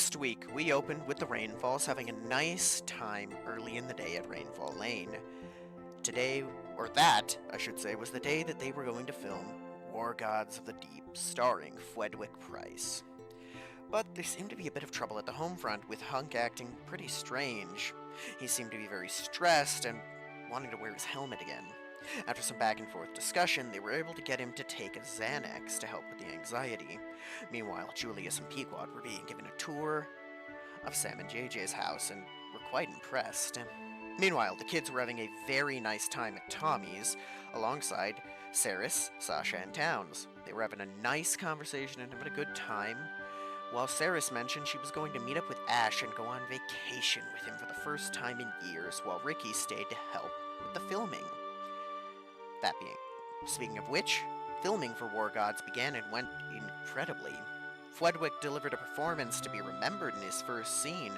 Last week, we opened with the Rainfalls having a nice time early in the day at Rainfall Lane. Today, or that, I should say, was the day that they were going to film War Gods of the Deep, starring Fwedwick Price. But there seemed to be a bit of trouble at the home front, with Hunk acting pretty strange. He seemed to be very stressed and wanting to wear his helmet again. After some back and forth discussion, they were able to get him to take a Xanax to help with the anxiety. Meanwhile, Julius and Pequod were being given a tour of Sam and JJ's house and were quite impressed. Meanwhile, the kids were having a very nice time at Tommy's alongside Saris, Sasha, and Towns. They were having a nice conversation and having a good time, while Saris mentioned she was going to meet up with Ash and go on vacation with him for the first time in years, while Ricky stayed to help with the filming. Speaking of which, filming for War Gods began and went incredibly. Fwedwick delivered a performance to be remembered in his first scene,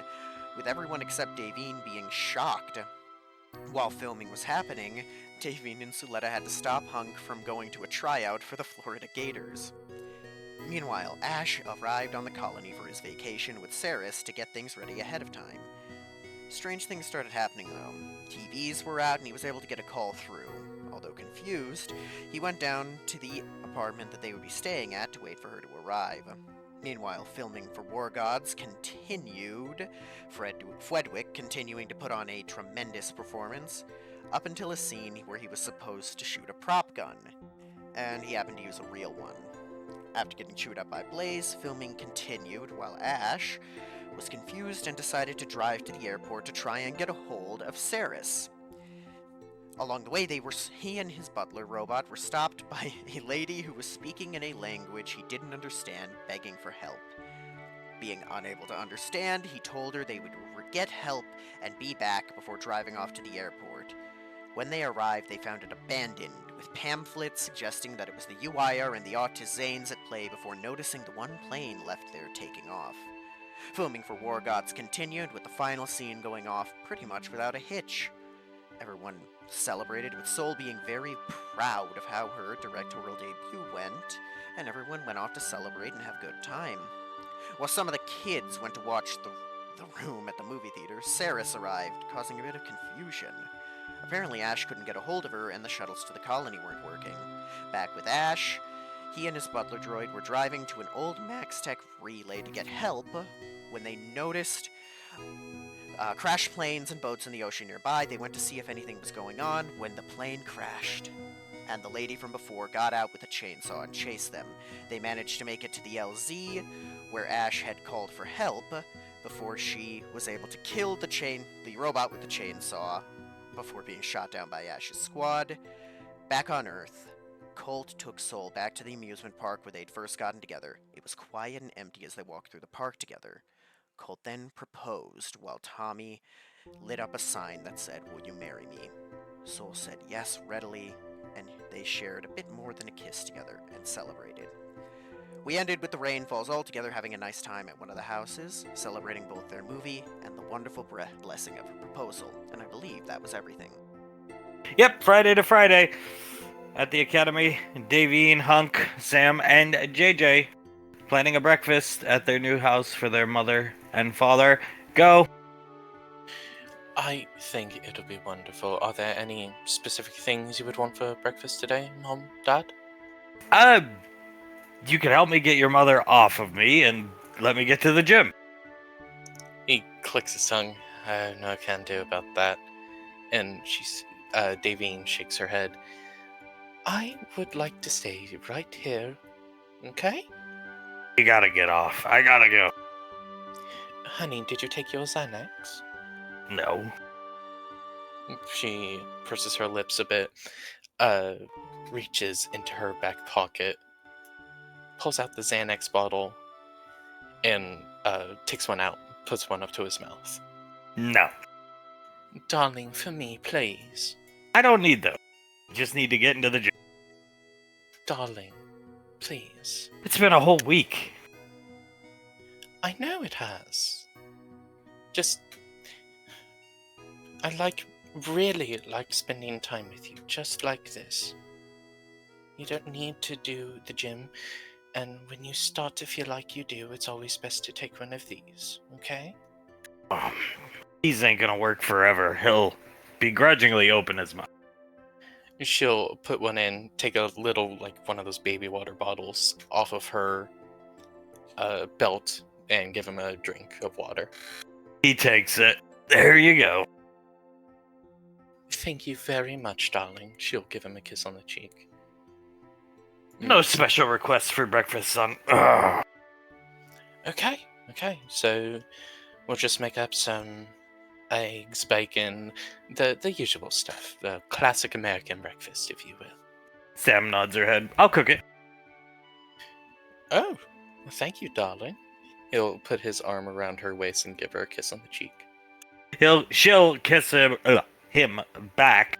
with everyone except Davine being shocked. While filming was happening, Davine and Suletta had to stop Hunk from going to a tryout for the Florida Gators. Meanwhile, Ash arrived on the colony for his vacation with Saris to get things ready ahead of time. Strange things started happening though. TVs were out and he was able to get a call through. Although confused, he went down to the apartment that they would be staying at to wait for her to arrive. Meanwhile, filming for War Gods continued, Fwedwick continuing to put on a tremendous performance, up until a scene where he was supposed to shoot a prop gun, and he happened to use a real one. After getting chewed up by Blaze, filming continued while Ash was confused and decided to drive to the airport to try and get a hold of Saris. Along the way, he and his butler robot were stopped by a lady who was speaking in a language he didn't understand, begging for help. Being unable to understand, he told her they would get help and be back before driving off to the airport. When they arrived, they found it abandoned, with pamphlets suggesting that it was the UIR and the Autizanes at play before noticing the one plane left there taking off. Filming for War Gods continued, with the final scene going off pretty much without a hitch. Everyone celebrated, with Soul being very proud of how her directorial debut went, and everyone went off to celebrate and have a good time. While some of the kids went to watch the Room at the movie theater, Saris arrived, causing a bit of confusion. Apparently Ash couldn't get a hold of her, and the shuttles to the colony weren't working. Back with Ash, he and his butler droid were driving to an old MaxTech relay to get help when they noticed crashed planes and boats in the ocean nearby. They went to see if anything was going on when the plane crashed, and the lady from before got out with a chainsaw and chased them. They managed to make it to the LZ, where Ash had called for help before she was able to kill the robot with the chainsaw before being shot down by Ash's squad. Back on Earth, Colt took Soul back to the amusement park where they'd first gotten together. It was quiet and empty as they walked through the park together. Colt then proposed while Tommy lit up a sign that said, "Will you marry me?" Soul said yes readily, and they shared a bit more than a kiss together and celebrated. We ended with the Rainfalls all together having a nice time at one of the houses, celebrating both their movie and the wonderful blessing of a proposal, and I believe that was everything. Yep, Friday to Friday at the Academy. Davine, Hunk, Sam, and JJ planning a breakfast at their new house for their mother and father. Go! I think it'll be wonderful. Are there any specific things you would want for breakfast today, Mom, Dad? You can help me get your mother off of me and let me get to the gym. He clicks his tongue. No, I can't do about that. And Davine shakes her head. I would like to stay right here, okay? You gotta get off. I gotta go. Honey, did you take your Xanax? No. She purses her lips a bit, reaches into her back pocket, pulls out the Xanax bottle, and takes one out, puts one up to his mouth. No. Darling, for me, please. I don't need those. Just need to get into the gym. Darling, please. It's been a whole week. I know it has. I really like spending time with you, just like this. You don't need to do the gym. And when you start to feel like you do, it's always best to take one of these, okay? These ain't gonna work forever. He'll begrudgingly open his mouth. She'll put one in, take a little, like, one of those baby water bottles off of her belt, and give him a drink of water. He takes it. There you go. Thank you very much, darling. She'll give him a kiss on the cheek. No special requests for breakfast, son. Ugh. Okay. So we'll just make up some eggs, bacon, the usual stuff. The classic American breakfast, if you will. Sam nods her head. I'll cook it. Oh, well, thank you, darling. He'll put his arm around her waist and give her a kiss on the cheek. She'll kiss him back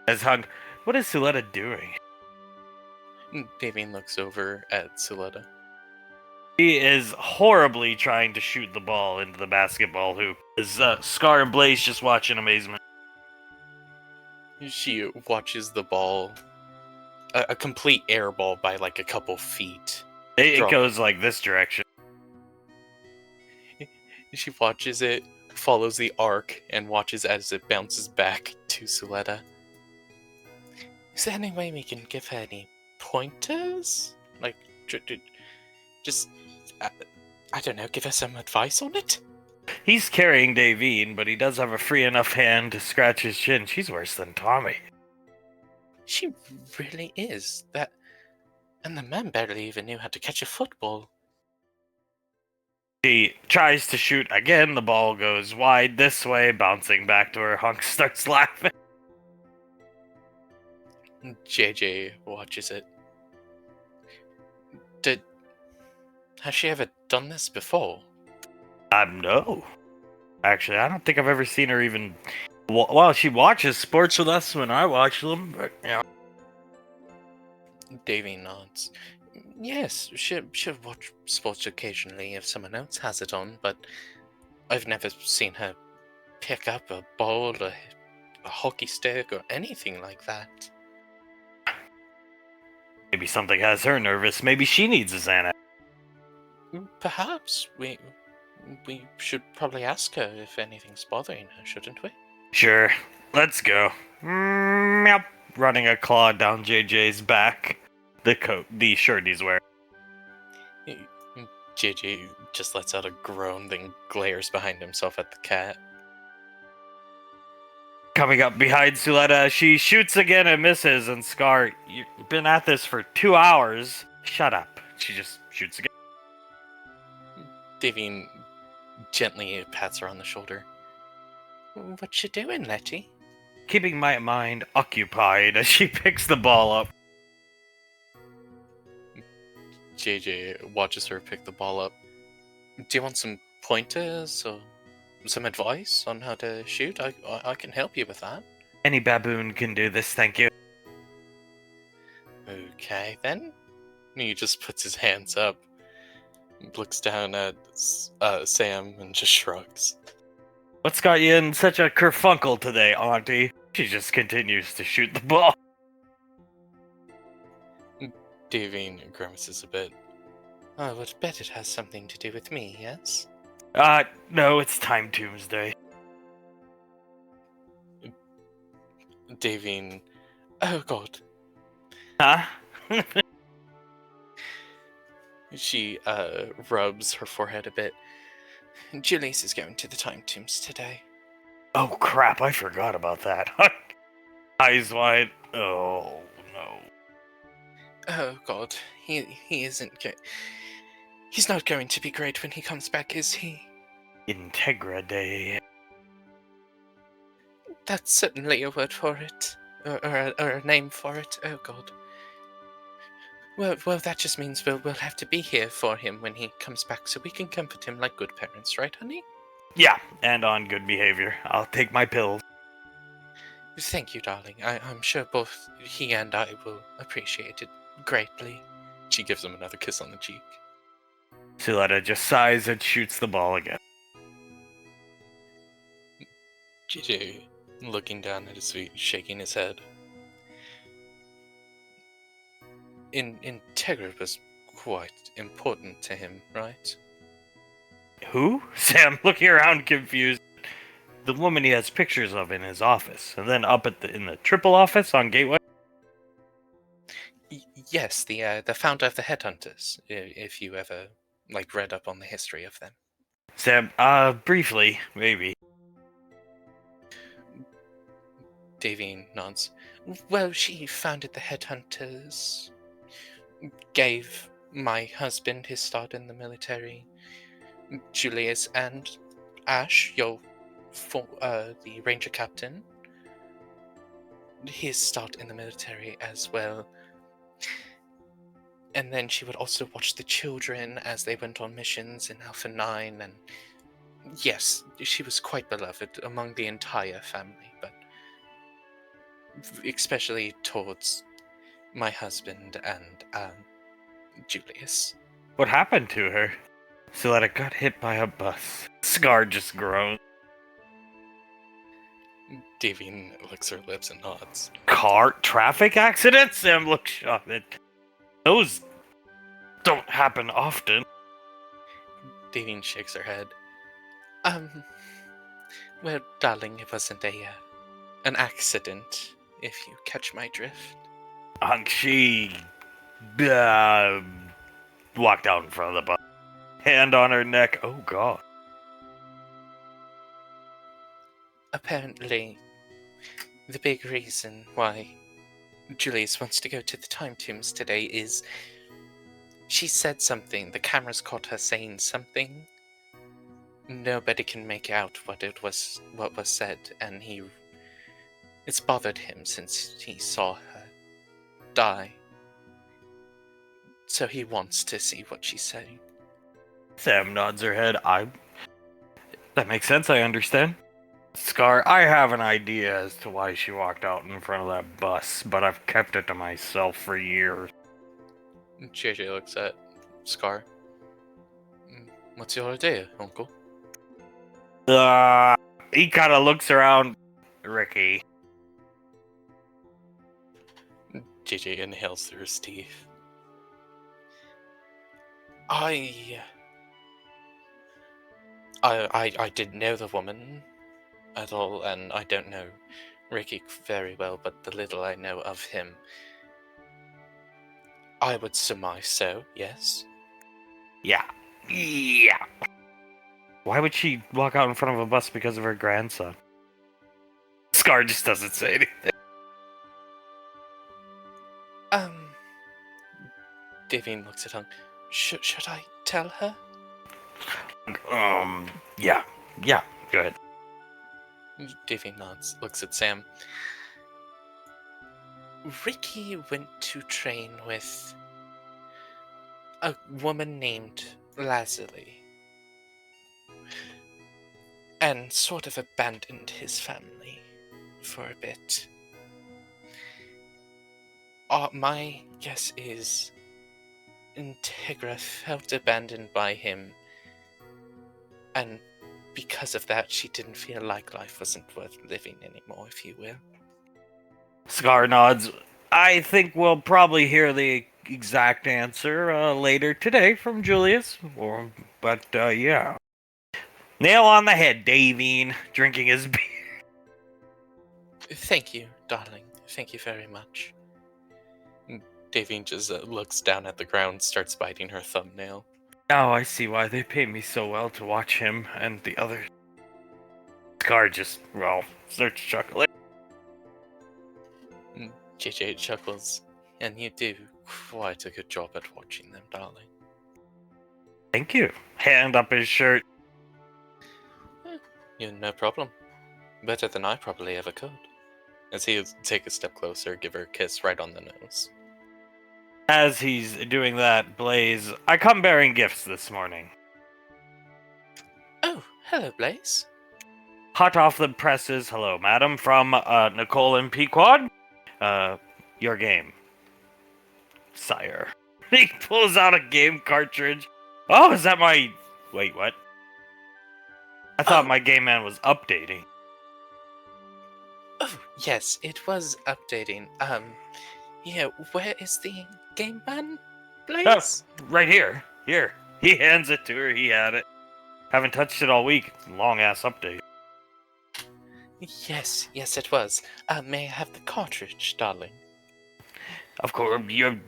as Hunk. What is Suletta doing? Davine looks over at Suletta. He is horribly trying to shoot the ball into the basketball hoop. Is Scar and Blaze just watch in amazement? She watches the ball, a complete air ball by like a couple feet. It goes like this direction. She watches it, follows the arc, and watches as it bounces back to Suletta. Is there any way we can give her any pointers? Like, just, I don't know, give her some advice on it? He's carrying Davine, but he does have a free enough hand to scratch his chin. She's worse than Tommy. She really is. And the man barely even knew how to catch a football. She tries to shoot again. The ball goes wide this way, bouncing back to her. Hunk starts laughing. JJ watches it. Has she ever done this before? No. Actually, I don't think I've ever seen her even. Well, she watches sports with us when I watch them, but yeah. Davy nods. Yes, she'll watch sports occasionally if someone else has it on, but I've never seen her pick up a ball, a hockey stick, or anything like that. Maybe something has her nervous. Maybe she needs a Xanax. Perhaps we should probably ask her if anything's bothering her, shouldn't we? Sure. Let's go. Meow. Running a claw down JJ's back. The shirt he's wearing. JJ just lets out a groan, then glares behind himself at the cat. Coming up behind Suletta, she shoots again and misses, and Scar, you've been at this for 2 hours. Shut up. She just shoots again. Davine gently pats her on the shoulder. What you doing, Letty? Keeping my mind occupied as she picks the ball up. JJ watches her pick the ball up. Do you want some pointers or some advice on how to shoot? I can help you with that. Any baboon can do this, thank you. Okay, then. He just puts his hands up, looks down at Sam, and just shrugs. What's got you in such a kerfunkle today, Auntie? She just continues to shoot the ball. Davine grimaces a bit. Oh, but bet it has something to do with me, yes? No, it's Time Doomsday. Davine... Oh, God. Huh? She, rubs her forehead a bit. Julius is going to the Time Tombs today. Oh, crap, I forgot about that. Eyes wide. Oh, no. Oh, God. He isn't He's not going to be great when he comes back, is he? Integra Day. That's certainly a word for it. Or a name for it. Oh, God. Well, that just means we'll have to be here for him when he comes back so we can comfort him like good parents, right, honey? Yeah, and on good behavior. I'll take my pills. Thank you, darling. I'm sure both he and I will appreciate it greatly. She gives him another kiss on the cheek. Suletta just sighs and shoots the ball again. JJ, looking down at his feet, shaking his head. Integra was quite important to him, right? Who? Sam looking around confused. The woman he has pictures of in his office, and then up in the triple office on Gateway. Yes, the founder of the Headhunters. If you ever read up on the history of them. Sam, briefly, maybe. Davine nods. Well, she founded the Headhunters, gave my husband his start in the military. Julius and Ash, the ranger captain, his start in the military as well. And then she would also watch the children as they went on missions in Alpha 9, and yes, she was quite beloved among the entire family, but especially towards my husband and Julius. What happened to her? Siletta got hit by a bus. Scar just groaned. Davine licks her lips and nods. Car traffic accident? Sam looks shocked. Those don't happen often. Davine shakes her head. Well, darling, it wasn't an accident, if you catch my drift. She walked out in front of the bus. Hand on her neck. Oh, God. Apparently, the big reason why Julius wants to go to the Time Tombs today is she said something. The cameras caught her saying something. Nobody can make out what was said, and it's bothered him since he saw her die. So he wants to see what she's saying. Sam nods her head. That makes sense, I understand. Scar, I have an idea as to why she walked out in front of that bus, but I've kept it to myself for years. JJ looks at Scar. What's your idea, Uncle? He kind of looks around. Ricky. JJ inhales through his teeth. I didn't know the woman at all, and I don't know Ricky very well, but the little I know of him, I would surmise so, yes? Yeah. Why would she walk out in front of a bus because of her grandson? Scar just doesn't say anything. Davine looks at him. Should I tell her? Yeah, go ahead. Davine nods, looks at Sam. Ricky went to train with a woman named Lazuli, and sort of abandoned his family for a bit. My guess is Integra felt abandoned by him, and because of that, she didn't feel like life wasn't worth living anymore, if you will. Scar nods. I think we'll probably hear the exact answer later today from Julius. But yeah. Nail on the head, Davine, drinking his beer. Thank you, darling. Thank you very much. Davine just looks down at the ground, starts biting her thumbnail. Now I see why they pay me so well to watch him and the other. Scar just, starts chuckling. JJ chuckles, and you do quite a good job at watching them, darling. Thank you. Hand up his shirt. No problem. Better than I probably ever could. As he'll take a step closer, give her a kiss right on the nose. As he's doing that, Blaze, I come bearing gifts this morning. Oh, hello, Blaze. Hot off the presses, hello, madam, from Nicole and Pequod. Your game, sire. He pulls out a game cartridge. Oh, is that my... Wait, what? I thought my game man was updating. Oh, yes, it was updating. Yeah, where is the game man? please? Right here. Here. He hands it to her. He had it. Haven't touched it all week. Long ass update. Yes, it was. May I have the cartridge, darling? Of course, you.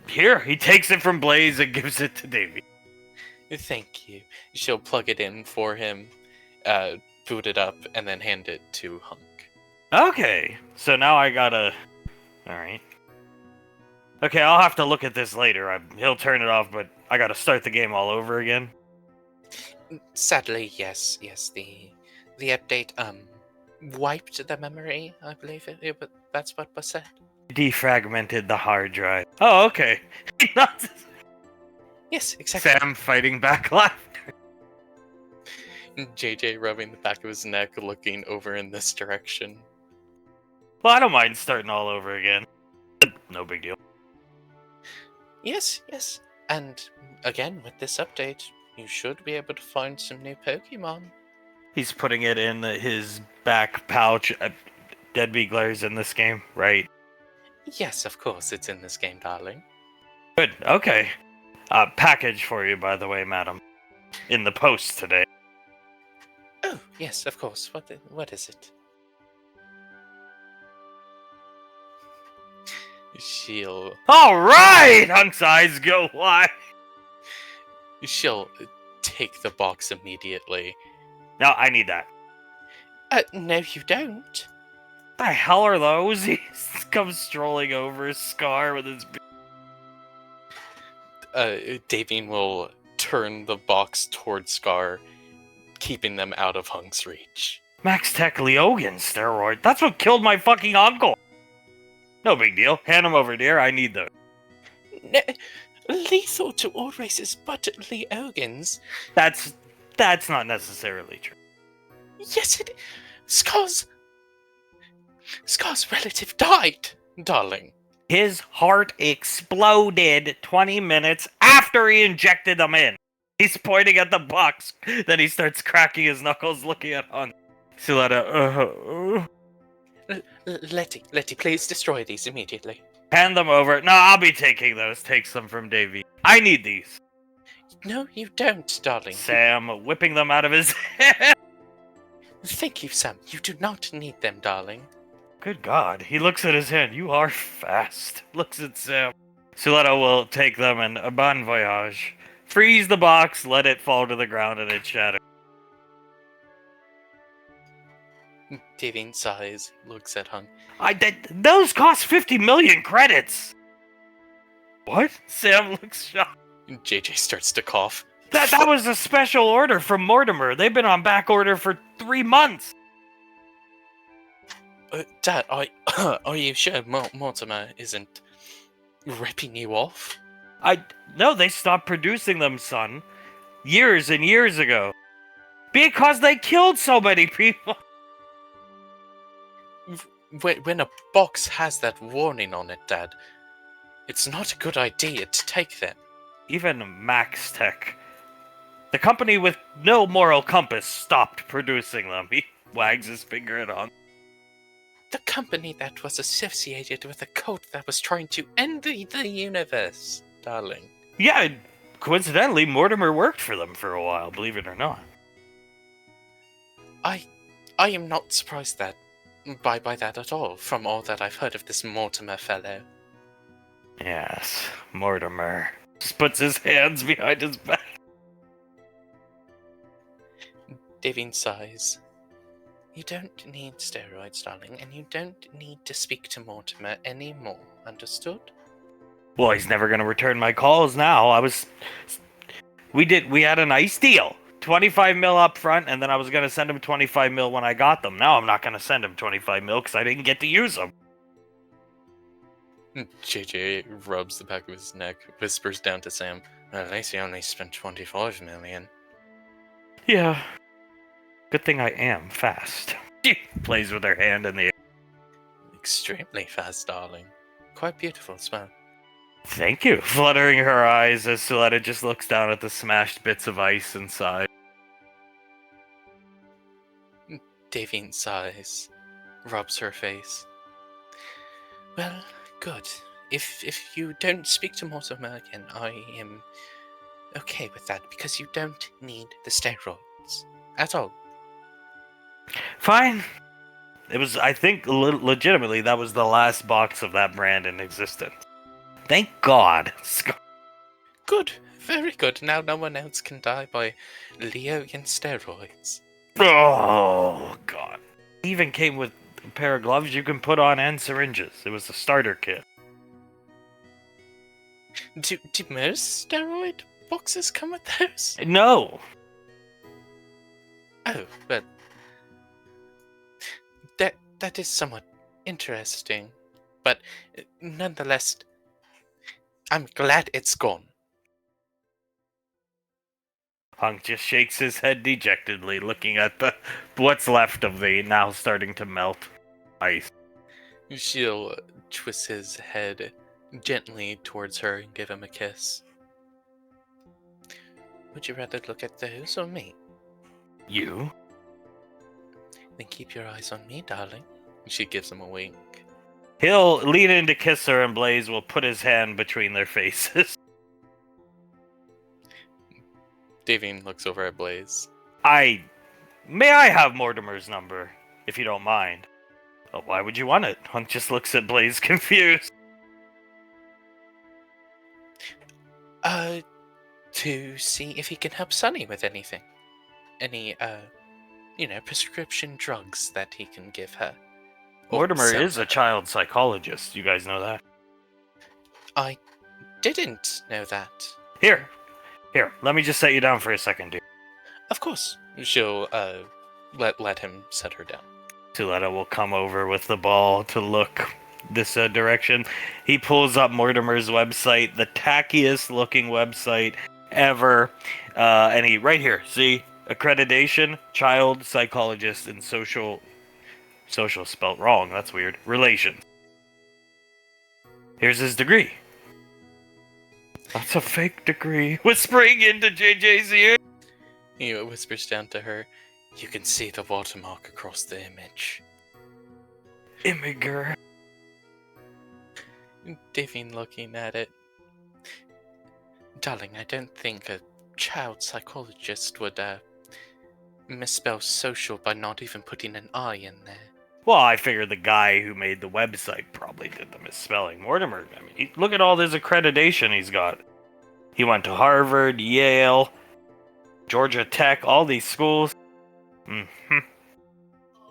Here. He takes it from Blaze and gives it to Davy. Thank you. She'll plug it in for him, boot it up, and then hand it to Hunk. Okay. So now I gotta. Alright. Okay, I'll have to look at this later. He'll turn it off, but I gotta start the game all over again. Sadly, yes. The update, wiped the memory, I believe but that's what was said. Defragmented the hard drive. Oh, okay. Yes, exactly. Sam fighting back laughter. JJ rubbing the back of his neck, looking over in this direction. Well, I don't mind starting all over again. No big deal. Yes. And again, with this update, you should be able to find some new Pokemon. He's putting it in his back pouch. Deadbeat Glare's in this game, right? Yes, of course, it's in this game, darling. Good, okay. Package for you, by the way, madam. In the post today. Oh, yes, of course. What is it? She'll Alright! Hunk's eyes go wide. She'll take the box immediately. No, I need that. No, you don't. The hell are those? He comes strolling over Scar with his... Davine will turn the box towards Scar, keeping them out of Hunk's reach. Max Tech Leogan steroid. That's what killed my fucking uncle. No big deal. Hand them over, dear. I need those. No, lethal to all races but Leogans. That's not necessarily true. Yes, it... Scar's relative died, darling. His heart exploded 20 minutes after he injected them in. He's pointing at the box. Then he starts cracking his knuckles looking at Hunt. Suletta, Letty, please destroy these immediately. hand them over. No, I'll be taking those. Takes them from Davy. I need these. No, you don't, darling. Sam whipping them out of his hand. Thank you, Sam. You do not need them, darling. Good God. He looks at his hand. You are fast. Looks at Sam. Suletta will take them and a bon voyage. Freeze the box, let it fall to the ground, and it shatters. Davine sighs, looks at Hunk. Those cost 50 million credits! What? Sam looks shocked. JJ starts to cough. That was a special order from Mortimer. They've been on back order for 3 months. Dad, are you sure Mortimer isn't ripping you off? No, they stopped producing them, son. Years and years ago. Because they killed so many people. When a box has that warning on it, Dad, it's not a good idea to take them. Even Max Tech, the company with no moral compass, stopped producing them. He wags his finger at Hunt. The company that was associated with a cult that was trying to end the universe, darling. Yeah, coincidentally, Mortimer worked for them for a while, believe it or not. I am not surprised by that at all, from all that I've heard of this Mortimer fellow. Yes, Mortimer. Just puts his hands behind his back. Davine sighs. You don't need steroids, darling, and you don't need to speak to Mortimer anymore, understood? Well, he's never gonna return my calls now. We had a nice deal. 25 mil up front, and then I was gonna send him 25 mil when I got them. Now I'm not gonna send him 25 mil because I didn't get to use them. JJ rubs the back of his neck, whispers down to Sam, at least he only spent 25 million. Yeah. Good thing I am fast. She plays with her hand in the air. Extremely fast, darling. Quite beautiful as well. Thank you. Fluttering her eyes as Suletta just looks down at the smashed bits of ice inside. Davine sighs, rubs her face. Well, good. if you don't speak to Mortimer again, I am okay with that, because you don't need the steroids at all. Fine. It was, I think, legitimately, that was the last box of that brand in existence. Thank God. Good, very good. Now no one else can die by Leoian steroids. Oh, God. It even came with a pair of gloves you can put on and syringes. It was a starter kit. Do most steroid boxes come with those? No. Oh, but that is somewhat interesting. But nonetheless, I'm glad it's gone. Hunk just shakes his head dejectedly, looking at the what's left of the now starting to melt ice. She'll twist his head gently towards her and give him a kiss. Would you rather look at those or me? You? Then keep your eyes on me, darling. She gives him a wink. He'll lean in to kiss her, and Blaze will put his hand between their faces. Davine looks over at Blaze. May I have Mortimer's number, if you don't mind? Oh, why would you want it? Hunk just looks at Blaze confused. To see if he can help Sunny with anything. Any, prescription drugs that he can give her. Or Mortimer sell is to a her. child psychologist. You guys know that? I didn't know that. Here, let me just set you down for a second, dude. Of course. She'll, let him set her down. Tuletta will come over with the ball to look this direction. He pulls up Mortimer's website, the tackiest looking website ever. And he, right here, see? Accreditation, child psychologist, and social spelt wrong, that's weird. Relations. Here's his degree. That's a fake degree. Whispering into JJ's ear. He whispers down to her, "You can see the watermark across the image." Immiger. Davine looking at it. Darling, I don't think a child psychologist would, misspell social by not even putting an I in there. Well, I figured the guy who made the website probably did the misspelling. Mortimer, I mean, look at all this accreditation he's got. He went to Harvard, Yale, Georgia Tech, all these schools.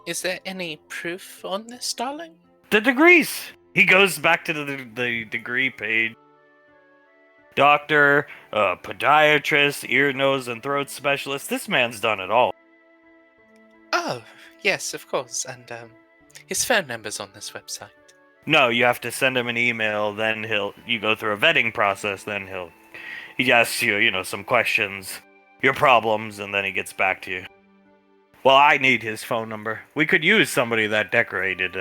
Is there any proof on this, darling? The degrees. He goes back to the degree page. Doctor, podiatrist, ear, nose, and throat specialist. This man's done it all. Oh, yes, of course. And, his phone number's on this website. No, you have to send him an email, then you go through a vetting process, then he asks you, some questions, your problems, and then he gets back to you. Well, I need his phone number. We could use somebody that decorated,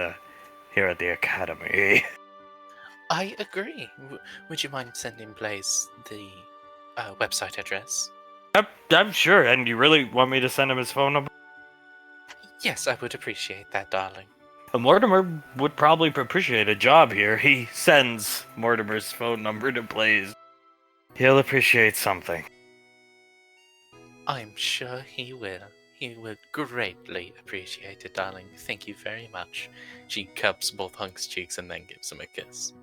here at the academy. I agree. Would you mind sending Blaze the, website address? I'm sure, and you really want me to send him his phone number? Yes, I would appreciate that, darling. Mortimer would probably appreciate a job here. He sends Mortimer's phone number to Blaze. He'll appreciate something. I'm sure he will. He will greatly appreciate it, darling. Thank you very much. She cups both Hunk's cheeks and then gives him a kiss.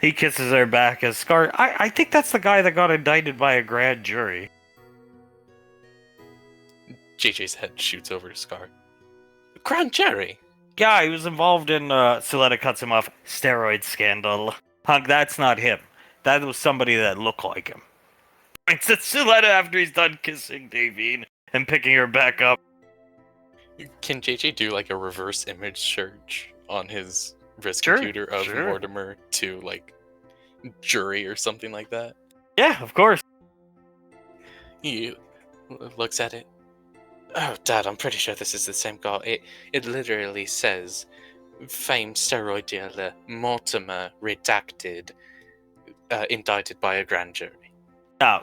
He kisses her back as Scar. I think that's the guy that got indicted by a grand jury. JJ's head shoots over to Scar. Grand jury? Yeah, he was involved in, Suletta cuts him off, steroid scandal. Hunk, that's not him. That was somebody that looked like him. Points at Suletta after he's done kissing Davine and picking her back up. Can JJ do like a reverse image search on his wrist Sure, computer of sure. Mortimer to like jury or something like that? Yeah, of course. He looks at it. Oh, Dad, I'm pretty sure this is the same guy. It literally says, famed steroid dealer Mortimer redacted, indicted by a grand jury. No,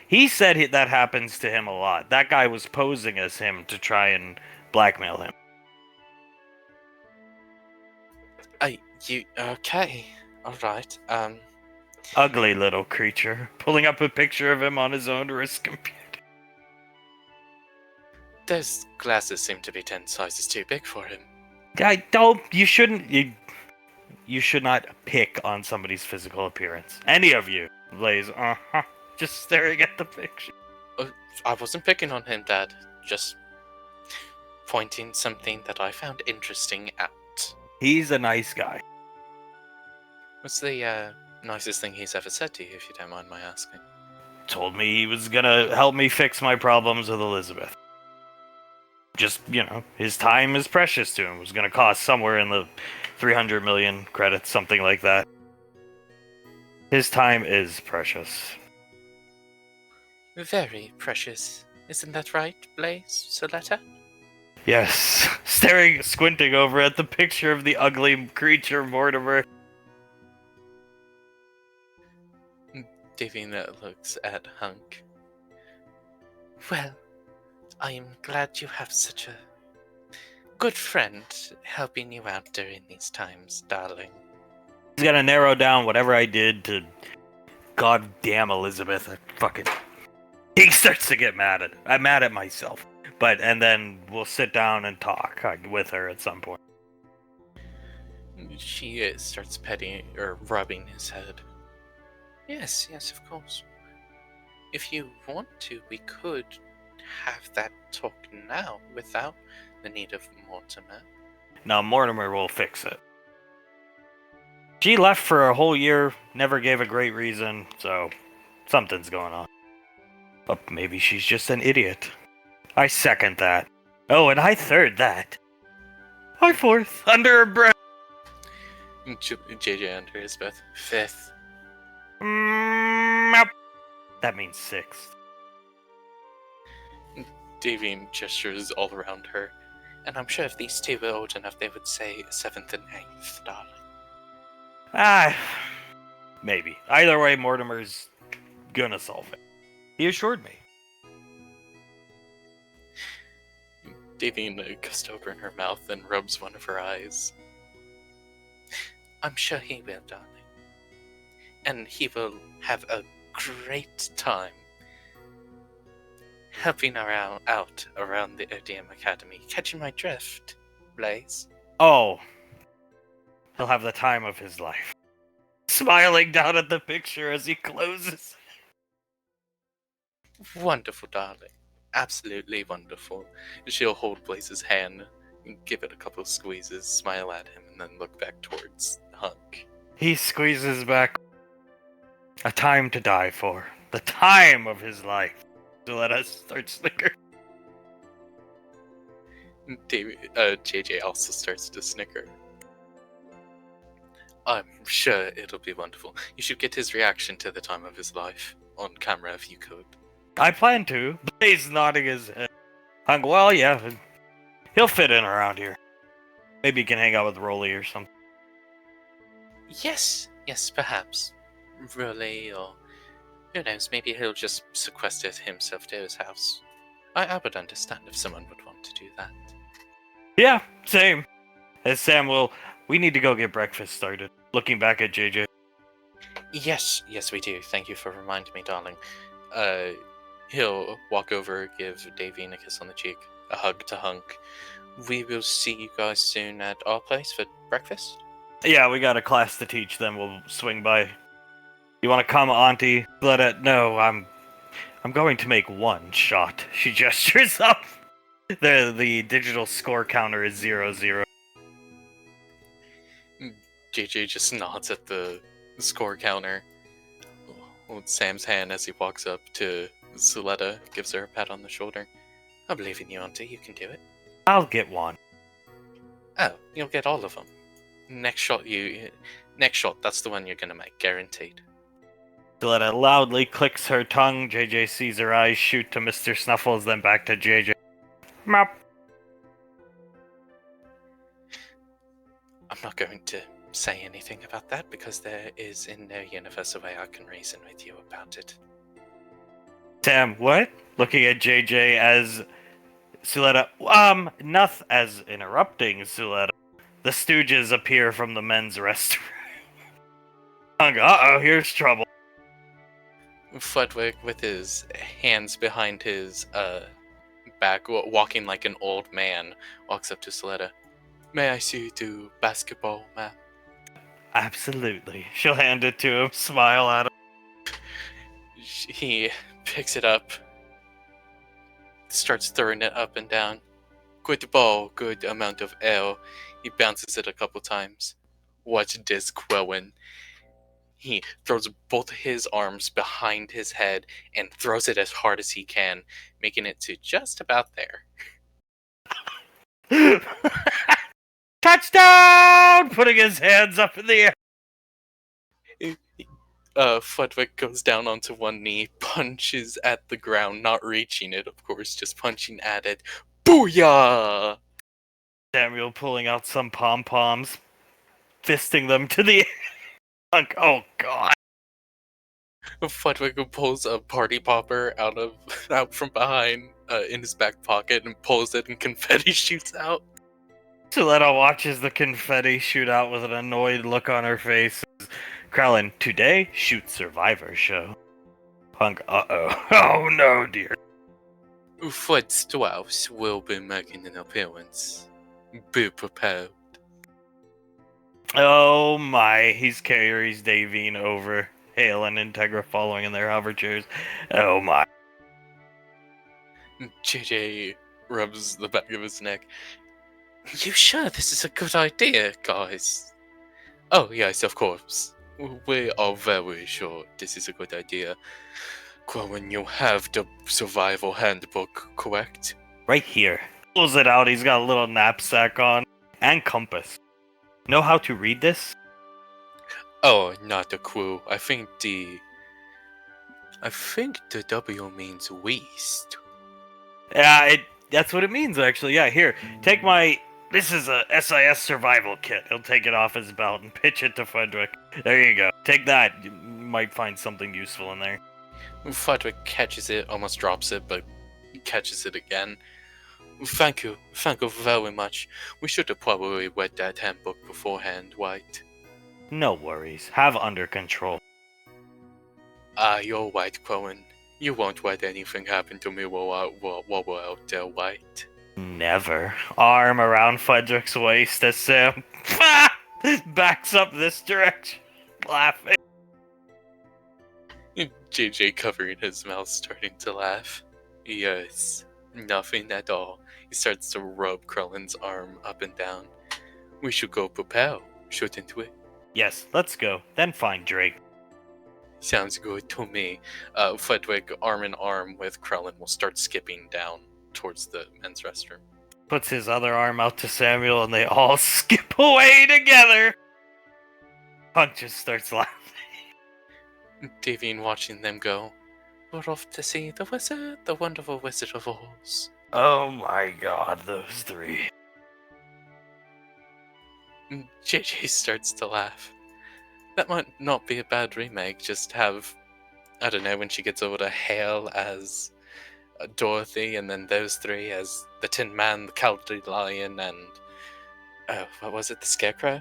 he said that happens to him a lot. That guy was posing as him to try and blackmail him. You okay? All right. Ugly little creature, pulling up a picture of him on his own wrist computer. Those glasses seem to be 10 sizes too big for him. You shouldn't, you should not pick on somebody's physical appearance. Any of you, Blaze, just staring at the picture. I wasn't picking on him, Dad. Just pointing something that I found interesting out. He's a nice guy. What's the nicest thing he's ever said to you, if you don't mind my asking? Told me he was gonna help me fix my problems with Elizabeth. Just, his time is precious to him. It was gonna cost somewhere in the 300 million credits, something like that. His time is precious. Very precious. Isn't that right, Blaze Soletta? Yes. Squinting over at the picture of the ugly creature, Mortimer. Davina looks at Hunk. Well, I am glad you have such a good friend helping you out during these times, darling. He's gonna narrow down whatever I did to goddamn Elizabeth. He starts to get mad at it. I'm mad at myself. And then we'll sit down and talk with her at some point. She starts petting or rubbing his head. Yes, of course. If you want to, we could have that talk now without the need of Mortimer. Now, Mortimer will fix it. She left for a whole year, never gave a great reason, so something's going on. But maybe she's just an idiot. I second that. Oh, and I third that. I fourth, under her breath. JJ under his breath. Fifth. That means sixth. Davine gestures all around her, and I'm sure if these two were old enough, they would say seventh and eighth, darling. Maybe. Either way, Mortimer's gonna solve it. He assured me. Davine goes to open her mouth and rubs one of her eyes. I'm sure he will, darling. And he will have a great time helping her out around the ODM Academy. Catching my drift, Blaze? Oh. He'll have the time of his life. Smiling down at the picture as he closes. Wonderful, darling. Absolutely wonderful. She'll hold Blaze's hand, give it a couple of squeezes, smile at him, and then look back towards Hunk. He squeezes back. A time to die for. The time of his life. To let us start snickering. JJ also starts to snicker. I'm sure it'll be wonderful. You should get his reaction to the time of his life on camera if you could. I plan to. Blaze nodding his head. Hunk, well, yeah. He'll fit in around here. Maybe he can hang out with Rolly or something. Yes, perhaps. Rolly, or who knows, maybe he'll just sequester himself to his house. I would understand if someone would want to do that. Yeah, same. As Sam we need to go get breakfast started. Looking back at JJ. Yes, we do. Thank you for reminding me, darling. He'll walk over, give Davine a kiss on the cheek, a hug to Hunk. We will see you guys soon at our place for breakfast. Yeah, we got a class to teach, then we'll swing by. You want to come, Auntie? No, I'm going to make one shot. She gestures up. The digital score counter is 0-0. JJ just nods at the score counter. Holds Sam's hand as he walks up to Soletta, gives her a pat on the shoulder. I believe in you, Auntie. You can do it. I'll get one. Oh, you'll get all of them. Next shot, that's the one you're gonna make, guaranteed. Soletta loudly clicks her tongue. JJ sees her eyes shoot to Mr. Snuffles, then back to JJ. Mop. I'm not going to say anything about that because there is in no universe a way I can reason with you about it. Sam, what? Looking at JJ as Soletta. Nothing as interrupting Soletta. The Stooges appear from the men's restroom. Hunk, uh-oh, here's trouble. Fludwig, with his hands behind his back, walking like an old man, walks up to Soletta. May I see you do basketball, ma'am? Absolutely. She'll hand it to him, smile at him. He picks it up, starts throwing it up and down. Good ball, good amount of air. He bounces it a couple times. Watch this, Quelwyn. He throws both his arms behind his head and throws it as hard as he can, making it to just about there. Touchdown! Putting his hands up in the air. Fludwig goes down onto one knee, punches at the ground, not reaching it, of course, just punching at it. Booyah! Samuel pulling out some pom-poms, fisting them to the air. Oh, God. Fludwig pulls a party popper out from behind in his back pocket and pulls it, and confetti shoots out. Soletta watches the confetti shoot out with an annoyed look on her face. Krellin, today, shoot Survivor show. Hunk, uh-oh. Oh, no, dear. Footstrauss will be making an appearance. Be prepared. Oh, my. He carries Davine over. Hale and Integra following in their hover chairs. Oh, my. JJ rubs the back of his neck. You sure this is a good idea, guys? Oh, yes, of course. We are very sure this is a good idea. When you have the survival handbook, correct? Right here. Pulls it out. He's got a little knapsack on. And compass. Know how to read this? Oh, not a clue. I think the W means west. Yeah, that's what it means, actually. Yeah, here. Take my... This is a SIS survival kit. He'll take it off his belt and pitch it to Frederick. There you go. Take that. You might find something useful in there. Frederick catches it, almost drops it, but catches it again. Thank you very much. We should have probably read that handbook beforehand, right? No worries. Have under control. You're right, Cohen. You won't let anything happen to me while we're out there, right? Never. Arm around Frederick's waist as Sam backs up this direction, laughing. JJ covering his mouth, starting to laugh. Yes, nothing at all. He starts to rub Krellin's arm up and down. We should go prepare, shouldn't we? Yes, let's go. Then find Drake. Sounds good to me. Fledwig, arm in arm with Krellin, will start skipping down towards the men's restroom. Puts his other arm out to Samuel and they all skip away together. Punk just starts laughing. Davine watching them go. We're off to see the wizard, the wonderful Wizard of Oz. Oh my god, those three. JJ starts to laugh. That might not be a bad remake, just have, I don't know, when she gets over to Hale as Dorothy, and then those three as the Tin Man, the Cowardly Lion, and, what was it, the Scarecrow?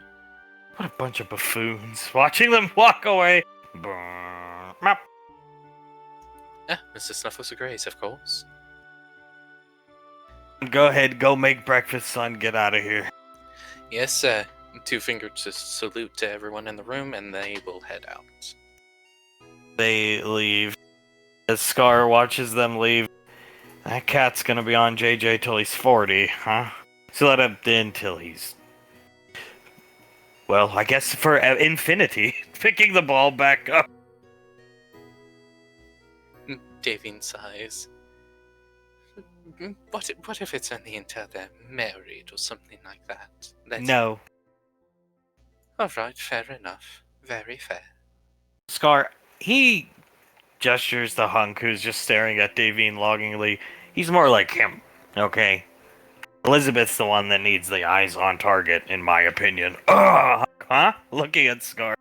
What a bunch of buffoons. Watching them walk away. Mr. Snuffles agrees, of course. Go ahead, go make breakfast, son. Get out of here. Yes, sir. Two fingers to salute to everyone in the room, and they will head out. They leave. As Scar watches them leave, that cat's gonna be on JJ till he's 40, huh? So let him in till he's... Well, I guess for infinity. Picking the ball back up. Davine sighs. What if it's only until they're married or something like that? No. Alright, fair enough. Very fair. Scar, he gestures to Hunk, who's just staring at Davine longingly. He's more like him, okay? Elizabeth's the one that needs the eyes on target, in my opinion. Ugh! Huh? Looking at Scar.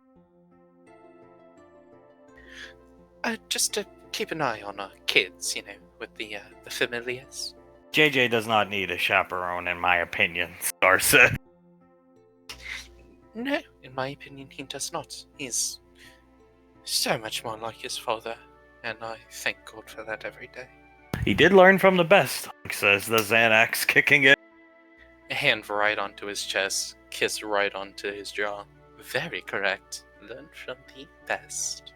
Just to keep an eye on our kids, you know, with the familiars. JJ does not need a chaperone, in my opinion, Scar said. No, in my opinion, he does not. He's So much more like his father, and I thank God for that every day. He did learn from the best, says the Xanax kicking in. A hand right onto his chest, kiss right onto his jaw. Very correct. Learn from the best.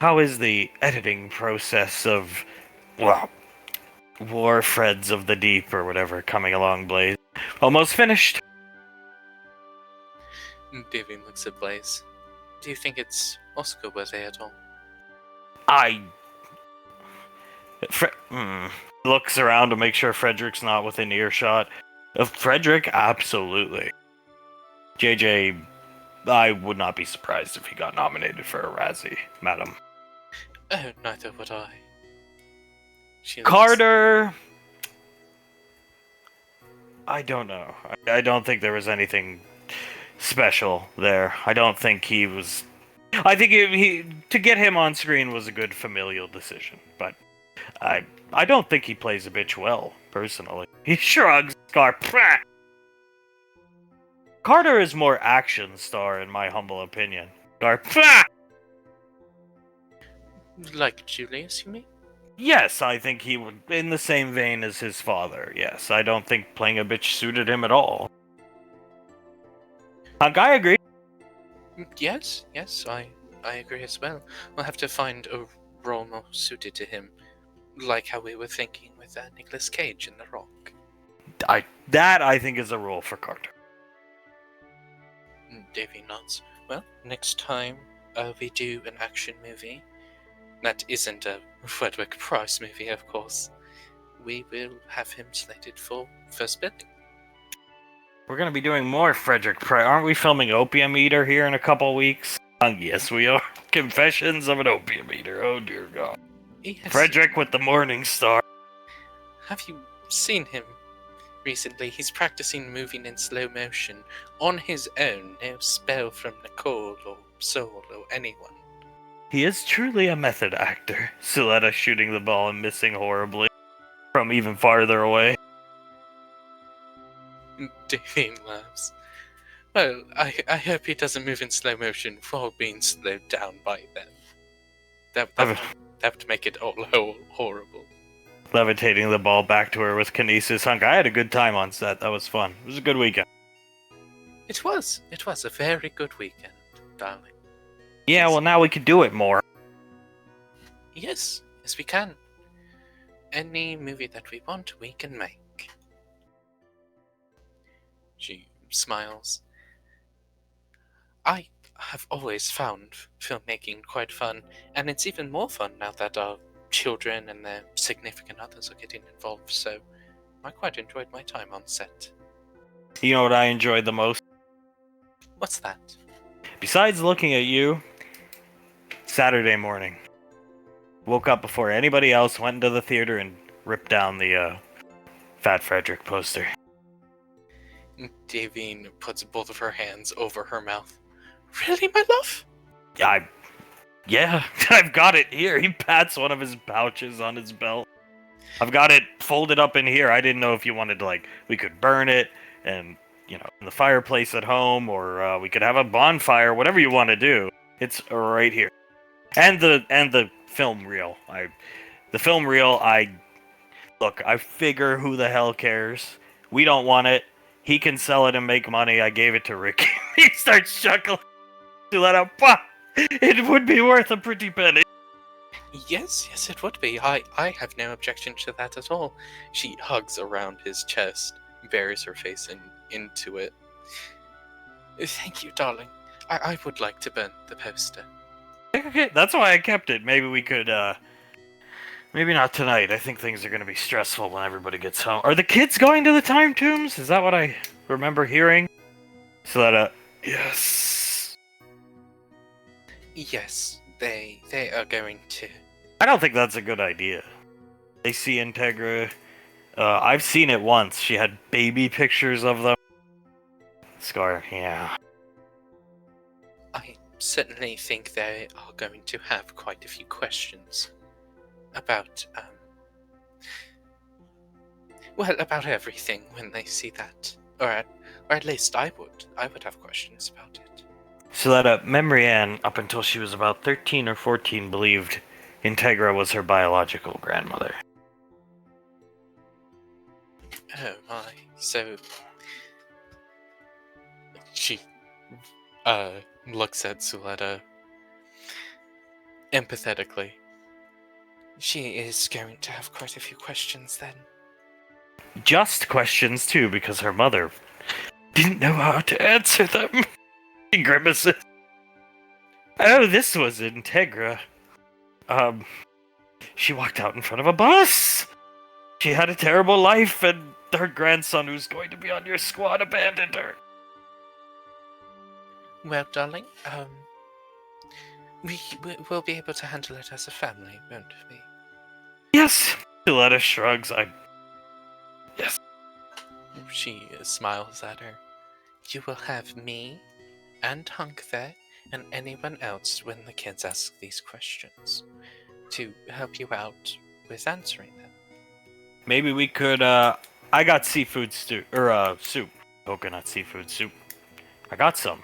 How is the editing process of, well, War Threads of the Deep or whatever coming along, Blaze? Almost finished. Davy looks at Blaze. Do you think it's Oscar worthy at all? I. Looks around to make sure Frederick's not within earshot. Of Frederick, absolutely. JJ, I would not be surprised if he got nominated for a Razzie, madam. Oh, neither would I. Carter! I don't know. I don't think there was anything special there. I don't think he was... I think he to get him on screen was a good familial decision, but I don't think he plays a bitch well, personally. He shrugs, Scar. Carter is more action star, in my humble opinion. Scar. Like Julius, you mean? Yes, I think he would, in the same vein as his father, yes. I don't think playing a bitch suited him at all. I agree. Yes, I agree as well. We'll have to find a role more suited to him, like how we were thinking with Nicolas Cage in The Rock. That, I think, is a role for Carter. Davy nods. Well, next time we do an action movie, that isn't a Frederick Price movie, of course, we will have him slated for first billing. We're going to be doing more Frederick Price. Aren't we filming Opium Eater here in a couple weeks? Yes, we are. Confessions of an Opium Eater. Oh, dear God. Yes. Frederick with the Morning Star. Have you seen him recently? He's practicing moving in slow motion on his own. No spell from Nicole or Soul or anyone. He is truly a method actor. Suletta shooting the ball and missing horribly from even farther away. Davine laughs. Well, I hope he doesn't move in slow motion while being slowed down by them. That would make it all horrible. Levitating the ball back to her with Kinesis Hunk. I had a good time on set. That was fun. It was a good weekend. It was a very good weekend, darling. Yeah, well, now we can do it more. Yes, we can. Any movie that we want, we can make. She smiles. I have always found filmmaking quite fun, and it's even more fun now that our children and their significant others are getting involved, so I quite enjoyed my time on set. You know what I enjoyed the most? What's that? Besides looking at you, Saturday morning. Woke up before anybody else, went into the theater and ripped down the Fat Frederick poster. Davine puts both of her hands over her mouth. Really, my love? Yeah, I've got it here. He pats one of his pouches on his belt. I've got it folded up in here. I didn't know if you wanted to, we could burn it and, in the fireplace at home, or we could have a bonfire, whatever you want to do. It's right here. And the film reel. Look, I figure who the hell cares? We don't want it. He can sell it and make money. I gave it to Ricky. He starts chuckling to let out. It would be worth a pretty penny. Yes, it would be. I have no objection to that at all. She hugs around his chest, buries her face into it. Thank you, darling. I would like to burn the poster. Okay, that's why I kept it. Maybe we could, maybe not tonight. I think things are going to be stressful when everybody gets home. Are the kids going to the time tombs? Is that what I remember hearing? So that, yes. Yes, they are going to. I don't think that's a good idea. They see Integra. I've seen it once. She had baby pictures of them. Scar, yeah. I certainly think they are going to have quite a few questions about, about everything when they see that. Or at least I would have questions about it. So that Memory Ann, up until she was about 13 or 14, believed Integra was her biological grandmother. Oh my. So she looks at Suletta empathetically. She is going to have quite a few questions then. Just questions, too, because her mother didn't know how to answer them. She grimaces. Oh, this was Integra. She walked out in front of a bus. She had a terrible life, and her grandson, who's going to be on your squad, abandoned her. Well, darling, we'll be able to handle it as a family, won't we? Yes. Shaletta shrugs. Yes. She smiles at her. You will have me and Hunk there, and anyone else when the kids ask these questions, to help you out with answering them. Maybe we could, I got seafood stew, or, soup. Coconut seafood soup. I got some.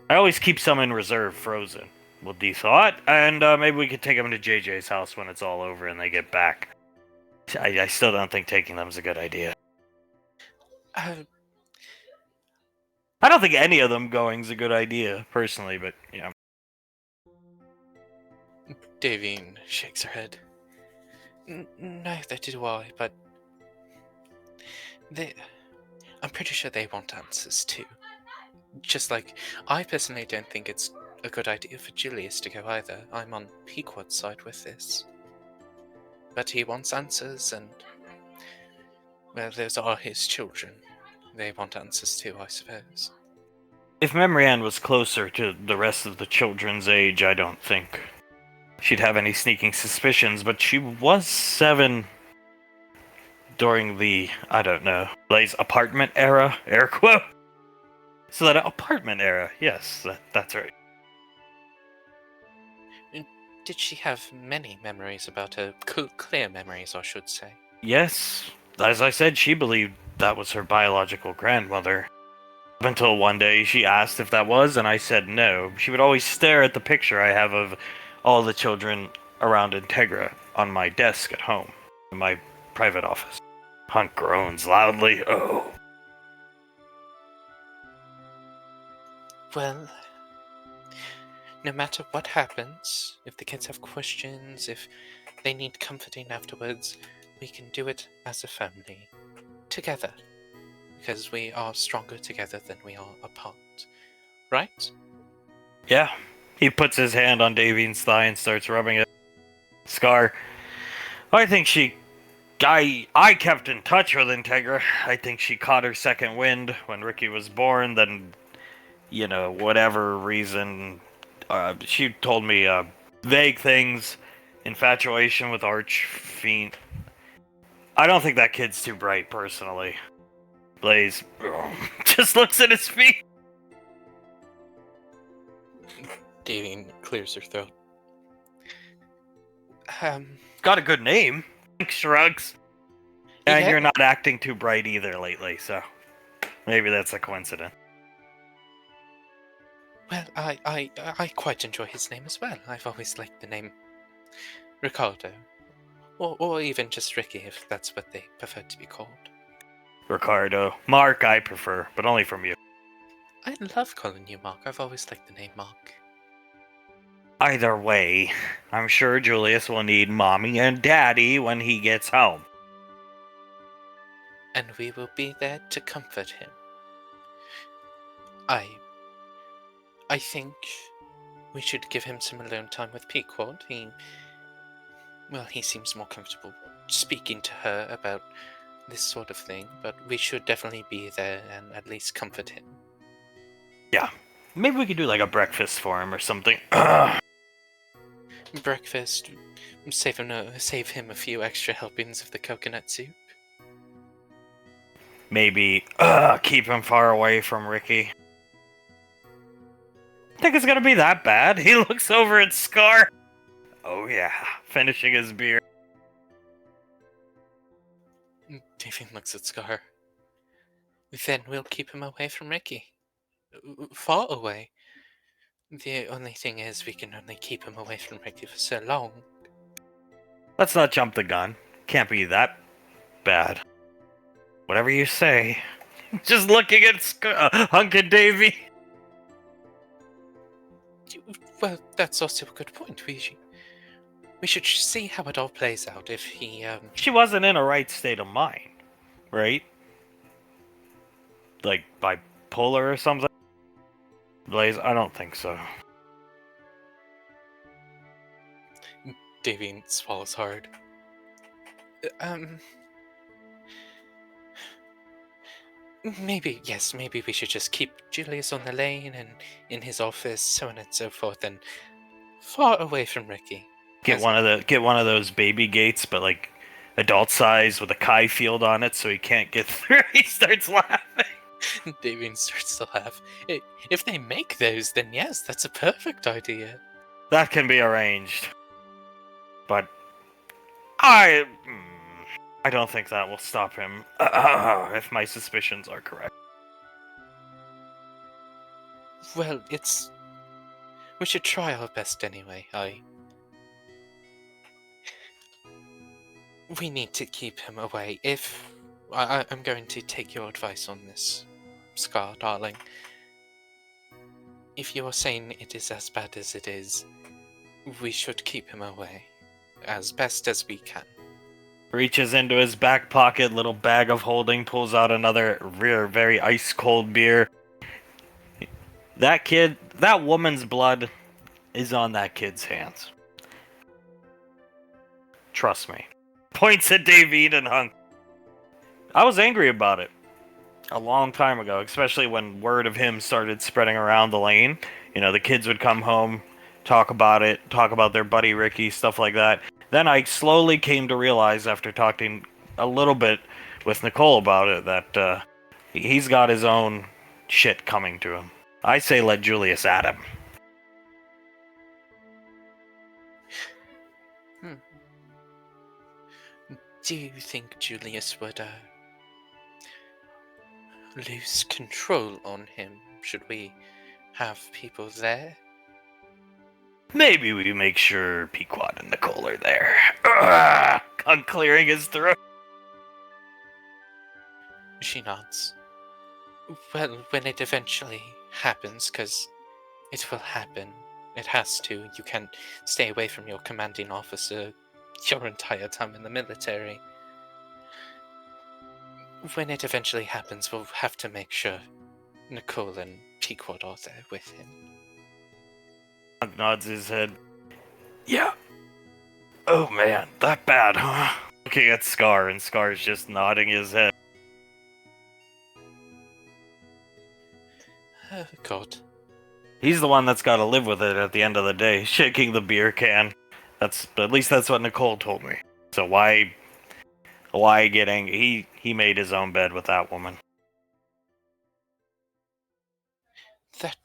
I always keep some in reserve, frozen. We'll thaw it, and, maybe we could take them to JJ's house when it's all over and they get back. I still don't think taking them is a good idea. Uh, I don't think any of them going's a good idea, personally, but, yeah. Davine shakes her head. Neither do I, but I'm pretty sure they want answers too. Just like, I personally don't think it's a good idea for Julius to go either. I'm on Pequod's side with this. But he wants answers, and, well, those are his children. They want answers too, I suppose. If Memory Ann was closer to the rest of the children's age, I don't think she'd have any sneaking suspicions, but she was 7 during the, I don't know, Blaze apartment era, air quote. So that apartment era, yes, that's right. Did she have many memories about her? Clear memories, I should say. Yes, as I said, she believed that was her biological grandmother. Up until one day she asked if that was, and I said no. She would always stare at the picture I have of all the children around Integra on my desk at home, in my private office. Hunk groans loudly. Oh. Well, no matter what happens, if the kids have questions, if they need comforting afterwards, we can do it as a family. Together. Because we are stronger together than we are apart. Right? Yeah. He puts his hand on Davine's thigh and starts rubbing it. Scar. I think I kept in touch with Integra. I think she caught her second wind when Ricky was born, then, whatever reason, she told me, vague things, infatuation with Archfiend. I don't think that kid's too bright, personally. Blaze just looks at his feet. Davine clears her throat. Got a good name. Shrugs. And Yeah. you're not acting too bright either lately, so maybe that's a coincidence. Well, I quite enjoy his name as well. I've always liked the name Ricardo. Or even just Ricky, if that's what they prefer to be called. Ricardo. Mark, I prefer, but only from you. I love calling you Mark. I've always liked the name Mark. Either way, I'm sure Julius will need Mommy and Daddy when he gets home. And we will be there to comfort him. I think we should give him some alone time with Pequod. He seems more comfortable speaking to her about this sort of thing, but we should definitely be there and at least comfort him. Yeah. Maybe we could do like a breakfast for him or something. Breakfast. Save him a few extra helpings of the coconut soup. Maybe keep him far away from Ricky. Think it's gonna be that bad? He looks over at Scar. Oh yeah, finishing his beer. Davine looks at Scar. Then we'll keep him away from Ricky. Far away. The only thing is, we can only keep him away from Ricky for so long. Let's not jump the gun. Can't be that bad. Whatever you say. Just looking at Hunk and Davy. Well, that's also a good point. We should see how it all plays out. If he, She wasn't in a right state of mind, right? Like bipolar or something? Blaze, I don't think so. Davy swallows hard. Maybe we should just keep Julius on the lane and in his office, so on and so forth, and far away from Ricky. Get one of those baby gates, but like adult size with a Kai field on it, so he can't get through. He starts laughing. Davy starts to laugh. If they make those, then yes, that's a perfect idea. That can be arranged, but I don't think that will stop him. If my suspicions are correct. Well, we should try our best anyway. We need to keep him away. If I'm going to take your advice on this, Scar, darling. If you are saying it is as bad as it is, we should keep him away as best as we can. Reaches into his back pocket, little bag of holding, pulls out another very ice cold beer. That woman's blood is on that kid's hands. Trust me. Points at David and Hunk. I was angry about it a long time ago, especially when word of him started spreading around the lane. You know, the kids would come home, talk about it, talk about their buddy Ricky, stuff like that. Then I slowly came to realize, after talking a little bit with Nicole about it, that he's got his own shit coming to him. I say let Julius at him. Do you think Julius would lose control on him? Should we have people there? Maybe we make sure Pequod and Nicole are there. I'm clearing his throat. She nods. Well, when it eventually happens, because it will happen. It has to. You can't stay away from your commanding officer your entire time in the military. When it eventually happens, we'll have to make sure Nicole and Pequod are there with him. Hunk nods his head. Yeah. Oh man, that bad, huh? Looking at Scar, and Scar's just nodding his head. God. He's the one that's got to live with it at the end of the day, shaking the beer can. At least that's what Nicole told me. So why get angry? He made his own bed with that woman.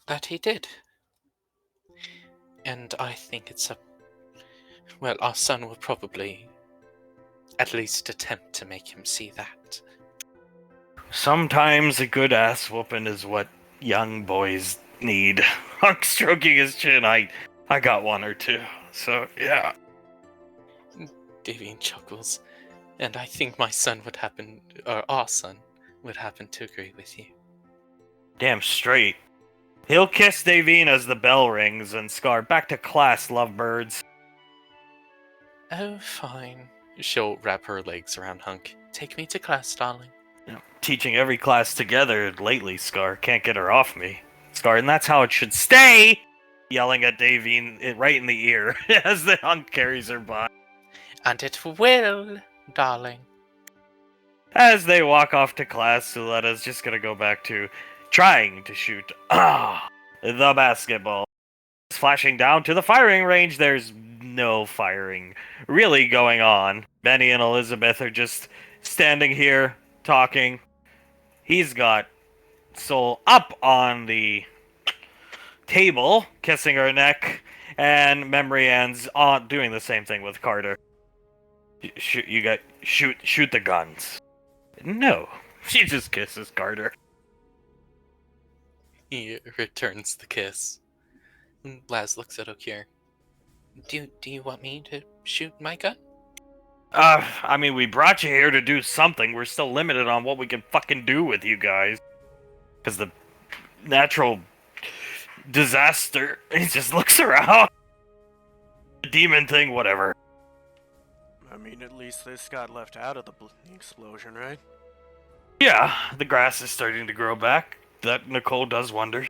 That he did. And I think well, our son will probably at least attempt to make him see that. Sometimes a good ass whooping is what young boys need. Hunk stroking his chin. I got one or two. So yeah. Davian chuckles, and I think our son would happen to agree with you. Damn straight. He'll kiss Davine as the bell rings, and Scar, back to class, lovebirds. Oh, fine. She'll wrap her legs around Hunk. Take me to class, darling. You know, teaching every class together lately, Scar. Can't get her off me. Scar, and that's how it should stay! Yelling at Davine right in the ear as the Hunk carries her by. And it will, darling. As they walk off to class, Suletta's just gonna go back to trying to shoot the basketball. Flashing down to the firing range, there's no firing really going on. Benny and Elizabeth are just standing here talking. He's got Soul up on the table, kissing her neck, and Memory Ann's doing the same thing with Carter. Shoot the guns. No, she just kisses Carter. He returns the kiss, Laz looks at Okir. Do you want me to shoot my gun? I mean, we brought you here to do something. We're still limited on what we can fucking do with you guys. Because the natural disaster, he just looks around. The demon thing, whatever. I mean, at least this got left out of the explosion, right? Yeah, the grass is starting to grow back. That Nicole does wonders.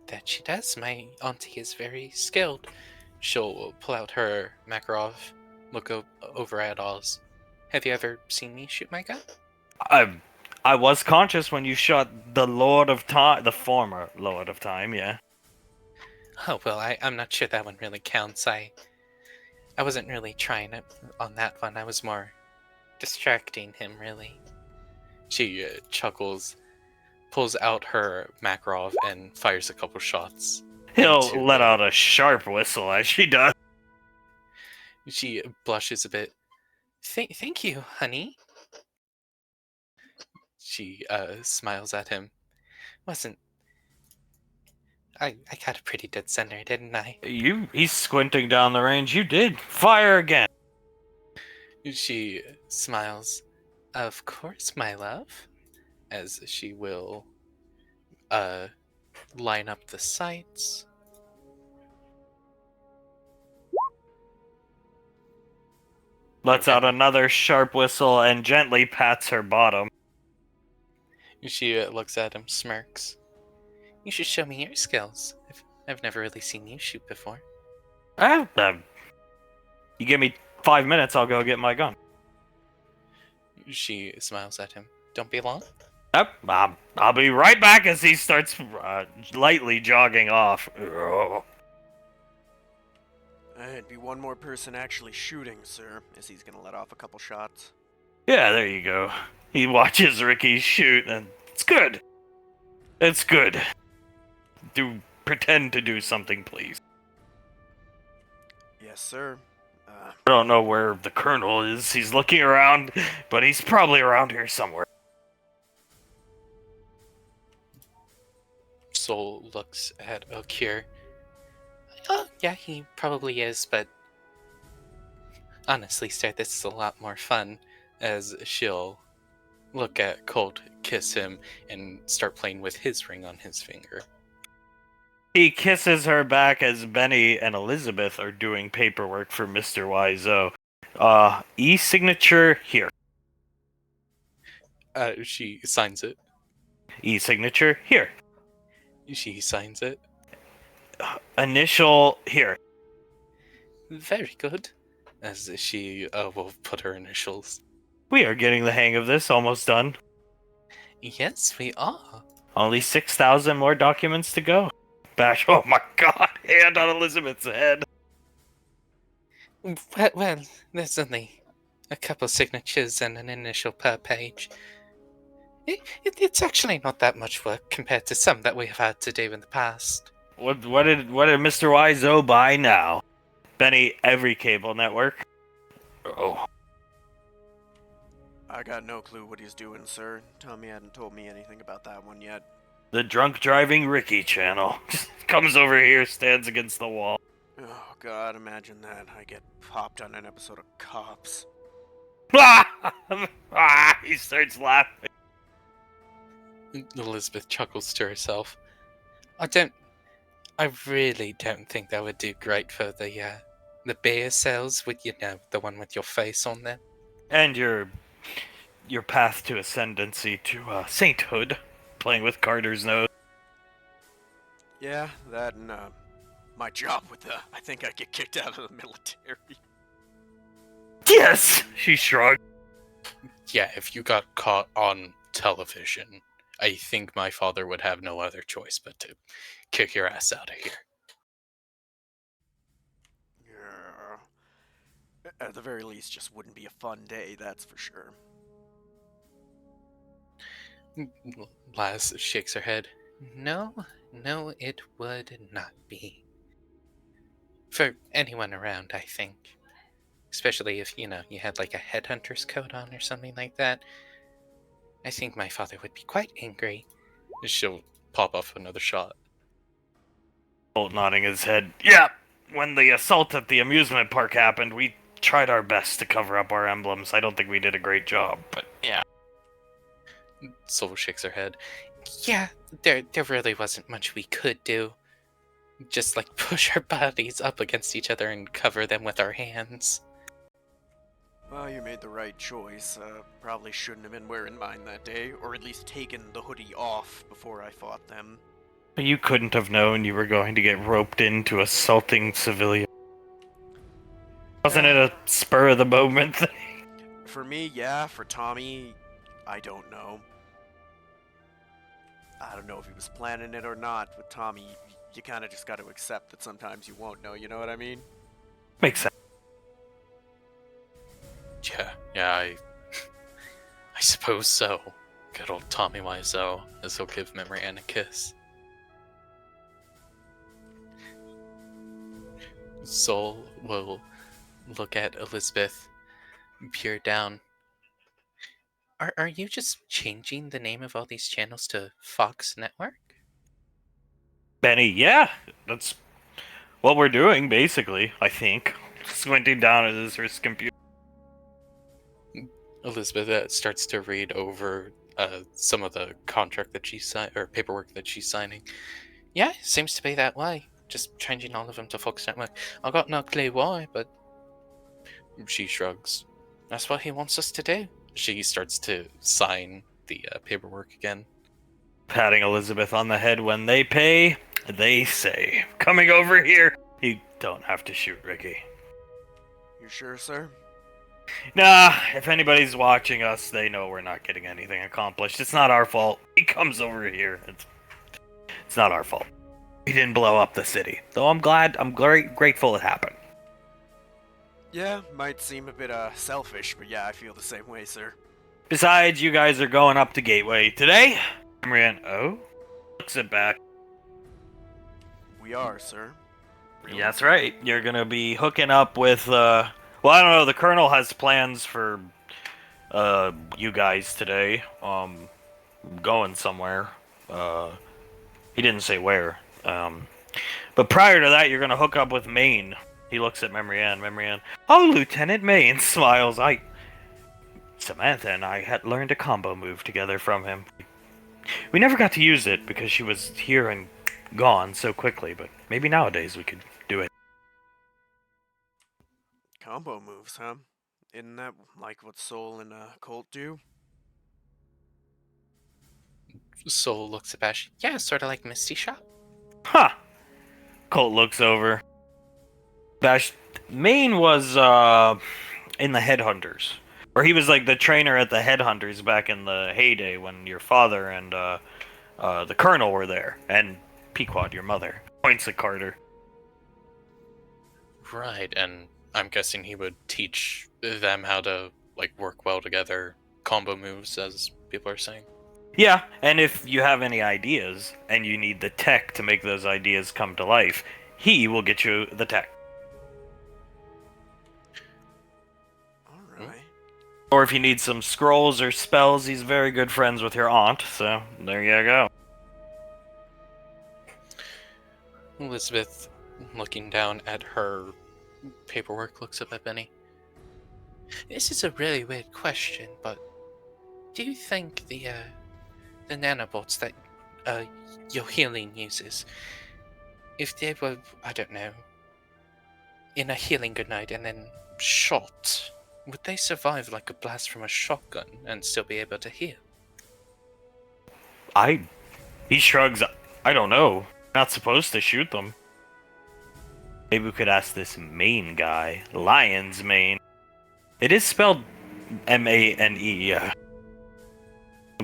That she does. My auntie is very skilled. She'll pull out her Makarov, look over at Oz. Have you ever seen me shoot my gun? I was conscious when you shot the Lord of Time, the former Lord of Time, yeah. Oh, well, I'm not sure that one really counts. I wasn't really trying it on that one. I was more distracting him, really. She chuckles, pulls out her Makarov, and fires a couple shots. He'll let out a sharp whistle as she does. She blushes a bit. Thank you, honey. She smiles at him. Wasn't I got a pretty dead center, didn't I? He's squinting down the range. You did. Fire again. She smiles. Of course, my love. As she will line up the sights. Lets out another sharp whistle and gently pats her bottom. She looks at him, smirks. You should show me your skills. I've never really seen you shoot before. You give me 5 minutes, I'll go get my gun. She smiles at him. Don't be long. Yep, I'll be right back as he starts lightly jogging off. It'd be one more person actually shooting, sir, as he's gonna let off a couple shots. Yeah, there you go. He watches Ricky shoot, and it's good. It's good. Pretend to do something, please. Yes, sir. I don't know where the colonel is. He's looking around, but he's probably around here somewhere. Soul looks at Okir. Oh, yeah, he probably is, but honestly, sir, this is a lot more fun, as she'll look at Colt, kiss him, and start playing with his ring on his finger. He kisses her back as Benny and Elizabeth are doing paperwork for Mr. Wiseau. E-signature here. She signs it. E-signature here. She signs it. Initial here. Very good. As she will put her initials. We are getting the hang of this, almost done. Yes, we are. Only 6,000 more documents to go. Bash, oh my god, hand on Elizabeth's head. Well, there's only a couple signatures and an initial per page. It's actually not that much work compared to some that we have had to do in the past. What did Mr. Wiseau buy now? Benny, every cable network. Oh. I got no clue what he's doing, sir. Tommy hadn't told me anything about that one yet. The drunk driving Ricky channel. Comes over here, stands against the wall. Oh god, imagine that. I get popped on an episode of Cops. He starts laughing. Elizabeth chuckles to herself. I really don't think that would do great for the beer sales with, the one with your face on them. And your path to ascendancy to sainthood, playing with Carter's nose. Yeah, that and my job with I think I'd get kicked out of the military. Yes! She shrugged. Yeah, if you got caught on television, I think my father would have no other choice but to kick your ass out of here. Yeah. At the very least, just wouldn't be a fun day, that's for sure. Laz shakes her head. No, it would not be. For anyone around, I think. Especially if, you had like a headhunter's coat on or something like that. I think my father would be quite angry. She'll pop off another shot. Colt nodding his head. Yeah, when the assault at the amusement park happened, we tried our best to cover up our emblems. I don't think we did a great job, but yeah. Soul shakes her head. Yeah, there really wasn't much we could do. Just like push our bodies up against each other and cover them with our hands. Well, you made the right choice. Probably shouldn't have been wearing mine that day, or at least taken the hoodie off before I fought them. You couldn't have known you were going to get roped into assaulting civilians. Wasn't it a spur of the moment thing? For me, yeah. For Tommy, I don't know. I don't know if he was planning it or not. With Tommy, you kind of just got to accept that sometimes you won't know, you know what I mean? Makes sense. Yeah, I suppose so. Good old Tommy Wiseau, as he'll give Memory Ann a kiss. Soul will look at Elizabeth, peer down. Are you just changing the name of all these channels to Fox Network? Benny, yeah, that's what we're doing, basically, I think. Squinting down at his computer. Elizabeth starts to read over some of the contract that she's or paperwork that she's signing. Yeah, seems to be that way. Just changing all of them to Fox Network. I got no clue why, but she shrugs. That's what he wants us to do. She starts to sign the paperwork again. Patting Elizabeth on the head. When they pay, they say. Coming over here. You don't have to shoot Ricky. You sure, sir? Nah, if anybody's watching us, they know we're not getting anything accomplished. It's not our fault. He comes over here. It's not our fault. We didn't blow up the city. Though I'm grateful it happened. Yeah, might seem a bit selfish, but yeah, I feel the same way, sir. Besides, you guys are going up to Gateway today. Marianne, looks it back. We are, sir. Really? That's right. You're gonna be hooking up with, well, I don't know, the Colonel has plans for, you guys today. Going somewhere. He didn't say where. But prior to that, you're gonna hook up with Maine. He looks at Marianne. Oh, Lieutenant Maine smiles. Samantha and I had learned a combo move together from him. We never got to use it because she was here and gone so quickly, but maybe nowadays we could do it. Combo moves, huh? Isn't that like what Soul and Colt do? Soul looks at Bash. Yeah, sort of like Misty Shot. Huh. Colt looks over. Bash, Maine was, in the Headhunters. Or he was like the trainer at the Headhunters back in the heyday when your father and, the Colonel were there. And Pequod, your mother. Points at Carter. Right, and I'm guessing he would teach them how to, like, work well together, combo moves, as people are saying. Yeah, and if you have any ideas, and you need the tech to make those ideas come to life, he will get you the tech. Alright. Or if you need some scrolls or spells, he's very good friends with your aunt, so there you go. Elizabeth, looking down at her paperwork, looks up at Benny. This is a really weird question, but do you think the nanobots that your healing uses, if they were, I don't know, in a healing grenade and then shot, would they survive like a blast from a shotgun and still be able to heal? He shrugs. I don't know. Not supposed to shoot them. Maybe we could ask this Maine guy. Lion's Mane. It is spelled M-A-N-E.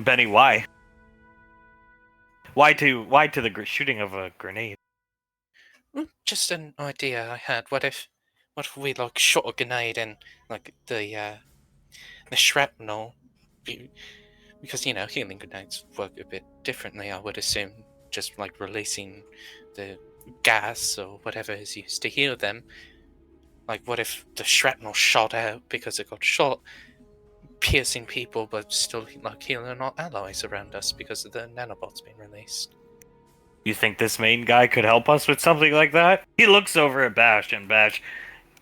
Benny, why? Why to the shooting of a grenade? Just an idea I had. What if we like shot a grenade and like the shrapnel, because healing grenades work a bit differently. I would assume just like releasing the gas or whatever is used to heal them. Like, what if the shrapnel shot out because it got shot, piercing people, but still like healing our allies around us because of the nanobots being released? You think this main guy could help us with something like that? He looks over at Bash, and Bash,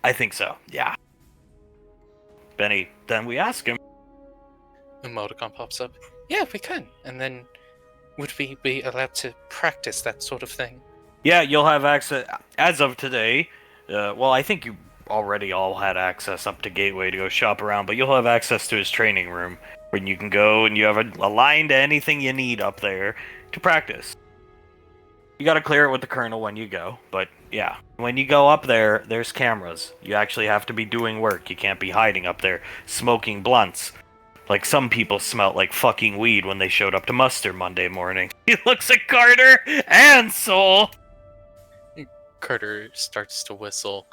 I think so, yeah. Benny, then we ask him. Emoticon pops up. Yeah, we can. And then would we be allowed to practice that sort of thing? Yeah, you'll have access, as of today, well, I think you already all had access up to Gateway to go shop around, but you'll have access to his training room, where you can go and you have a line to anything you need up there to practice. You gotta clear it with the colonel when you go, but yeah. When you go up there, there's cameras. You actually have to be doing work. You can't be hiding up there, smoking blunts. Like some people smelt like fucking weed when they showed up to muster Monday morning. He looks at Carter and Soul. Carter starts to whistle.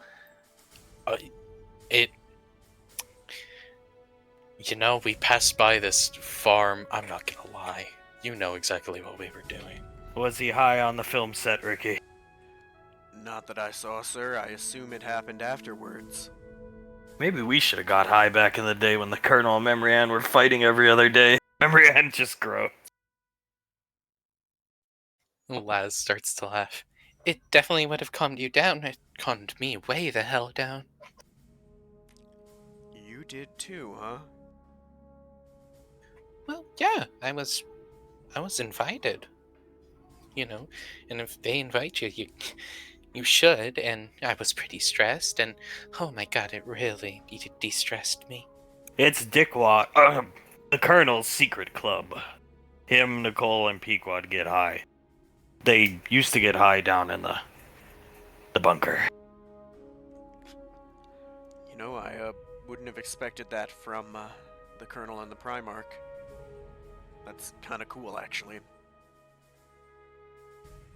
It. You know, we passed by this farm. I'm not gonna lie. You know exactly what we were doing. Was he high on the film set, Ricky? Not that I saw, sir. I assume it happened afterwards. Maybe we should have got high back in the day when the Colonel and Memory Ann were fighting every other day. Memory Ann just grows. Laz starts to laugh. It definitely would have calmed you down. It calmed me way the hell down. You did too, huh? Well, yeah, I was invited. You know, and if they invite you, you should. And I was pretty stressed, and oh my god, it really de-stressed me. It's Dickwad, the Colonel's secret club. Him, Nicole, and Pequod get high. They used to get high down in the bunker. You know, I wouldn't have expected that from the Colonel and the Primarch. That's kind of cool, actually.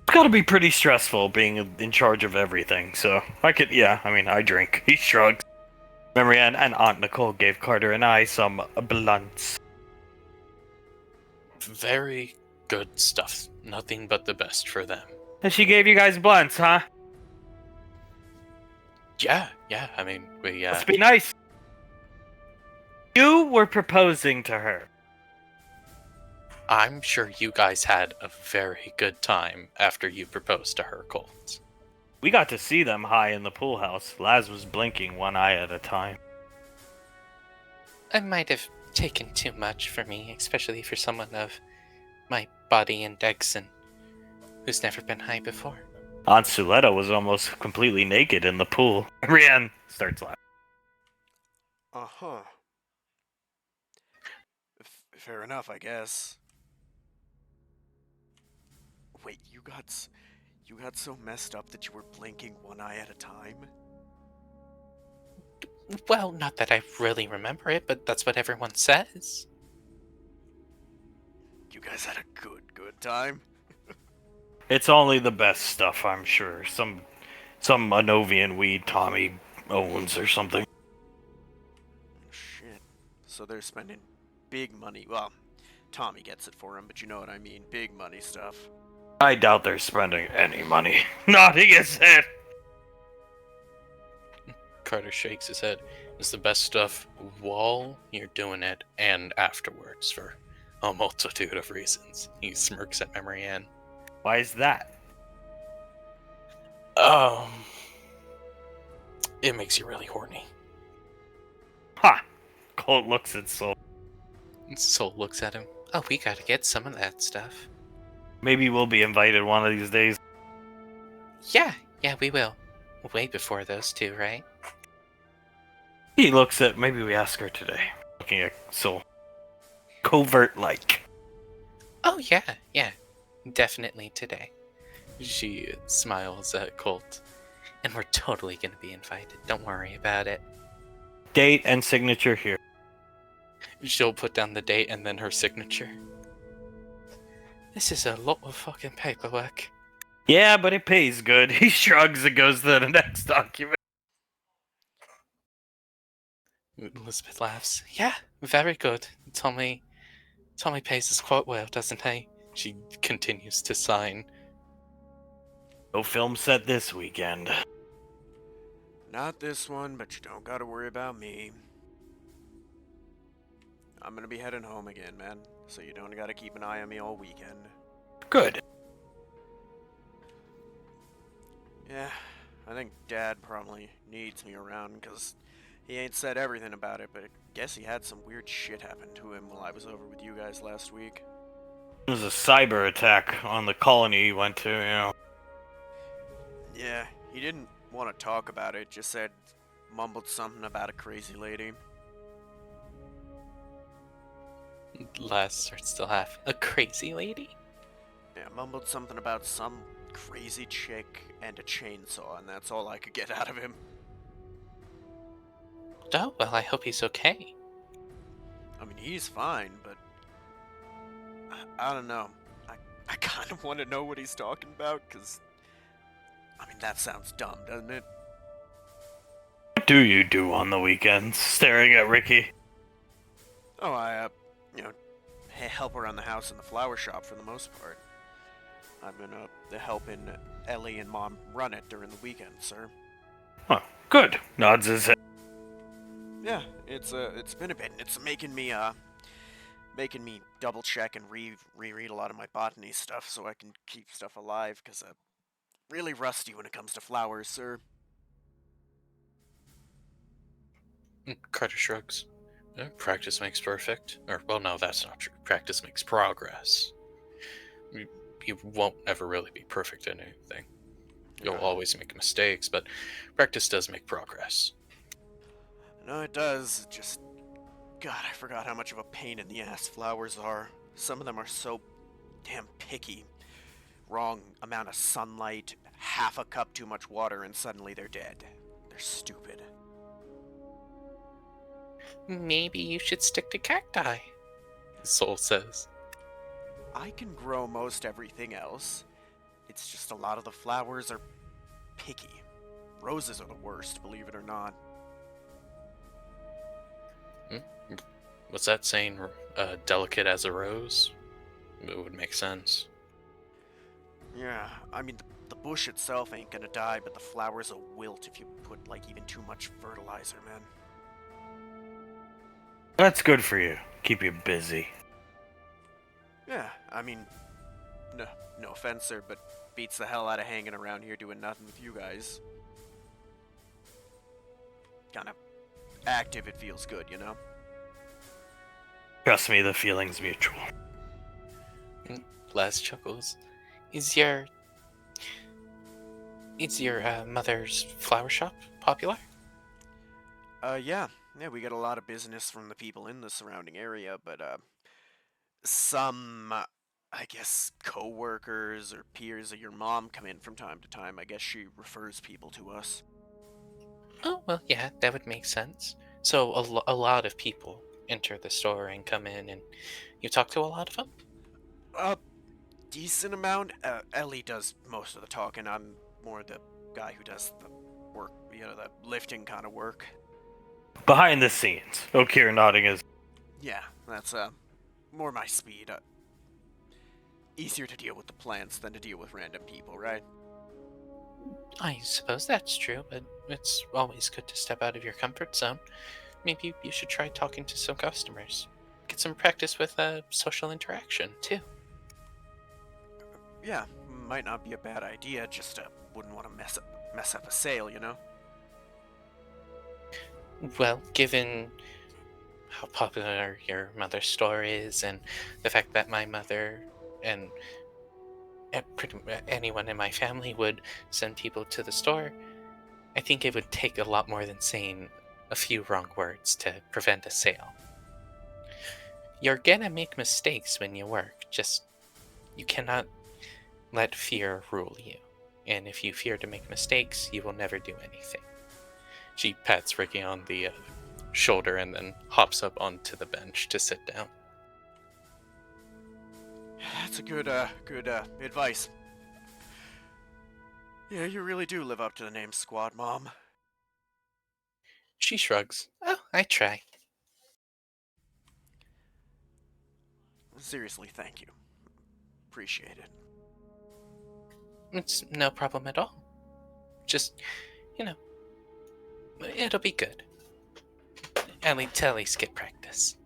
It's gotta be pretty stressful being in charge of everything, so I drink. He shrugs. Memory Ann and Aunt Nicole gave Carter and I some blunts. Very good stuff. Nothing but the best for them. And she gave you guys blunts, huh? Yeah, I mean, we, Must be nice. You were proposing to her. I'm sure you guys had a very good time after you proposed to her, Colt. We got to see them high in the pool house. Laz was blinking one eye at a time. I might have taken too much for me, especially for someone of my body and Degson, who's never been high before. Aunt Suletta was almost completely naked in the pool. Rian starts laughing. Uh-huh. Fair enough, I guess. Wait, you got so messed up that you were blinking one eye at a time? Well, not that I really remember it, but that's what everyone says. You guys had a good time? It's only the best stuff, I'm sure. Some Anovian weed Tommy owns or something. Shit. So they're spending big money. Well, Tommy gets it for him, but you know what I mean. Big money stuff. I doubt they're spending any money. Nodding his head. Carter shakes his head. It's the best stuff while you're doing it and afterwards for a multitude of reasons. He smirks at Memory Ann. Why is that? It makes you really horny. Ha! Colt looks at Soul. Soul looks at him. Oh, we gotta get some of that stuff. Maybe we'll be invited one of these days. Yeah, we will. Way before those two, right? He looks at, maybe we ask her today. Looking at Soul. Covert-like. Oh, yeah. Definitely today. She smiles at Colt. And we're totally gonna be invited. Don't worry about it. Date and signature here. She'll put down the date and then her signature. This is a lot of fucking paperwork. Yeah, but it pays good. He shrugs and goes to the next document. Elizabeth laughs. Yeah, very good. Tommy pays us quite well, doesn't he? She continues to sign. No film set this weekend. Not this one, but you don't gotta worry about me. I'm gonna be heading home again, man. So you don't gotta keep an eye on me all weekend. Good. Yeah, I think Dad probably needs me around, because he ain't said everything about it, but I guess he had some weird shit happen to him while I was over with you guys last week. It was a cyber attack on the colony you went to, Yeah, he didn't want to talk about it, just said, mumbled something about a crazy lady. Laz starts to laugh. A crazy lady? Yeah, mumbled something about some crazy chick and a chainsaw, and that's all I could get out of him. Oh, well, I hope he's okay. I mean, he's fine, but I don't know. I kind of want to know what he's talking about, because, I mean, that sounds dumb, doesn't it? What do you do on the weekends? Staring at Ricky. Oh, I, help around the house and the flower shop for the most part. I've been, helping Ellie and Mom run it during the weekend, sir. Oh, good. Nods his head. Yeah, it's been a bit, and it's making me double check and reread a lot of my botany stuff so I can keep stuff alive, because I'm really rusty when it comes to flowers, sir. Carter shrugs. Practice makes perfect. Or, well, no, that's not true. Practice makes progress. You won't ever really be perfect at anything. You'll Yeah. always make mistakes, but practice does make progress. No, it does. Just, God, I forgot how much of a pain in the ass flowers are. Some of them are so damn picky. Wrong amount of sunlight, half a cup too much water, and suddenly they're dead. They're stupid. Maybe you should stick to cacti, Soul says. I can grow most everything else. It's just a lot of the flowers are picky. Roses are the worst, believe it or not. What's that saying? Delicate as a rose? It would make sense. Yeah, I mean, the bush itself ain't gonna die, but the flowers will wilt if you put, like, even too much fertilizer, man. That's good for you. Keep you busy. Yeah, I mean, no offense, sir, but beats the hell out of hanging around here doing nothing with you guys. Kind of active, it feels good, you know? Trust me, the feeling's mutual. Les chuckles. Is your mother's flower shop popular? Yeah, we get a lot of business from the people in the surrounding area, but, some, I guess, co-workers or peers of your mom come in from time to time. I guess she refers people to us. Oh, well, yeah, that would make sense. So a lot of people enter the store and come in, and you talk to a lot of them? A decent amount. Ellie does most of the talking. I'm more the guy who does the work, the lifting kind of work. Behind the scenes. Okir nodding his. Yeah, that's, more my speed. Easier to deal with the plants than to deal with random people, right? I suppose that's true, but it's always good to step out of your comfort zone. Maybe you should try talking to some customers. Get some practice with social interaction, too. Yeah, might not be a bad idea, just wouldn't want to mess up a sale, you know? Well, given how popular your mother's store is, and the fact that my mother and pretty anyone in my family would send people to the store, I think it would take a lot more than saying a few wrong words to prevent a sale. You're gonna make mistakes when you work, just you cannot let fear rule you. And if you fear to make mistakes, you will never do anything. She pats Ricky on the shoulder and then hops up onto the bench to sit down. That's a good advice. Yeah, you really do live up to the name Squad Mom. She shrugs. Oh, I try. Seriously, thank you. Appreciate it. It's no problem at all. Just, it'll be good. At least get practice.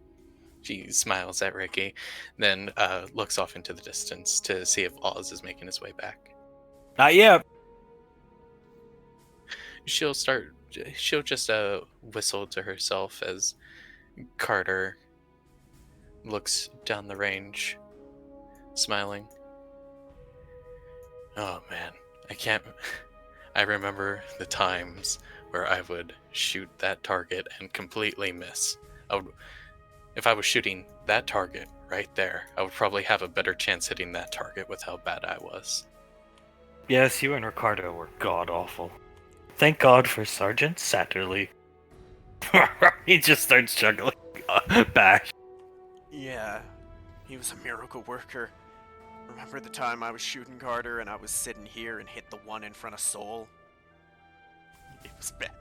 She smiles at Ricky, then looks off into the distance to see if Oz is making his way back. Not yet. she'll start. She'll just whistle to herself as Carter looks down the range, smiling. Oh man, I can't. I remember the times where I would shoot that target and completely miss. If I was shooting that target right there, I would probably have a better chance hitting that target with how bad I was. Yes, you and Ricardo were god-awful. Thank God for Sergeant Satterley. He just starts juggling back. Yeah, he was a miracle worker. Remember the time I was shooting Carter and I was sitting here and hit the one in front of Soul? It was bad.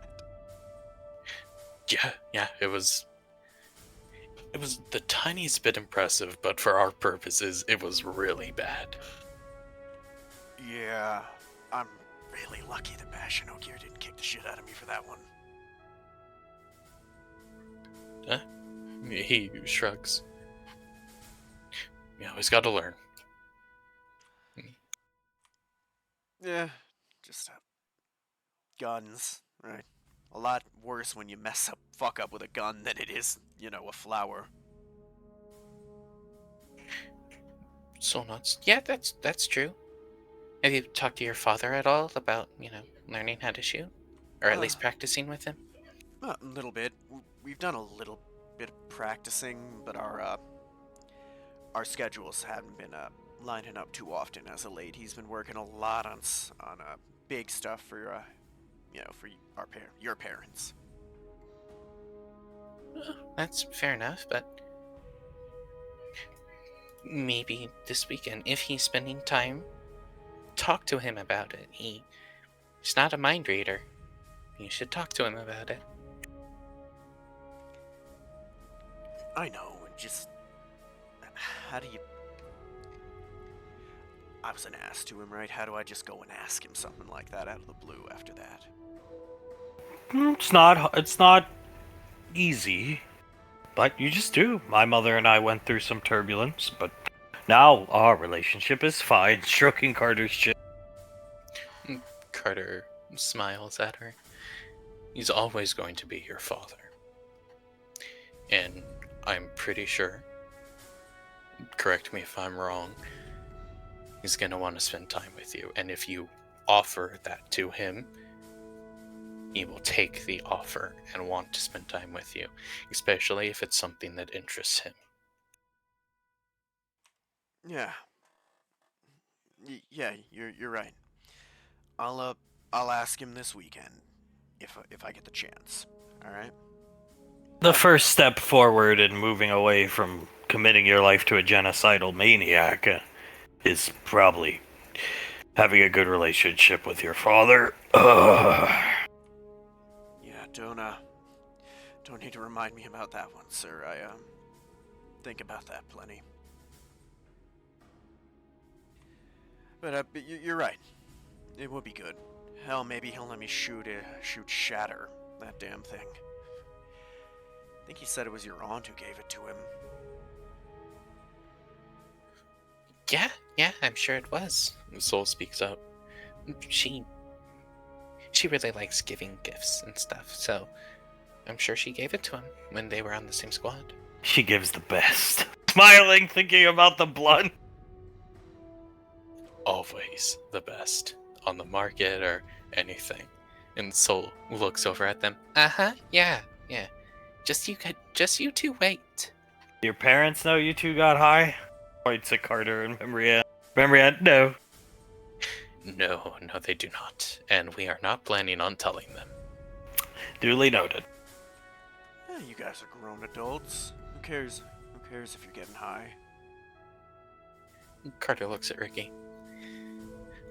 Yeah, it was the tiniest bit impressive, but for our purposes, it was really bad. Yeah, I'm really lucky that Bastion Ogier didn't kick the shit out of me for that one. He shrugs. You always gotta learn. Yeah, just guns, right? A lot worse when you fuck up with a gun than it is, a flower. Soul nuts. Yeah, that's true. Have you talked to your father at all about, learning how to shoot? Or at least practicing with him? A little bit. We've done a little bit of practicing, but our schedules haven't been lining up too often as of late. He's been working a lot on big stuff for for your parents. That's fair enough, but maybe this weekend, if he's spending time, talk to him about it. He's not a mind reader. You should talk to him about it. I know, just how do you... I was an ass to him, right? How do I just go and ask him something like that out of the blue after that? It's not easy, but you just do. My mother and I went through some turbulence, but now our relationship is fine. Stroking Carter's chin. Carter smiles at her. He's always going to be your father. And I'm pretty sure, correct me if I'm wrong, he's going to want to spend time with you. And if you offer that to him, he will take the offer and want to spend time with you, especially if it's something that interests him. Yeah. Yeah, you're right. I'll ask him this weekend if I get the chance. All right? The first step forward in moving away from committing your life to a genocidal maniac is probably having a good relationship with your father. Yeah, don't need to remind me about that one, sir. I think about that plenty. But you're right. It would be good. Hell, maybe he'll let me shoot Shatter, that damn thing. I think he said it was your aunt who gave it to him. Yeah, I'm sure it was. Soul speaks up. She really likes giving gifts and stuff, so I'm sure she gave it to him when they were on the same squad. She gives the best. Smiling, thinking about the blood. Always the best on the market or anything. And Soul looks over at them. Yeah. Just you two wait. Your parents know you two got high? Points at Carter and Memrian. Memrian, no. No, they do not. And we are not planning on telling them. Duly noted. Yeah, you guys are grown adults. Who cares? Who cares if you're getting high? Carter looks at Ricky.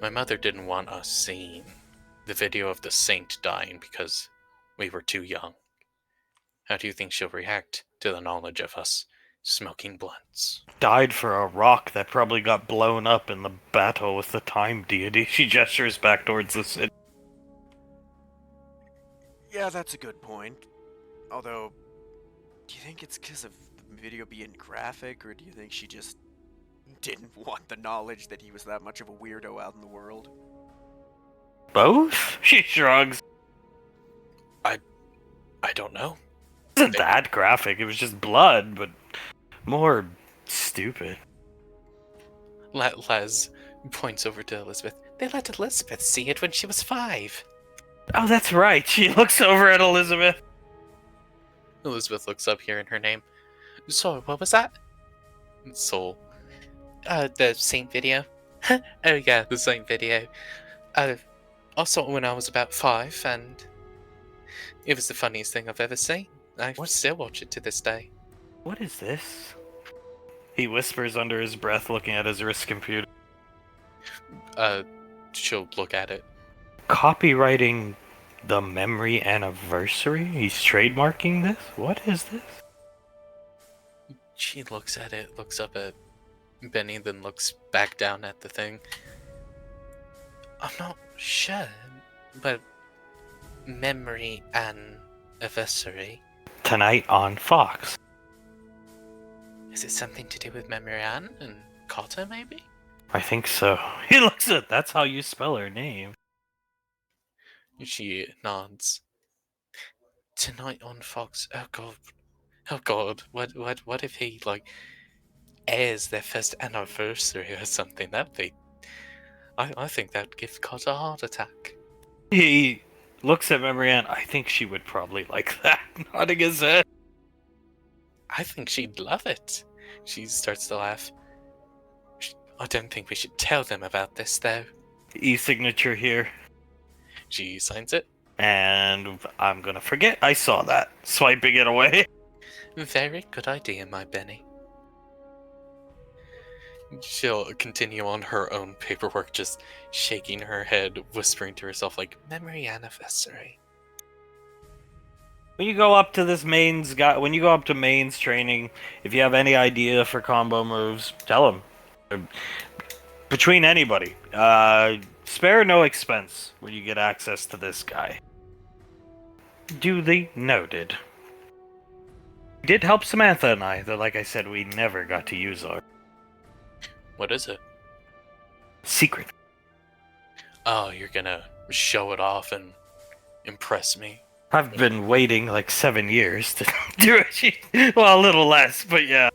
My mother didn't want us seeing the video of the saint dying because we were too young. How do you think she'll react to the knowledge of us smoking blunts? Died for a rock that probably got blown up in the battle with the time deity. She gestures back towards the city. Yeah, that's a good point. Although, do you think it's because of the video being graphic, or do you think she just didn't want the knowledge that he was that much of a weirdo out in the world? Both? She shrugs. I don't know. It wasn't that graphic. It was just blood, but more stupid. Laz points over to Elizabeth. They let Elizabeth see it when she was 5. Oh, that's right. She looks over at Elizabeth. Elizabeth looks up hearing her name. So, what was that? Soul. The Saint video. Oh yeah, the Saint video. I saw it when I was about 5, and it was the funniest thing I've ever seen. I still watch it to this day. What is this? He whispers under his breath, looking at his wrist computer. She'll look at it. Copywriting the memory anniversary? He's trademarking this? What is this? She looks at it, looks up at Benny, then looks back down at the thing. I'm not sure, but memory anniversary. Tonight on Fox. Is it something to do with Memory Ann and Carter, maybe? I think so. He looks at that's how you spell her name. She nods. Tonight on Fox. Oh god. Oh god. What if he airs their first anniversary or something? That'd be. I think that'd give Carter a heart attack. He looks at Marianne. I think she would probably like that. Nodding his head. I think she'd love it. She starts to laugh. I don't think we should tell them about this, though. E-signature here. She signs it. And I'm gonna forget I saw that. Swiping it away. Very good idea, my Benny. She'll continue on her own paperwork, just shaking her head, whispering to herself memory anniversary. When you go up to this mains guy, when you go up to mains training, if you have any idea for combo moves, tell him. Between anybody, spare no expense when you get access to this guy. Duly noted. It did help Samantha and I, though like I said, we never got to use our What is it? secret. Oh, you're gonna show it off and impress me? I've been waiting like 7 years to do it. Well, a little less, but yeah.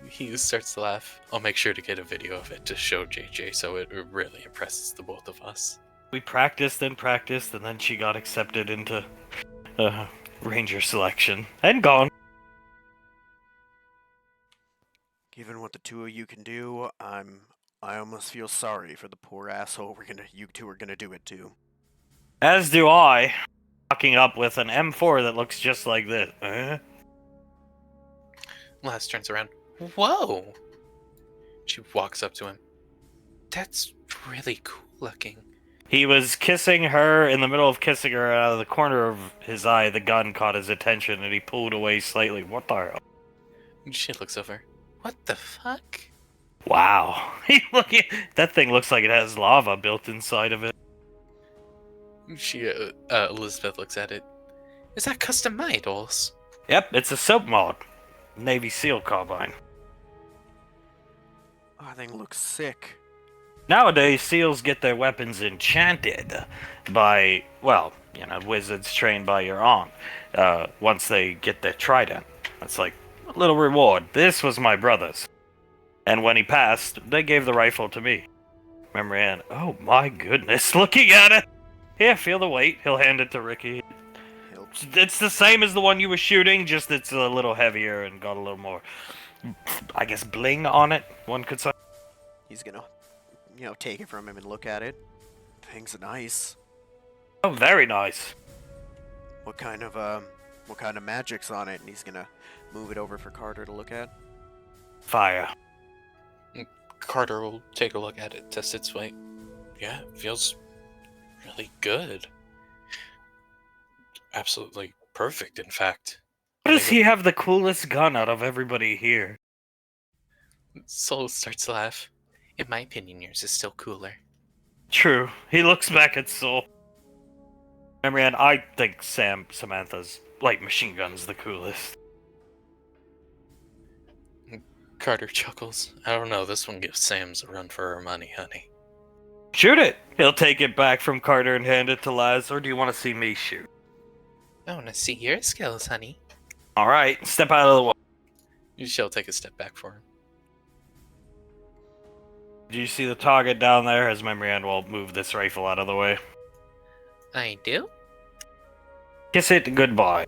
He starts to laugh. I'll make sure to get a video of it to show JJ so it really impresses the both of us. We practiced, and then she got accepted into Ranger selection. And gone. Given what the two of you can do, I almost feel sorry for the poor asshole you two are gonna do it to. As do I. Walking up with an M4 that looks just like this. Laz turns around. Whoa! She walks up to him. That's really cool looking. He was kissing her. In the middle of kissing her, out of the corner of his eye, the gun caught his attention and he pulled away slightly. What the hell? She looks over. What the fuck? Wow. That thing looks like it has lava built inside of it. Elizabeth looks at it. Is that custom made, Ols? Yep, it's a soap mod. Navy SEAL carbine. Oh, that thing looks sick. Nowadays, SEALs get their weapons enchanted by, wizards trained by your aunt. Once they get their trident. That's like a little reward. This was my brother's. And when he passed, they gave the rifle to me. Remember, Ann? Oh my goodness, looking at it! Here, feel the weight. He'll hand it to Ricky. It's the same as the one you were shooting, just it's a little heavier and got a little more, I guess, bling on it, one could say. He's gonna, take it from him and look at it. Thing's nice. Oh, very nice. What kind of magic's on it? And he's gonna move it over for Carter to look at. Fire. Carter will take a look at it, test its weight. Yeah, it feels really good. Absolutely perfect, in fact. Why does he have the coolest gun out of everybody here? Soul starts to laugh. In my opinion, yours is still cooler. True. He looks back at Soul. Remember, Ann, I think Samantha's light machine gun's the coolest. Carter chuckles. I don't know, this one gives Sam's a run for her money, honey. Shoot it! He'll take it back from Carter and hand it to Laz, or do you want to see me shoot? I want to see your skills, honey. All right, step out of the way. She'll take a step back for him. Do you see the target down there? As Memrian will move this rifle out of the way. I do? Kiss it goodbye.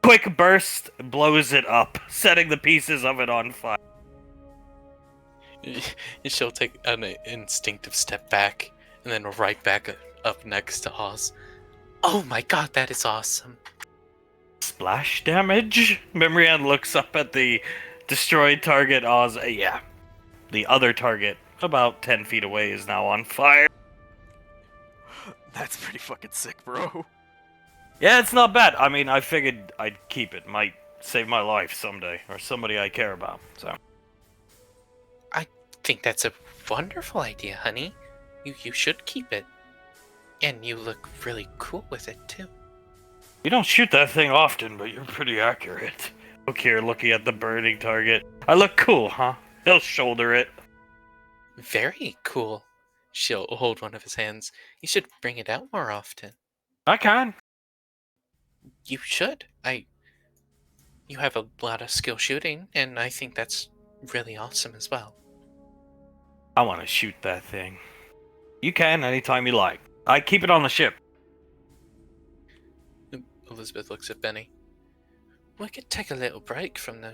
Quick burst blows it up, setting the pieces of it on fire. She'll take an instinctive step back, and then right back up next to Oz. Oh my god, that is awesome. Splash damage? Memrian looks up at the destroyed target. Oz, yeah. The other target, about 10 feet away, is now on fire. That's pretty fucking sick, bro. Yeah, it's not bad. I mean, I figured I'd keep it. Might save my life someday, or somebody I care about, so. I think that's a wonderful idea, honey. You should keep it. And you look really cool with it, too. You don't shoot that thing often, but you're pretty accurate. Look here, looking at the burning target. I look cool, huh? He'll shoulder it. Very cool. She'll hold one of his hands. You should bring it out more often. I can. You should. You have a lot of skill shooting, and I think that's really awesome as well. I want to shoot that thing. You can anytime you like. I keep it on the ship. Elizabeth looks at Benny. We could take a little break from the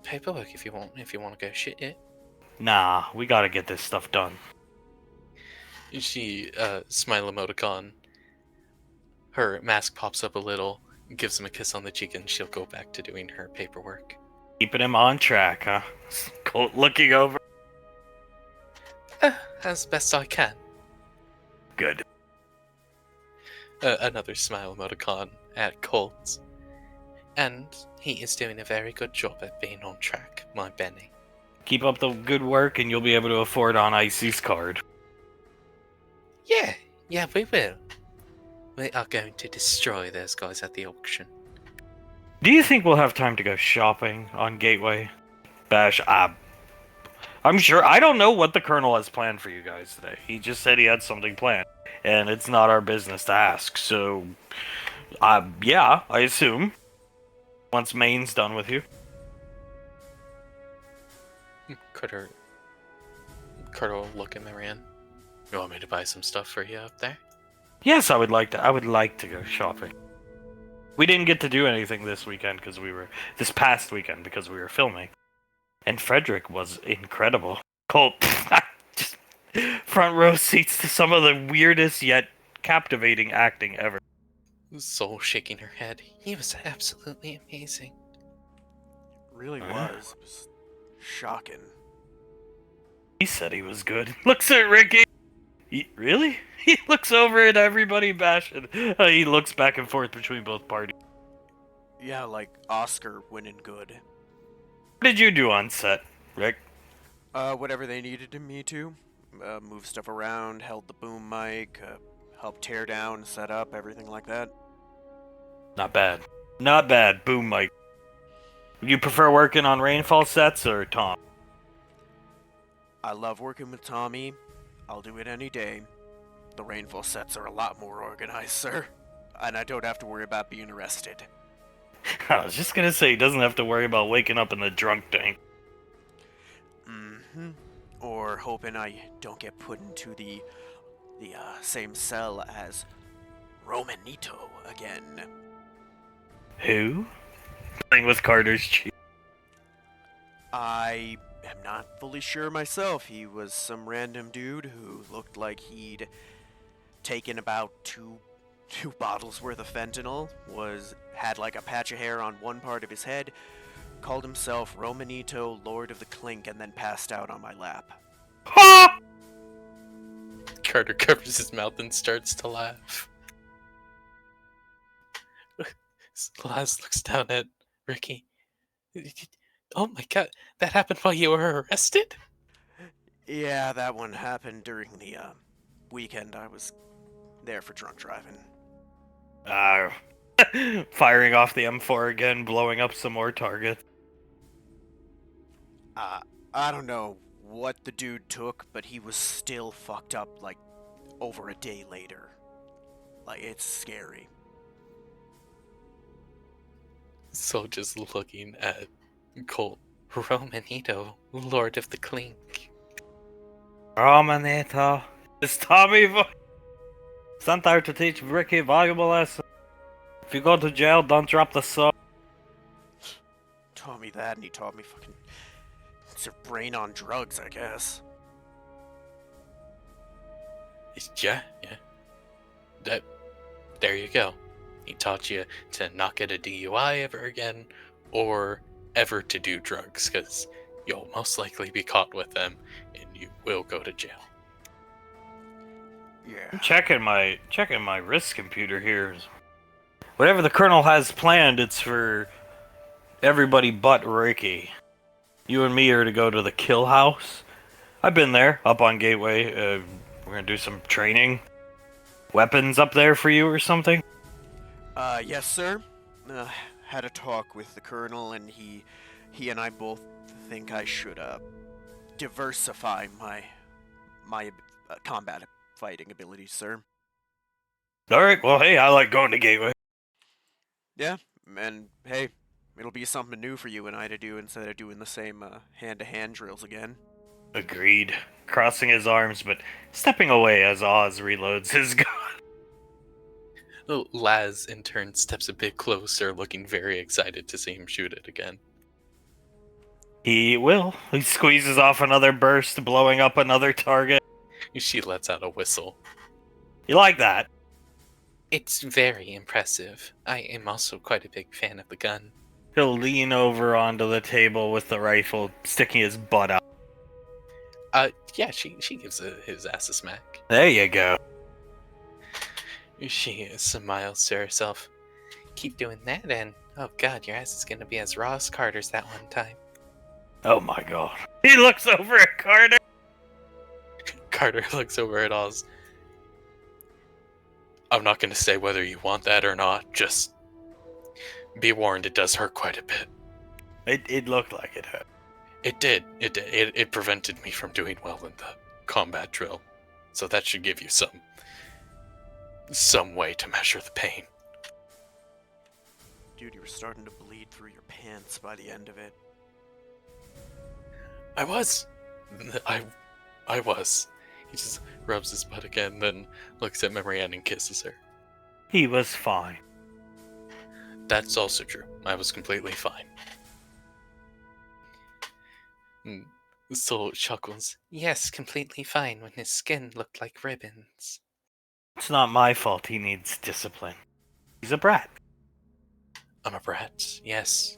paperwork if you want to go shit it. Nah, we gotta get this stuff done. She, smile emoticon. Her mask pops up a little, gives him a kiss on the cheek, and she'll go back to doing her paperwork. Keeping him on track, huh? Colt looking over. As best I can. Good. Another smile emoticon at Colt. And he is doing a very good job at being on track, my Benny. Keep up the good work and you'll be able to afford on Icy's card. Yeah, we will. We are going to destroy those guys at the auction. Do you think we'll have time to go shopping on Gateway? Bash, I'm sure. I don't know what the Colonel has planned for you guys today. He just said he had something planned. And it's not our business to ask, so... yeah, I assume. Once Maine's done with you. Carter will look at Marianne. You want me to buy some stuff for you up there? Yes, I would like to go shopping. We didn't get to do anything this past weekend because we were filming. And Frederick was incredible. Colt, just front row seats to some of the weirdest yet captivating acting ever. Soul shaking her head. He was absolutely amazing. Really was. It was shocking. He said he was good. Looks at Ricky. Really? He looks over at everybody bashing. He looks back and forth between both parties. Yeah, like Oscar winning good. What did you do on set, Rick? Whatever they needed me to. Move stuff around, held the boom mic, helped tear down, set up, everything like that. Not bad. Not bad, boom mic. You prefer working on Rainfall sets or Tom? I love working with Tommy. I'll do it any day. The Rainfall sets are a lot more organized, sir. And I don't have to worry about being arrested. I was just gonna say, he doesn't have to worry about waking up in the drunk tank. Mm-hmm. Or hoping I don't get put into the same cell as Romanito again. Who? Playing with Carter's cheek. I am not fully sure myself. He was some random dude who looked like he'd taken about two bottles worth of fentanyl, had like a patch of hair on one part of his head, called himself Romanito, Lord of the Clink, and then passed out on my lap. Ha! Carter covers his mouth and starts to laugh. Laz looks down at Ricky. Oh my god, that happened while you were arrested? Yeah, that one happened during the weekend I was there for drunk driving. Firing off the M4 again, blowing up some more targets. I don't know what the dude took, but he was still fucked up like over a day later. Like, it's scary. So just looking at Colt. Romanito, Lord of the Clink. Romanito. It's Tommy. Sent there to teach Ricky a valuable lesson. If you go to jail, don't drop the soap. Taught me that, and he taught me fucking. It's your brain on drugs, I guess. Yeah. There you go. He taught you to not get a DUI ever again, or ever to do drugs, because you'll most likely be caught with them, and you will go to jail. Yeah. I'm checking my wrist computer here. Whatever the colonel has planned, it's for everybody but Ricky. You and me are to go to the kill house. I've been there, up on Gateway. We're gonna do some training. Weapons up there for you or something? Yes, sir. Had a talk with the colonel, and he and I both think I should, diversify my combat fighting abilities, sir. Alright, well, hey, I like going to Gateway. Yeah, and hey, it'll be something new for you and I to do instead of doing the same, hand-to-hand drills again. Agreed. Crossing his arms, but stepping away as Oz reloads his gun. Laz, in turn, steps a bit closer, looking very excited to see him shoot it again. He will. He squeezes off another burst, blowing up another target. She lets out a whistle. You like that? It's very impressive. I am also quite a big fan of the gun. He'll lean over onto the table with the rifle, sticking his butt out. Yeah, she gives his ass a smack. There you go. She smiles to herself. Keep doing that, and oh god, your ass is gonna be as raw as Carter's that one time. Oh my god. He looks over at Carter. Carter looks over at Oz. I'm not gonna say whether you want that or not, just be warned it does hurt quite a bit. It looked like it hurt. It did. It prevented me from doing well in the combat drill. So that should give you some way to measure the pain. Dude, you were starting to bleed through your pants by the end of it. I was. He just rubs his butt again, then looks at Marianne and kisses her. He was fine. That's also true. I was completely fine. Soul chuckles. Yes, completely fine when his skin looked like ribbons. It's not my fault he needs discipline. He's a brat. I'm a brat. Yes.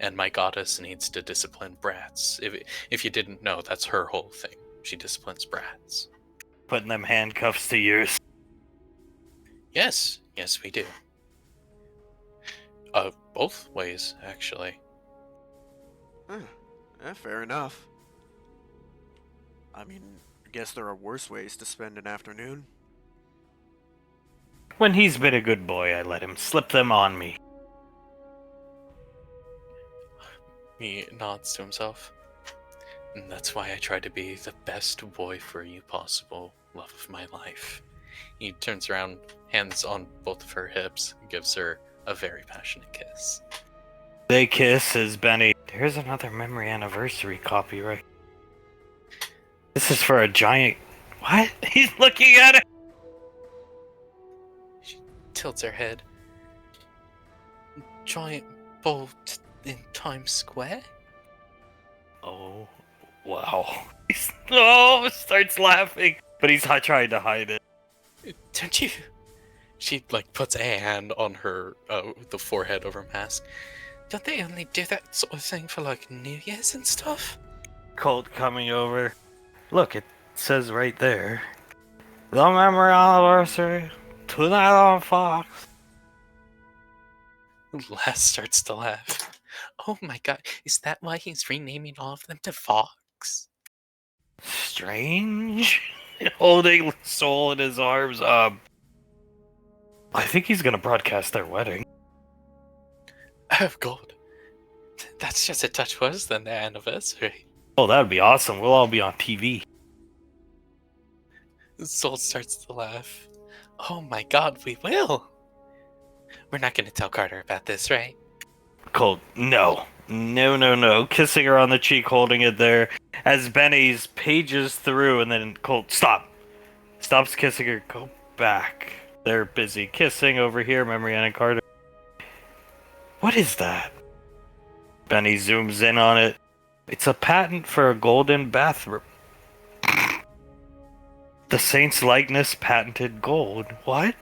And my goddess needs to discipline brats. If you didn't know, that's her whole thing. She disciplines brats. Putting them handcuffs to use. Yes, we do. Both ways, actually. Fair enough. I mean, I guess there are worse ways to spend an afternoon. When he's been a good boy, I let him slip them on me. He nods to himself. And that's why I try to be the best boy for you possible, love of my life. He turns around, hands on both of her hips, gives her a very passionate kiss. They kiss as Benny. Here's another memory anniversary copyright. This is for a giant. What? He's looking at it. She tilts her head. Giant bolt in Times Square? Oh, wow. Oh, starts laughing, but he's trying to hide it. Don't you? She puts a hand on her the forehead of her mask. Don't they only do that sort of thing for New Year's and stuff? Colt coming over. Look, it says right there. The memory anniversary tonight on Fox. Lass starts to laugh. Oh my god, is that why he's renaming all of them to Fox? Strange. Holding Soul in his arms. I think he's gonna broadcast their wedding. Oh god. That's just a touch worse than their anniversary. Oh, that would be awesome. We'll all be on TV. Soul starts to laugh. Oh my god, we will! We're not gonna tell Carter about this, right? Colt, no. No. Kissing her on the cheek, holding it there, as Benny's pages through, and then Colt, stop! Stops kissing her, go back. They're busy kissing over here, Marianne and Carter. What is that? Benny zooms in on it. It's a patent for a golden bathroom. The saint's likeness patented gold. What?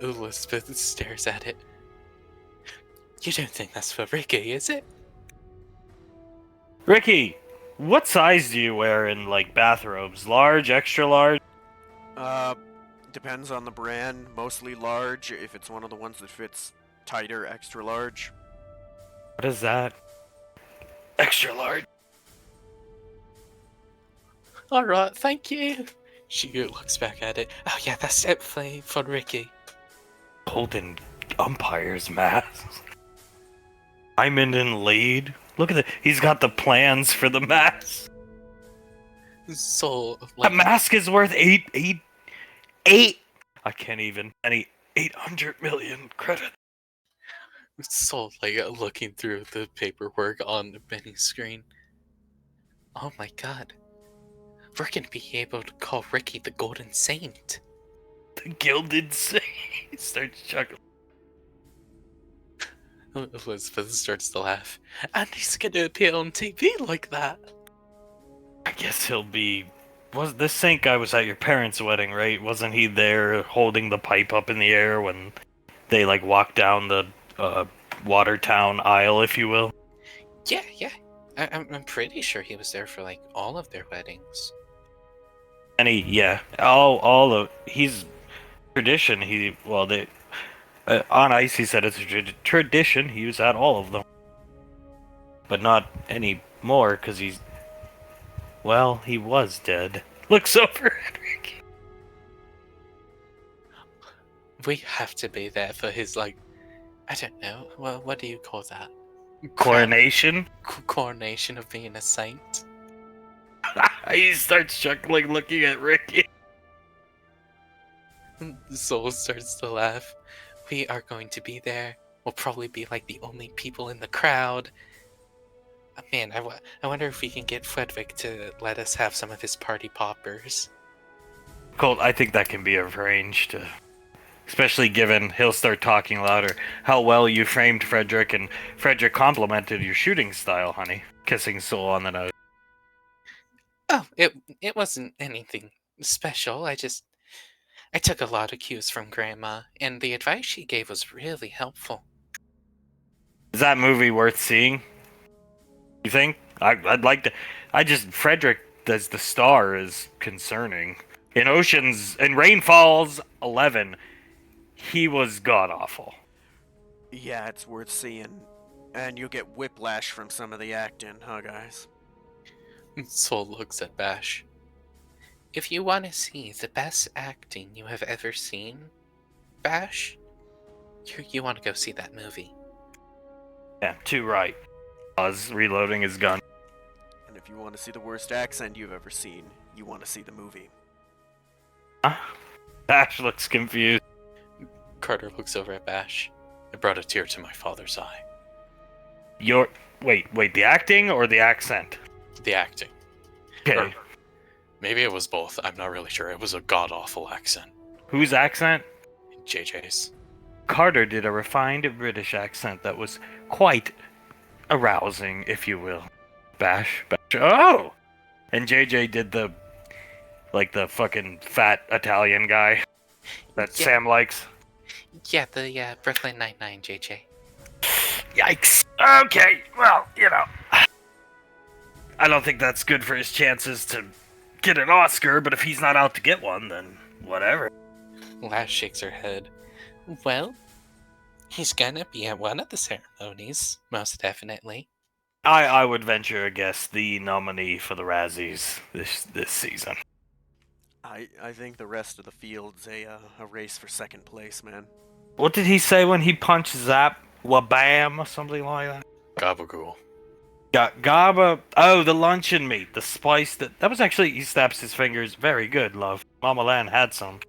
Elizabeth stares at it. You don't think that's for Ricky, is it? Ricky, what size do you wear in, like, bathrobes? Large, extra large? Depends on the brand. Mostly large. If it's one of the ones that fits tighter, extra large. What is that? Extra large. Alright, thank you. She looks back at it. Oh yeah, that's it for Ricky. Golden umpire's mask. Diamond inlaid. Look at it. He's got the plans for the mask. So, That mask is worth eight. I can't even. Any 800 million credit. So, looking through the paperwork on Benny's screen. Oh my god. We're gonna be able to call Ricky the Golden Saint. The Gilded Saint. He starts chuckling. Elizabeth starts to laugh. And he's gonna appear on TV like that. I guess he'll be. This Saint guy was at your parents' wedding, right? Wasn't he there holding the pipe up in the air when they walked down the Watertown aisle, if you will? Yeah. I'm pretty sure he was there for all of their weddings. And all of he's tradition. On Ice he said it's a tradition. He was at all of them, but not anymore because he was dead. Looks over at Ricky. We have to be there for his I don't know. Well, what do you call that? Coronation? Coronation of being a saint. He starts chuckling, looking at Ricky. Soul starts to laugh. We are going to be there. We'll probably be the only people in the crowd. Man, I wonder if we can get Frederick to let us have some of his party poppers. Colt, I think that can be arranged. Especially given he'll start talking louder. How well you framed Frederick, and Frederick complimented your shooting style, honey. Kissing Soul on the nose. Oh, it wasn't anything special. I took a lot of cues from Grandma, and the advice she gave was really helpful. Is that movie worth seeing? You think? I'd like to. Frederick as the star is concerning. In Rainfalls 11, he was god awful. Yeah, it's worth seeing. And you'll get whiplash from some of the acting, huh, guys? Soul looks at Bash. If you want to see the best acting you have ever seen, Bash, you want to go see that movie. Yeah, too right. Oz reloading his gun. And if you want to see the worst accent you've ever seen, you want to see the movie. Huh? Bash looks confused. Carter looks over at Bash. It brought a tear to my father's eye. Wait, the acting or the accent? The acting. Okay. Or maybe it was both. I'm not really sure. It was a god-awful accent. Whose accent? JJ's. Carter did a refined British accent that was quite arousing, if you will. Bash. Oh! And JJ did the fucking fat Italian guy that Sam likes. Yeah, the Brooklyn Nine-Nine JJ. Yikes. Okay, well, I don't think that's good for his chances to get an Oscar, but if he's not out to get one, then whatever. Lash shakes her head. Well, he's gonna be at one of the ceremonies, most definitely. I would venture a guess the nominee for the Razzies this season. I think the rest of the field's a race for second place, man. What did he say when he punched Zap? Wabam or something like that? Gabagool. Got Gaba. Oh, the luncheon meat, the spice. That was actually. He snaps his fingers. Very good, love. Mama Lan had some.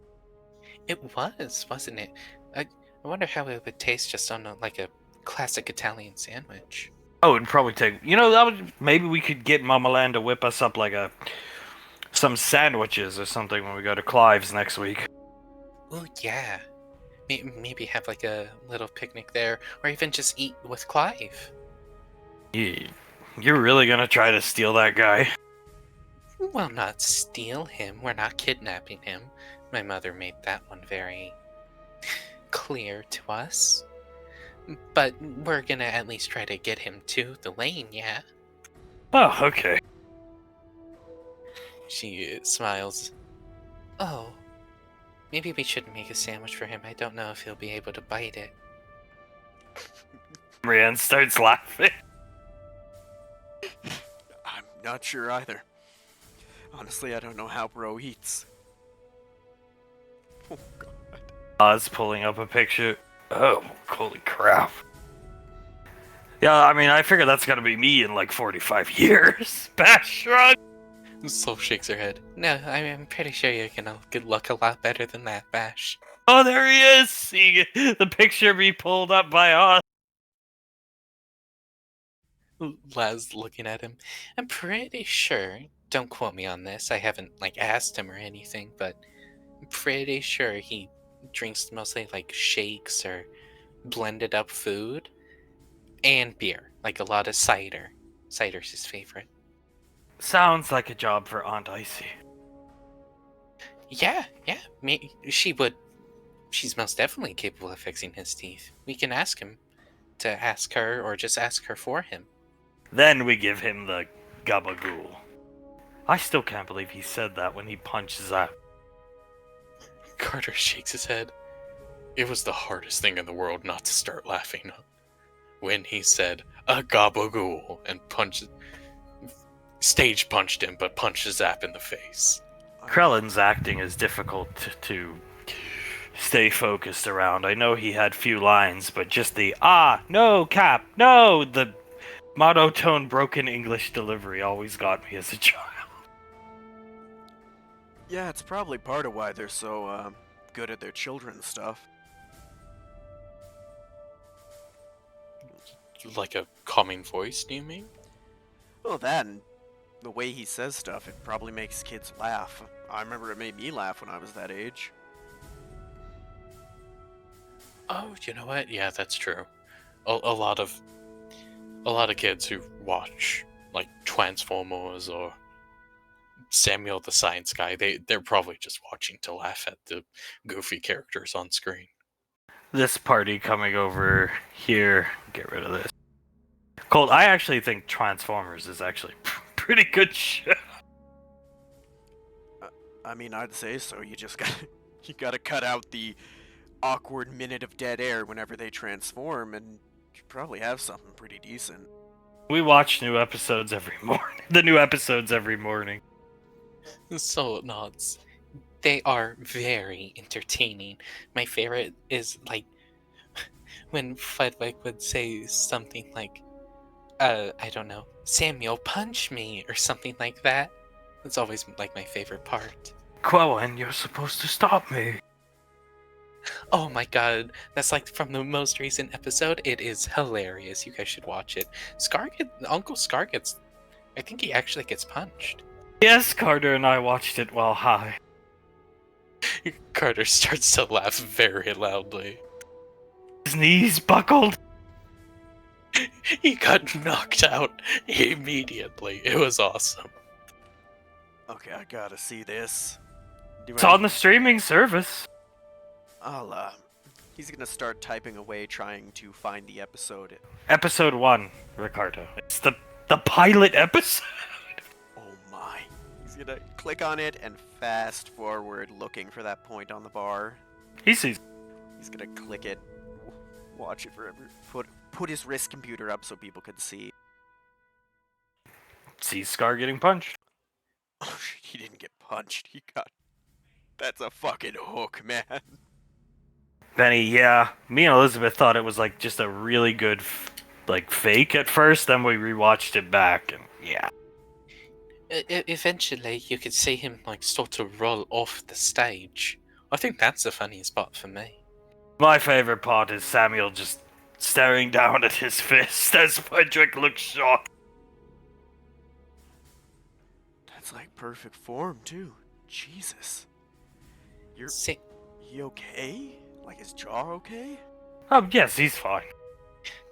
It was, wasn't it? I wonder how it would taste just on like a classic Italian sandwich. Oh, it'd probably take. You know, that would maybe we could get Mama Lan to whip us up like some sandwiches or something when we go to Clive's next week. Oh yeah, maybe have like a little picnic there, or even just eat with Clive. Yeah, you're really gonna try to steal that guy? Well, not steal him. We're not kidnapping him. My mother made that one very clear to us. But we're gonna at least try to get him to the lane, yeah? Oh, okay. She smiles. Oh, maybe we should make a sandwich for him. I don't know if he'll be able to bite it. Brienne starts laughing. I'm not sure either. Honestly, I don't know how bro eats. Oh, God. Oz pulling up a picture. Oh, holy crap. Yeah, I mean, I figure that's gonna be me in like 45 years. Bash shrug. Soul shakes her head. No, I'm pretty sure you're gonna look a lot better than that, Bash. Oh, there he is. See the picture be pulled up by Oz. Laz looking at him. I'm pretty sure, don't quote me on this, I haven't like asked him or anything, but I'm pretty sure he drinks mostly like shakes or blended up food and beer, like a lot of cider. Cider's his favorite. Sounds like a job for Aunt Icy. Yeah, she's most definitely capable of fixing his teeth. We can ask him to ask her or just ask her for him. Then we give him the gabagool. I still can't believe he said that when he punched Zap. Carter shakes his head. It was the hardest thing in the world not to start laughing when he said a gabagool and stage punched him, but punched Zap in the face. Krellin's acting is difficult to stay focused around. I know he had few lines, but just the no, Cap, no, the monotone broken English delivery always got me as a child. Yeah, it's probably part of why they're so good at their children's stuff. Like a calming voice, do you mean? Well, that and the way he says stuff, it probably makes kids laugh. I remember it made me laugh when I was that age. Oh, you know what? Yeah, that's true. A lot of kids who watch like Transformers or Samuel the Science Guy, they're probably just watching to laugh at the goofy characters on screen. This party coming over here, get rid of this. Colt, I actually think Transformers is actually pretty good shit. I mean, I'd say so. You gotta cut out the awkward minute of dead air whenever they transform, and you probably have something pretty decent. We watch new episodes every morning. The new episodes every morning. So nods. They are very entertaining. My favorite is like when Fledwick would say something like, I don't know, Samuel, punch me, or something like that. That's always like my favorite part. Quellen, you're supposed to stop me. Oh my god, that's like from the most recent episode. It is hilarious. You guys should watch it. Uncle Scar gets, I think he actually gets punched. Yes, Carter and I watched it while high. Carter starts to laugh very loudly. His knees buckled. He got knocked out immediately. It was awesome. Okay, I gotta see this. It's on the streaming service. He's gonna start typing away trying to find the episode. Episode 1, Ricardo. It's the pilot episode. Oh my. He's gonna click on it and fast forward looking for that point on the bar. He sees. He's gonna click it, watch it forever, put his wrist computer up so people could see. Sees Scar getting punched. Oh shit, he didn't get punched. That's a fucking hook, man. Benny, yeah. Me and Elizabeth thought it was like just a really good like fake at first. Then we rewatched it back, and yeah. Eventually, you could see him like start to roll off the stage. I think that's the funniest part for me. My favorite part is Samuel just staring down at his fist as Frederick looks shocked. That's like perfect form, too. Jesus. See, He okay? Like, his jaw okay? Oh, yes, he's fine.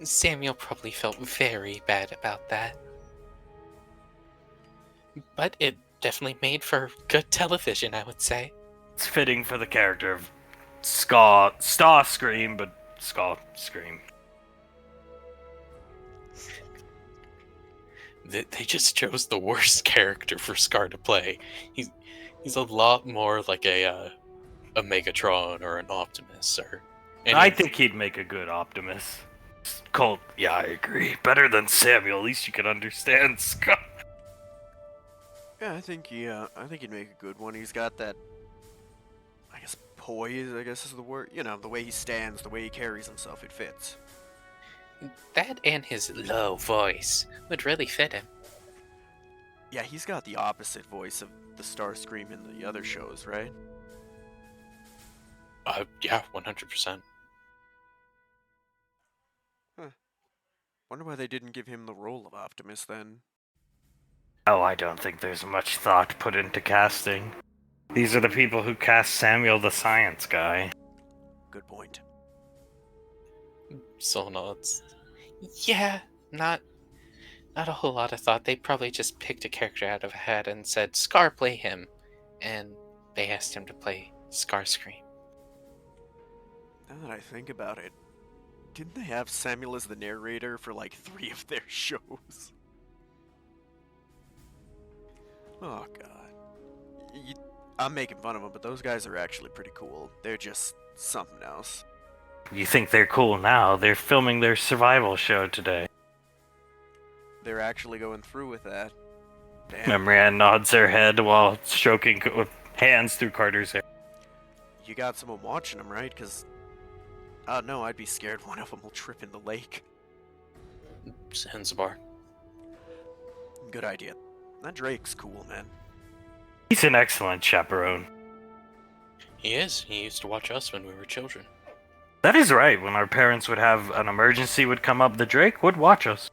Samuel probably felt very bad about that. But it definitely made for good television, I would say. It's fitting for the character of Starscream, but Starscream. They just chose the worst character for Scar to play. He's a lot more like a Megatron or an Optimus or. I think he'd make a good Optimus. Colt, yeah, I agree. Better than Samuel. At least you can understand Scott. Yeah, I think he'd make a good one. He's got that, I guess, poise, I guess is the word. You know, the way he stands, the way he carries himself, it fits. That and his low voice would really fit him. Yeah, he's got the opposite voice of the Starscream in the other shows, right? Yeah, 100%. Wonder why they didn't give him the role of Optimus then. Oh, I don't think there's much thought put into casting. These are the people who cast Samuel the Science Guy. Good point. So nods. Yeah, not a whole lot of thought. They probably just picked a character out of a hat and said, Scar, play him. And they asked him to play Starscream. Now that I think about it, didn't they have Samuel as the narrator for like 3 of their shows? Oh god. I'm making fun of them, but those guys are actually pretty cool. They're just something else. You think they're cool now? They're filming their survival show today. They're actually going through with that. Damn. Memrian nods her head while stroking with hands through Carter's hair. You got someone watching them, right? Because, no, I'd be scared one of them will trip in the lake. Zanzibar. Good idea. That Drake's cool, man. He's an excellent chaperone. He is. He used to watch us when we were children. That is right. When our parents would have an emergency would come up, the Drake would watch us.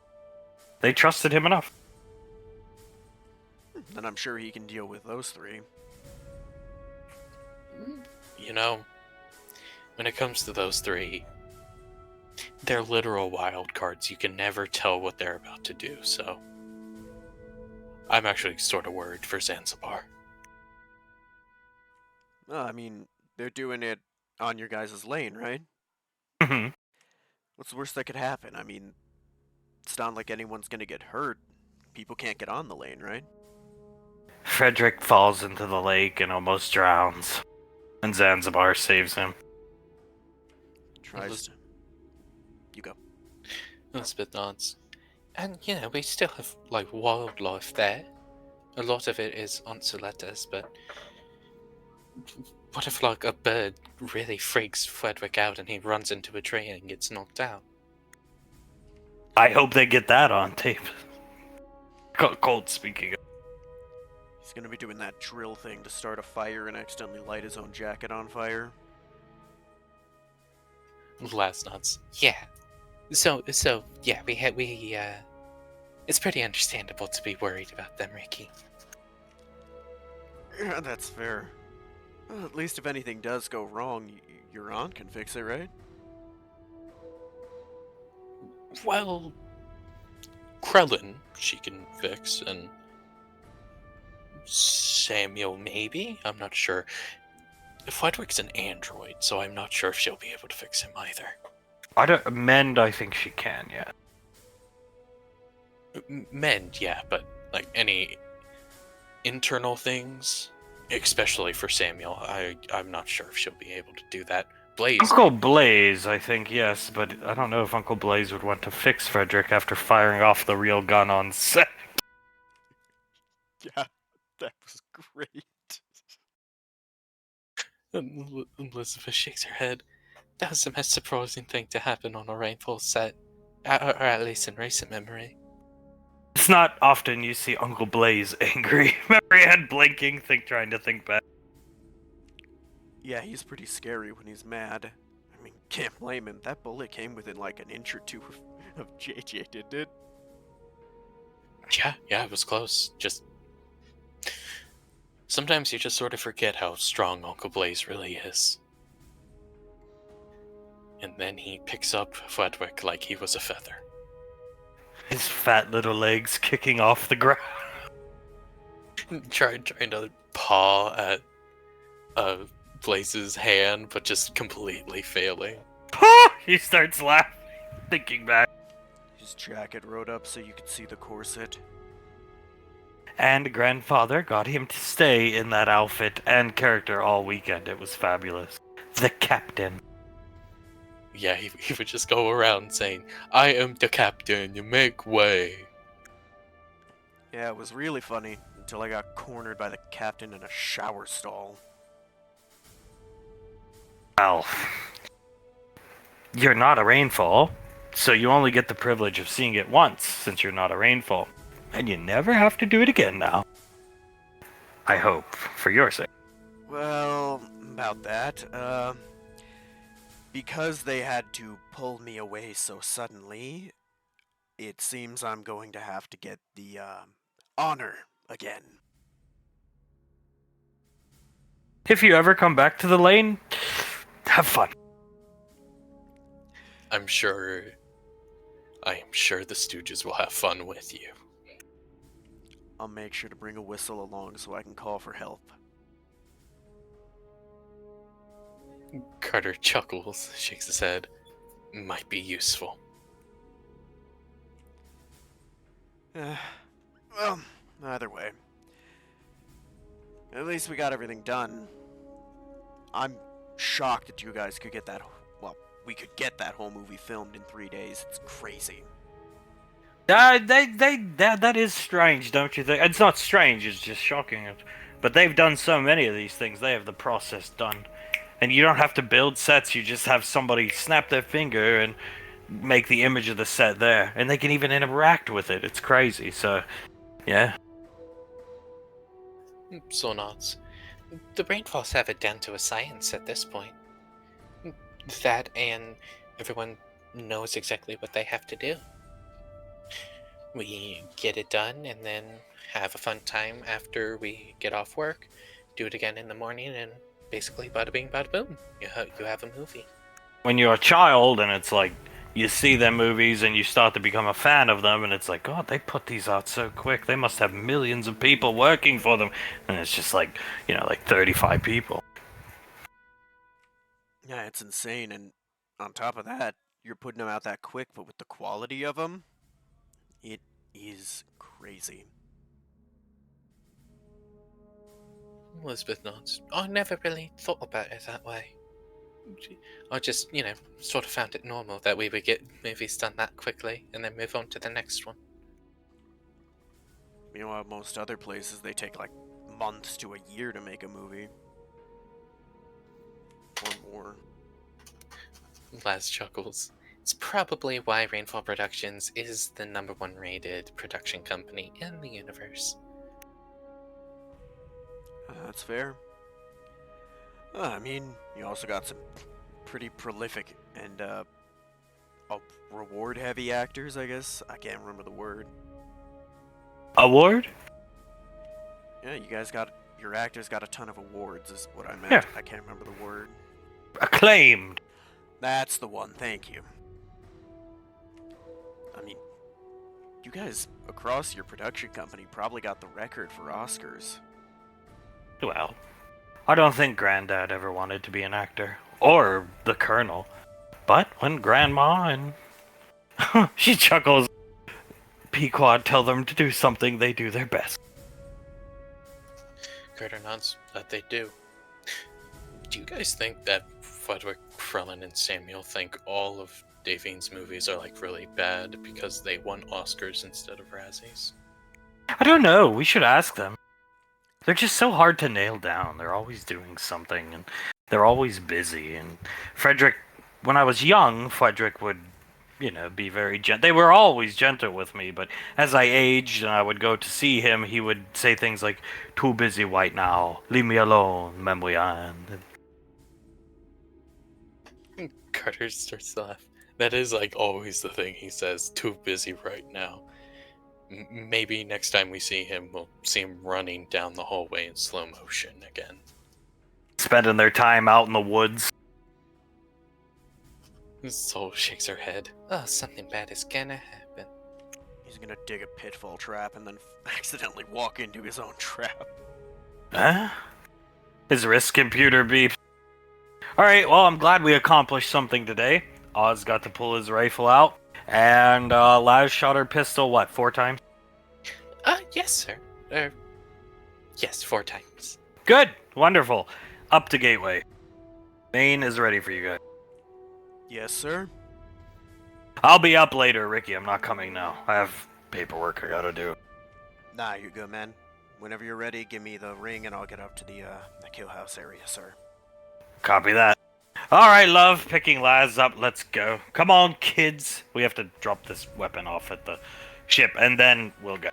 They trusted him enough. Then I'm sure he can deal with those 3. You know, when it comes to those 3, they're literal wild cards. You can never tell what they're about to do, so I'm actually sort of worried for Zanzibar. I mean, they're doing it on your guys' lane, right? Mhm. What's the worst that could happen? I mean, it's not like anyone's gonna get hurt. People can't get on the lane, right? Frederick falls into the lake and almost drowns. And Zanzibar saves him. Tries to. You go. Elizabeth nods. And, you know, we still have, like, wildlife there. A lot of it is Onsuletas, but what if, like, a bird really freaks Frederick out and he runs into a tree and gets knocked out? I hope they get that on tape. Colt speaking. He's gonna be doing that drill thing to start a fire and accidentally light his own jacket on fire. Last nods. Yeah. So yeah, it's pretty understandable to be worried about them, Ricky. Yeah, that's fair. Well, at least if anything does go wrong, your aunt can fix it, right? Well, Krellin, she can fix, and Samuel, maybe? I'm not sure. Frederick's an android, so I'm not sure if she'll be able to fix him either. Mend, I think she can, yeah. Mend, yeah, but like any internal things, especially for Samuel, I'm not sure if she'll be able to do that. Blaze. Uncle Blaze, I think, yes, but I don't know if Uncle Blaze would want to fix Frederick after firing off the real gun on set. Yeah, that was great. Elizabeth shakes her head. That was the most surprising thing to happen on a Rainfall set. or at least in recent memory. It's not often you see Uncle Blaze angry. Memory head blinking, trying to think back. Yeah, he's pretty scary when he's mad. I mean, can't blame him. That bullet came within like an inch or two of JJ, didn't it? Yeah, it was close. Just sometimes you just sort of forget how strong Uncle Blaze really is. And then he picks up Fledwick like he was a feather. His fat little legs kicking off the ground. trying to paw at Blaze's hand, but just completely failing. He starts laughing, thinking back. His jacket rode up so you could see the corset. And grandfather got him to stay in that outfit and character all weekend. It was fabulous. The captain. Yeah, he would just go around saying, "I am the captain, you make way." Yeah, it was really funny until I got cornered by the captain in a shower stall. Well, you're not a rainfall, so you only get the privilege of seeing it once since you're not a rainfall. And you never have to do it again now. I hope, for your sake. Well, about that, because they had to pull me away so suddenly, it seems I'm going to have to get the, honor again. If you ever come back to the lane, have fun. I am sure the Stooges will have fun with you. I'll make sure to bring a whistle along so I can call for help. Carter chuckles, shakes his head. Might be useful. Well, either way. At least we got everything done. I'm shocked that you guys could get that. Well, we could get that whole movie filmed in 3 days. It's crazy. That is strange, don't you think? It's not strange, it's just shocking. But they've done so many of these things, they have the process done. And you don't have to build sets, you just have somebody snap their finger and make the image of the set there. And they can even interact with it, it's crazy, so, yeah. So nods. The Rainfalls have it down to a science at this point. That and everyone knows exactly what they have to do. We get it done and then have a fun time after we get off work, do it again in the morning, and basically bada bing bada boom, you have a movie. When you're a child and it's like, you see them movies and you start to become a fan of them and it's like, God, they put these out so quick, they must have millions of people working for them, and it's just like, like 35 people. Yeah, it's insane, and on top of that, you're putting them out that quick, but with the quality of them, it is crazy. Elizabeth nods. I never really thought about it that way. I just, sort of found it normal that we would get movies done that quickly and then move on to the next one. Meanwhile, most other places, they take like months to a year to make a movie. Or more. Laz chuckles. It's probably why Rainfall Productions is the #1 rated production company in the universe. That's fair. I mean, you also got some pretty prolific and reward-heavy actors, I guess. I can't remember the word. Award? Yeah, your actors got a ton of awards, is what I meant. Yeah. I can't remember the word. Acclaimed. That's the one, thank you. I mean, you guys across your production company probably got the record for Oscars. Well, I don't think Granddad ever wanted to be an actor. Or the Colonel. But when Grandma and... she chuckles. Pequod tell them to do something, they do their best. Carter nods that they do. Do you guys think that Frederick, Krellin, and Samuel think all of Davine's movies are like really bad because they won Oscars instead of Razzies? I don't know, we should ask them. They're just so hard to nail down. They're always doing something, and they're always busy. And Frederick, when I was young, Frederick would be very gentle. They were always gentle with me, but as I aged and I would go to see him, he would say things like, "Too busy right now. Leave me alone, Memwian." Carter starts to laugh. That is like always the thing he says. Too busy right now. Maybe next time we see him, we'll see him running down the hallway in slow motion again. Spending their time out in the woods. Soul shakes her head. Oh, something bad is gonna happen. He's gonna dig a pitfall trap and then accidentally walk into his own trap. Huh? His wrist computer beeps. Alright, well, I'm glad we accomplished something today. Oz got to pull his rifle out, and Laz shot her pistol, 4 times? Yes, sir. Yes, 4 times. Good! Wonderful. Up to Gateway. Maine is ready for you guys. Yes, sir. I'll be up later, Ricky. I'm not coming now. I have paperwork I gotta do. Nah, you're good, man. Whenever you're ready, give me the ring and I'll get up to the kill house area, sir. Copy that. Alright, love. Picking Laz up. Let's go. Come on, kids. We have to drop this weapon off at the ship, and then we'll go.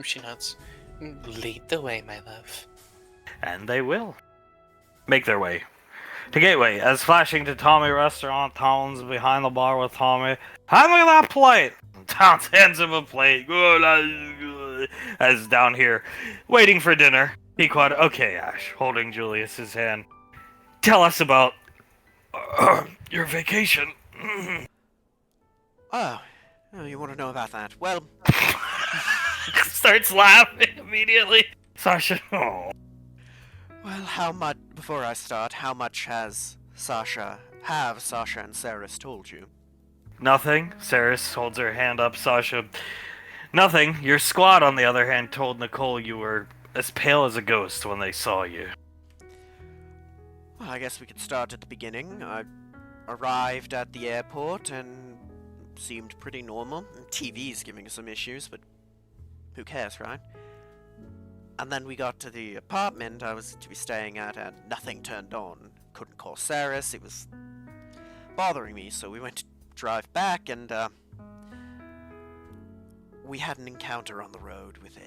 She nods. Lead the way, my love. And they will. Make their way to Gateway, as flashing to Tommy Restaurant, Towns behind the bar with Tommy. Hand me that plate! Towns hands him a plate. As down here, waiting for dinner. Pequod, okay, Ash, holding Julius's hand. Tell us about your vacation. Oh, you want to know about that? Well... Starts laughing immediately. Sasha, oh. Well, before I start, how much have Sasha and Saris told you? Nothing. Saris holds her hand up. Sasha, nothing. Your squad, on the other hand, told Nicole you were as pale as a ghost when they saw you. Well, I guess we could start at the beginning. I arrived at the airport and seemed pretty normal. TV's giving us some issues, but who cares, right? And then we got to the apartment I was to be staying at, and nothing turned on. Couldn't call Saris, it was bothering me, so we went to drive back, and we had an encounter on the road with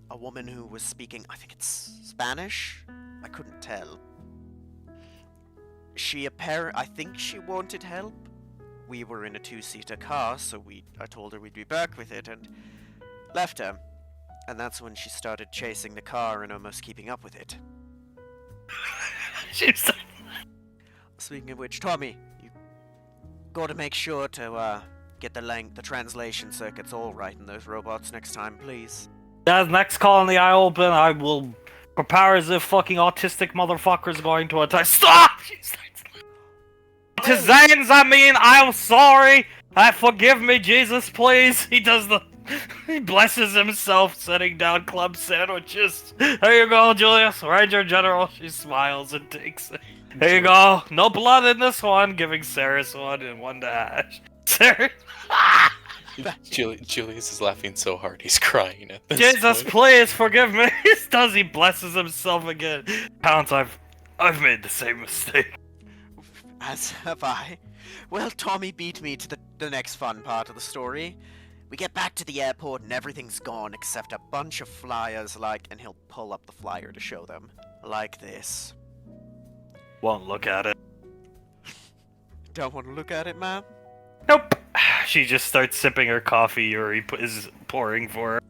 a woman who was speaking, I think it's Spanish? I couldn't tell. I think she wanted help. We were in a 2-seater car, so I told her we'd be back with it, and left her. And that's when she started chasing the car and almost keeping up with it. Speaking of which, Tommy, you gotta make sure to get the translation circuits all right in those robots next time, please. As next call on the eye open, I will prepare as if fucking autistic motherfucker's going to attack. Stop! She starts to Zanes, I'm sorry. Forgive me, Jesus, please. He blesses himself setting down club sandwiches. There you go, Julius. Ranger General. She smiles and takes it. There you go. No blood in this one. Giving Saris one and one to Ash. Saris. Julius is laughing so hard he's crying at this Jesus, point. please forgive me. Does he blesses himself again? Pounce, I've made the same mistake. As have I. Well, Tommy beat me to the next fun part of the story. We get back to the airport and everything's gone except a bunch of flyers and he'll pull up the flyer to show them. Like this. Won't look at it. Don't want to look at it, ma'am? Nope. She just starts sipping her coffee Yuri is pouring for her.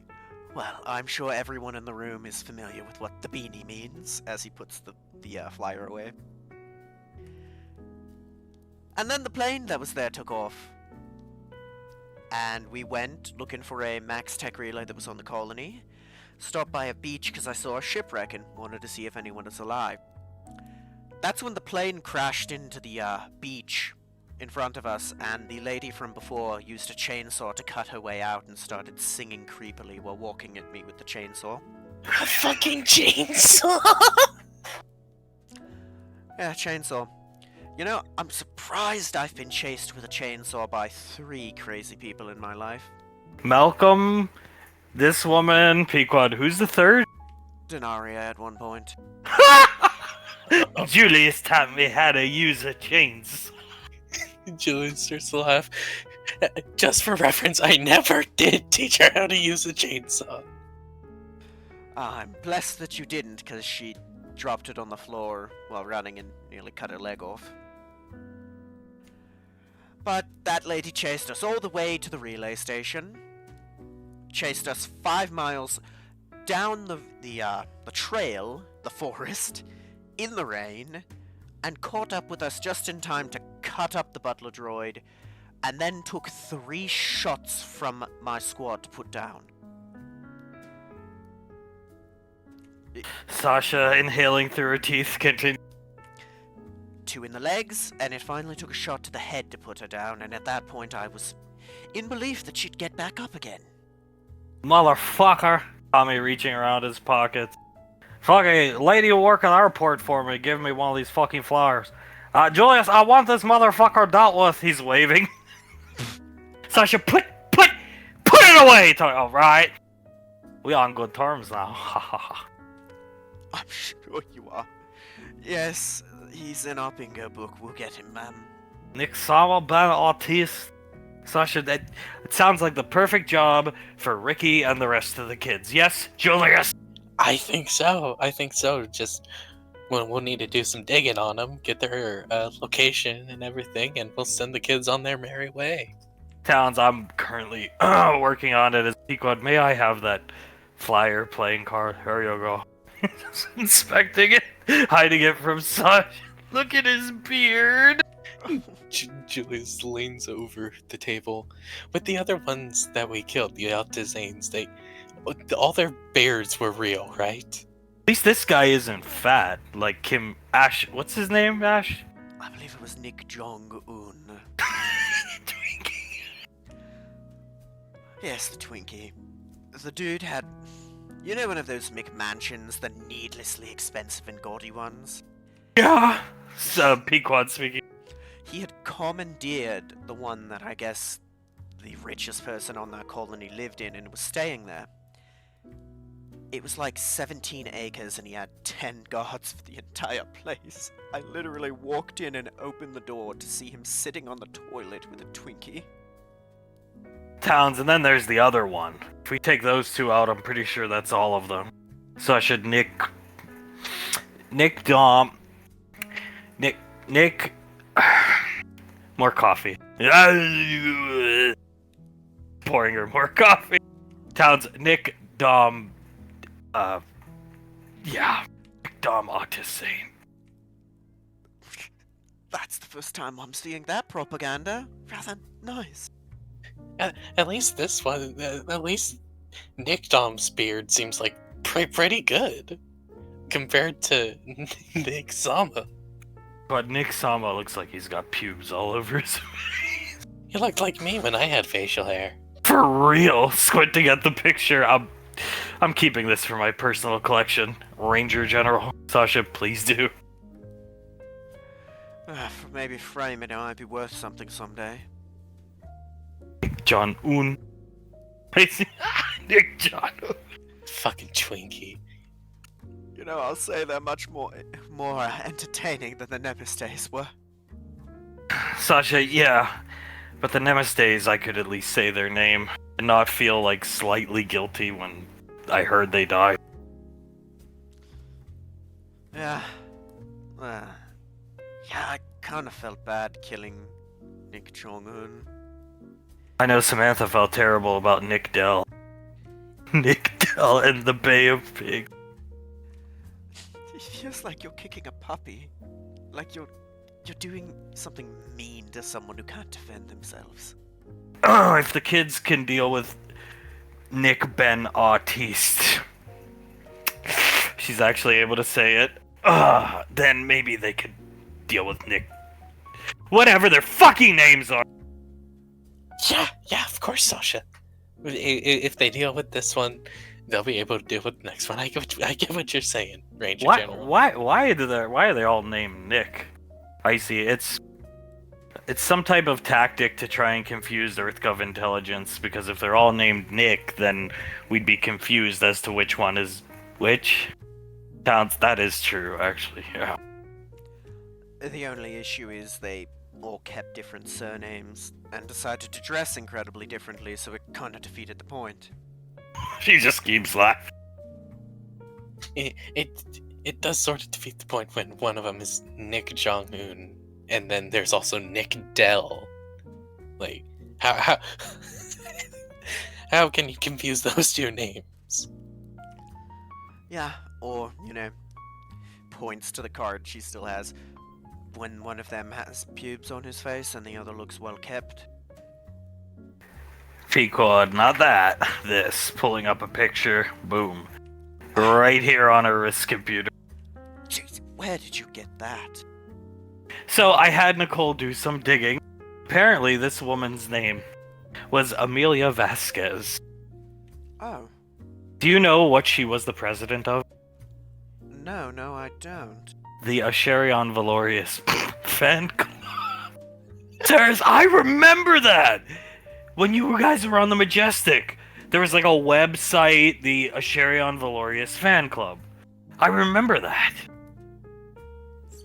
Well, I'm sure everyone in the room is familiar with what the beanie means, as he puts the flyer away. And then the plane that was there took off. And we went looking for a Max Tech relay that was on the colony. Stopped by a beach because I saw a shipwreck and wanted to see if anyone was alive. That's when the plane crashed into the beach in front of us, and the lady from before used a chainsaw to cut her way out and started singing creepily while walking at me with the chainsaw. A fucking chainsaw! Yeah, chainsaw. You know, I'm surprised I've been chased with a chainsaw by 3 crazy people in my life. Malcolm, this woman, Pequod, who's the third? Denaria at one point. Julius taught me how to use a chainsaw. Julian starts to laugh. Just for reference, I never did teach her how to use a chainsaw. I'm blessed that you didn't, because she dropped it on the floor while running and nearly cut her leg off. But that lady chased us all the way to the relay station. Chased us 5 miles down the trail, the forest, in the rain, and caught up with us just in time to cut up the butler droid, and then took 3 shots from my squad to put down. Sasha, inhaling through her teeth, continued. 2 in the legs, and it finally took a shot to the head to put her down, and at that point I was in belief that she'd get back up again. Motherfucker! Tommy reaching around his pockets. Fucking lady who work at our port for me, give me one of these fucking flowers. Julius, I want this motherfucker dealt with. He's waving. Sasha, put it away! Alright. We on good terms now. Ha ha ha. I'm sure you are. Yes, he's in our bingo book. We'll get him, ma'am. Nick Sama Ben Autiste. Sasha, it sounds like the perfect job for Ricky and the rest of the kids. Yes, Julius? I think so. Just we'll need to do some digging on them, get their location and everything, and we'll send the kids on their merry way. Towns, I'm currently working on it as Pequod. May I have that flyer playing card? Here you go. Just inspecting it, hiding it from Sasha. Look at his beard. Julius leans over the table. With the other ones that we killed, the Altizanes, all their beards were real, right? At least this guy isn't fat, like Kim Ash. What's his name, Ash? I believe it was Nick Jong-un. Twinkie. Yes, the Twinkie. The dude had... You know one of those McMansions, the needlessly expensive and gaudy ones? Yeah. Pequod speaking. He had commandeered the one that I guess the richest person on that colony lived in and was staying there. It was like 17 acres and he had 10 guards for the entire place. I literally walked in and opened the door to see him sitting on the toilet with a Twinkie. Towns, and then there's the other one. If we take those 2 out, I'm pretty sure that's all of them. So I should Nick Dom, Nick, more coffee. Pouring her more coffee. Towns, Nick Dom, Nick Dom Autisane. That's the first time I'm seeing that propaganda. Rather nice. At least this one, at least Nick Dom's beard seems like pretty good compared to Nick Sama. But Nick Sama looks like he's got pubes all over his face. He looked like me when I had facial hair. For real, squinting at the picture, I'm keeping this for my personal collection. Ranger General. Sasha, please do. Maybe frame it, might be worth something someday. John Un. Nick John Un. Fucking Twinkie. You know, I'll say they're much more entertaining than the Nemistes were. Sasha, yeah. But the Nemistes, I could at least say their name and not feel like slightly guilty when I heard they died. Yeah. Yeah, I kind of felt bad killing Nick Jong-un. I know Samantha felt terrible about Nick Dell. Nick Dell and the Bay of Pigs. It feels like you're kicking a puppy. Like you're doing something mean to someone who can't defend themselves. Oh, if the kids can deal with Nick Ben Autiste. She's actually able to say it. Then maybe they could deal with Nick. Whatever their fucking names are. Yeah, of course, Sasha. If they deal with this one, they'll be able to deal with the next one. I get what you're saying, Ranger General. Why are they all named Nick? I see. It's some type of tactic to try and confuse EarthGov intelligence, because if they're all named Nick, then we'd be confused as to which one is which. That is true, actually, yeah. The only issue is they all kept different surnames and decided to dress incredibly differently, so it kind of defeated the point. She just keeps laughing. It does sort of defeat the point when one of them is Nick Jong-un, and then there's also Nick Dell. Like, how how can you confuse those two names? Yeah, or, points to the card she still has when one of them has pubes on his face and the other looks well kept. Pequod, not that. This. Pulling up a picture. Boom. Right here on her wrist computer. Jeez, where did you get that? So I had Nicole do some digging. Apparently this woman's name was Amelia Vasquez. Oh. Do you know what she was the president of? No, I don't. The Asherion Valorius fan club. Terrace, I remember that! When you guys were on the Majestic, there was like a website, the Asherion Valorius fan club. I remember that.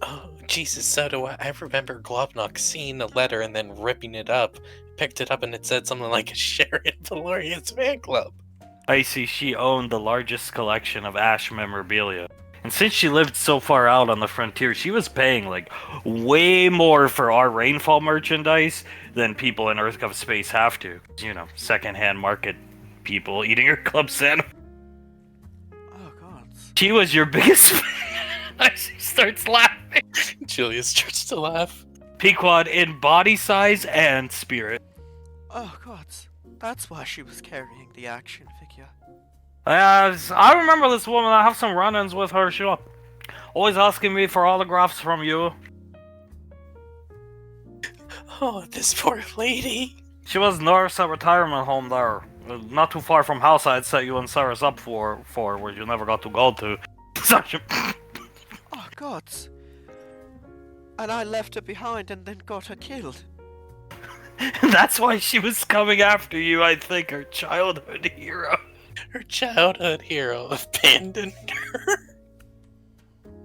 Oh, Jesus, so do I. I remember Globnock seeing the letter and then ripping it up, picked it up, and it said something like Asherion Valorius fan club. I see she owned the largest collection of Ash memorabilia. And since she lived so far out on the frontier, she was paying like way more for our Rainfall merchandise than people in Earth of Space have to. Secondhand market people eating her club sandwich. Oh, God. She was your biggest fan. She starts laughing. Julia starts to laugh. Pequod in body size and spirit. Oh, God. That's why she was carrying the action figure. I remember this woman. I have some run-ins with her. She was always asking me for autographs from you. Oh, this poor lady. She was nurse at retirement home there. Not too far from house I'd set you and Cyrus up for where you never got to go to. Oh, God. And I left her behind and then got her killed. That's why she was coming after you, I think, her childhood hero. Her childhood hero abandoned her.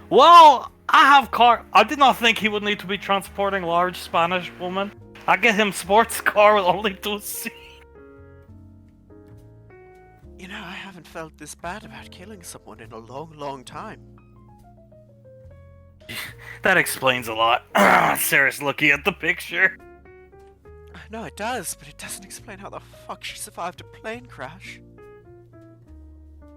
Well, I have car. I did not think he would need to be transporting large Spanish woman. I get him sports car with only 2 seats. I haven't felt this bad about killing someone in a long, long time. That explains a lot. Sarah's looking at the picture. No, it does, but it doesn't explain how the fuck she survived a plane crash.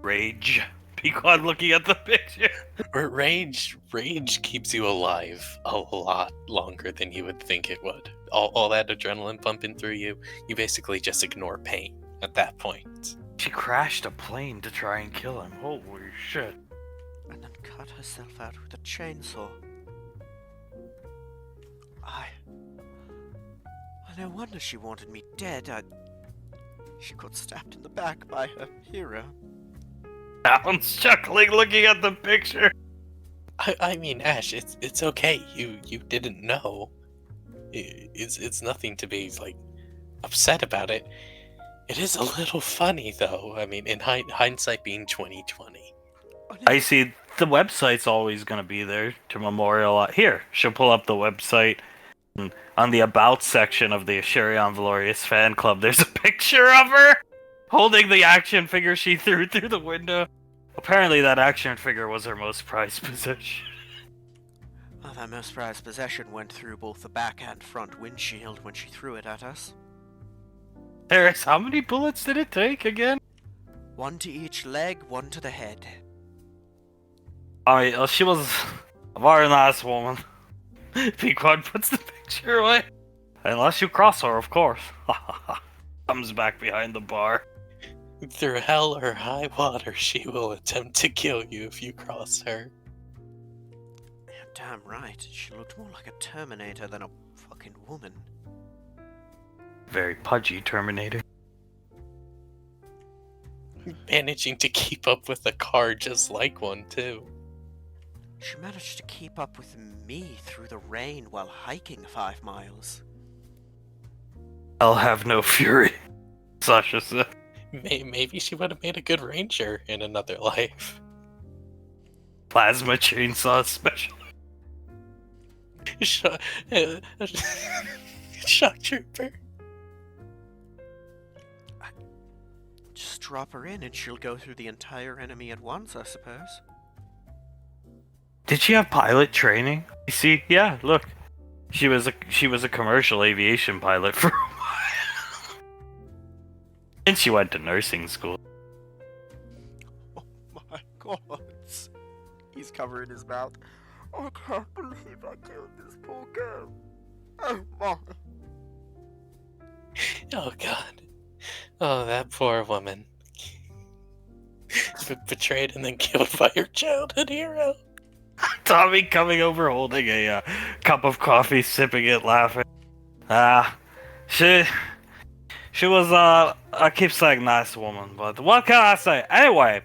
Rage. Pequod looking at the picture. Rage keeps you alive a lot longer than you would think it would. All that adrenaline pumping through you, you basically just ignore pain at that point. She crashed a plane to try and kill him. Holy shit. And then cut herself out with a chainsaw. No wonder she wanted me dead. She got stabbed in the back by her hero. Alan's chuckling looking at the picture. I mean, Ash, it's okay. You didn't know. It's nothing to be like upset about it. It is a little funny though. I mean, in hindsight being 2020. I see the website's always gonna be there to memorialize. Here, she'll pull up the website. On the About section of the Asherion Valorius fan club, there's a picture of her holding the action figure she threw through the window. Apparently that action figure was her most prized possession. Well, that most prized possession went through both the back and front windshield when she threw it at us. Harris, how many bullets did it take again? 1 to each leg, 1 to the head. Alright, she was a very nice woman. Pequod puts the picture away. Unless you cross her, of course. Comes back behind the bar. Through hell or high water, she will attempt to kill you if you cross her. Yeah, damn right. She looked more like a Terminator than a fucking woman. Very pudgy Terminator. Managing to keep up with a car just like one, too. She managed to keep up with me through the rain while hiking 5 miles. I'll have no fury, Sasha said. Maybe she would have made a good ranger in another life. Plasma chainsaw special. Shock, shock trooper. Just drop her in and she'll go through the entire enemy at once, I suppose. Did she have pilot training? You see, yeah, look. She was a commercial aviation pilot for a while. And she went to nursing school. Oh my god. He's covering his mouth. I can't believe I killed this poor girl. Oh my. Oh God. Oh, that poor woman. Betrayed and then killed by her childhood hero. Tommy coming over holding a cup of coffee, sipping it, laughing. She was I keep saying nice woman, but what can I say? Anyway,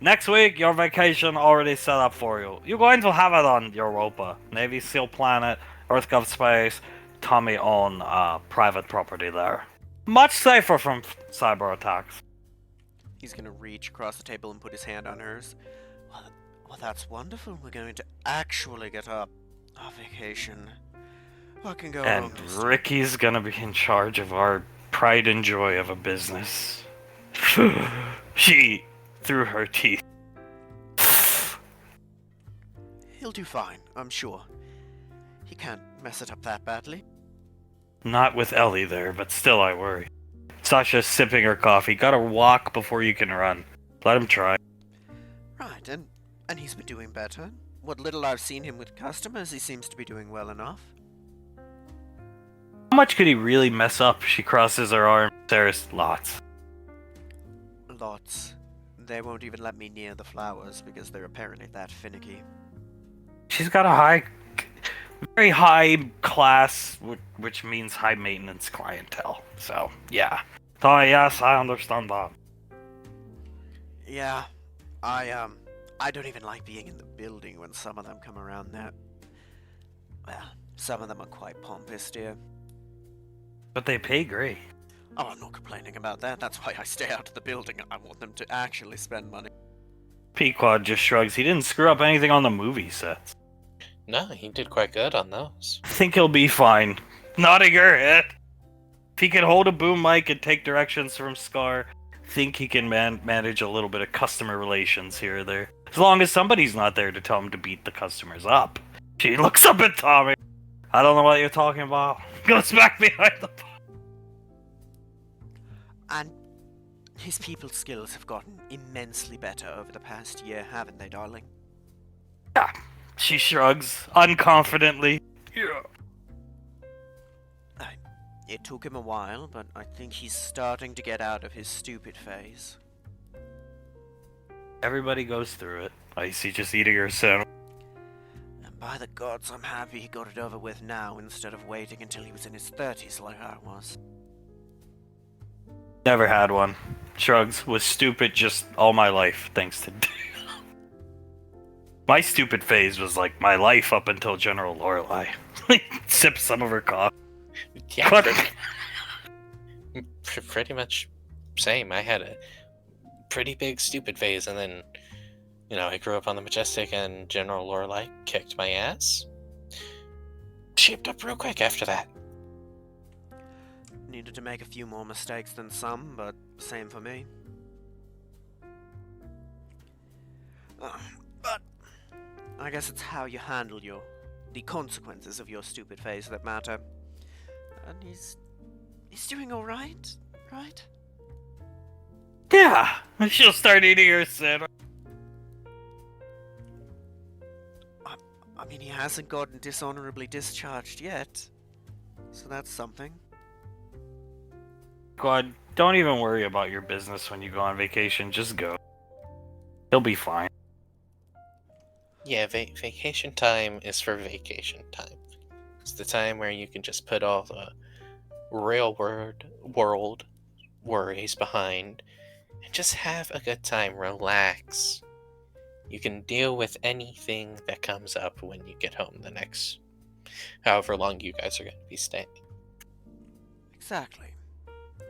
next week your vacation already set up for you. You're going to have it on Europa, Navy SEAL planet, Earth Gov space. Tommy own private property there, much safer from cyber attacks. He's gonna reach across the table and put his hand on hers. Well, that's wonderful. We're going to actually get a vacation. What can go wrong? And Ricky's gonna be in charge of our pride and joy of a business. She through her teeth. He'll do fine, I'm sure. He can't mess it up that badly. Not with Ellie there, but still I worry. Sasha's sipping her coffee. Gotta walk before you can run. Let him try. Right, and he's been doing better. What little I've seen him with customers, he seems to be doing well enough. How much could he really mess up? She crosses her arm. There's lots. Lots. They won't even let me near the flowers because they're apparently that finicky. She's got a very high class, which means high maintenance clientele. So, yeah. So, yes, I understand that. Yeah, I don't even like being in the building when some of them come around there. Well, some of them are quite pompous, dear. But they pay great. Oh, I'm not complaining about that. That's why I stay out of the building. I want them to actually spend money. Pequod just shrugs. He didn't screw up anything on the movie sets. No, he did quite good on those. I think he'll be fine. Nodding her head. If he can hold a boom mic and take directions from Scar, think he can manage a little bit of customer relations here or there. As long as somebody's not there to tell him to beat the customers up. She looks up at Tommy. I don't know what you're talking about. Goes back behind the bar. And his people skills have gotten immensely better over the past year, haven't they, darling? Yeah. She shrugs, unconfidently. Yeah. It took him a while, but I think he's starting to get out of his stupid phase. Everybody goes through it. Icy just eating her sandwich. And by the gods, I'm happy he got it over with now instead of waiting until he was in his 30s like I was. Never had one. Shrugs. Was stupid just all my life, thanks to my stupid phase was like my life up until General Lorelei. Sip some of her coffee. Yeah, pretty much same. I had a pretty big stupid phase, and then, I grew up on the Majestic, and General Lorelei kicked my ass. Shaped up real quick after that. Needed to make a few more mistakes than some, but same for me. But I guess it's how you handle the consequences of your stupid phase that matter. And he's doing alright, right? Yeah, she'll start eating her sandwich. I mean, he hasn't gotten dishonorably discharged yet, so that's something. God, don't even worry about your business when you go on vacation. Just go. He'll be fine. Yeah, vacation time is for vacation time. It's the time where you can just put all the real world worries behind and just have a good time, relax. You can deal with anything that comes up when you get home the next however long you guys are going to be staying. Exactly.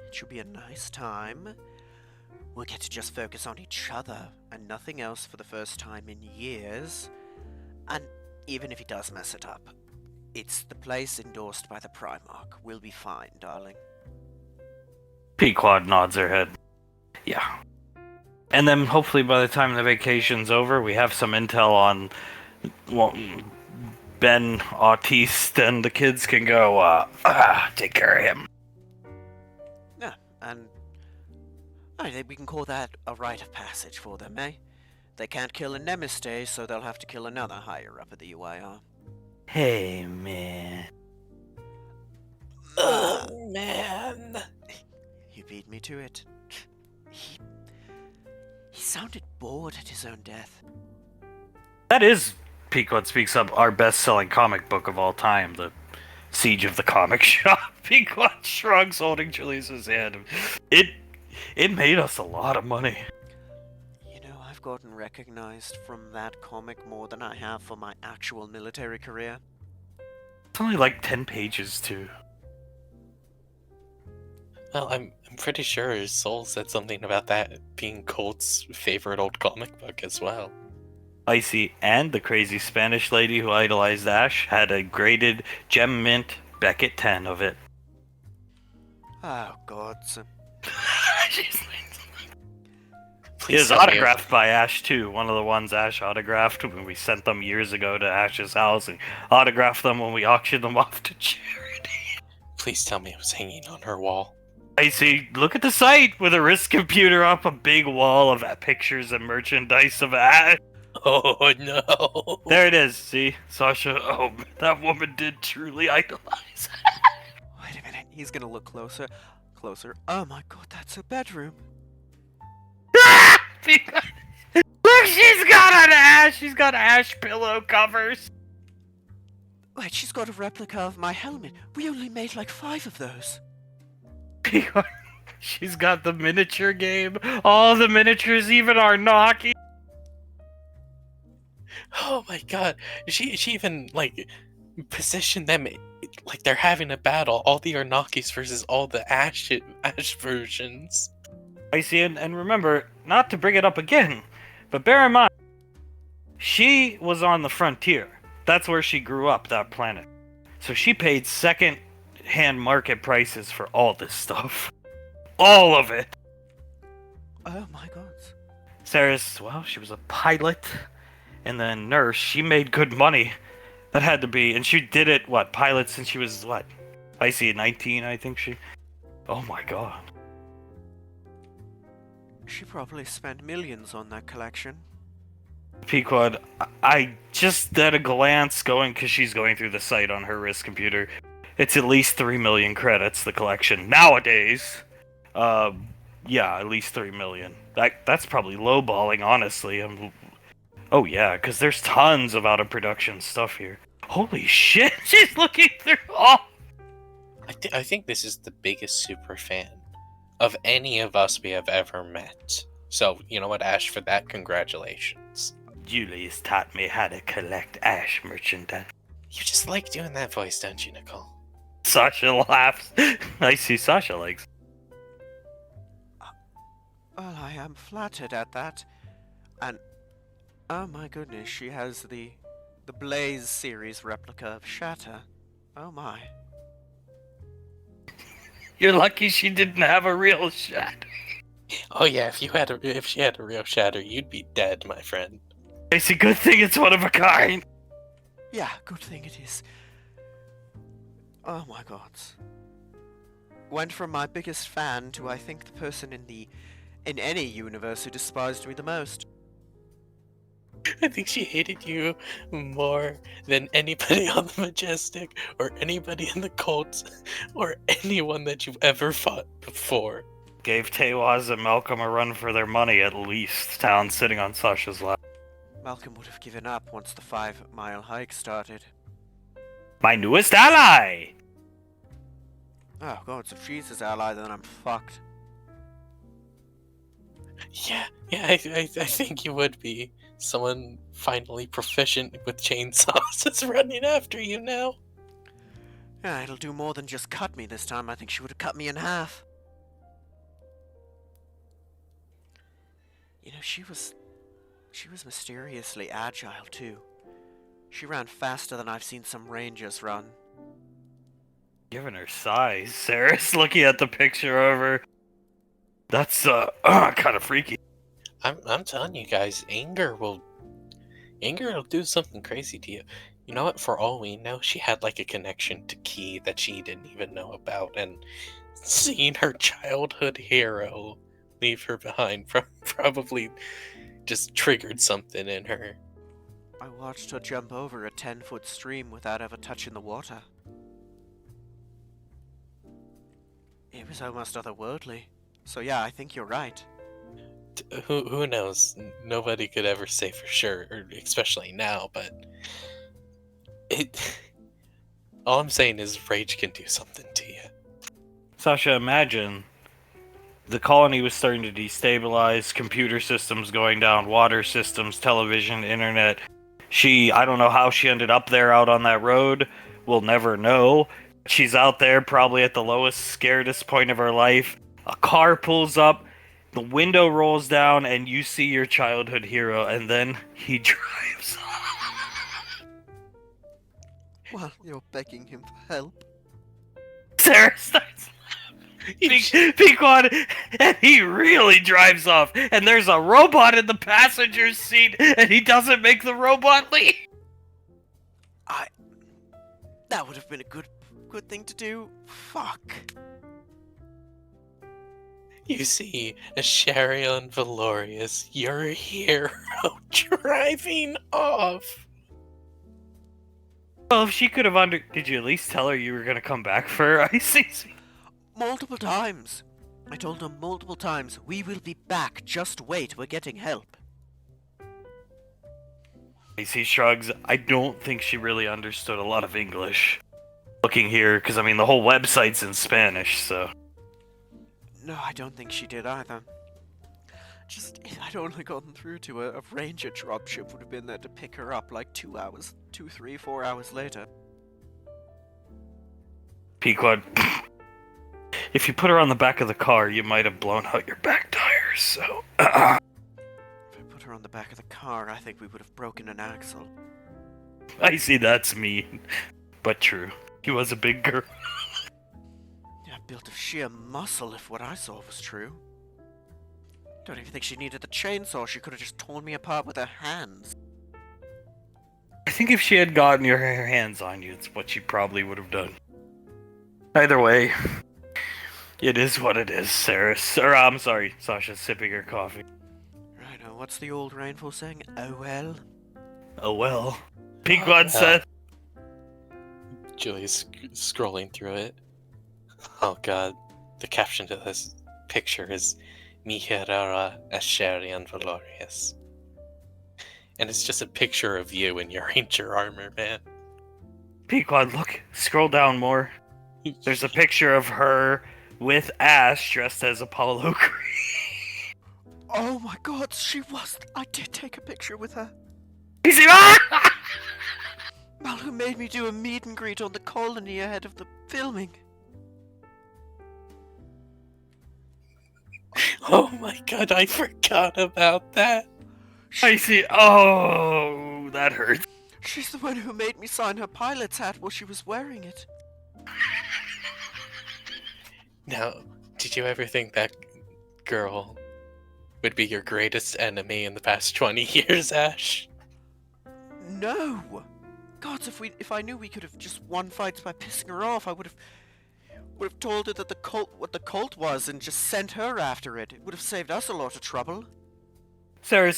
It should be a nice time. We'll get to just focus on each other and nothing else for the first time in years. And even if he does mess it up, It's the place endorsed by the Primarch. We'll be fine, darling. Pequod nods her head. Yeah. And then hopefully by the time the vacation's over, we have some intel on Ben Autiste, and the kids can go take care of him. Yeah, and we can call that a rite of passage for them, eh? They can't kill a Nemiste, so they'll have to kill another higher up at the UIR. Hey, man. Oh, man. You beat me to it. He sounded bored at his own death. That is, Pequod Speaks Up, our best-selling comic book of all time, The Siege of the Comic Shop. Pequod shrugs, holding Jaleesa's hand. It made us a lot of money. You know, I've gotten recognized from that comic more than I have for my actual military career. It's only like 10 pages, too. Well, I'm pretty sure Soul said something about that being Colt's favorite old comic book as well. Icy and the crazy Spanish lady who idolized Ash had a graded Gem Mint Beckett 10 of it. Oh, God. It is autographed by Ash, too. One of the ones Ash autographed when we sent them years ago to Ash's house, and autographed them when we auctioned them off to charity. Please tell me it was hanging on her wall. Icy, look at the site with a wrist computer up a big wall of pictures and merchandise of Ash. Oh, no. There it is, see? Sasha, oh, that woman did truly idolize. Wait a minute, he's gonna look closer. Closer. Oh my God, that's a bedroom. Look, she's got an Ash! She's got Ash pillow covers. Wait, she's got a replica of my helmet. We only made like 5 of those. She's got the miniature game. All the miniatures, even our Naki. Oh my God. She even, like, positioned them like they're having a battle. All the Arnakis versus all the Ash versions. I see, and remember, not to bring it up again, but bear in mind, she was on the frontier. That's where she grew up, that planet. So she paid second-hand market prices for all this stuff. All of it. Oh my God. Saris, well, she was a pilot and then nurse. She made good money. That had to be, and she did it, pilot since she was, I see, 19, I think she... Oh my God. She probably spent millions on that collection. Pequod, I just at a glance because she's going through the site on her wrist computer, it's at least 3 million credits, the collection. Nowadays, yeah, at least 3 million. That's probably lowballing, honestly. Oh yeah, because there's tons of out-of-production stuff here. Holy shit, she's looking through all... I think this is the biggest super fan of any of us we have ever met. So, you know what, Ash, for that, congratulations. Julie's taught me how to collect Ash merchandise. You just like doing that voice, don't you, Nicole? Sasha laughs. I see Sasha likes. Well, I am flattered at that. And, oh my goodness, she has the Blaze series replica of Shatter. Oh my. You're lucky she didn't have a real Shatter. Oh yeah, if she had a real Shatter, you'd be dead, my friend. It's a good thing it's one of a kind. Yeah, good thing it is. Oh my God. Went from my biggest fan to I think the person in any universe who despised me the most. I think she hated you more than anybody on the Majestic, or anybody in the Colts, or anyone that you've ever fought before. Gave Tewaz and Malcolm a run for their money at least. Town sitting on Sasha's lap. Malcolm would have given up once the 5-mile hike started. My newest ally! Oh God, so if she's his ally, then I'm fucked. Yeah, I think you would be. Someone finally proficient with chainsaws is running after you now. Yeah, it'll do more than just cut me this time. I think she would have cut me in half. You know, she was mysteriously agile too. She ran faster than I've seen some rangers run. Given her size, Sarah's looking at the picture of her. That's kind of freaky. I'm telling you guys, anger will do something crazy to you. You know what? For all we know, she had like a connection to Key that she didn't even know about, and seeing her childhood hero leave her behind probably just triggered something in her. I watched her jump over a 10-foot stream without ever touching the water. It was almost otherworldly. So yeah, I think you're right. Who knows? Nobody could ever say for sure, especially now. But it. All I'm saying is rage can do something to you. Sasha, imagine the colony was starting to destabilize, computer systems going down, water systems, television, internet. I don't know how she ended up there out on that road. We'll never know. She's out there probably at the lowest, scaredest point of her life. A car pulls up, the window rolls down, and you see your childhood hero, and then he drives off. Well, you're begging him for help. Sarah starts Pequod, and he really drives off, and there's a robot in the passenger seat, and he doesn't make the robot leave. That would have been a good thing to do. Fuck. You see, Asharion Valorius, your hero, driving off. Well, if she could have did you at least tell her you were gonna come back for her ICC? Multiple times. I told her multiple times, we will be back, just wait, we're getting help. AC shrugs. I don't think she really understood a lot of English. Looking here, because I mean the whole website's in Spanish, so. No, I don't think she did either. Just, if I'd only gotten through to her, a ranger dropship would have been there to pick her up like 2 hours, 2, 3, 4 hours later. Pequod. If you put her on the back of the car, you might have blown out your back tires, so. If I put her on the back of the car, I think we would have broken an axle. I see, that's mean. But true. He was a big girl. Yeah, built of sheer muscle if what I saw was true. Don't even think she needed the chainsaw, she could have just torn me apart with her hands. I think if she had gotten her hands on you, it's what she probably would have done. Either way, it is what it is, Sarah. Or, I'm sorry, Sasha's sipping her coffee. Right, now what's the old Rainfall saying? Oh well? Oh well. Pequod said. Julia's scrolling through it. Oh god. The caption to this picture is Miherara Asharian Valorius. And it's just a picture of you in your ranger armor, man. Pequod, look, scroll down more. There's a picture of her with Ash dressed as Apollo Creed. Oh my god, she was. I did take a picture with her. Malhu made me do a meet and greet on the colony ahead of the filming. Oh my god, I forgot about that. I see. Oh, that hurts. She's the one who made me sign her pilot's hat while she was wearing it. Now, did you ever think that girl would be your greatest enemy in the past 20 years, Ash? No! Gods, if I knew we could have just won fights by pissing her off, I would have told her that what the cult was and just sent her after it. It would have saved us a lot of trouble. Sarah,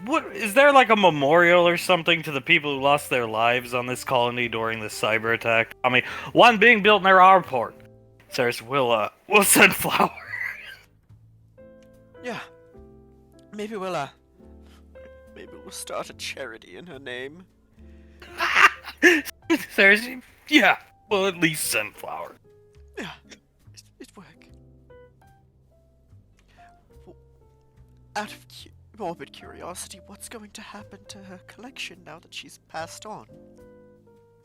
what is there like a memorial or something to the people who lost their lives on this colony during this cyber attack? I mean, one being built near our port. Sarah, we'll send flowers. Yeah. Maybe we'll start a charity in her name. Sarah, yeah, we'll at least send flowers. Yeah, it'd work. Well, out of morbid curiosity, what's going to happen to her collection now that she's passed on?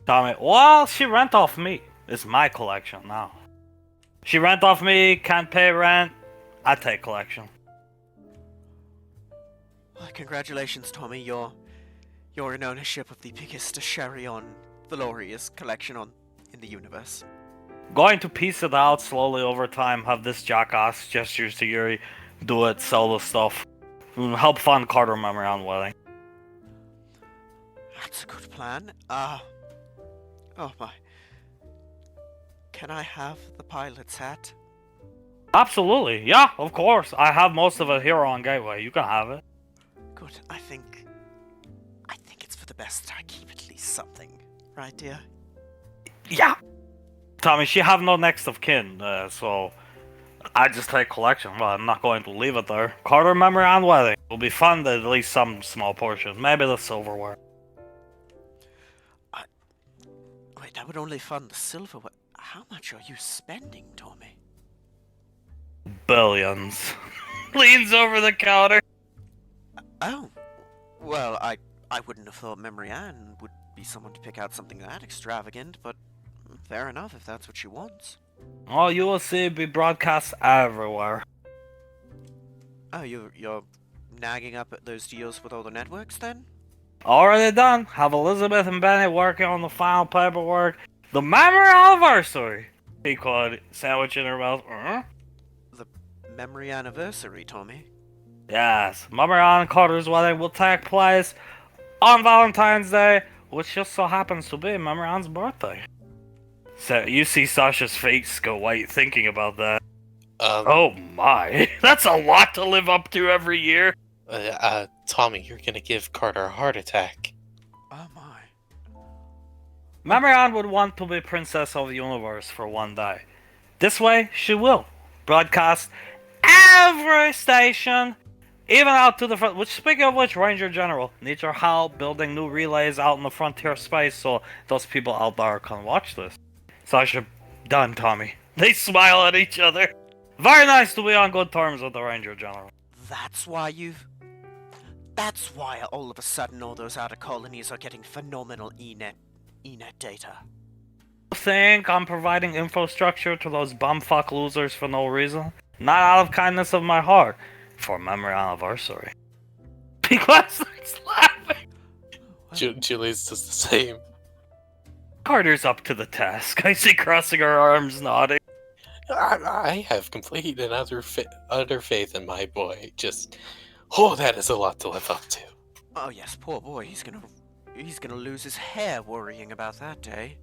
Tommy, well, she rent off me. It's my collection now. She rent off me, can't pay rent, I take collection. Well, congratulations, Tommy. Your You're in ownership of the biggest Charion Valorious collection in the universe. Going to piece it out slowly over time, have this jackass gestures to Yuri, do it, sell the stuff. Help fund Carter Memorial wedding. That's a good plan. Oh my. Can I have the pilot's hat? Absolutely, yeah, of course. I have most of it here on Gateway. You can have it. Good, I think it's for the best that I keep at least something. Right, dear? Yeah. Tommy, she have no next of kin, so I just take collection. Well, I'm not going to leave it there. Carter Memorial wedding will be funded at least some small portion. Maybe the silverware. Wait, that would only fund the silverware. How much are you spending, Tommy? Billions. Leans over the counter. Oh. Well, I wouldn't have thought Memory Ann would be someone to pick out something that extravagant, but fair enough if that's what she wants. Oh, you will see it be broadcast everywhere. Oh, you're nagging up at those deals with all the networks then? Already done. Have Elizabeth and Benny working on the final paperwork. The memory anniversary. He called sandwich in her mouth. The memory anniversary, Tommy. Yes, Memory and Carter's wedding will take place on Valentine's Day, which just so happens to be Memory Ann's birthday. So you see Sasha's face go white thinking about that. Oh my, that's a lot to live up to every year. Tommy, you're gonna give Carter a heart attack. Oh my. Memory Ann would want to be Princess of the Universe for one day. This way, she will. Broadcast every station, even out to the front. Which, speaking of which, Ranger General needs your help building new relays out in the frontier space so those people out there can watch this. Sasha, done, Tommy. They smile at each other. Very nice to be on good terms with the Ranger General. That's why all of a sudden all those outer colonies are getting phenomenal ENET data. Think I'm providing infrastructure to those bumfuck losers for no reason? Not out of kindness of my heart. For memory anniversary. Because starts laughing. Julie's just the same. Carter's up to the task. I see crossing her arms, nodding. I have complete and utter faith in my boy. That is a lot to live up to. Oh yes, poor boy. He's gonna lose his hair worrying about that day.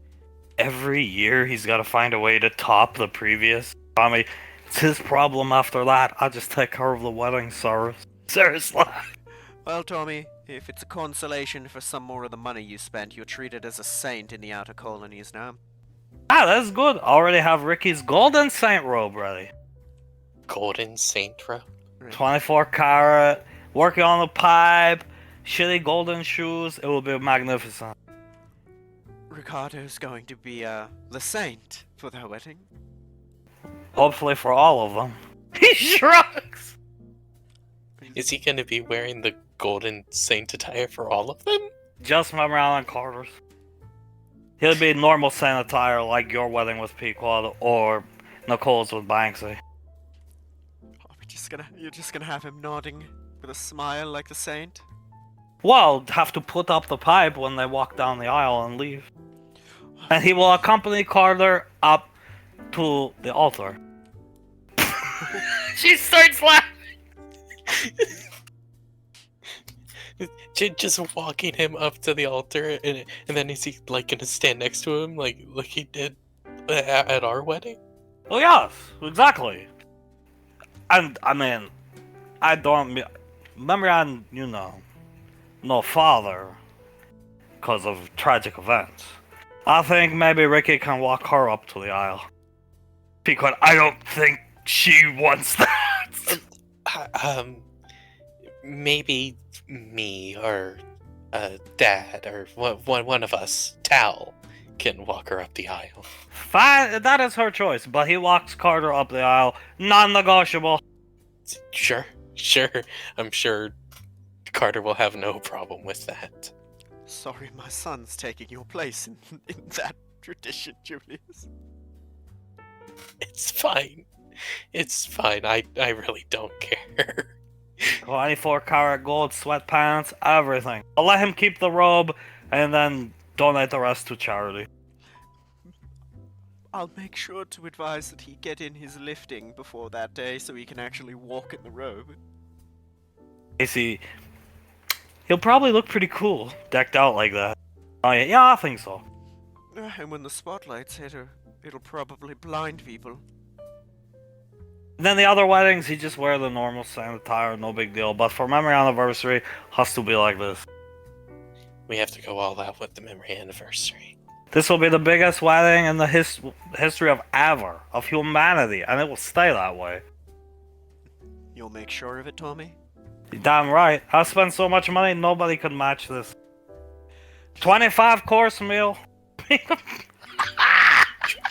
Every year he's got to find a way to top the previous. Tommy, it's his problem after that. I'll just take care of the wedding, seriously. Well, Tommy, if it's a consolation for some more of the money you spent, you're treated as a saint in the outer colonies now. Ah, that's good. Already have Ricky's golden saint robe ready. Golden Saint robe? 24 karat, working on the pipe, shitty golden shoes. It will be magnificent. Ricardo's going to be, the saint for their wedding. Hopefully for all of them. He shrugs! Is he going to be wearing the Golden Saint attire for all of them? Just my Alan Carter's. He'll be normal saint attire like your wedding with Pequod or Nicole's with Banksy. You're just gonna have him nodding with a smile like the saint? Well, have to put up the pipe when they walk down the aisle and leave. And he will accompany Carter up to the altar. She starts laughing. Just walking him up to the altar, and then is he like gonna stand next to him like he did at our wedding? Oh yes, exactly. And I mean, I don't remember, no father because of tragic events. I think maybe Ricky can walk her up to the aisle because I don't think she wants that. Maybe me or Dad or one of us, Tal, can walk her up the aisle. Fine, that is her choice, but he walks Carter up the aisle, non-negotiable. Sure. I'm sure Carter will have no problem with that. Sorry, my son's taking your place in that tradition, Julius. It's fine. I really don't care. 24 karat gold sweatpants, everything. I'll let him keep the robe and then donate the rest to charity. I'll make sure to advise that he get in his lifting before that day so he can actually walk in the robe. Casey, he'll probably look pretty cool, decked out like that. Oh yeah, I think so. And when the spotlights hit her, it'll probably blind people. And then the other weddings, he just wear the normal same attire, no big deal. But for memory anniversary, has to be like this. We have to go all out with the memory anniversary. This will be the biggest wedding in the history of ever, of humanity, and it will stay that way. You'll make sure of it, Tommy? You're damn right. I spent so much money, nobody could match this. 25 course meal.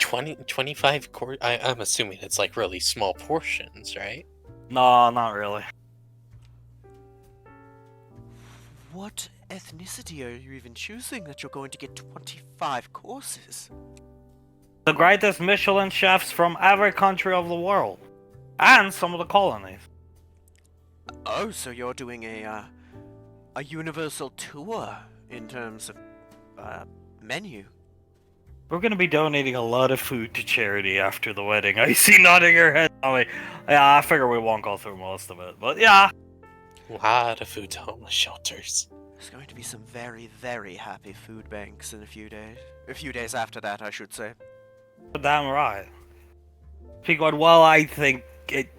25 I'm assuming it's like really small portions, right? No, not really. What ethnicity are you even choosing that you're going to get 25 courses? The greatest Michelin chefs from every country of the world. And some of the colonies. Oh, so you're doing a universal tour in terms of, menu. We're gonna be donating a lot of food to charity after the wedding. I see nodding your head, Tommy. Yeah, I figure we won't go through most of it, but yeah. A lot of food to homeless shelters. There's going to be some very, very happy food banks in a few days. A few days after that, I should say. Damn right. Pequod, well, I think it...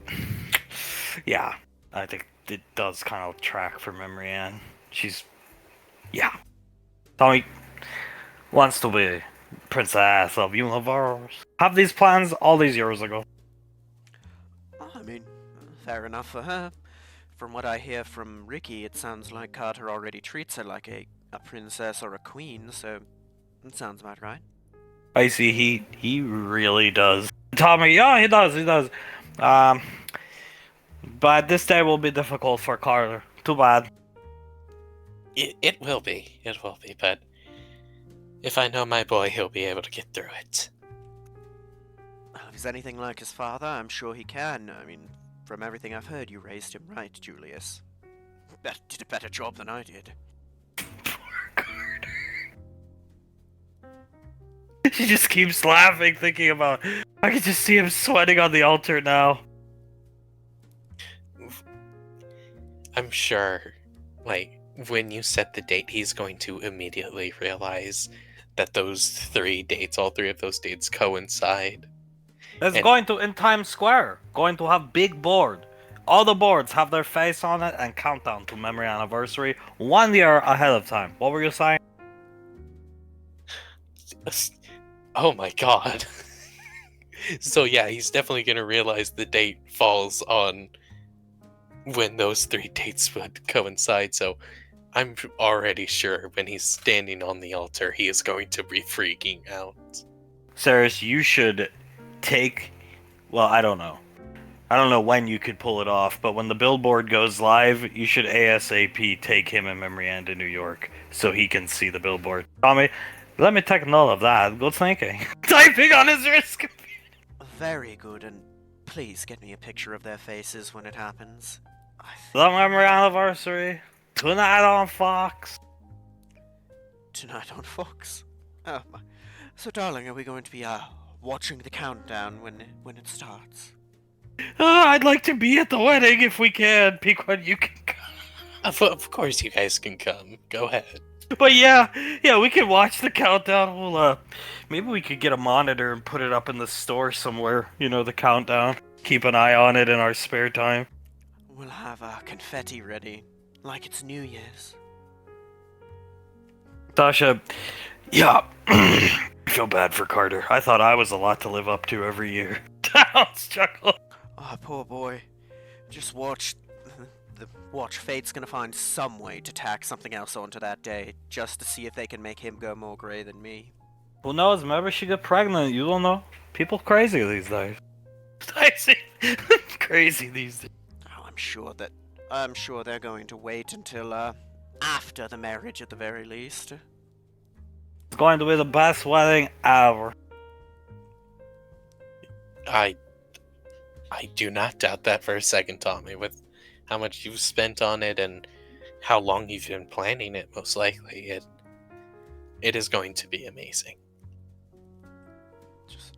Yeah, I think it does kind of track for Memory Ann. She's... Yeah. Tommy wants to be Princess of Universe. Have these plans all these years ago. I mean, fair enough for her. From what I hear from Ricky, it sounds like Carter already treats her like a princess or a queen, so it sounds about right. I see, he really does. Tommy, yeah, he does. But this day will be difficult for Carter. Too bad. It will be, but if I know my boy, he'll be able to get through it. Well, if he's anything like his father, I'm sure he can. I mean, from everything I've heard, you raised him right, Julius. Did a better job than I did. Poor Carter. She just keeps laughing, thinking about... I can just see him sweating on the altar now. I'm sure, like, when you set the date, he's going to immediately realize that those 3 dates, all 3 of those dates coincide. It's going to, in Times Square, going to have big board. All the boards have their face on it and countdown to memory anniversary 1 year ahead of time. What were you saying? Oh my god. So yeah, he's definitely going to realize the date falls on when those 3 dates would coincide, so I'm already sure when he's standing on the altar, he is going to be freaking out. Cyrus, you should take... Well, I don't know. I don't know when you could pull it off, but when the billboard goes live, you should ASAP take him and Memory Ann to New York so he can see the billboard. Tommy, let me take note of that. Good thinking. Typing on his wrist. Very good, and please get me a picture of their faces when it happens. The memory anniversary. Tonight on Fox. Tonight on Fox? Oh, so darling, are we going to be, watching the countdown when it starts? I'd like to be at the wedding if we can. Pequod, you can come. Of course you guys can come. Go ahead. But yeah, we can watch the countdown. We'll, maybe we could get a monitor and put it up in the store somewhere. You know, the countdown. Keep an eye on it in our spare time. We'll have, confetti ready, like it's New Year's. Tasha, yeah, I feel bad for Carter. I thought I was a lot to live up to every year. Don't chuckle. Oh, poor boy. Just watch... Watch, Fate's gonna find some way to tack something else onto that day, just to see if they can make him go more gray than me. Who knows, maybe she get pregnant, you don't know. People crazy these days. Crazy these days. Oh, I'm sure they're going to wait until, after the marriage at the very least. It's going to be the best wedding ever. I do not doubt that for a second, Tommy. With how much you've spent on it and how long you've been planning it, most likely, it is going to be amazing. Just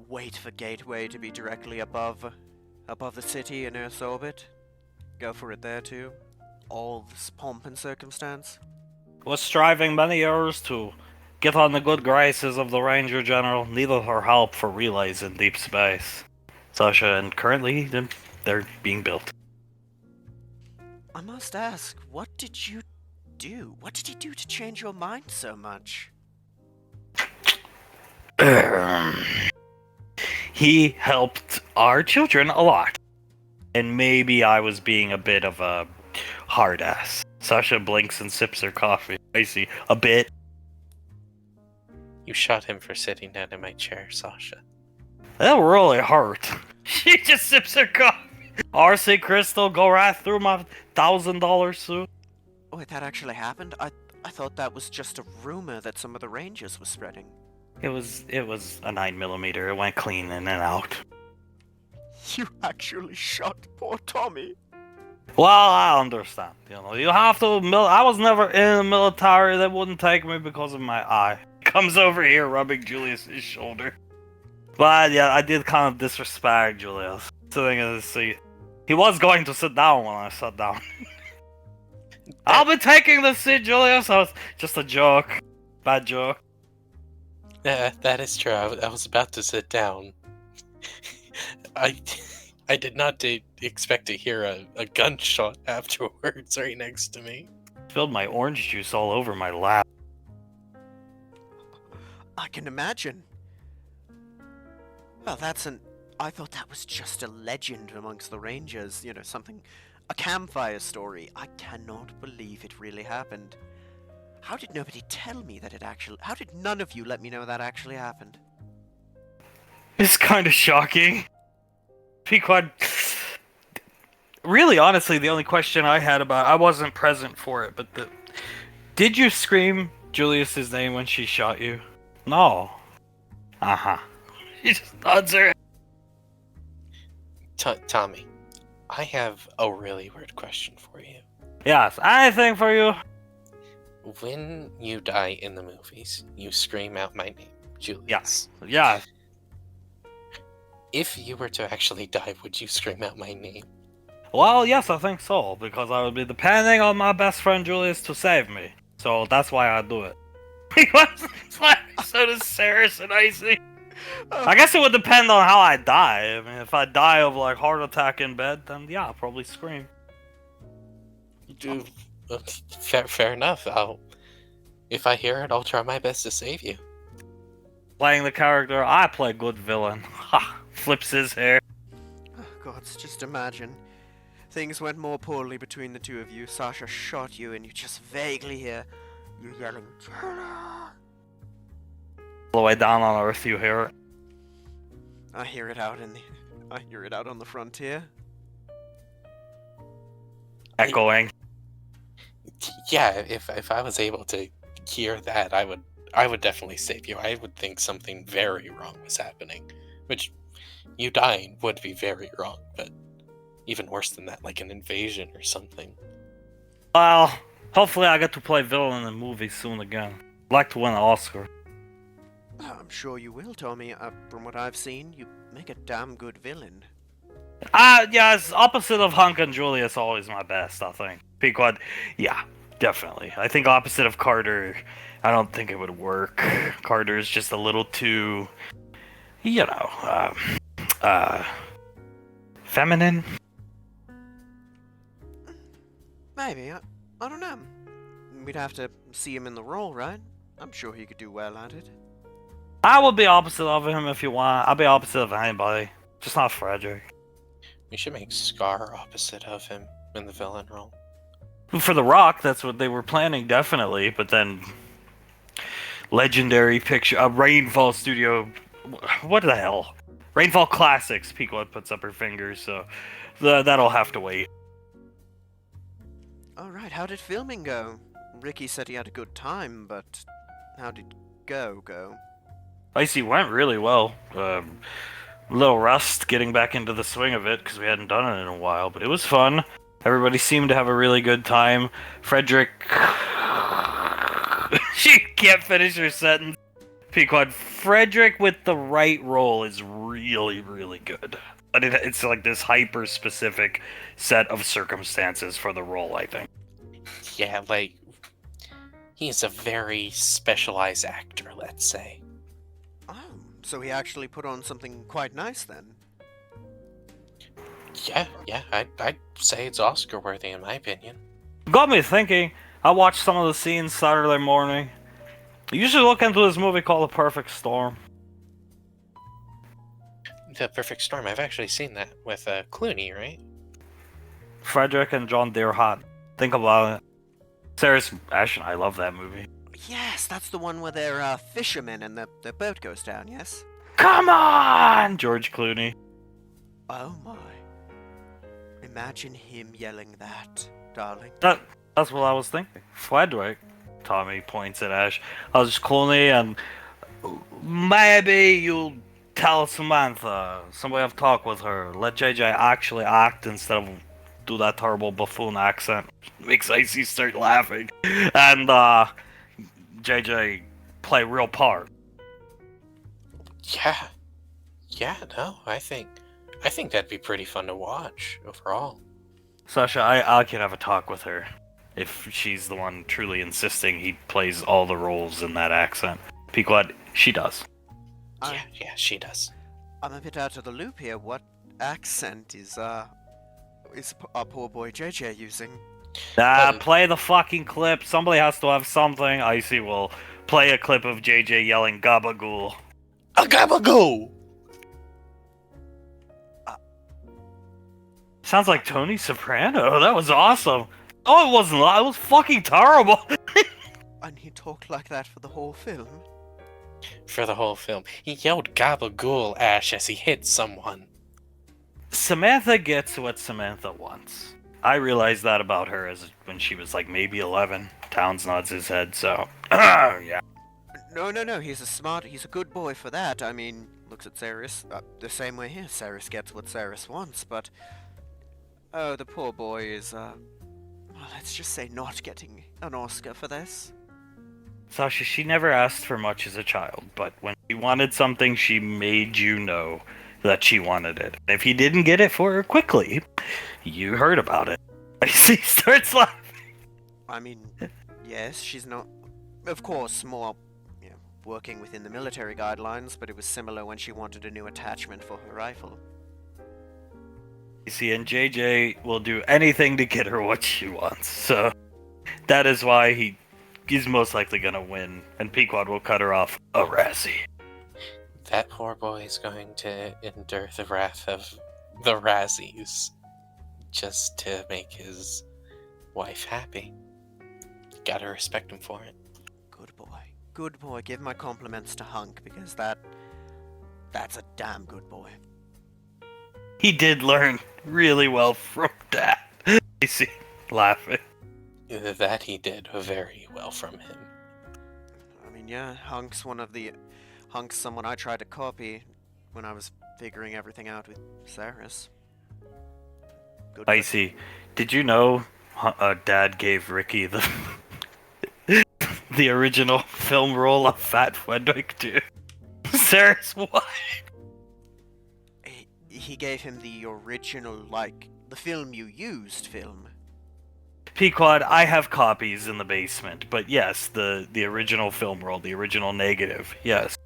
wait for Gateway to be directly above the city in Earth's orbit. Go for it there too. All this pomp and circumstance. Was striving many years to get on the good graces of the Ranger General, needed her help for relays in deep space. Sasha, and currently they're being built. I must ask, what did you do? What did you do to change your mind so much? He helped our children a lot. And maybe I was being a bit of a hard ass. Sasha blinks and sips her coffee. I see. A bit. You shot him for sitting down in my chair, Sasha. That really hurt. She just sips her coffee. RC Crystal go right through my $1,000 suit. Wait, that actually happened? I thought that was just a rumor that some of the Rangers were spreading. It was a 9mm. It went clean in and out. You actually shot poor Tommy. Well, I understand. You have to. I was never in the military. They wouldn't take me because of my eye. Comes over here, rubbing Julius's shoulder. But yeah, I did kind of disrespect Julius, sitting in his seat. He was going to sit down when I sat down. I'll be taking the seat, Julius. That was just a joke. Bad joke. Yeah, that is true. I was about to sit down. I did not expect to hear a gunshot afterwards right next to me. Spilled my orange juice all over my lap. I can imagine. Well, I thought that was just a legend amongst the Rangers. A campfire story. I cannot believe it really happened. How did nobody tell me that how did none of you let me know that actually happened? It's kind of shocking. Pequod. Really, honestly, the only question I had I wasn't present for it, but did you scream Julius's name when she shot you? No. Uh-huh. She just nods her head. Tommy, I have a really weird question for you. Yes, anything for you? When you die in the movies, you scream out my name, Julius. Yes. If you were to actually die, would you scream out my name? Well, yes, I think so, because I would be depending on my best friend Julius to save me. So that's why I do it. Because it's like so does Saris and Icy. I guess it would depend on how I die. I mean, if I die of like heart attack in bed, then yeah, I'll probably scream. Fair enough. If I hear it, I'll try my best to save you. Playing the character, I play good villain. Ha! Flips his hair. Oh, gods, just imagine. Things went more poorly between the two of you. Sasha shot you and you just vaguely hear you yelling, "Jenna!" All the way down on Earth, you hear it. I hear it out on the frontier. Echoing. Yeah, if I was able to hear that, I would definitely save you. I would think something very wrong was happening, which you dying would be very wrong, but even worse than that, like an invasion or something. Well, hopefully I get to play villain in the movie soon again. I'd like to win an Oscar. I'm sure you will, Tommy. From what I've seen, you make a damn good villain. Yeah, it's opposite of Hunk and Julius, always my best, I think. Pequod, yeah, definitely. I think opposite of Carter, I don't think it would work. Carter's just a little too, feminine. Maybe. I don't know. We'd have to see him in the role, right? I'm sure he could do well at it. I would be opposite of him if you want. I'll be opposite of anybody. Just not Frederick. We should make Scar opposite of him in the villain role. For The Rock, that's what they were planning, definitely. But then, Legendary Picture, Rainfall Studio, what the hell? Rainfall Classics, Pequod puts up her fingers, so that'll have to wait. Alright, how did filming go? Ricky said he had a good time, but how did go? Icy went really well. A little rust getting back into the swing of it because we hadn't done it in a while, but it was fun. Everybody seemed to have a really good time. Frederick... she can't finish her sentence. Pequod, Frederick with the right role is really, really good. But it's like this hyper-specific set of circumstances for the role, I think. Yeah, like, he's a very specialized actor, let's say. Oh, so he actually put on something quite nice then. Yeah, I'd say it's Oscar-worthy in my opinion. Got me thinking. I watched some of the scenes Saturday morning. You should look into this movie called The Perfect Storm. The Perfect Storm, I've actually seen that with Clooney, right? Frederick and John Deerhart. Think about it. Sarah's Ashton, I love that movie. Yes, that's the one where they're fishermen and the boat goes down, yes? Come on, George Clooney. Oh my. Imagine him yelling that, darling. That's what I was thinking. Frederick, Tommy points at Ash. I was Clooney, and maybe you'll tell Samantha. Somebody have talk with her. Let JJ actually act instead of do that terrible buffoon accent. Makes Icy start laughing. And JJ play real part. Yeah, no, I think that'd be pretty fun to watch overall. Sasha, I can have a talk with her. If she's the one truly insisting he plays all the roles in that accent. Pequod, she does. Yeah, she does. I'm a bit out of the loop here. What accent is our poor boy JJ using? Play the fucking clip. Somebody has to have something. Icy will play a clip of JJ yelling gabagool. A gabagool! Sounds like Tony Soprano. That was awesome. Oh, it wasn't. It was fucking terrible. And he talked like that for the whole film? For the whole film. He yelled gabagool, Ash, as he hit someone. Samantha gets what Samantha wants. I realized that about her when she was like maybe 11. Towns nods his head, so... yeah. No, he's a good boy for that. I mean, looks at Ceres, the same way here. Ceres gets what Ceres wants, but... Oh, the poor boy is, well, let's just say not getting an Oscar for this. Sasha, she never asked for much as a child, but when she wanted something, she made you know that she wanted it. If he didn't get it for her quickly, you heard about it. He starts laughing. I mean, yes, she's not... Of course, more, working within the military guidelines, but it was similar when she wanted a new attachment for her rifle. You see, and JJ will do anything to get her what she wants, so that is why he's most likely gonna win, and Pequod will cut her off a Razzie. That poor boy is going to endure the wrath of the Razzies just to make his wife happy. Gotta respect him for it. Good boy. Give my compliments to Hunk, because that's a damn good boy. He did learn really well from Dad. You see, laughing. That he did very well from him. I mean, yeah, Hunk's someone I tried to copy when I was figuring everything out with Ceres. Good I see. Did you know Dad gave Ricky the the original film role of Fat Frederick too? Ceres, what? He gave him the original, like, the film you used film. Pequod, I have copies in the basement, but yes, the original film role, the original negative, yes.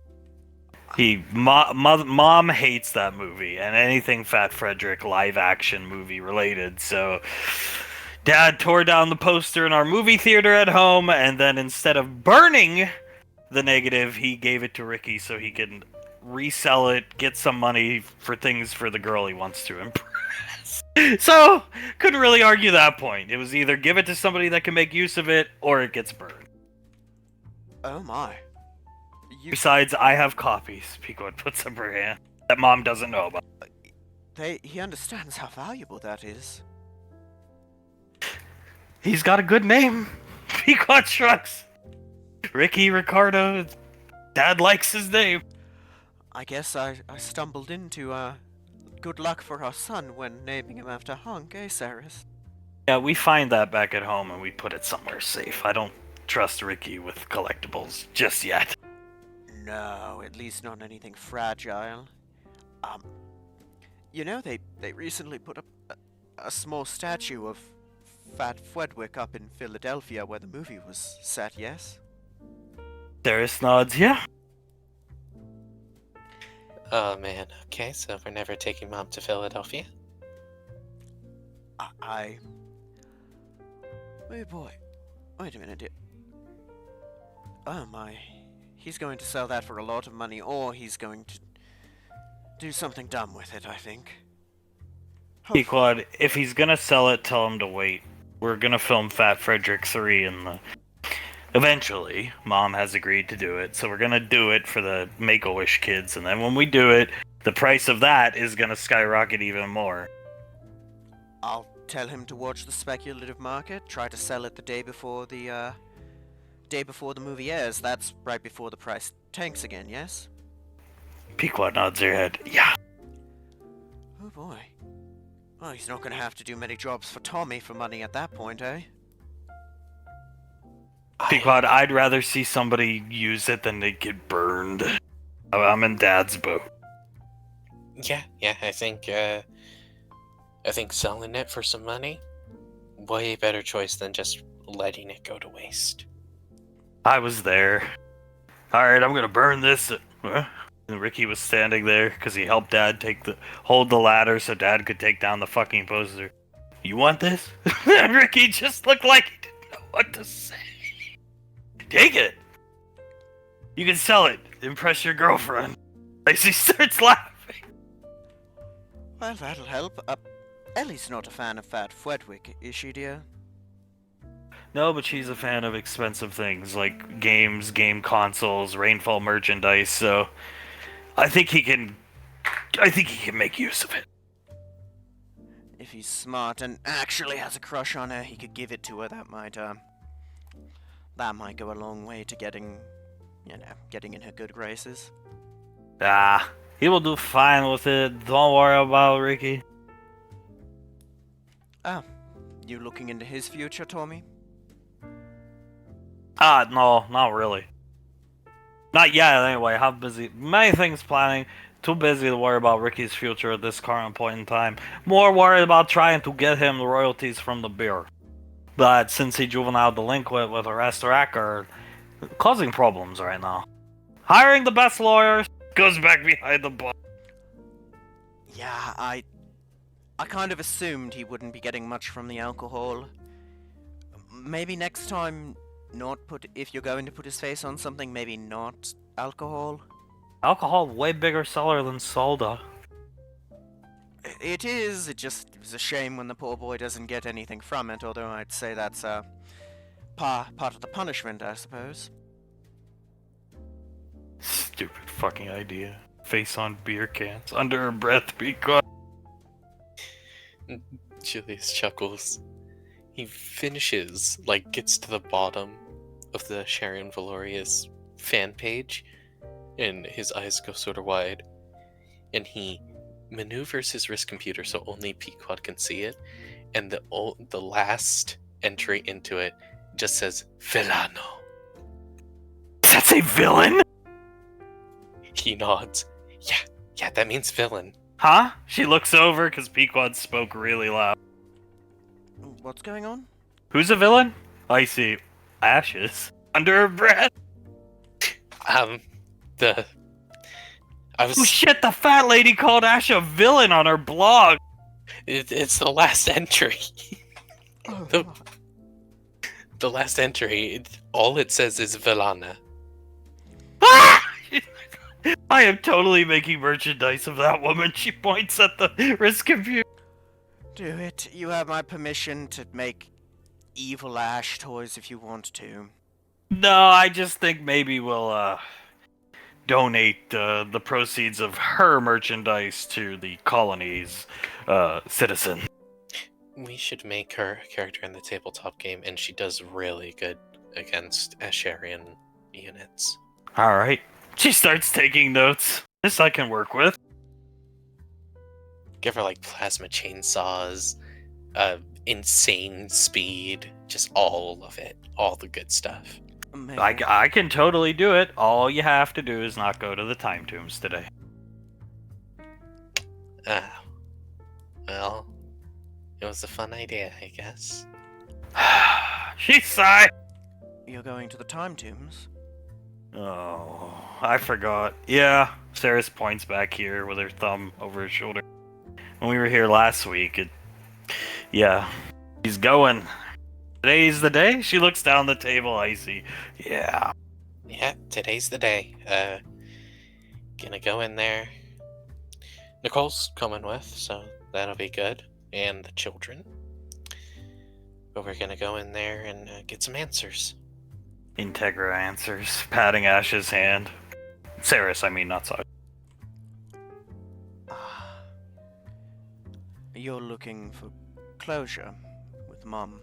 Mom hates that movie, and anything Fat Frederick live-action movie related, so... Dad tore down the poster in our movie theater at home, and then instead of burning the negative, he gave it to Ricky so he can resell it, get some money for things for the girl he wants to impress. So, couldn't really argue that point. It was either give it to somebody that can make use of it, or it gets burned. Oh my. Besides, I have copies, Pequod puts up her hand, that Mom doesn't know about. He understands how valuable that is. He's got a good name. Pequod shrugs. Ricky Ricardo. Dad likes his name. I guess I stumbled into, good luck for our son when naming him after Hunk, eh, Saris? Yeah, we find that back at home and we put it somewhere safe. I don't trust Ricky with collectibles just yet. No, at least not anything fragile. Um, they recently put a small statue of Fat Fwedwick up in Philadelphia where the movie was set, yes? Darius nods, yeah. Oh man, okay, so we're never taking Mom to Philadelphia? Oh boy. Wait a minute. Oh my. He's going to sell that for a lot of money, or he's going to do something dumb with it, I think. Pequod, if he's gonna sell it, tell him to wait. We're gonna film Fat Frederick 3 eventually. Mom has agreed to do it, so we're gonna do it for the Make-A-Wish kids, and then when we do it, the price of that is gonna skyrocket even more. I'll tell him to watch the speculative market, try to sell it the day before the movie airs. That's right before the price tanks again, yes? Pequod nods her head. Yeah. Oh boy. Well, he's not gonna have to do many jobs for Tommy for money at that point, eh? Pequod, I'd rather see somebody use it than they get burned. I'm in Dad's boat. Yeah, I think selling it for some money, way better choice than just letting it go to waste. I was there. Alright, I'm gonna burn this. And Ricky was standing there because he helped Dad hold the ladder so Dad could take down the fucking poster. You want this? And Ricky just looked like he didn't know what to say. Take it! You can sell it. Impress your girlfriend. Lacey starts laughing. Well, that'll help. Ellie's not a fan of Fat Fwedwick, is she, dear? No, but she's a fan of expensive things like games, game consoles, Rainfall merchandise, so I think he can make use of it. If he's smart and actually has a crush on her, he could give it to her. That might go a long way to getting in her good graces. He will do fine with it. Don't worry about Ricky. You looking into his future, Tommy? No, not really. Not yet, anyway. How busy? Many things planning. Too busy to worry about Ricky's future at this current point in time. More worried about trying to get him the royalties from the beer. But since he juvenile delinquent with a restaurant are causing problems right now. Hiring the best lawyers goes back behind the bar. Yeah, I kind of assumed he wouldn't be getting much from the alcohol. Maybe next time, if you're going to put his face on something, maybe not alcohol. Alcohol, way bigger seller than soda. It is. It was a shame when the poor boy doesn't get anything from it, although I'd say that's, part of the punishment, I suppose. Stupid fucking idea. Face on beer cans. Under her breath, because... Julius chuckles. He finishes, gets to the bottom of the Sharon Valorius fan page, and his eyes go sort of wide, and he maneuvers his wrist computer so only Pequod can see it, and the last entry into it just says Villano. Does that say villain? He nods. Yeah, that means villain. Huh? She looks over because Pequod spoke really loud. What's going on? Who's a villain? I see. Ashes. Under her breath. Oh shit, the fat lady called Ash a villain on her blog. It's the last entry. Oh, the last entry, all it says is Villana. I am totally making merchandise of that woman. She points at the wrist computer. Do it. You have my permission to make evil Ash toys if you want to. No, I just think maybe we'll, donate the proceeds of her merchandise to the colony's citizen. We should make her a character in the tabletop game, and she does really good against Asharian units. Alright. She starts taking notes. This I can work with. Give her like plasma chainsaws, insane speed, just all of it, all the good stuff. I can totally do it. All you have to do is not go to the time tombs today. Ah, well, it was a fun idea, I guess. She sighed. You're going to the time tombs? Oh, I forgot. Yeah, Sarah's points back here with her thumb over her shoulder. When we were here last week, yeah, he's going. Today's the day? She looks down the table, icy. Yeah. Yeah, today's the day. Gonna go in there. Nicole's coming with, so that'll be good. And the children. But we're gonna go in there and get some answers. Integra answers, patting Ash's hand. Saris, I mean, not Sasha. You're looking for closure with Mom.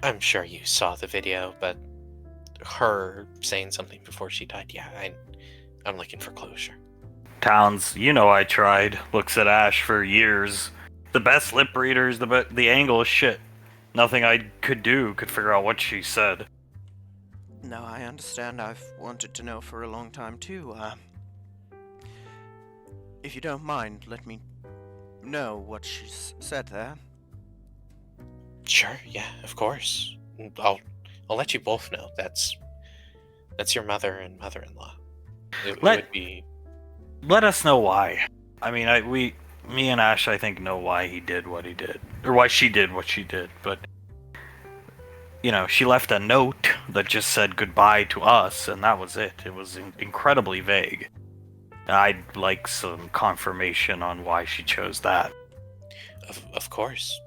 I'm sure you saw the video, but her saying something before she died, yeah, I'm looking for closure. Towns, you know I tried. Looks at Ash for years. The best lip readers, the angle is shit. Nothing I could do could figure out what she said. No, I understand. I've wanted to know for a long time, too. If you don't mind, let me know what she said there. Sure, yeah, of course. I'll let you both know. That's your mother and mother-in-law. It would be. Let us know why. I mean, me and Ash, I think, know why he did what he did, or why she did what she did. But she left a note that just said goodbye to us, and that was it. It was incredibly vague. I'd like some confirmation on why she chose that. Of course.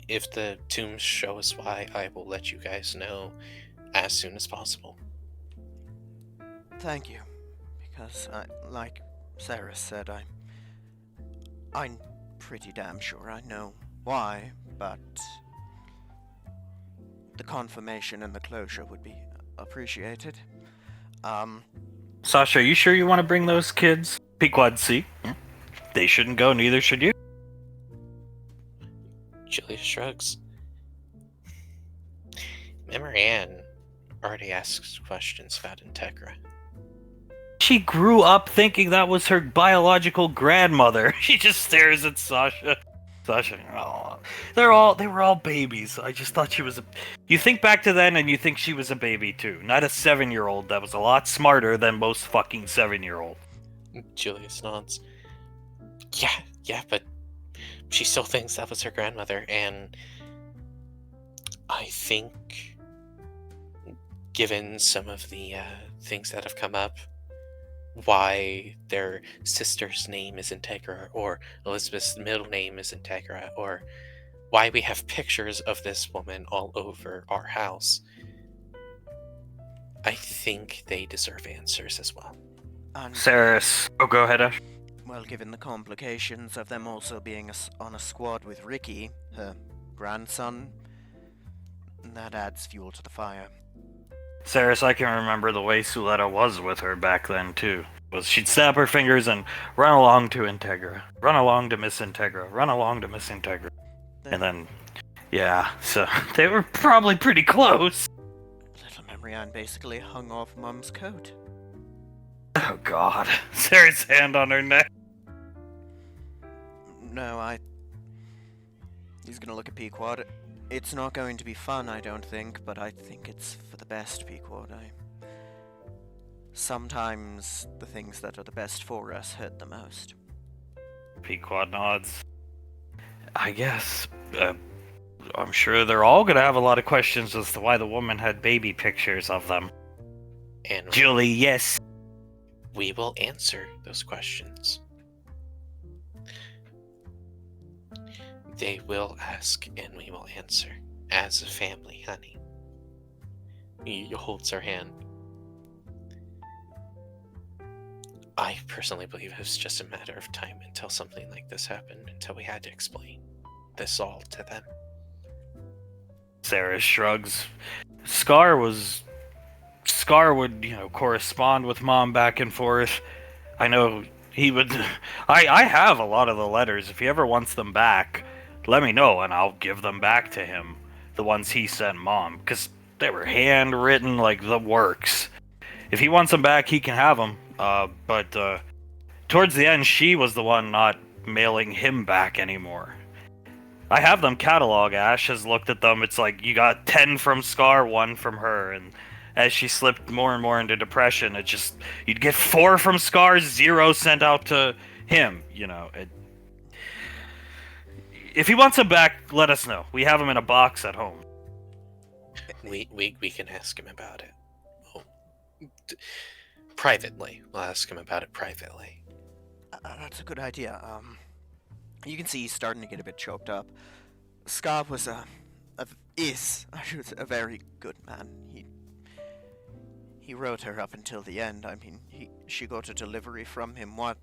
If the tombs show us why, I will let you guys know as soon as possible. Thank you. Because, like Sarah said, I'm pretty damn sure I know why, but the confirmation and the closure would be appreciated. Sasha, are you sure you want to bring those kids? Pequod C. They shouldn't go, neither should you. Julia shrugs. Memory Ann already asks questions about Integra. She grew up thinking that was her biological grandmother. She just stares at Sasha. Sasha, oh, they were all babies. I just thought she was a. You think back to then, and you think she was a baby too, not a 7-year-old that was a lot smarter than most fucking 7-year-olds. Julius nods. Yeah, but she still thinks that was her grandmother, and I think, given some of the things that have come up, why their sister's name is Integra, or Elizabeth's middle name is Integra, or why we have pictures of this woman all over our house, I think they deserve answers as well. Saris. Oh, go ahead, Ash. Well, given the complications of them also being on a squad with Ricky, her grandson, that adds fuel to the fire. Saris, I can remember the way Suletta was with her back then, too. She'd snap her fingers and run along to Integra. Run along to Miss Integra. Run along to Miss Integra. And then, yeah, so they were probably pretty close. Little Memory Ann basically hung off Mum's coat. Oh, God. Sarah's hand on her neck. No, He's gonna look at Pequod. It's not going to be fun, I don't think, but I think it's for the best, Pequod. Sometimes the things that are the best for us hurt the most. Pequod nods. I guess. I'm sure they're all gonna have a lot of questions as to why the woman had baby pictures of them. And Julie, yes. we will answer those questions. They will ask, and we will answer. As a family, honey. He holds her hand. I personally believe it was just a matter of time until something like this happened, until we had to explain this all to them. Sarah shrugs. Scar was Scar would, correspond with Mom back and forth. I know he would. I have a lot of the letters. If he ever wants them back, let me know and I'll give them back to him. The ones he sent Mom, because they were handwritten like the works. If he wants them back, he can have them. But towards the end, she was the one not mailing him back anymore. I have them catalog. Ash has looked at them. It's like you got 10 from Scar, 1 from her, and as she slipped more and more into depression, you'd get 4 from Scar, 0 sent out to him. If he wants them back, let us know. We have them in a box at home. We can ask him about it. Oh, privately. We'll ask him about it privately. That's a good idea. You can see he's starting to get a bit choked up. Scar was I should say, a very good man. He wrote her up until the end. I mean, she got a delivery from him, a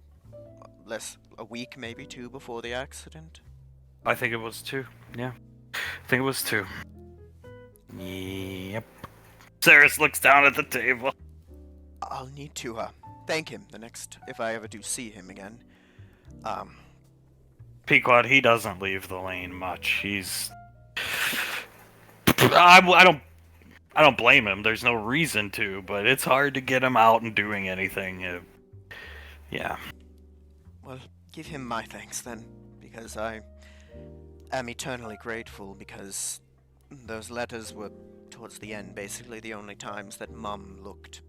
week, maybe 2 before the accident? I think it was 2, yeah. I think it was 2. Yep. Ceres looks down at the table. I'll need to, thank him if I ever do see him again. Pequod, he doesn't leave the lane much. I don't blame him. There's no reason to, but it's hard to get him out and doing anything. Yeah. Well, give him my thanks then, because I am eternally grateful, because those letters were, towards the end, basically the only times that Mum looked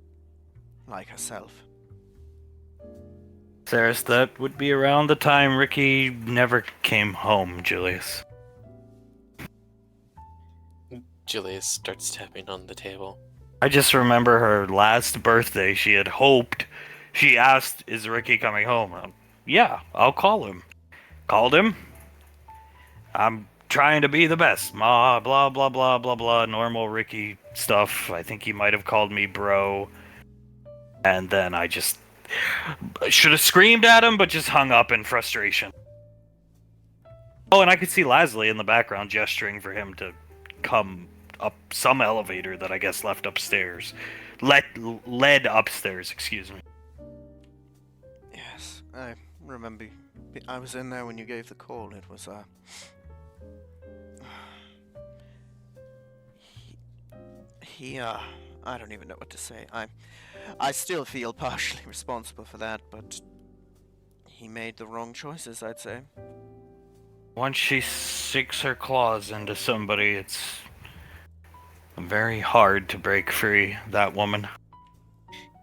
like herself. Ceres, that would be around the time Ricky never came home, Julius. Julius starts tapping on the table. I just remember her last birthday. She asked, is Ricky coming home? Yeah, I'll call him. Called him. I'm trying to be the best. Blah, blah, blah, blah, blah, normal Ricky stuff. I think he might have called me bro. And then I just should have screamed at him, but just hung up in frustration. Oh, and I could see Lasley in the background gesturing for him to come up some elevator that I guess left upstairs. Led upstairs, excuse me. Yes, I remember. I was in there when you gave the call. It was, I don't even know what to say. I still feel partially responsible for that, but he made the wrong choices, I'd say. Once she sinks her claws into somebody, it's very hard to break free, that woman.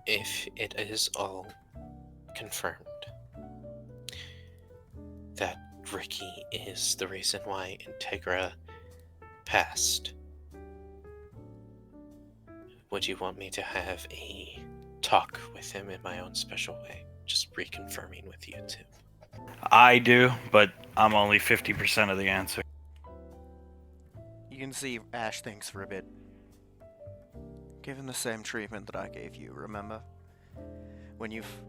If it is all confirmed that Ricky is the reason why Integra passed, would you want me to have a talk with him in my own special way? Just reconfirming with you too. I do, but I'm only 50% of the answer. You can see Ash thinks for a bit. Give him the same treatment that I gave you, remember? When you've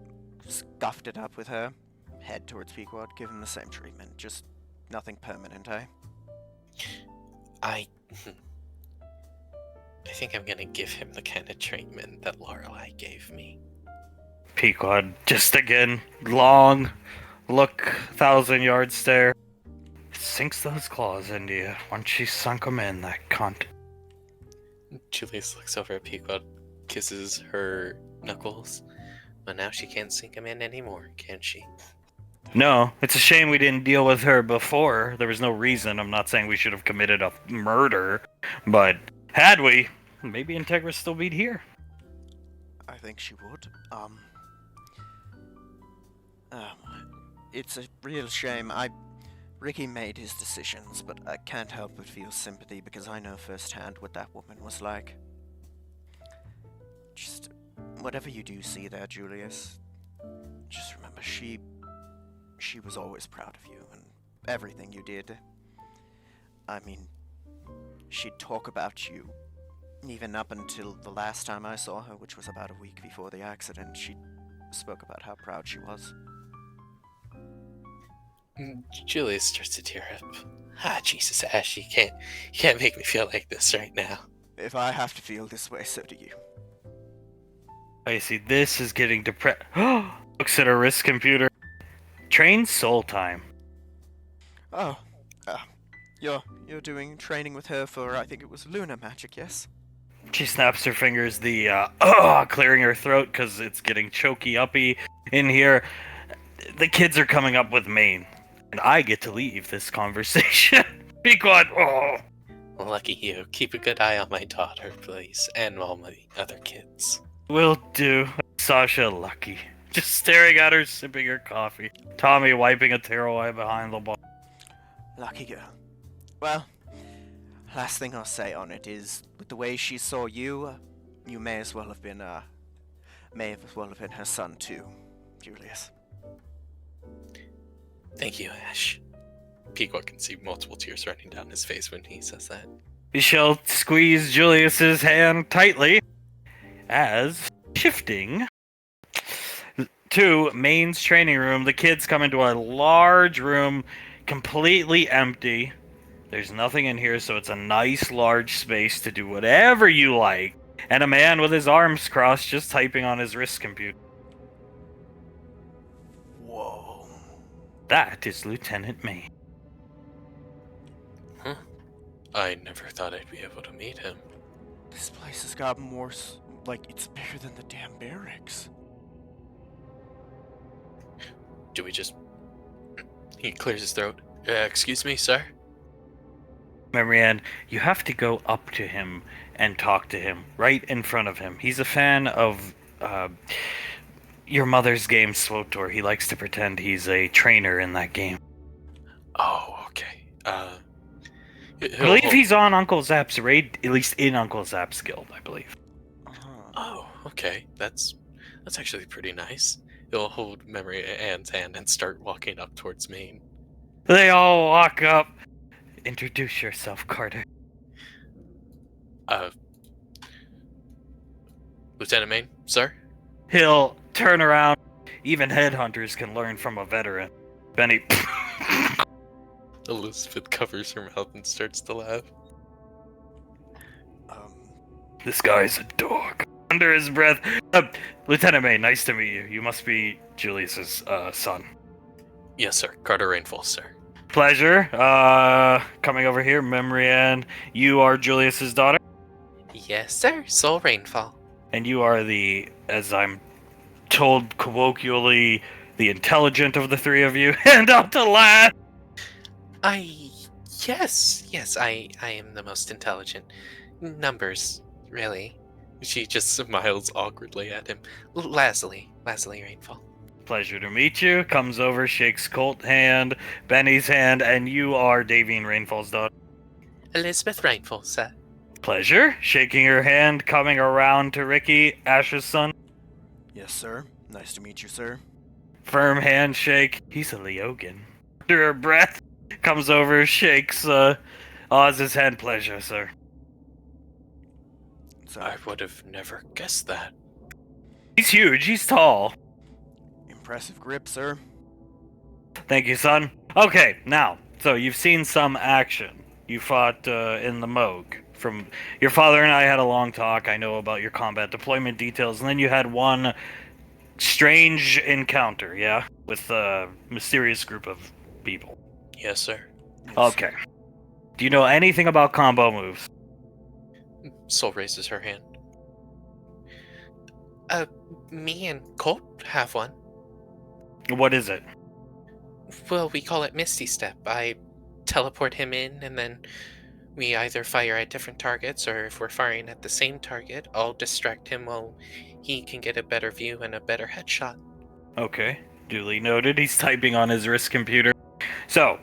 scuffed it up with her, head towards Pequod, give him the same treatment. Just nothing permanent, eh? I think I'm gonna give him the kind of treatment that Lorelei gave me. Pequod, just again, long look, 1,000-yard stare. Sinks those claws into you. Once she sunk them in, that cunt. Julius looks over at Pequod, kisses her knuckles, but now she can't sink him in anymore, can she? No, it's a shame we didn't deal with her before. There was no reason. I'm not saying we should have committed a murder, but had we, maybe Integra's still be here. I think she would. It's a real shame. Ricky made his decisions, but I can't help but feel sympathy because I know firsthand what that woman was like. Just, whatever you do see there, Julius, just remember she was always proud of you and everything you did. I mean, she'd talk about you even up until the last time I saw her, which was about a week before the accident. She spoke about how proud she was. Julius starts to tear up. Jesus, Ash, you can't make me feel like this right now. If I have to feel this way, so do you. I see. This is getting depressed. Looks at her wrist computer. Train soul time. Oh, uh, you're doing training with her for, I think it was lunar magic, yes? She snaps her fingers, clearing her throat because it's getting choky uppy in here. The kids are coming up with Maine, and I get to leave this conversation. Be quiet. Oh. Lucky you. Keep a good eye on my daughter, please, and all my other kids. Will do. Sasha lucky. Just staring at her, sipping her coffee. Tommy wiping a tear eye behind the bar. Lucky girl. Well, last thing I'll say on it is, with the way she saw you, you may as well have been her son too, Julius. Thank you, Ash. Peacock can see multiple tears running down his face when he says that. Michelle squeezed Julius's hand tightly as, shifting to Maine's training room, the kids come into a large room, completely empty. There's nothing in here, so it's a nice large space to do whatever you like. And a man with his arms crossed just typing on his wrist computer. Whoa. That is Lieutenant Maine. Huh? I never thought I'd be able to meet him. This place has gotten more, like, it's bigger than the damn barracks. Do we just... He clears his throat. Excuse me, sir? Marianne, you have to go up to him and talk to him right in front of him. He's a fan of your mother's game, SWOTOR. He likes to pretend he's a trainer in that game. Oh, okay. I believe he's on Uncle Zap's raid, at least in Uncle Zap's guild, I believe. Oh, okay. That's actually pretty nice. He'll hold Memory Anne's hand and start walking up towards Maine. They all walk up. Introduce yourself, Carter. Lieutenant Maine, sir? He'll turn around. Even headhunters can learn from a veteran. Benny. Elizabeth covers her mouth and starts to laugh. This guy's a dog. Under his breath. Lieutenant Maine, nice to meet you. You must be Julius's son. Yes, sir. Carter Rainfall, sir. Pleasure. Coming over here, Memory Ann. You are Julius's daughter? Yes, sir. Soul Rainfall. And you are the, as I'm told colloquially, the intelligent of the three of you. And out to laugh! Yes, I am the most intelligent. Numbers, really. She just smiles awkwardly at him. Leslie Rainfall. Pleasure to meet you. Comes over, shakes Colt's hand, Benny's hand, and you are Davine Rainfall's daughter. Elizabeth Rainfall, sir. Pleasure. Shaking her hand, coming around to Ricky, Ash's son. Yes, sir. Nice to meet you, sir. Firm handshake. He's a Leogan. Under her breath, comes over, shakes Oz's hand. Pleasure, sir. So, I would have never guessed that. He's huge. He's tall. impressive grip, sir. Thank you, son. Okay, now, so you've seen some action. You fought in the Moog. From your father and I had a long talk. I know about your combat deployment details, and then you had one strange encounter, yeah, with a mysterious group of people. Yes, sir. Yes. Okay. Do you know anything about combo moves? Soul raises her hand. Me and Colt have one. What is it? Well, we call it Misty Step. I teleport him in, and then we either fire at different targets, or if we're firing at the same target, I'll distract him while he can get a better view and a better headshot. Okay, duly noted. He's typing on his wrist computer. So,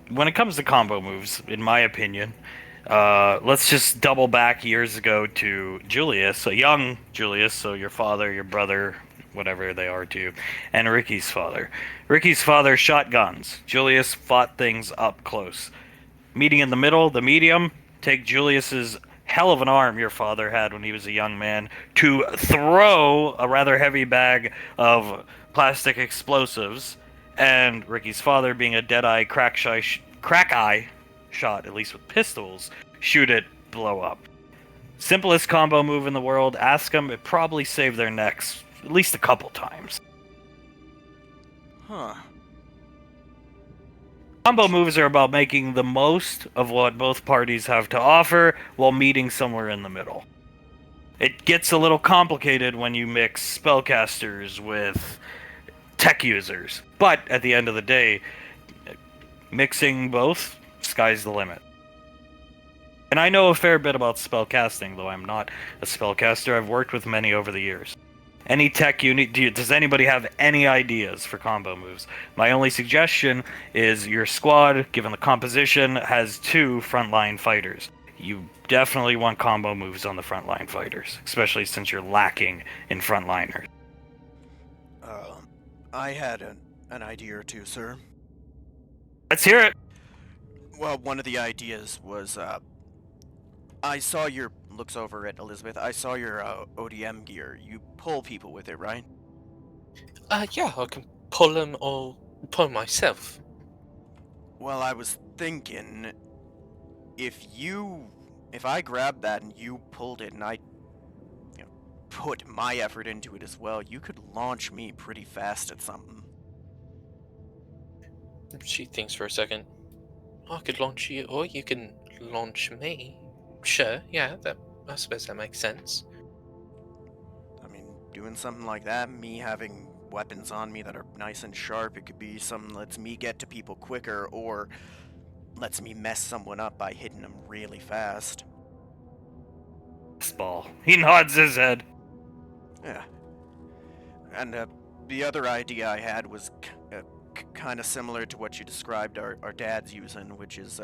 when it comes to combo moves, in my opinion, let's just double back years ago to Julius, a young Julius, so your father, your brother, whatever they are to you, and Ricky's father. Ricky's father shot guns. Julius fought things up close. Meeting in the middle, the medium, take Julius's hell of an arm your father had when he was a young man to throw a rather heavy bag of plastic explosives, and Ricky's father, being a dead-eye, crack eye shot, at least with pistols, shoot it, blow up. Simplest combo move in the world. Ask them, it probably saved their necks at least a couple times. Huh. Combo moves are about making the most of what both parties have to offer while meeting somewhere in the middle. It gets a little complicated when you mix spellcasters with tech users, but at the end of the day, mixing both, sky's the limit. And I know a fair bit about spellcasting, though I'm not a spellcaster. I've worked with many over the years. Any tech you need, does anybody have any ideas for combo moves? My only suggestion is your squad, given the composition, has 2 frontline fighters. You definitely want combo moves on the frontline fighters, especially since you're lacking in frontliners. I had an idea or two, sir. Let's hear it! Well, one of the ideas was, I saw your... looks over at Elizabeth. I saw your, ODM gear. You pull people with it, right? Yeah, I can pull them or pull myself. Well, I was thinking... If I grabbed that and you pulled it and I... put my effort into it as well, you could launch me pretty fast at something. She thinks for a second. I could launch you, or you can launch me. Sure, yeah, I suppose that makes sense. I mean, doing something like that, me having weapons on me that are nice and sharp, it could be something that lets me get to people quicker, or lets me mess someone up by hitting them really fast. Ball. He nods his head. Yeah. And the other idea I had was kind of similar to what you described our dad's using, which is,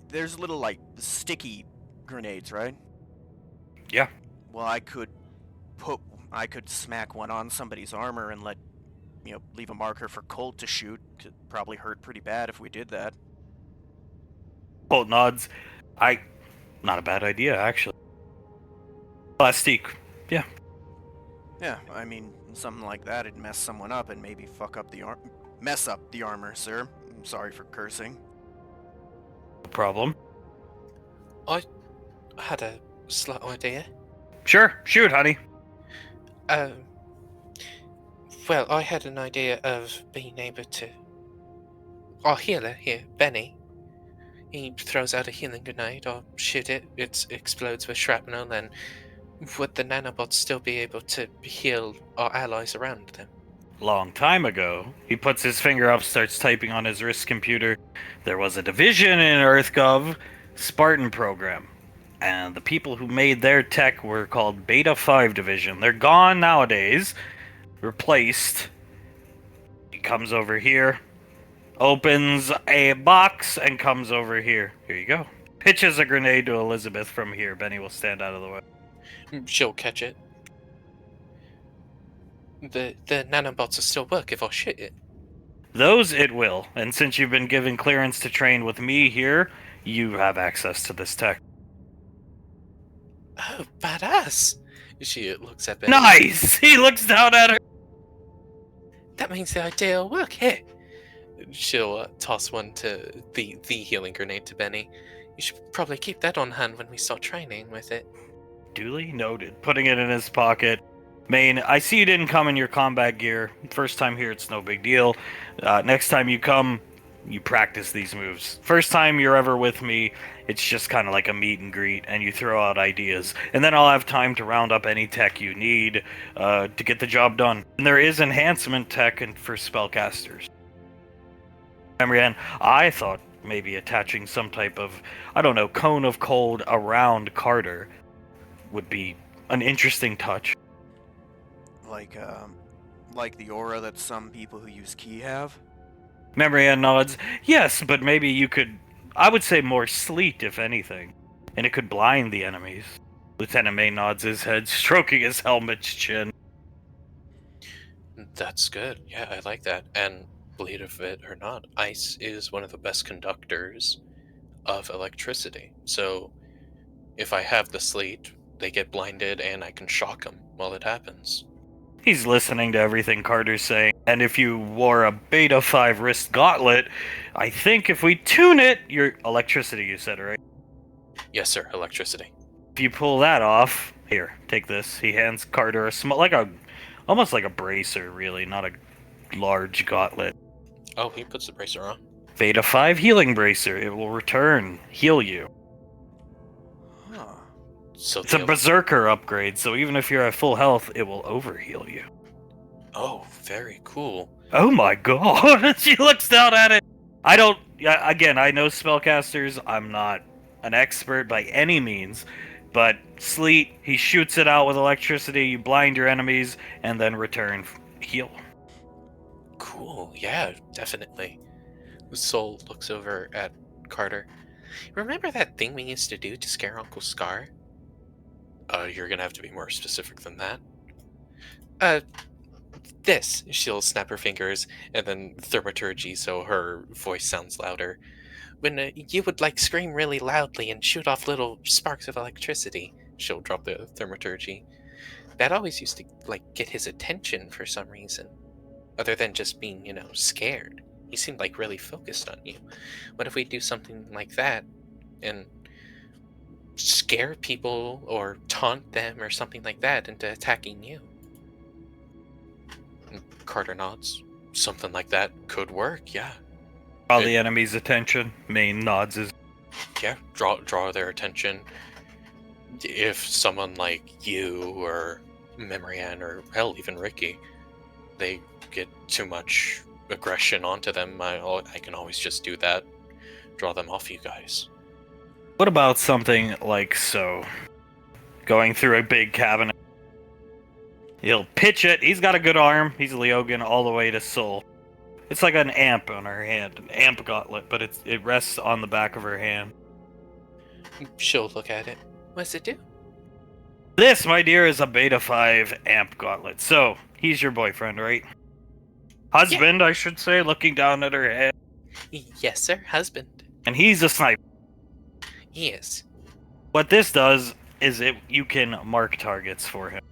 there's little, like, sticky grenades, right? Yeah. Well, I could smack one on somebody's armor and leave a marker for Colt to shoot. Could probably hurt pretty bad if we did that. Colt nods. Not a bad idea, actually. Plastique. Yeah. Yeah, I mean, something like that, it'd mess someone up and maybe mess up the armor, sir. I'm sorry for cursing. No problem. I had a slight idea. Sure, shoot, honey. Well, I had an idea of being able to... Our healer here, Benny, he throws out a healing grenade, I'll shoot it, it explodes with shrapnel, and would the nanobots still be able to heal our allies around them? Long time ago, he puts his finger up, starts typing on his wrist computer. There was a division in EarthGov, Spartan program. And the people who made their tech were called Beta 5 Division. They're gone nowadays. Replaced. He comes over here, opens a box, and comes over here. Here you go. Pitches a grenade to Elizabeth from here. Benny will stand out of the way. She'll catch it. The nanobots will still work if I shoot it. Those it will. And since you've been given clearance to train with me here, you have access to this tech. Oh, badass! She looks at Benny. Nice! He looks down at her. That means the idea will work. Here. She'll toss one to the healing grenade to Benny. You should probably keep that on hand when we start training with it. Duly noted. Putting it in his pocket. Maine, I see you didn't come in your combat gear. First time here, it's no big deal. Next time you come, you practice these moves. First time you're ever with me, it's just kind of like a meet and greet, and you throw out ideas. And then I'll have time to round up any tech you need to get the job done. And there is enhancement tech for spellcasters. Marianne, I thought maybe attaching some type of, cone of cold around Carter would be an interesting touch. Like the aura that some people who use Ki have? Marianne nods. Yes, but maybe you could, I would say more sleet, if anything. And it could blind the enemies. Lieutenant May nods his head, stroking his helmet's chin. That's good. Yeah, I like that. And believe it or not, ice is one of the best conductors of electricity. So if I have the sleet, they get blinded and I can shock them while it happens. He's listening to everything Carter's saying. And if you wore a Beta 5 wrist gauntlet, I think if we tune it, your electricity, you said, right? Yes, sir, electricity. If you pull that off, here, take this. He hands Carter a small, almost like a bracer, really, not a large gauntlet. Oh, he puts the bracer on. Beta 5 healing bracer. It will return, heal you. Huh. So It's a berserker upgrade, so even if you're at full health, it will overheal you. Oh, very cool. Oh my god! She looks down at it. I don't. Again, I know spellcasters. I'm not an expert by any means, but Sleet, he shoots it out with electricity. You blind your enemies, and then return heal. Cool. Yeah, definitely. Soul looks over at Carter. Remember that thing we used to do to scare Uncle Scar? You're gonna have to be more specific than that. This. She'll snap her fingers and then thaumaturgy so her voice sounds louder. When you would like scream really loudly and shoot off little sparks of electricity, she'll drop the thaumaturgy. That always used to like get his attention for some reason, other than just being, scared. He seemed like really focused on you. What if we do something like that and scare people or taunt them or something like that into attacking you? And Carter nods. Something like that could work, yeah. Draw the enemy's attention. Main nods his. Yeah, draw their attention. If someone like you or Memrian or hell, even Ricky, they get too much aggression onto them, I can always just do that. Draw them off you guys. What about something like so? Going through a big cabinet. He'll pitch it. He's got a good arm. He's Leogan all the way to Soul. It's like an amp on her hand, an amp gauntlet, but it rests on the back of her hand. She'll look at it. What's it do? This, my dear, is a Beta 5 amp gauntlet. So, he's your boyfriend, right? Husband, yeah. I should say, looking down at her head. Yes, sir, husband. And he's a sniper. Yes. What this does is you can mark targets for him.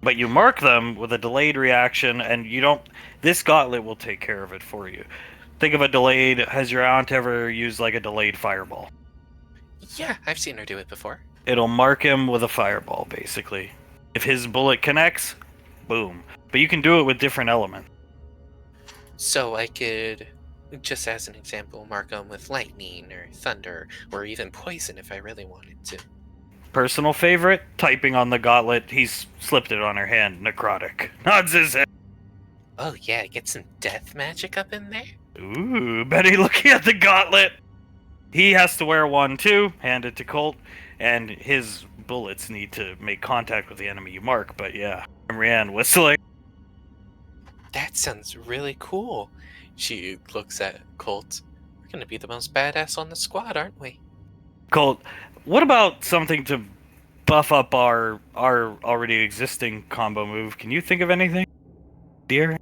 But you mark them with a delayed reaction, and you don't... This gauntlet will take care of it for you. Think of a delayed... Has your aunt ever used, like, a delayed fireball? Yeah, I've seen her do it before. It'll mark him with a fireball, basically. If his bullet connects, boom. But you can do it with different elements. So I could, just as an example, mark him with lightning, or thunder, or even poison if I really wanted to. Personal favorite? Typing on the gauntlet. He's slipped it on her hand. Necrotic. Nods his head. Oh yeah, get some death magic up in there? Ooh, Betty looking at the gauntlet. He has to wear one too. Hand it to Colt. And his bullets need to make contact with the enemy you mark. But yeah, Rianne whistling. That sounds really cool. She looks at Colt. We're gonna be the most badass on the squad, aren't we? Colt, what about something to buff up our already existing combo move? Can you think of anything, dear?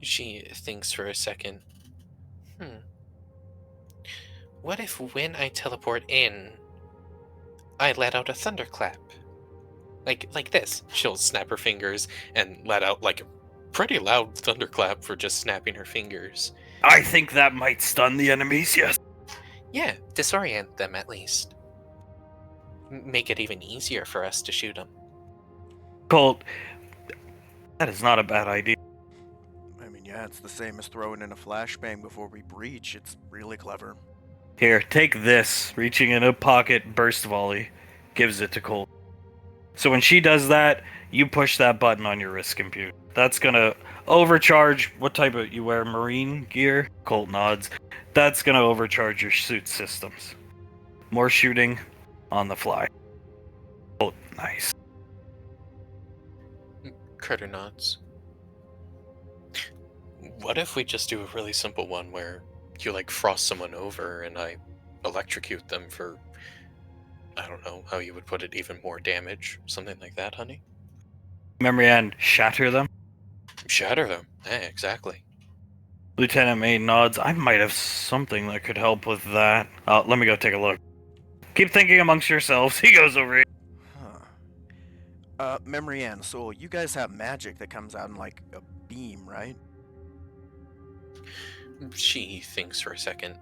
She thinks for a second. What if when I teleport in, I let out a thunderclap? Like this. She'll snap her fingers and let out like a pretty loud thunderclap for just snapping her fingers. I think that might stun the enemies, yes. Yeah, disorient them at least. Make it even easier for us to shoot them. Colt, that is not a bad idea. I mean, yeah, it's the same as throwing in a flashbang before we breach. It's really clever. Here, take this. Reaching in a pocket, burst volley. Gives it to Colt. So when she does that, you push that button on your wrist computer. That's gonna overcharge... What type of... You wear marine gear? Colt nods. That's gonna overcharge your suit systems. More shooting on the fly. Colt, nice. Carter nods. What if we just do a really simple one where you like frost someone over and I electrocute them for, I don't know how you would put it, even more damage? Something like that, honey? Memrian, shatter them? Shatter them. Yeah, exactly. Lieutenant May nods. I might have something that could help with that. Let me go take a look. Keep thinking amongst yourselves. He goes over here. Memory and Soul, you guys have magic that comes out in like a beam, right? She thinks for a second.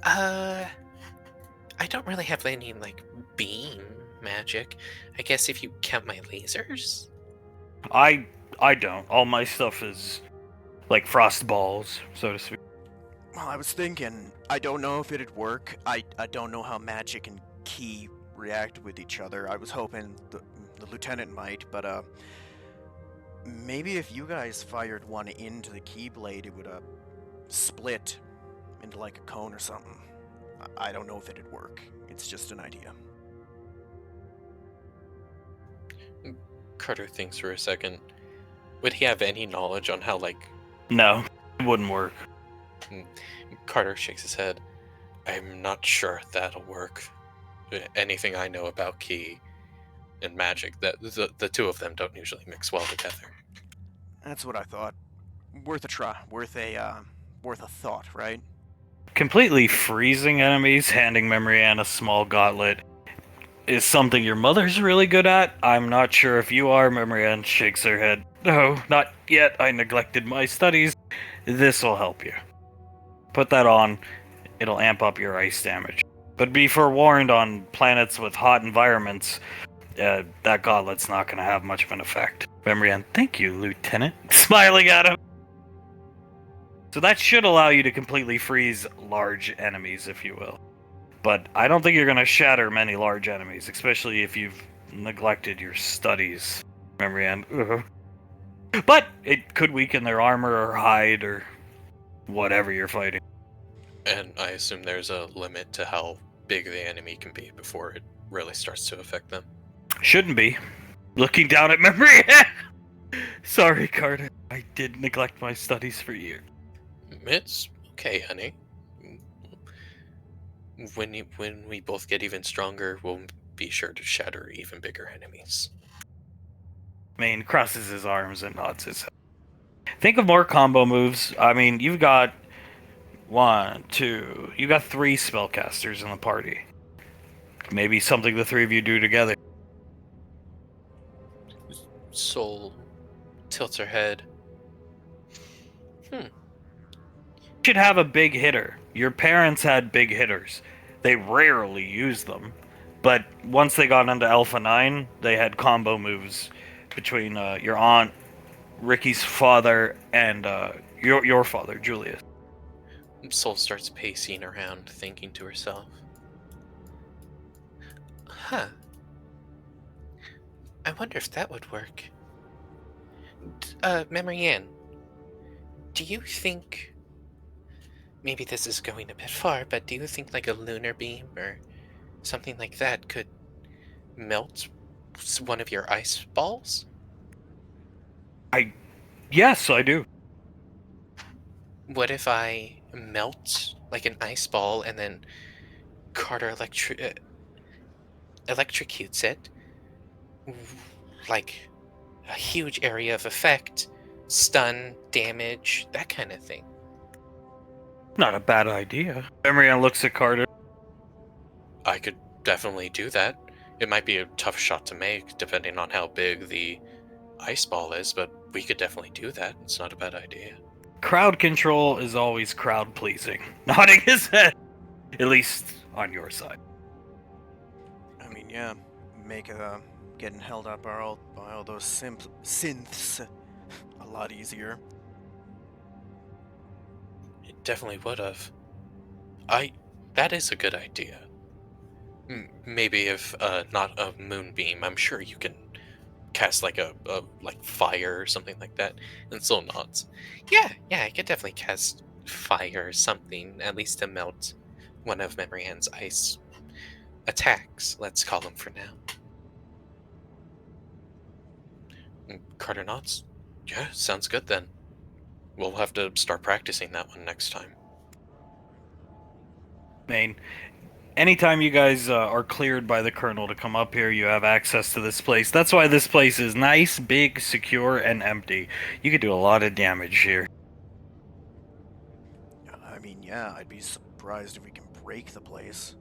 I I don't really have any, like, beam magic. I guess if you count my lasers? I don't. All my stuff is like frost balls, so to speak. Well, I was thinking, I don't know if it'd work. I don't know how magic and ki react with each other. I was hoping the lieutenant might, but maybe if you guys fired one into the keyblade, it would split into like a cone or something. I don't know if it'd work. It's just an idea. Carter thinks for a second. Would he have any knowledge on how, like... No, it wouldn't work. Carter shakes his head. I'm not sure that'll work. Anything I know about ki and magic, that the two of them don't usually mix well together. That's what I thought. Worth a try. Worth a thought, right? Completely freezing enemies, handing Memory Ann a small gauntlet, is something your mother's really good at. I'm not sure if you are. Memory Ann shakes her head. No, not yet. I neglected my studies. This'll help you. Put that on. It'll amp up your ice damage. But be forewarned, on planets with hot environments, that gauntlet's not going to have much of an effect. Memory Ann, thank you, Lieutenant. Smiling at him. So that should allow you to completely freeze large enemies, if you will. But I don't think you're going to shatter many large enemies, especially if you've neglected your studies, Memory Ann. But it could weaken their armor or hide or whatever you're fighting. And I assume there's a limit to how big the enemy can be before it really starts to affect them. Shouldn't be. Looking down at Memory Ann. Sorry, Carter. I did neglect my studies for years. It's okay, honey. When we both get even stronger, we'll be sure to shatter even bigger enemies. Maine crosses his arms and nods his head. Think of more combo moves. I mean, you've got 1, 2... You got 3 spellcasters in the party. Maybe something the 3 of you do together. Soul tilts her head. You should have a big hitter. Your parents had big hitters. They rarely used them. But once they got into Alpha 9, they had combo moves between your aunt, Ricky's father, and your father, Julius. Soul starts pacing around, thinking to herself. Huh. I wonder if that would work. Memory Ann, do you think... Maybe this is going a bit far, but do you think like a lunar beam or something like that could melt one of your ice balls? Yes, I do. What if I melt like an ice ball and then Carter electrocutes it? Like a huge area of effect, stun, damage, that kind of thing. Not a bad idea. Memory Ann looks at Carter. I could definitely do that. It might be a tough shot to make, depending on how big the ice ball is, but we could definitely do that. It's not a bad idea. Crowd control is always crowd pleasing. Nodding his head. At least on your side. I mean, yeah, make getting held up by all those synths a lot easier. It definitely would have. That is a good idea. Maybe if not a moonbeam, I'm sure you can cast like a like fire or something like that. And Soul nods. Yeah, I could definitely cast fire or something, at least to melt one of Memory Ann's ice attacks. Let's call them for now. And Carter nods. Yeah, sounds good then. We'll have to start practicing that one next time. Maine, anytime you guys are cleared by the Colonel to come up here, you have access to this place. That's why this place is nice, big, secure, and empty. You could do a lot of damage here. I mean, yeah, I'd be surprised if we can break the place.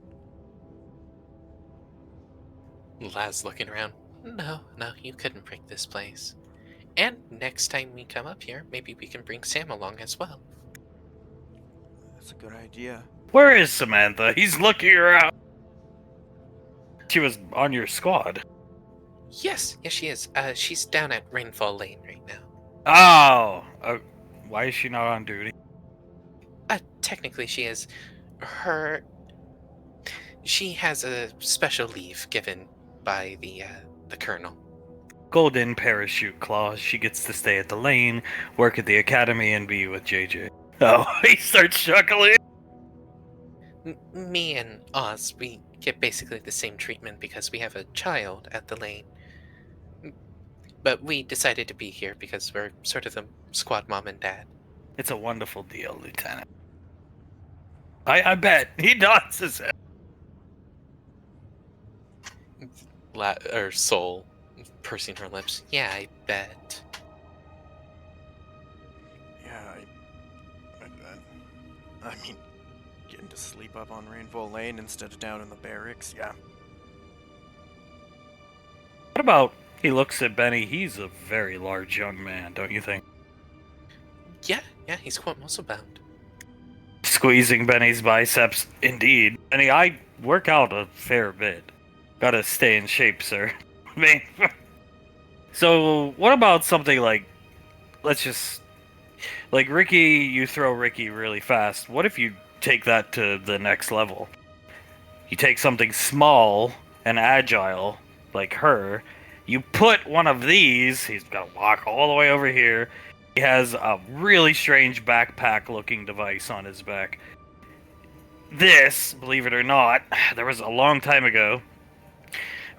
Laz looking around. No, you couldn't break this place. And next time we come up here, maybe we can bring Sam along as well. That's a good idea. Where is Samantha? He's looking around. She was on your squad. Yes, she is. She's down at Rainfall Lane right now. Oh! Why is she not on duty? Technically she is. She has a special leave given by the colonel. Golden parachute clause. She gets to stay at the lane, work at the academy, and be with JJ. Oh, he starts chuckling. Me and Oz, we get basically the same treatment because we have a child at the lane. But we decided to be here because we're sort of the squad mom and dad. It's a wonderful deal, Lieutenant. I bet. He nods his head. Soul pursing her lips. Yeah, I bet. Yeah, I mean, getting to sleep up on Rainbow Lane instead of down in the barracks, yeah. What about, he looks at Benny, he's a very large young man, don't you think? Yeah, he's quite muscle bound. Squeezing Benny's biceps, indeed. Benny, I work out a fair bit. Gotta stay in shape, sir. I mean, so what about something like, let's just, like Ricky, you throw Ricky really fast. What if you take that to the next level? You take something small and agile, like her, you put one of these, he's gotta walk all the way over here. He has a really strange backpack-looking device on his back. This, believe it or not, there was a long time ago,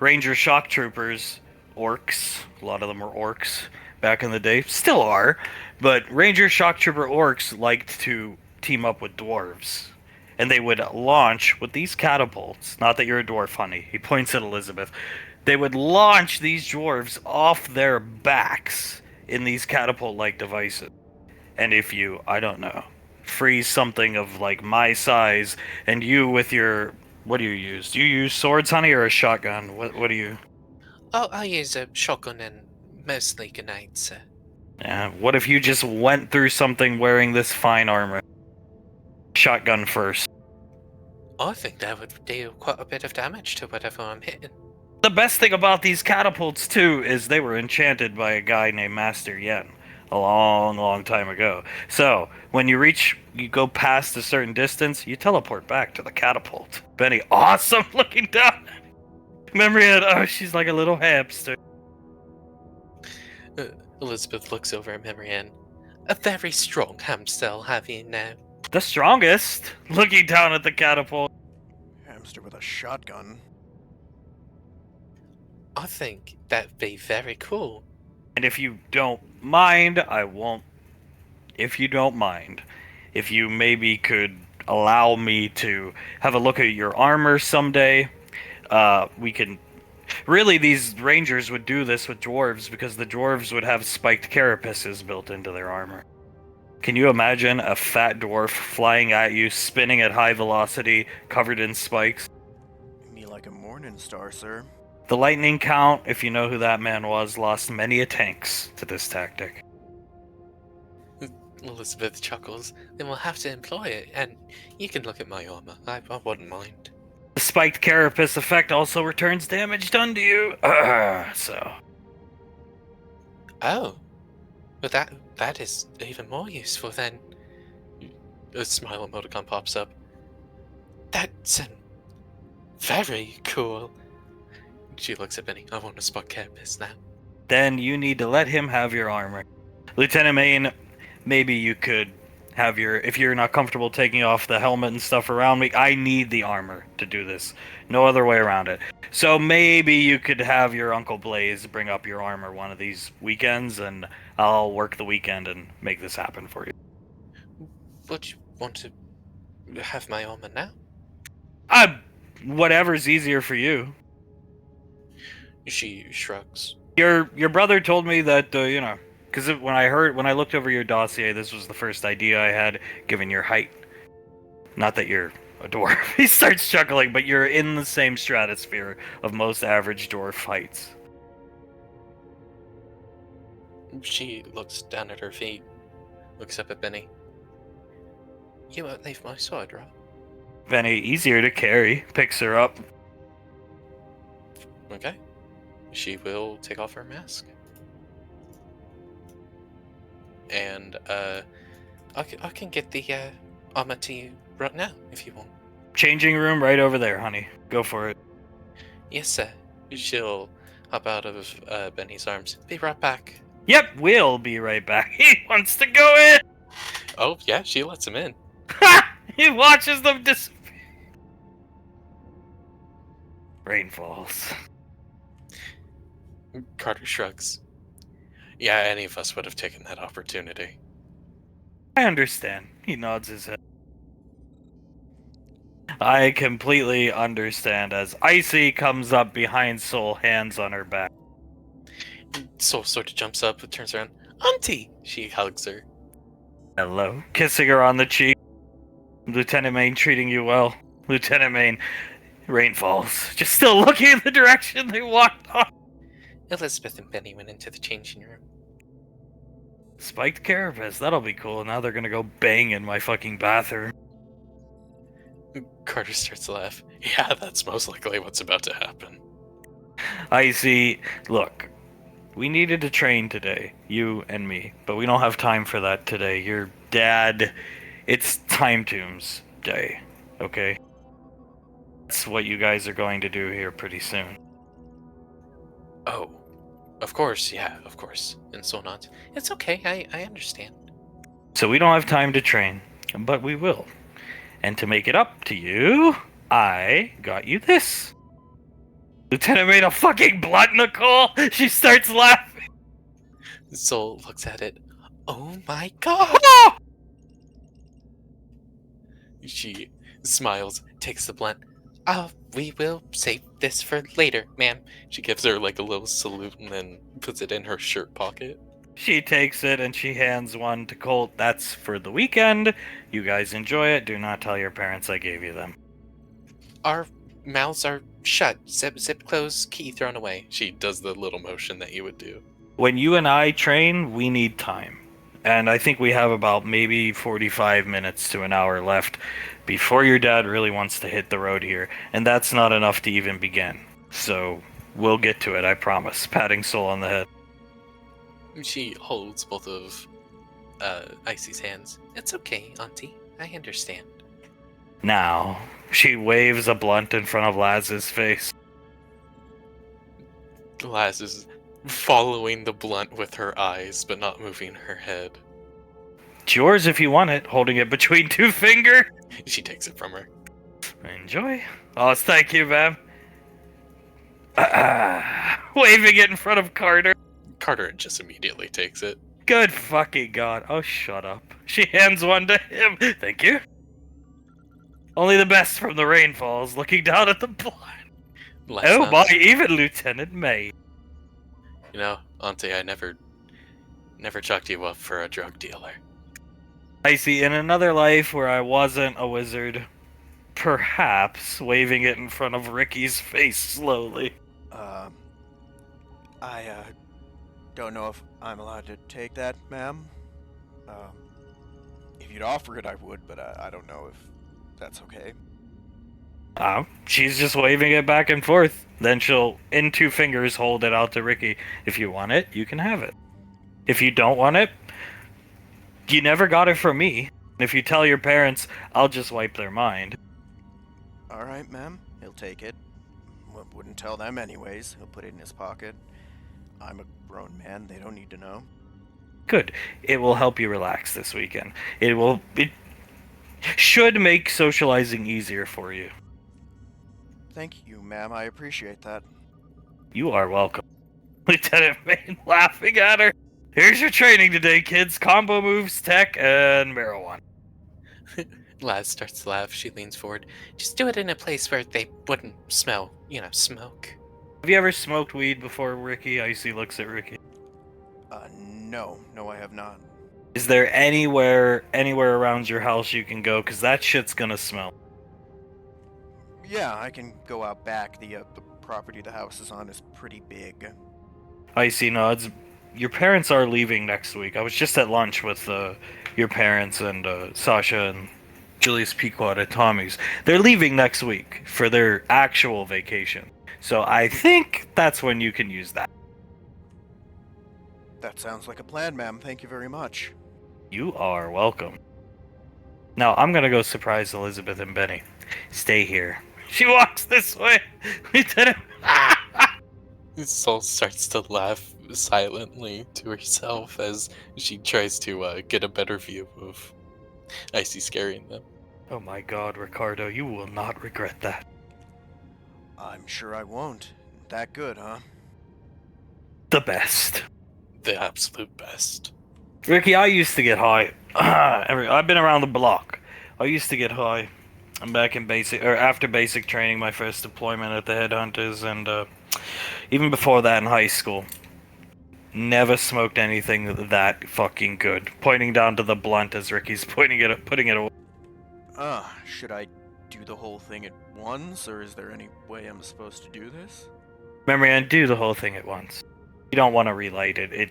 Ranger shock troopers, orcs, a lot of them were orcs back in the day, still are, but Ranger shock trooper orcs liked to team up with dwarves. And they would launch with these catapults. Not that you're a dwarf, honey. He points at Elizabeth. They would launch these dwarves off their backs in these catapult-like devices. And if you, I don't know, freeze something of like my size, and you with your, what do you use? Do you use swords, honey, or a shotgun? What do you? Oh, I use a shotgun and mostly grenades, sir. Yeah. What if you just went through something wearing this fine armor? Shotgun first. I think that would do quite a bit of damage to whatever I'm hitting. The best thing about these catapults, too, is they were enchanted by a guy named Master Yen a long, long time ago. So, when you go past a certain distance, you teleport back to the catapult. Benny, awesome looking down. Memory head, oh, she's like a little hamster. Elizabeth looks over at Marianne. A very strong hamster, I'll have you know. The strongest, looking down at the catapult. Hamster with a shotgun. I think that'd be very cool. And if you don't mind, I won't. If you don't mind, if you maybe could allow me to have a look at your armor someday, we can. Really, these rangers would do this with dwarves because the dwarves would have spiked carapaces built into their armor. Can you imagine a fat dwarf flying at you, spinning at high velocity, covered in spikes? Me like a morning star, sir. The lightning count, if you know who that man was, lost many a tanks to this tactic. Elizabeth chuckles. Then we'll have to employ it, and you can look at my armor. I wouldn't mind. The spiked carapace effect also returns damage done to you. So. Oh. But that is even more useful then. A smile emoticon pops up. That's very cool. She looks at Benny. I want to spot carapace now. Then you need to let him have your armor. Lieutenant Maine, maybe you could have if you're not comfortable taking off the helmet and stuff around me, I need the armor to do this. No other way around it. So maybe you could have your Uncle Blaze bring up your armor one of these weekends, and I'll work the weekend and make this happen for you. Would you want to have my armor now? Whatever's easier for you. She shrugs. Your brother told me that, because when I looked over your dossier, this was the first idea I had, given your height. Not that you're a dwarf. He starts chuckling, but you're in the same stratosphere of most average dwarf heights. She looks down at her feet, looks up at Benny. You won't leave my side, right? Benny, easier to carry, picks her up. Okay. She will take off her mask. And I can get the armor to you right now if you want. Changing room right over there, honey. Go for it. Yes, sir. She'll hop out of Benny's arms. Be right back. Yep, we'll be right back. He wants to go in! Oh, yeah, she lets him in. He watches them disappear. Rain falls. Carter shrugs. Yeah, any of us would have taken that opportunity. I understand. He nods his head. I completely understand as Icy comes up behind Soul, hands on her back. Soul sort of jumps up and turns around. Auntie! She hugs her. Hello. Kissing her on the cheek. Lieutenant Maine treating you well. Lieutenant Maine, rain falls. Just still looking in the direction they walked off. Elizabeth and Benny went into the changing room. Spiked carapace, that'll be cool. Now they're gonna go bang in my fucking bathroom. Carter starts to laugh. Yeah, that's most likely what's about to happen. Icy, look. We needed to train today, you and me, but we don't have time for that today. Your dad, it's Time Tombs Day, okay? That's what you guys are going to do here pretty soon. Oh, of course, yeah, of course. And so not. It's okay, I understand. So we don't have time to train, but we will. And to make it up to you, I got you this. Lieutenant made a fucking blunt, Nicole! She starts laughing! Soul looks at it. Oh my god! She smiles, takes the blunt. We will save this for later, ma'am. She gives her like a little salute and then puts it in her shirt pocket. She takes it and she hands one to Colt. That's for the weekend. You guys enjoy it. Do not tell your parents I gave you them. Our mouths are shut. Zip closed, key thrown away. She does the little motion that you would do. When you and I train, we need time. And I think we have about maybe 45 minutes to an hour left before your dad really wants to hit the road here. And that's not enough to even begin. So we'll get to it, I promise. Patting Soul on the head. She holds both of Icy's hands. It's okay, Auntie. I understand. Now, she waves a blunt in front of Laz's face. Laz is following the blunt with her eyes, but not moving her head. It's yours if you want it, holding it between two fingers. She takes it from her. Enjoy. Oh, thank you, ma'am. Waving it in front of Carter. Carter just immediately takes it. Good fucking god. Oh, shut up. She hands one to him. Thank you. Only the best from the rain falls, looking down at the blind. Oh my, even Lieutenant May. You know, Auntie, I never chalked you up for a drug dealer. I see, in another life where I wasn't a wizard, perhaps waving it in front of Ricky's face slowly. I don't know if I'm allowed to take that, ma'am. If you'd offer it, I would, but I don't know if that's okay. She's just waving it back and forth. Then she'll, in two fingers, hold it out to Ricky. If you want it, you can have it. If you don't want it, you never got it from me. If you tell your parents, I'll just wipe their mind. Alright, ma'am. He'll take it. Wouldn't tell them anyways. He'll put it in his pocket. I'm a grown man. They don't need to know. Good. It will help you relax this weekend. It should make socializing easier for you. Thank you, ma'am. I appreciate that. You are welcome. Lieutenant Maine laughing at her. Here's your training today, kids. Combo moves, tech, and marijuana. Laz starts to laugh. She leans forward. Just do it in a place where they wouldn't smell, smoke. Have you ever smoked weed before, Ricky? Icy looks at Ricky. No, I have not. Is there anywhere around your house you can go? Because that shit's gonna smell. Yeah, I can go out back. The property the house is on is pretty big. Icy nods. Your parents are leaving next week. I was just at lunch with your parents and Sasha and Julius Pequot at Tommy's. They're leaving next week for their actual vacation. So I think that's when you can use that. That sounds like a plan, ma'am. Thank you very much. You are welcome. Now I'm gonna go surprise Elizabeth and Benny. Stay here. She walks this way. Lieutenant. Sol starts to laugh silently to herself as she tries to get a better view of Icy scaring them. Oh my God, Ricardo, you will not regret that. I'm sure I won't. That good, huh? The best. The absolute best. Ricky, I used to get high. I've been around the block. I used to get high. I'm back in after basic training, my first deployment at the Headhunters, and even before that in high school. Never smoked anything that fucking good. Pointing down to the blunt as Ricky's putting it away. Should I do the whole thing at once, or is there any way I'm supposed to do this? Remember, and do the whole thing at once. You don't want to relight it.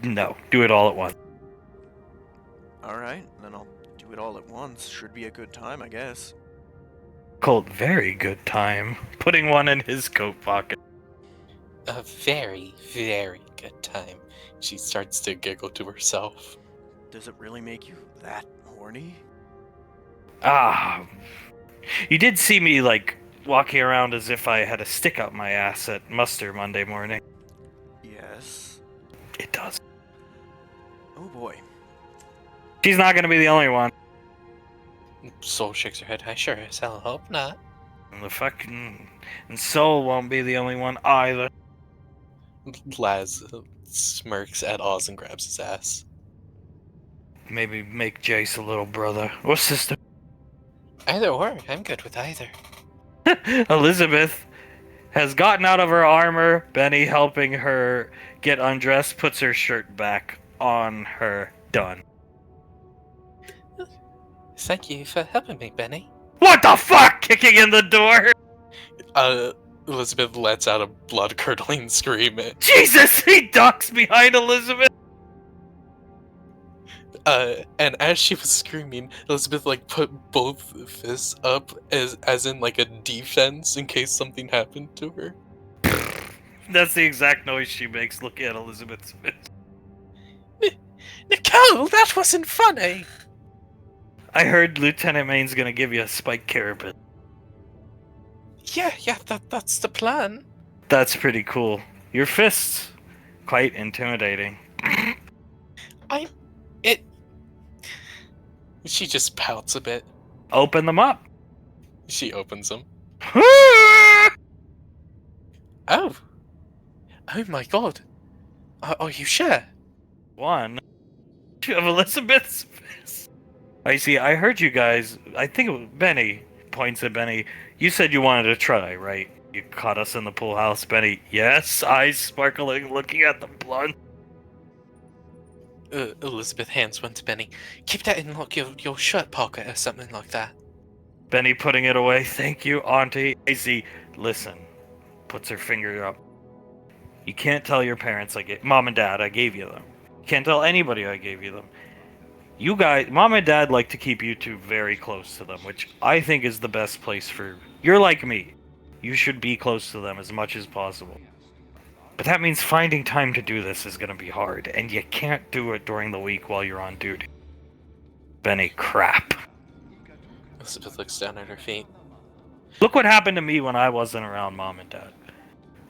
No, do it all at once. Alright, then I'll do it all at once. Should be a good time, I guess. Colt, very good time. Putting one in his coat pocket. A very, very good time. She starts to giggle to herself. Does it really make you that horny? You did see me, walking around as if I had a stick up my ass at muster Monday morning. Yes. It does. Oh boy. She's not gonna be the only one. Soul shakes her head. I sure as hell hope not. And Soul won't be the only one either. Laz smirks at Oz and grabs his ass. Maybe make Jace a little brother or sister. Either or, I'm good with either. Elizabeth has gotten out of her armor. Benny helping her get undressed, puts her shirt back on her. Done. Thank you for helping me, Benny. What the fuck? Kicking in the door. Elizabeth lets out a blood-curdling scream. Jesus, he ducks behind Elizabeth. And as she was screaming, Elizabeth put both fists up as in a defense in case something happened to her. That's the exact noise she makes looking at Elizabeth's fist. Nicole, that wasn't funny. I heard Lieutenant Maine's gonna give you a spike carabin. Yeah, that's the plan. That's pretty cool. Your fists, quite intimidating. She just pouts a bit. Open them up. She opens them. Ah! Oh my god. Are you sure? One. Two of Elizabeth's fists. I see. I heard you guys. I think it was Benny. Points at Benny. You said you wanted to try, right? You caught us in the pool house, Benny. Yes, eyes sparkling, looking at the blunt. Elizabeth hands one to Benny. Keep that in your shirt pocket or something like that. Benny putting it away. Thank you, Auntie. Icy, listen. Puts her finger up. You can't tell your parents Mom and Dad, I gave you them. You can't tell anybody I gave you them. You guys, Mom and Dad like to keep you two very close to them, which I think is the best place for... You're like me. You should be close to them as much as possible. But that means finding time to do this is going to be hard, and you can't do it during the week while you're on duty. Benny, crap. Elizabeth looks down at her feet. Look what happened to me when I wasn't around Mom and Dad.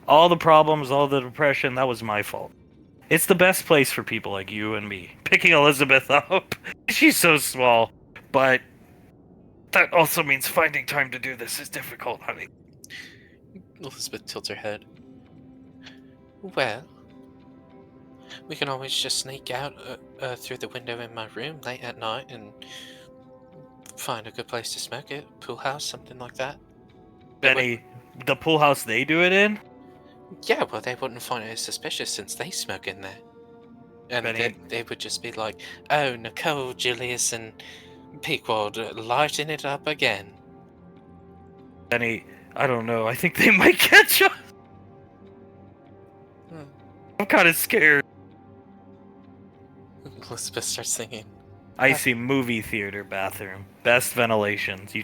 All the problems, all the depression, that was my fault. It's the best place for people like you and me. Picking Elizabeth up. She's so small. But that also means finding time to do this is difficult, honey. Elizabeth tilts her head. Well, we can always just sneak out through the window in my room late at night and find a good place to smoke it. Pool house, something like that. Benny, the pool house they do it in? Yeah, well, they wouldn't find it suspicious since they smoke in there. And Benny. they would just be like, oh, Nicole, Julius, and Pequod lighting it up again. Benny, I don't know. I think they might catch us. I'm kind of scared. Elizabeth starts singing. Icy movie theater bathroom. Best ventilations. You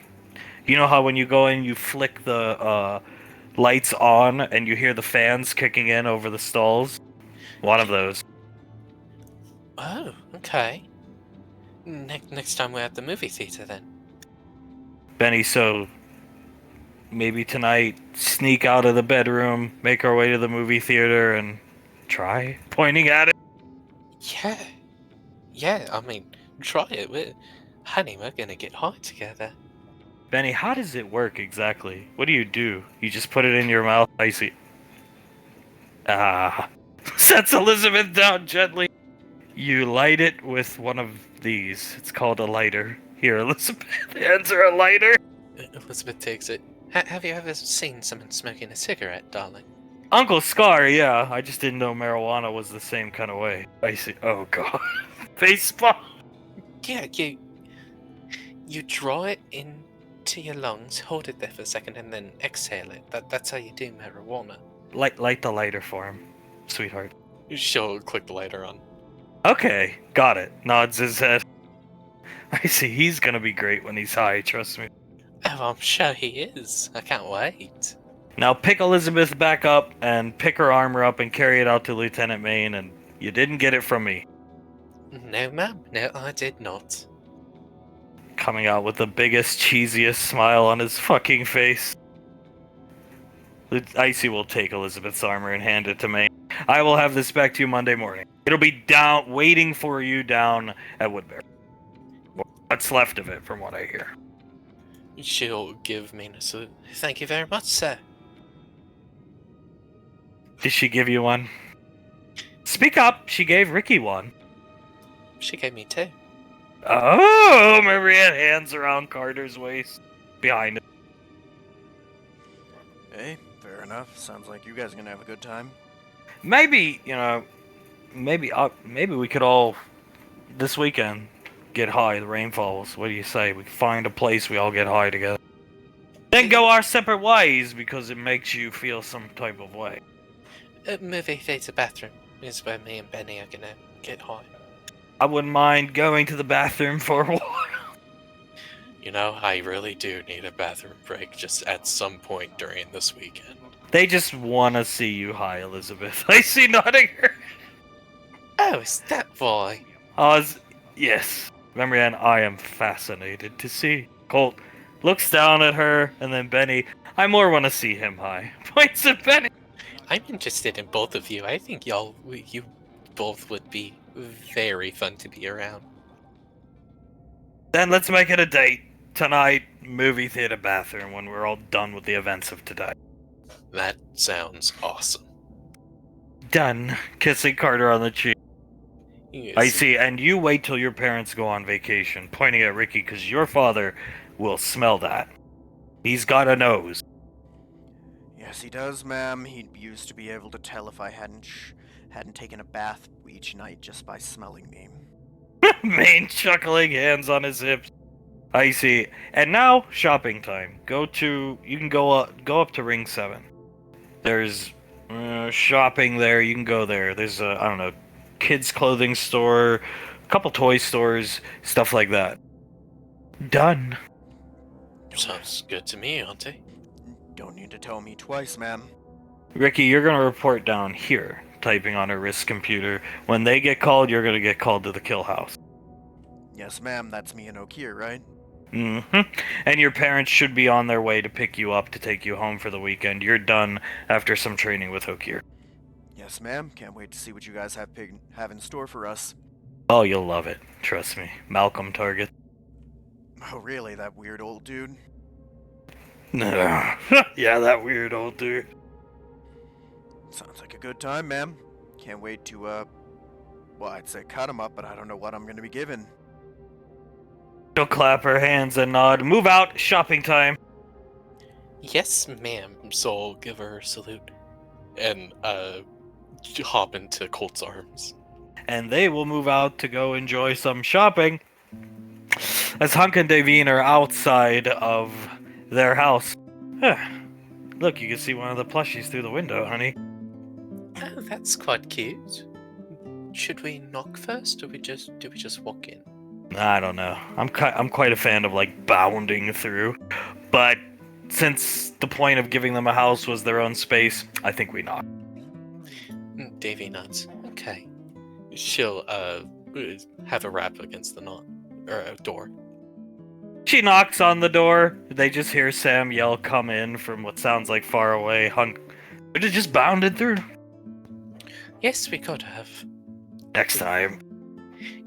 know how when you go in, you flick the lights on, and you hear the fans kicking in over the stalls. One of those. Oh, okay. Next time we're at the movie theater, then. Benny, so maybe tonight, sneak out of the bedroom, make our way to the movie theater, and try pointing at it. Yeah. Yeah, I mean, try it. Honey, we're gonna get high together. Benny, how does it work exactly? What do? You just put it in your mouth? I see. Sets Elizabeth down gently. You light it with one of these. It's called a lighter. Here, Elizabeth hands her a lighter. Elizabeth takes it. Have you ever seen someone smoking a cigarette, darling? Uncle Scar, yeah. I just didn't know marijuana was the same kind of way. I see. Oh, God. Facepalm. Yeah, you draw it into your lungs, hold it there for a second, and then exhale it. That's how you do marijuana. Light the lighter for him, sweetheart. She'll click the lighter on. Okay, got it. Nods his head. I see. He's gonna be great when he's high, trust me. Oh, I'm sure he is. I can't wait. Now pick Elizabeth back up and pick her armor up and carry it out to Lieutenant Maine, and you didn't get it from me. No, ma'am. No, I did not. Coming out with the biggest, cheesiest smile on his fucking face. Icy will take Elizabeth's armor and hand it to Maine. I will have this back to you Monday morning. It'll be waiting for you down at Woodbury. What's left of it, from what I hear. She'll give me a salute. Thank you very much, sir. Did she give you one? Speak up. She gave Ricky one. She gave me two. Oh, Marianne hands around Carter's waist. Behind him. Hey, fair enough. Sounds like you guys are gonna have a good time. Maybe, maybe we could all, this weekend, get high. The rain falls. What do you say? We find a place we all get high together. Then go our separate ways because it makes you feel some type of way. Movie theater bathroom is where me and Benny are gonna get high. I wouldn't mind going to the bathroom for a while. You know, I really do need a bathroom break just at some point during this weekend. They just want to see you high, Elizabeth. I see nodding her. Oh, is that why? Yes. Marianne, I am fascinated to see. Colt looks down at her, and then Benny. I more want to see him high. Points at Benny. I'm interested in both of you. I think you both would be very fun to be around. Then let's make it a date. Tonight, movie theater bathroom when we're all done with the events of today. That sounds awesome. Done. Kissing Carter on the cheek. Yes. I see, and you wait till your parents go on vacation, pointing at Ricky, because your father will smell that. He's got a nose. Yes, he does, ma'am. He used to be able to tell if I hadn't taken a bath each night just by smelling me. Main chuckling, hands on his hips. I see. And now, shopping time. You can go up to Ring 7. There's shopping there. You can go there. There's a kids clothing store, a couple toy stores, stuff like that. Done. Sounds good to me, Auntie. Don't need to tell me twice, ma'am. Ricky, you're gonna report down here, typing on her wrist computer. When they get called, you're gonna get called to the kill house. Yes, ma'am. That's me and Okir, right? Mm-hmm. And your parents should be on their way to pick you up to take you home for the weekend. You're done after some training with Okir. Yes, ma'am. Can't wait to see what you guys have in store for us. Oh, you'll love it. Trust me. Malcolm target. Oh, really? That weird old dude? Yeah, that weird old dude. Sounds like a good time, ma'am. Can't wait to, well, I'd say cut him up, but I don't know what I'm gonna be given. She'll clap her hands and nod. Move out. Shopping time. Yes, ma'am. So I'll give her a salute and hop into Colt's arms. And they will move out to go enjoy some shopping. As Hunk and Davine are outside of their house. Look, you can see one of the plushies through the window, honey. Oh, that's quite cute. Should we knock first, or do we just walk in? I don't know. I'm quite a fan of like bounding through, but since the point of giving them a house was their own space, I think we knock. Davy nods. Okay. She'll have a rap against the door. She knocks on the door. They just hear Sam yell, "Come in," from what sounds like far away. Hunk would have just bounded through. Yes, we could have. Next time.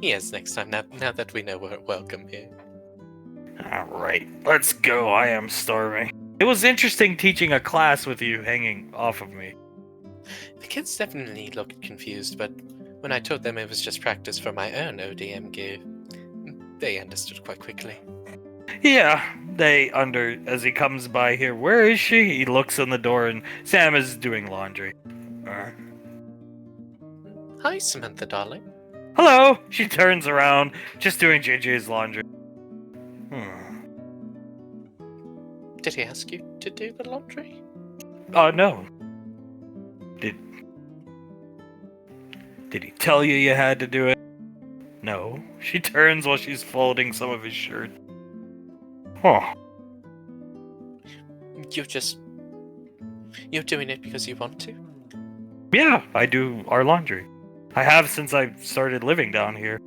Yes, next time. Now that we know we're welcome here. Alright, let's go. I am starving. It was interesting teaching a class with you hanging off of me. The kids definitely looked confused, but when I told them it was just practice for my own ODM gear, they understood quite quickly. Yeah, as he comes by here, where is she? He looks in the door and Sam is doing laundry. Hi, Samantha, darling. Hello! She turns around, just doing JJ's laundry. Did he ask you to do the laundry? No. Did he tell you had to do it? No. She turns while she's folding some of his shirt. Huh. You're doing it because you want to? Yeah, I do our laundry. I have since I started living down here.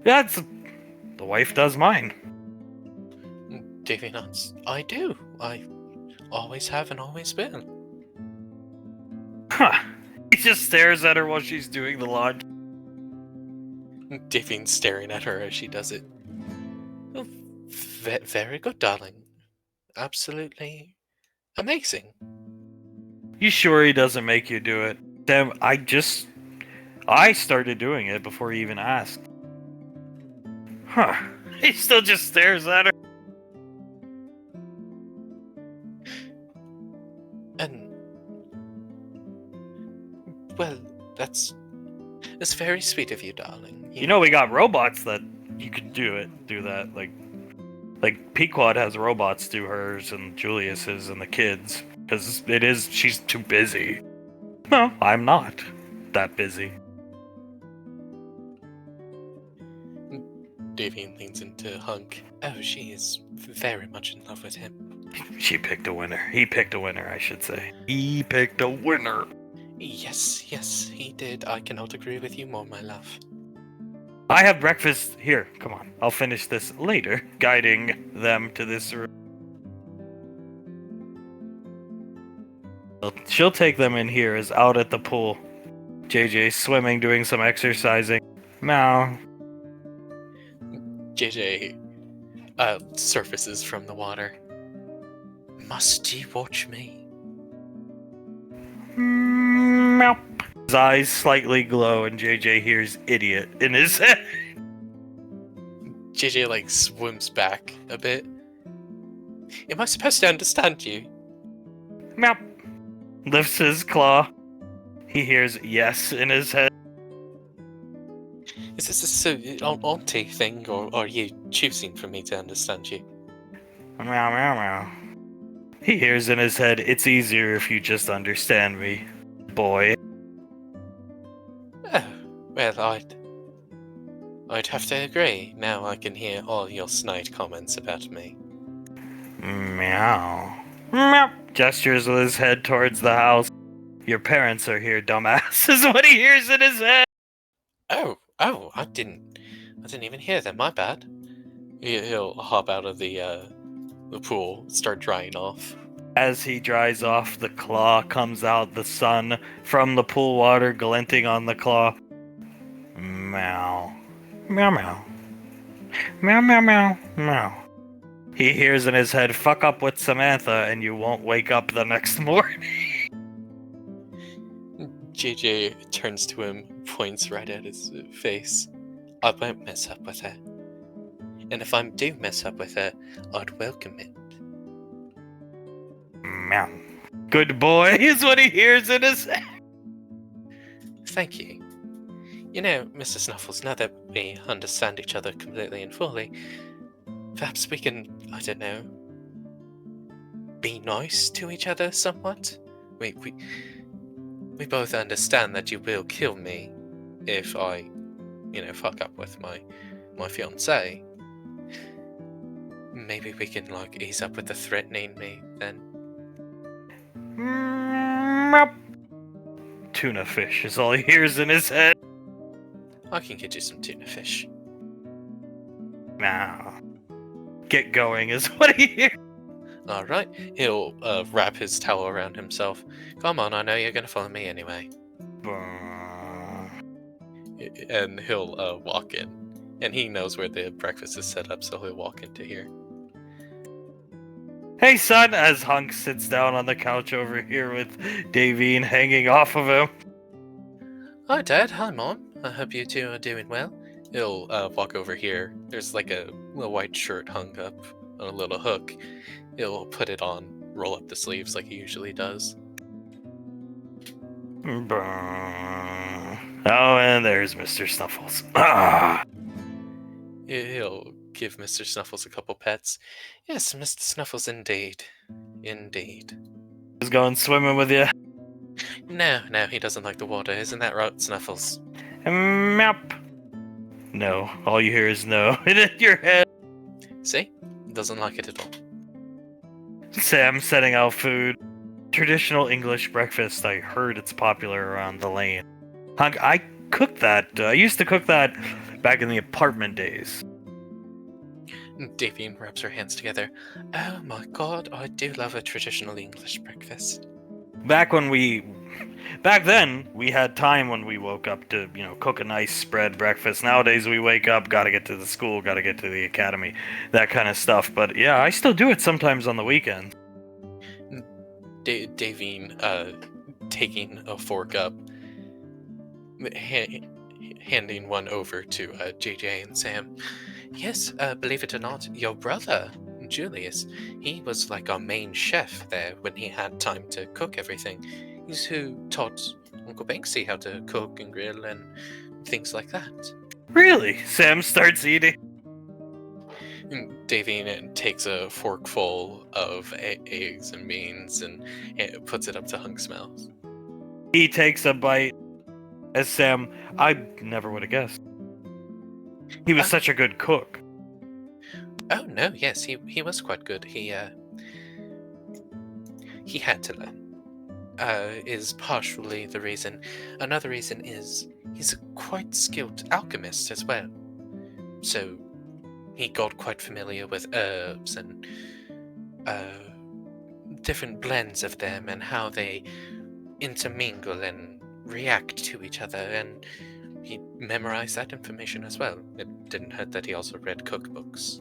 Yeah, the wife does mine. Davy nods. I do. I always have and always will. Huh. He just stares at her while she's doing the laundry. Davy's staring at her as she does it. Oh, very good, darling. Absolutely amazing. You sure he doesn't make you do it? Damn, I started doing it before he even asked. Huh. He still just stares at her. And well, that's very sweet of you, darling. You know we got robots that you could do that. Like Pequod has robots do hers and Julius's and the kids. Because she's too busy. No, I'm not that busy. Davy leans into Hunk. Oh, she is very much in love with him. She picked a winner. He picked a winner, I should say. He picked a winner. Yes, he did. I cannot agree with you more, my love. I have breakfast here. Come on. I'll finish this later, guiding them to this room. She'll take them in here as out at the pool. JJ swimming, doing some exercising. Meow. JJ surfaces from the water. Must you watch me? Meow. His eyes slightly glow and JJ hears idiot in his head. JJ swims back a bit. Am I supposed to understand you? Meow. Lifts his claw. He hears yes in his head. Is this a auntie thing, or are you choosing for me to understand you? Meow, meow, meow. He hears in his head, it's easier if you just understand me, boy. Oh, well, I'd have to agree. Now I can hear all your snide comments about me. Meow. Meow. Gestures with his head towards the house. Your parents are here, dumbass, is what he hears in his head. Oh, I didn't even hear them. My bad. He'll hop out of the pool, start drying off. As he dries off, the claw comes out, the sun from the pool water glinting on the claw. Meow. Meow, meow. Meow, meow, meow, meow. He hears in his head, fuck up with Samantha and you won't wake up the next morning. JJ turns to him, points right at his face. I won't mess up with her. And if I do mess up with her, I'd welcome it. Meow. Good boy is what he hears in his head. Thank you. You know, Mr. Snuffles, now that we understand each other completely and fully, perhaps we can, I don't know, be nice to each other somewhat? We both understand that you will kill me if I, fuck up with my fiancée. Maybe we can, like, ease up with the threatening me, then. Meow. Tuna fish is all he hears in his head. I can get you some tuna fish. Now, get going is what he hears. Alright, he'll wrap his towel around himself. Come on, I know you're gonna follow me anyway. And he'll walk in. And he knows where the breakfast is set up, so he'll walk into here. Hey, son, as Hunk sits down on the couch over here with Davine hanging off of him. Hi, Dad. Hi, Mom. I hope you two are doing well. He'll walk over here. There's like a little white shirt hung up on a little hook. He'll put it on, roll up the sleeves like he usually does. Oh, and there's Mr. Snuffles. Ah! He'll give Mr. Snuffles a couple pets. Yes, Mr. Snuffles, indeed. Indeed. He's going swimming with you. No, he doesn't like the water. Isn't that right, Snuffles? Map. No, all you hear is no in your head. See? Doesn't like it at all. Sam setting out food. Traditional English breakfast. I heard it's popular around the lane. Hunk, I cooked that. I used to cook that back in the apartment days. Davine rubs her hands together. Oh my god, I do love a traditional English breakfast. Back then, we had time when we woke up to, cook a nice spread breakfast. Nowadays, we wake up, gotta get to the school, gotta get to the academy, that kind of stuff. But yeah, I still do it sometimes on the weekend. Davine, taking a fork up, handing one over to JJ and Sam. Yes, believe it or not, your brother, Julius, he was like our main chef there when he had time to cook everything. He's who taught Uncle Banksy how to cook and grill and things like that. Really? Sam starts eating. Davine takes a forkful of eggs and beans and puts it up to Hunk's mouth. He takes a bite. As Sam, I never would have guessed. He was such a good cook. Oh no, yes, he was quite good. He had to learn. Is partially the reason. Another reason is he's a quite skilled alchemist as well. So he got quite familiar with herbs and different blends of them and how they intermingle and react to each other, and he memorized that information as well. It didn't hurt that he also read cookbooks.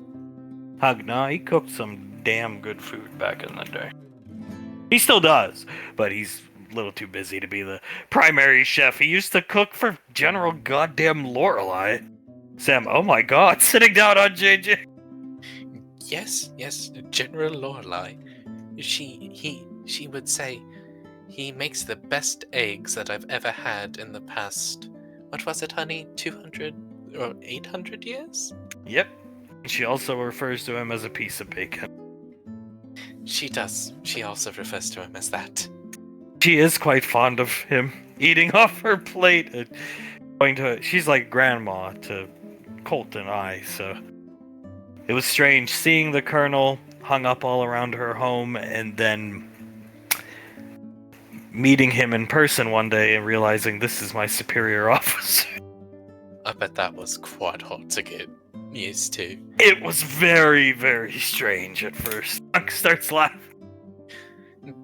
No, he cooked some damn good food back in the day. He still does, but he's a little too busy to be the primary chef. He used to cook for General Goddamn Lorelei. Sam, oh my god, sitting down on JJ. Yes, General Lorelei. She would say he makes the best eggs that I've ever had in the past, what was it, honey, 200 or 800 years? Yep. She also refers to him as a piece of bacon. She does. She also refers to him as that. She is quite fond of him eating off her plate and going to. She's like grandma to Colt and I, so it was strange seeing the Colonel hung up all around her home and then meeting him in person one day and realizing this is my superior officer. I bet that was quite hot to get used to. It was very, very strange at first. Hunk starts laughing.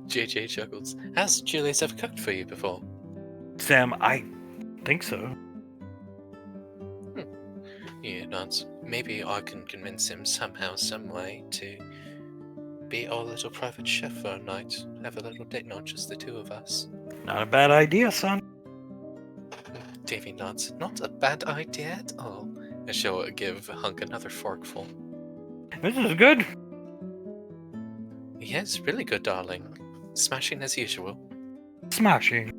JJ chuckles. Has Julius ever cooked for you before? Sam, I think so. He nods. Maybe I can convince him somehow, some way to be our little private chef for a night. Have a little date, not just the two of us. Not a bad idea, son. Davy nods. Not a bad idea at all. And she'll give Hunk another forkful. This is good. Yes, really good, darling. Smashing as usual. Smashing.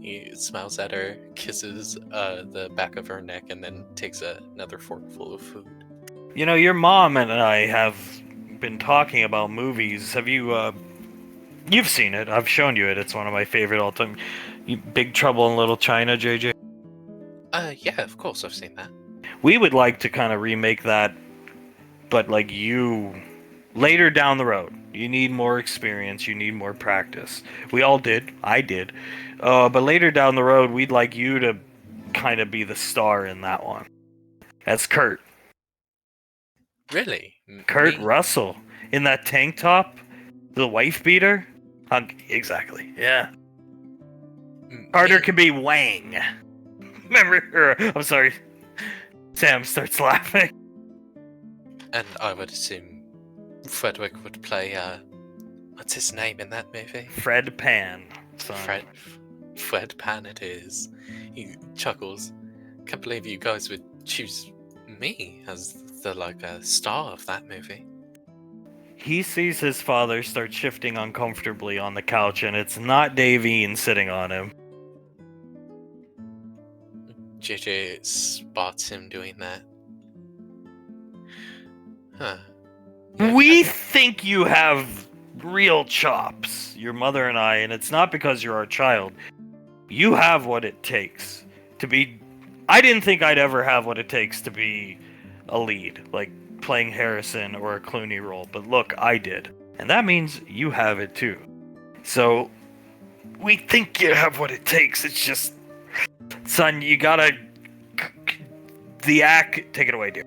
He smiles at her, kisses the back of her neck, and then takes another forkful of food. You know, your mom and I have been talking about movies. Have you, you've seen it. I've shown you it. It's one of my favorite all-time. Big Trouble in Little China, JJ? Yeah, of course, I've seen that. We would like to kind of remake that but like you later down the road, you need more experience, you need more practice. We all did. I did. But later down the road, we'd like you to kind of be the star in that one. That's Kurt. Really? Kurt Me? Russell in that tank top, the wife beater. Exactly. Yeah. Carter Me? can be Wang. Remember? I'm sorry. Sam starts laughing. And I would assume Fredwick would play, what's his name in that movie? Fred Pan. Son. Fred Pan it is. He chuckles. Can't believe you guys would choose me as the star of that movie. He sees his father start shifting uncomfortably on the couch, and it's not Davine sitting on him. JJ spots him doing that. Huh. Yeah, We think you have real chops, your mother and I, and it's not because you're our child. You have what it takes to be... I didn't think I'd ever have what it takes to be a lead, like playing Harrison or a Clooney role, but look, I did. And that means you have it too. So, we think you have what it takes, it's just... Son, you gotta... The act... Take it away, dear.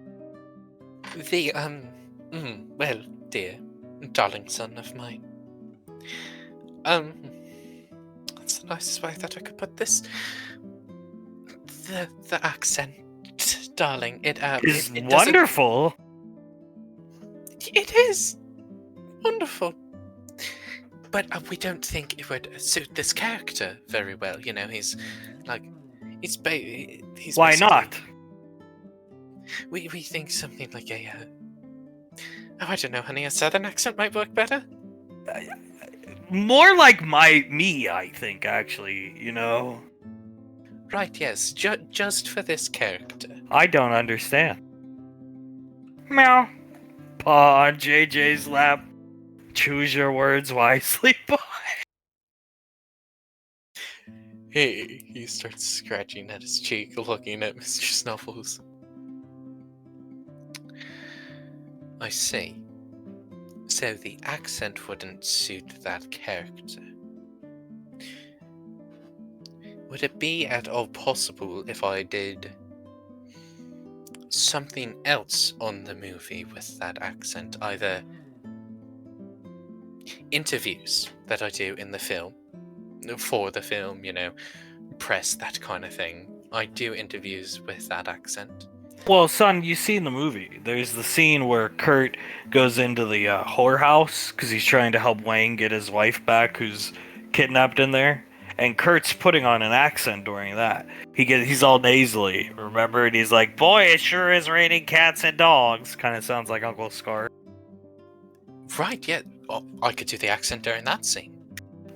Well, dear, darling son of mine. That's the nicest way that I could put this. The accent, darling, it Is it doesn't- wonderful. It is wonderful, but we don't think it would suit this character very well. You know, he's Why basically- not? We think something like a I don't know, honey, a southern accent might work better. More like me, I think, actually, you know? Right, yes, just for this character. I don't understand. Meow. Paw on JJ's lap. Choose your words wisely, boy. He starts scratching at his cheek, looking at Mr. Snuffles. I see. So the accent wouldn't suit that character. Would it be at all possible if I did something else on the movie with that accent? Either interviews that I do in the film, for the film, you know, press, that kind of thing. I do interviews with that accent. Well, son, you see in the movie, there's the scene where Kurt goes into the whorehouse because he's trying to help Wayne get his wife back who's kidnapped in there. And Kurt's putting on an accent during that. He's all nasally, remember? And he's like, boy, it sure is raining cats and dogs. Kind of sounds like Uncle Scar. Right, yeah. Well, I could do the accent during that scene.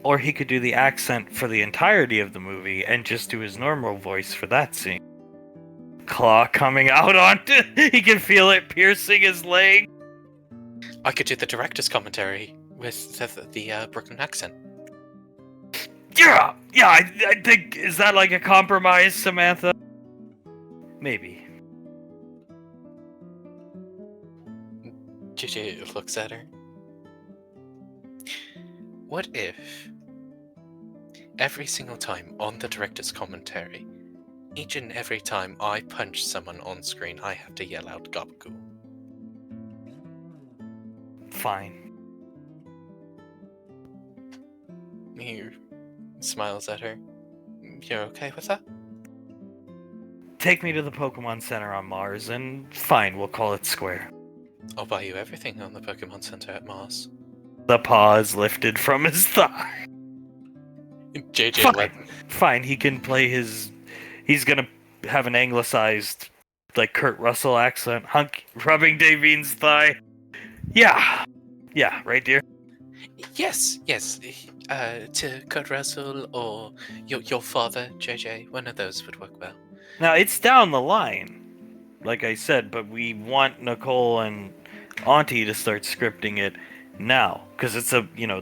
Or he could do the accent for the entirety of the movie and just do his normal voice for that scene. Claw coming out onto... He can feel it piercing his leg. I could do the director's commentary with the Brooklyn accent. Yeah, I think... Is that like a compromise, Samantha? Maybe. Gigi looks at her. What if every single time on the director's commentary, each and every time I punch someone on screen, I have to yell out Gabagool? Fine. He smiles at her. You're okay with that? Take me to the Pokemon Center on Mars, and fine, we'll call it square. I'll buy you everything on the Pokemon Center at Mars. The paw is lifted from his thigh. JJ Fine, he can play his... He's gonna have an anglicized, like, Kurt Russell accent. Rubbing Davine's thigh. Yeah, right, dear? Yes. To Kurt Russell or your father, JJ. One of those would work well. Now, it's down the line, like I said, but we want Nicole and Auntie to start scripting it now. Because it's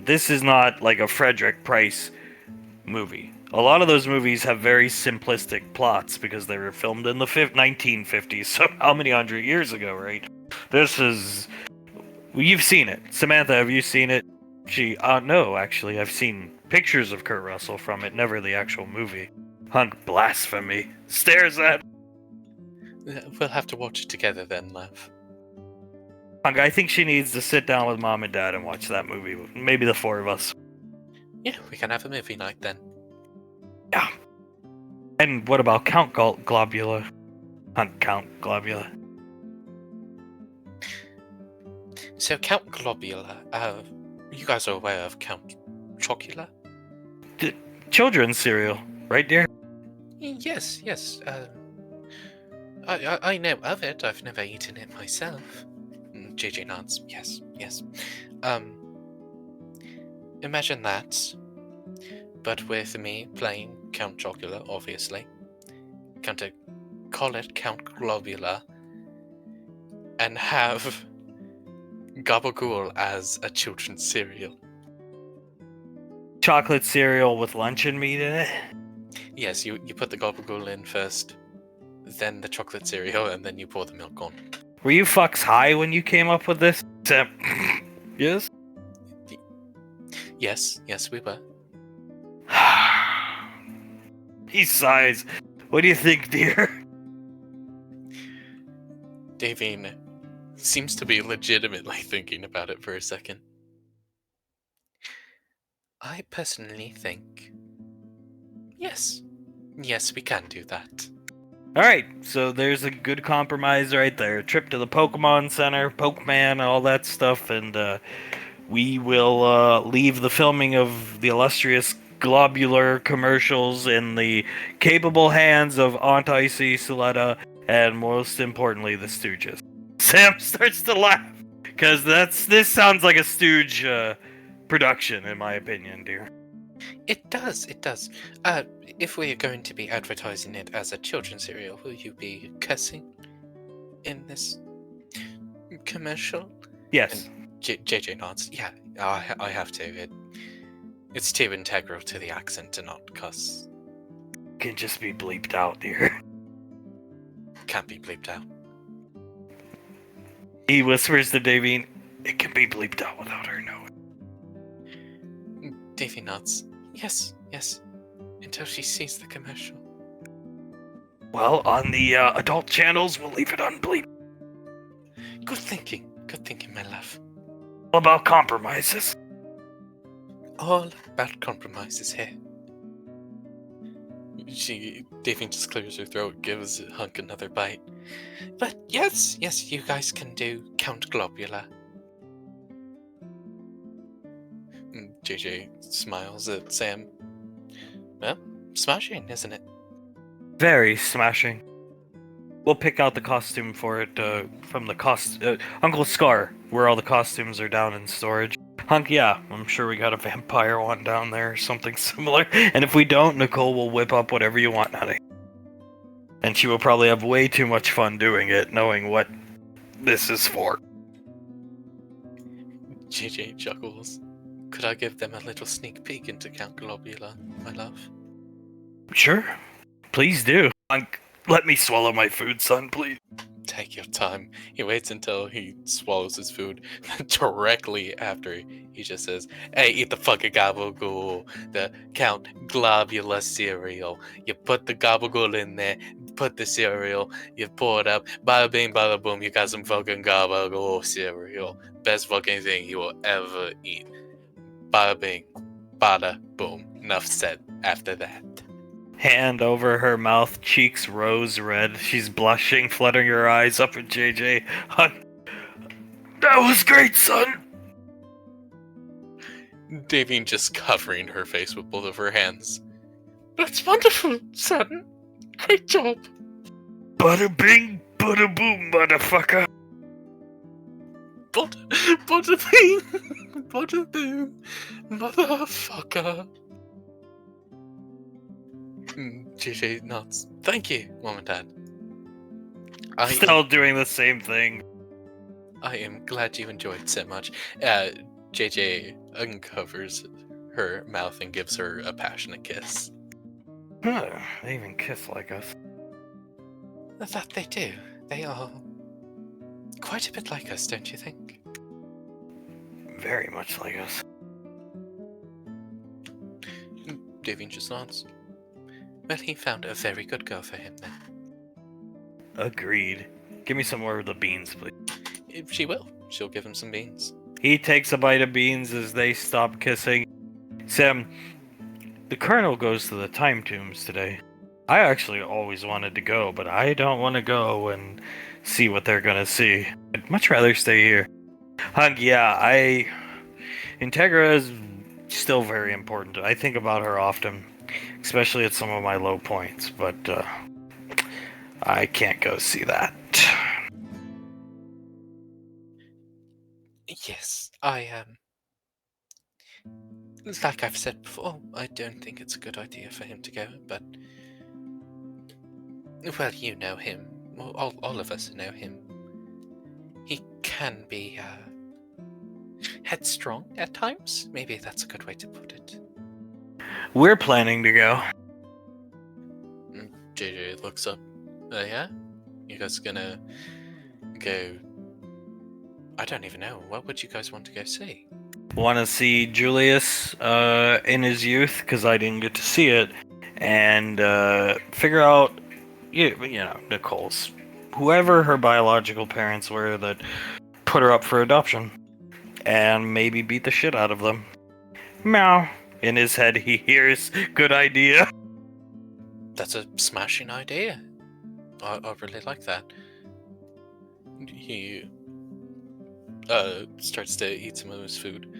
this is not like a Frederick Price movie. A lot of those movies have very simplistic plots because they were filmed in the 1950s, so how many hundred years ago, right? This is. You've seen it. Samantha, have you seen it? No, actually, I've seen pictures of Kurt Russell from it, never the actual movie. Hunk blasphemy. Stares at. We'll have to watch it together then, love. Hunk, I think she needs to sit down with mom and dad and watch that movie. Maybe the four of us. Yeah, we can have a movie night then. Yeah. And what about Count Globula? Hunk, Count Globula. So Count Globula, you guys are aware of Count Chocula? Children's cereal, right, dear? Yes. I know of it. I've never eaten it myself. JJ nods. Yes. Imagine that, but with me playing Count Chocula, obviously. Call it Count Globula, and have Gabagool as a children's cereal. Chocolate cereal with luncheon meat in it? Yes, you put the Gabagool in first, then the chocolate cereal, and then you pour the milk on. Were you fucks high when you came up with this? Yes? Yes, we were. He sighs. What do you think, dear? Davine seems to be legitimately thinking about it for a second. I personally think, yes, we can do that. Alright, so there's a good compromise right there. Trip to the Pokemon Center, Pokemon, all that stuff, and we will leave the filming of the illustrious globular commercials in the capable hands of Aunt Icy, Suletta, and most importantly, the Stooges. Sam starts to laugh, because this sounds like a Stooge production, in my opinion, dear. It does. If we are going to be advertising it as a children's cereal, will you be cussing in this commercial? Yes. And JJ nods. Yeah, I have to. It's too integral to the accent to not cuss. Can just be bleeped out, dear. Can't be bleeped out. He whispers to Davine, it can be bleeped out without her knowing. Davy nods. Yes. Until she sees the commercial. Well, on the adult channels, we'll leave it unbleeped. Good thinking, my love. All about compromises. All about compromises here. Davy just clears her throat, gives Hunk another bite. But yes, you guys can do Count Globula. JJ smiles at Sam. Well, smashing, isn't it? Very smashing. We'll pick out the costume for it from the Uncle Scar, where all the costumes are down in storage. Hunk, yeah, I'm sure we got a vampire one down there or something similar. And if we don't, Nicole will whip up whatever you want, honey. And she will probably have way too much fun doing it, knowing what this is for. JJ chuckles. Could I give them a little sneak peek into Count Globula, my love? Sure. Please do. Hunk, let me swallow my food, son, please. Take your time. He waits until he swallows his food. Directly after, he just says, hey, eat the fucking gabagool. The Count Globula cereal. You put the gabagool in there, put the cereal, you pour it up, bada bing, bada boom, you got some fucking gabagool cereal. Best fucking thing you will ever eat. Bada bing, bada boom. Enough said after that. Hand over her mouth, cheeks rose red. She's blushing, fluttering her eyes up at JJ. That was great, son! Davine just covering her face with both of her hands. That's wonderful, son. Great job. Bada bing, bada boom, motherfucker. Bada bing, bada boom, motherfucker. JJ nods. Thank you, Mom and Dad. Still doing the same thing. I am glad you enjoyed so much. JJ uncovers her mouth and gives her a passionate kiss. Huh, they even kiss like us. That they do. They are Quite a bit like us, don't you think? Very much like us. Davin just nods. Well, he found a very good girl for him then. Agreed. Give me some more of the beans, please. If she will. She'll give him some beans. He takes a bite of beans as they stop kissing. Sam, the Colonel goes to the Time Tombs today. I actually always wanted to go, but I don't want to go and see what they're gonna see. I'd much rather stay here. Hunk, yeah, Integra is still very important. I think about her often, especially at some of my low points, but I can't go see that. Yes, like I've said before, I don't think it's a good idea for him to go, but... Well, you know him. All of us know him. He can be, headstrong at times? Maybe that's a good way to put it. We're planning to go. JJ looks up. Yeah? You guys gonna go... I don't even know. What would you guys want to go see? Want to see Julius in his youth, because I didn't get to see it, and figure out, you know, Nicole's, whoever her biological parents were that put her up for adoption, and maybe beat the shit out of them. Meow. In his head, he hears, good idea. That's a smashing idea. I really like that. He starts to eat some of his food.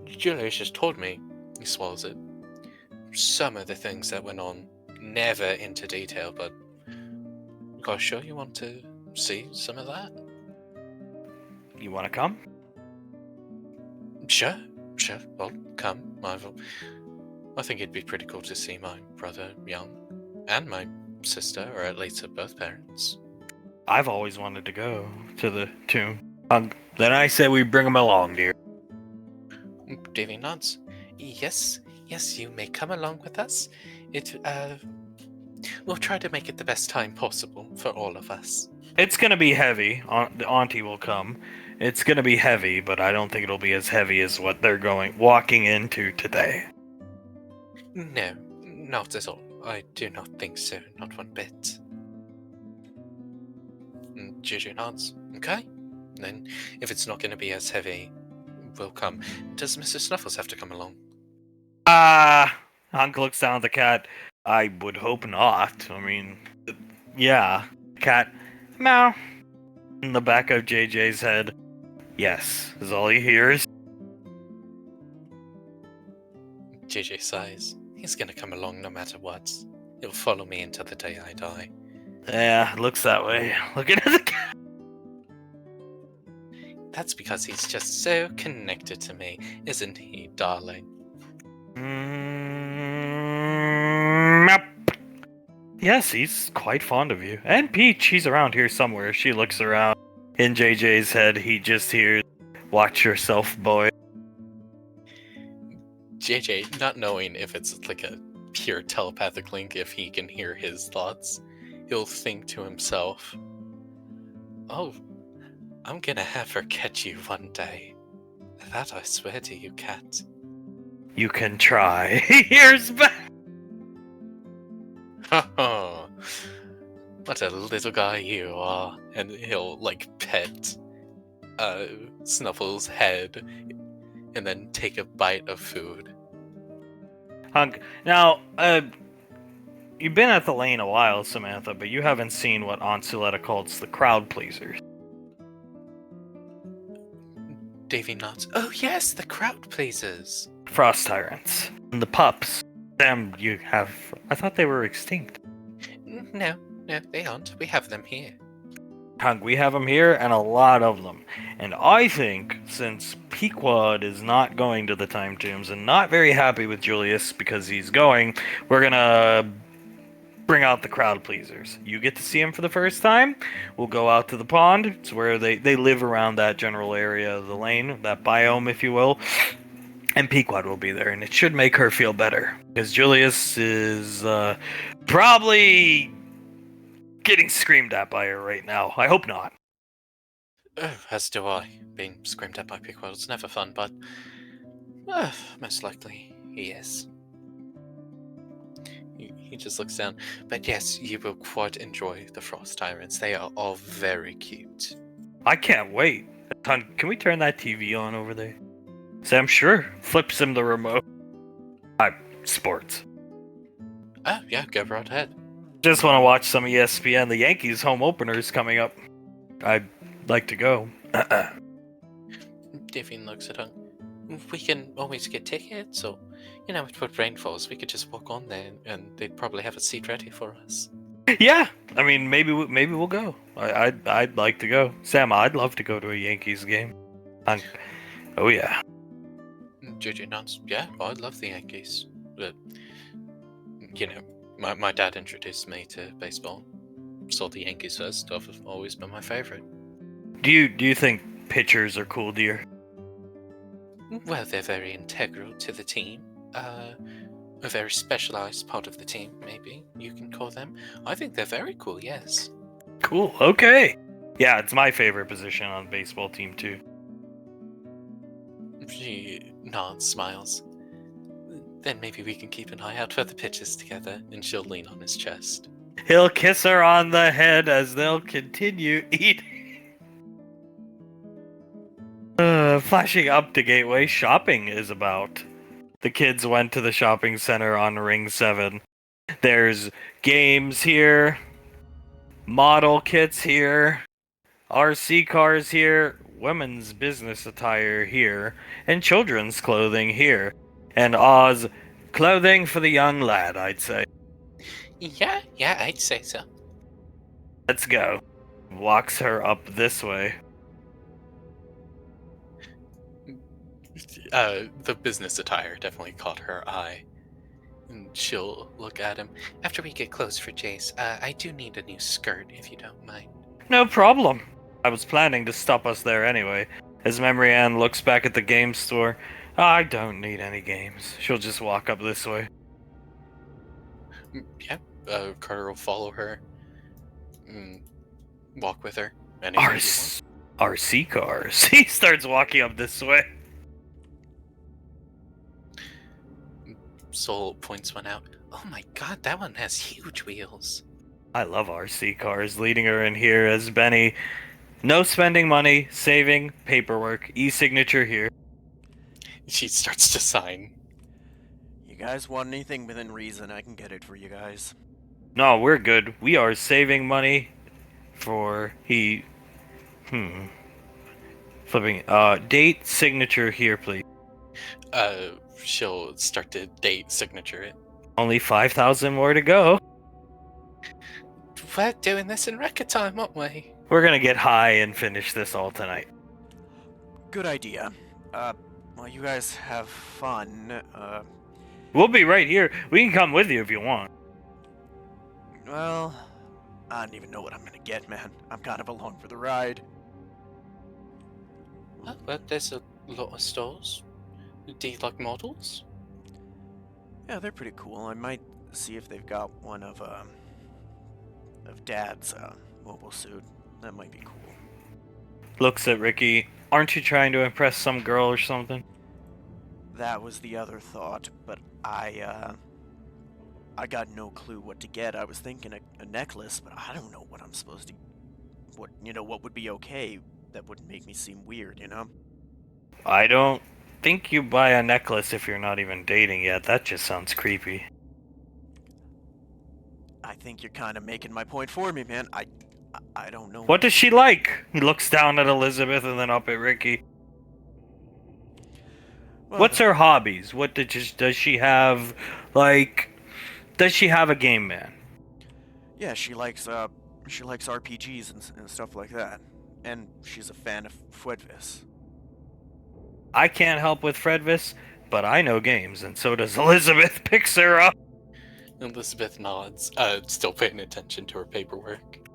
Julius just told me, he swallows it, some of the things that went on, never into detail, but you guys sure you want to see some of that? You want to come? Sure, well, come. I think it'd be pretty cool to see my brother young, and my sister, or at least both parents. I've always wanted to go to the tomb. Then I say we bring him along, dear. Davy nods. Yes, you may come along with us. We'll try to make it the best time possible for all of us. It's gonna be heavy. The auntie will come. It's gonna be heavy, but I don't think it'll be as heavy as what they're walking into today. No, not at all. I do not think so, not one bit. Juju nods. Okay. Then, if it's not going to be as heavy, we'll come. Does Mr. Snuffles have to come along? Hunk looks down at the cat. I would hope not. I mean, yeah. Cat, meow. In the back of JJ's head. Yes, is all he hears. JJ sighs. He's going to come along no matter what. He'll follow me until the day I die. Yeah, looks that way. Looking at the cat. That's because he's just so connected to me, isn't he, darling? Yep. Yes, he's quite fond of you. And Peach, he's around here somewhere. She looks around. In JJ's head, he just hears, "Watch yourself, boy." JJ, not knowing if it's like a pure telepathic link, if he can hear his thoughts, he'll think to himself, "Oh, I'm gonna have her catch you one day. That I swear to you, cat." You can try. He hears back. Oh, what a little guy you are. And he'll, like, pet Snuffle's head and then take a bite of food. Hunk, now, you've been at the lane a while, Samantha, but you haven't seen what Aunt Suletta calls the crowd pleasers. Davy nods. Oh yes, the crowd pleasers. Frost tyrants. And the pups. Them you have... I thought they were extinct. No, they aren't. We have them here. Hunk, we have them here, and a lot of them. And I think, since Pequod is not going to the Time Tombs and not very happy with Julius because he's going, we're gonna bring out the crowd pleasers. You get to see him for the first time. We'll go out to the pond. It's where they live around that general area of the lane, that biome, if you will. And Pequod will be there, and it should make her feel better. Because Julius is probably getting screamed at by her right now. I hope not. As do I. Being screamed at by Pickwell's never fun, but most likely he is. He just looks down. But yes, you will quite enjoy the Frost Tyrants. They are all very cute. I can't wait. Hon, can we turn that TV on over there? Sam sure flips him the remote. Sports. Oh, yeah, go right ahead. Just want to watch some ESPN. The Yankees home opener is coming up. I'd like to go. Davine looks at her. We can always get tickets, or, if rain falls, we could just walk on there and they'd probably have a seat ready for us. Yeah, I mean, maybe we'll go. I'd like to go. Sam, I'd love to go to a Yankees game. Oh yeah. JJ nods. Yeah, I'd love the Yankees. But, my dad introduced me to baseball. Saw the Yankees first. Have always been my favorite. Do you think pitchers are cool, dear? Well, they're very integral to the team. A very specialized part of the team, maybe you can call them. I think they're very cool, yes. Cool, okay. Yeah, it's my favorite position on the baseball team, too. She nods, smiles. Then maybe we can keep an eye out for the pitches together, and she'll lean on his chest. He'll kiss her on the head as they'll continue eating. Flashing up to Gateway, shopping is about. The kids went to the shopping center on Ring 7. There's games here, model kits here, RC cars here, women's business attire here, and children's clothing here. And Oz clothing for the young lad, I'd say. Yeah, I'd say so. Let's go. Walks her up this way. The business attire definitely caught her eye. And she'll look at him. After we get close for Jace, I do need a new skirt, if you don't mind. No problem. I was planning to stop us there anyway. As Memory Ann looks back at the game store, I don't need any games. She'll just walk up this way. Yeah, Carter will follow her. Walk with her. RC cars. He starts walking up this way. Soul points one out. Oh my god, that one has huge wheels. I love RC cars. Leading her in here as Benny. No spending money, saving, paperwork, e-signature here. She starts to sign. You guys want anything within reason, I can get it for you guys. No, we're good. We are saving money for flipping. Date, signature here, please. She'll start to date signature it. Only 5,000 more to go. We're doing this in record time, aren't we? We're gonna get high and finish this all tonight. Good idea. Well, you guys have fun. We'll be right here. We can come with you if you want. Well, I don't even know what I'm gonna get, man. I'm kind of along for the ride. Well, there's a lot of stores. Do you like models? Yeah, they're pretty cool. I might see if they've got one of Dad's mobile suit. That might be cool. Looks at Ricky. Aren't you trying to impress some girl or something? That was the other thought, but I got no clue what to get. I was thinking a necklace, but I don't know what I'm supposed to... What would be okay that wouldn't make me seem weird, you know? I don't think you buy a necklace if you're not even dating yet. That just sounds creepy. I think you're kind of making my point for me, man. I don't know. What does she like? He looks down at Elizabeth and then up at Ricky. Well, What's her hobbies? What does she have? Like, does she have a game man? Yeah, she likes RPGs and stuff like that. And she's a fan of Fredvis. I can't help with Fredvis, but I know games, and so does Elizabeth. Picks her up. Elizabeth nods, still paying attention to her paperwork.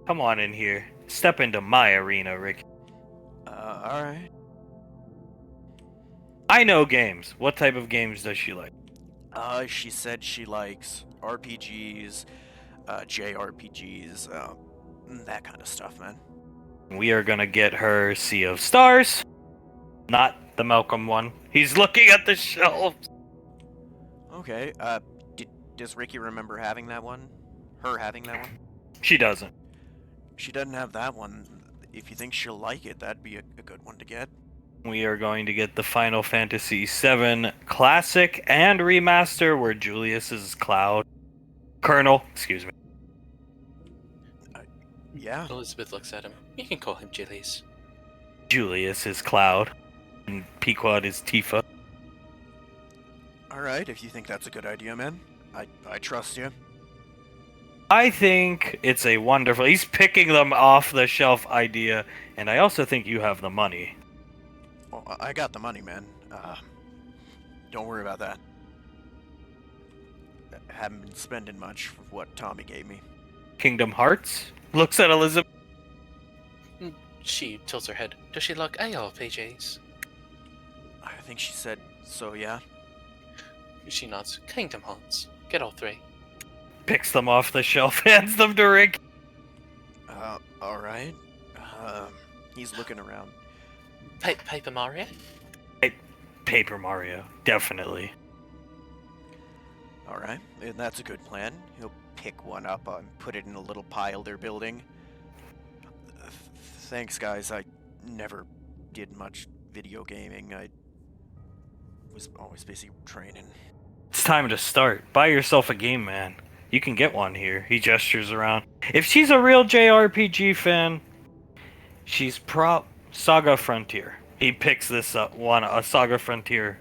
Come on in here. Step into my arena, Ricky. Alright. I know games. What type of games does she like? She said she likes RPGs, JRPGs, that kind of stuff, man. We are gonna get her Sea of Stars, not the Malcolm one. He's looking at the shelf. Okay, does Ricky remember having that one? Her having that one? She doesn't. She doesn't have that one. If you think she'll like it, that'd be a good one to get. We are going to get the Final Fantasy VII Classic and Remaster, where Julius is Cloud. Colonel, excuse me. Yeah. Elizabeth looks at him. You can call him Julius. Julius is Cloud. And Pequod is Tifa. Alright, if you think that's a good idea, man. I trust you. I think it's a wonderful... He's picking them off the shelf idea, and I also think you have the money. Well, I got the money, man. Don't worry about that. I haven't been spending much for what Tommy gave me. Kingdom Hearts? Looks at Elizabeth. She tilts her head. Does she like ARPGs? I think she said so, yeah. She nods. Kingdom Hearts. Get all three. Picks them off the shelf, hands them to Rick. Alright. He's looking around. Paper Mario? Paper Mario, definitely. Alright, that's a good plan. He'll pick one up and put it in a little pile they're building. Thanks, guys. I never did much video gaming. I was always busy training. It's time to start. Buy yourself a game, man. You can get one here. He gestures around. If she's a real JRPG fan, she's Saga Frontier. He picks this up, a Saga Frontier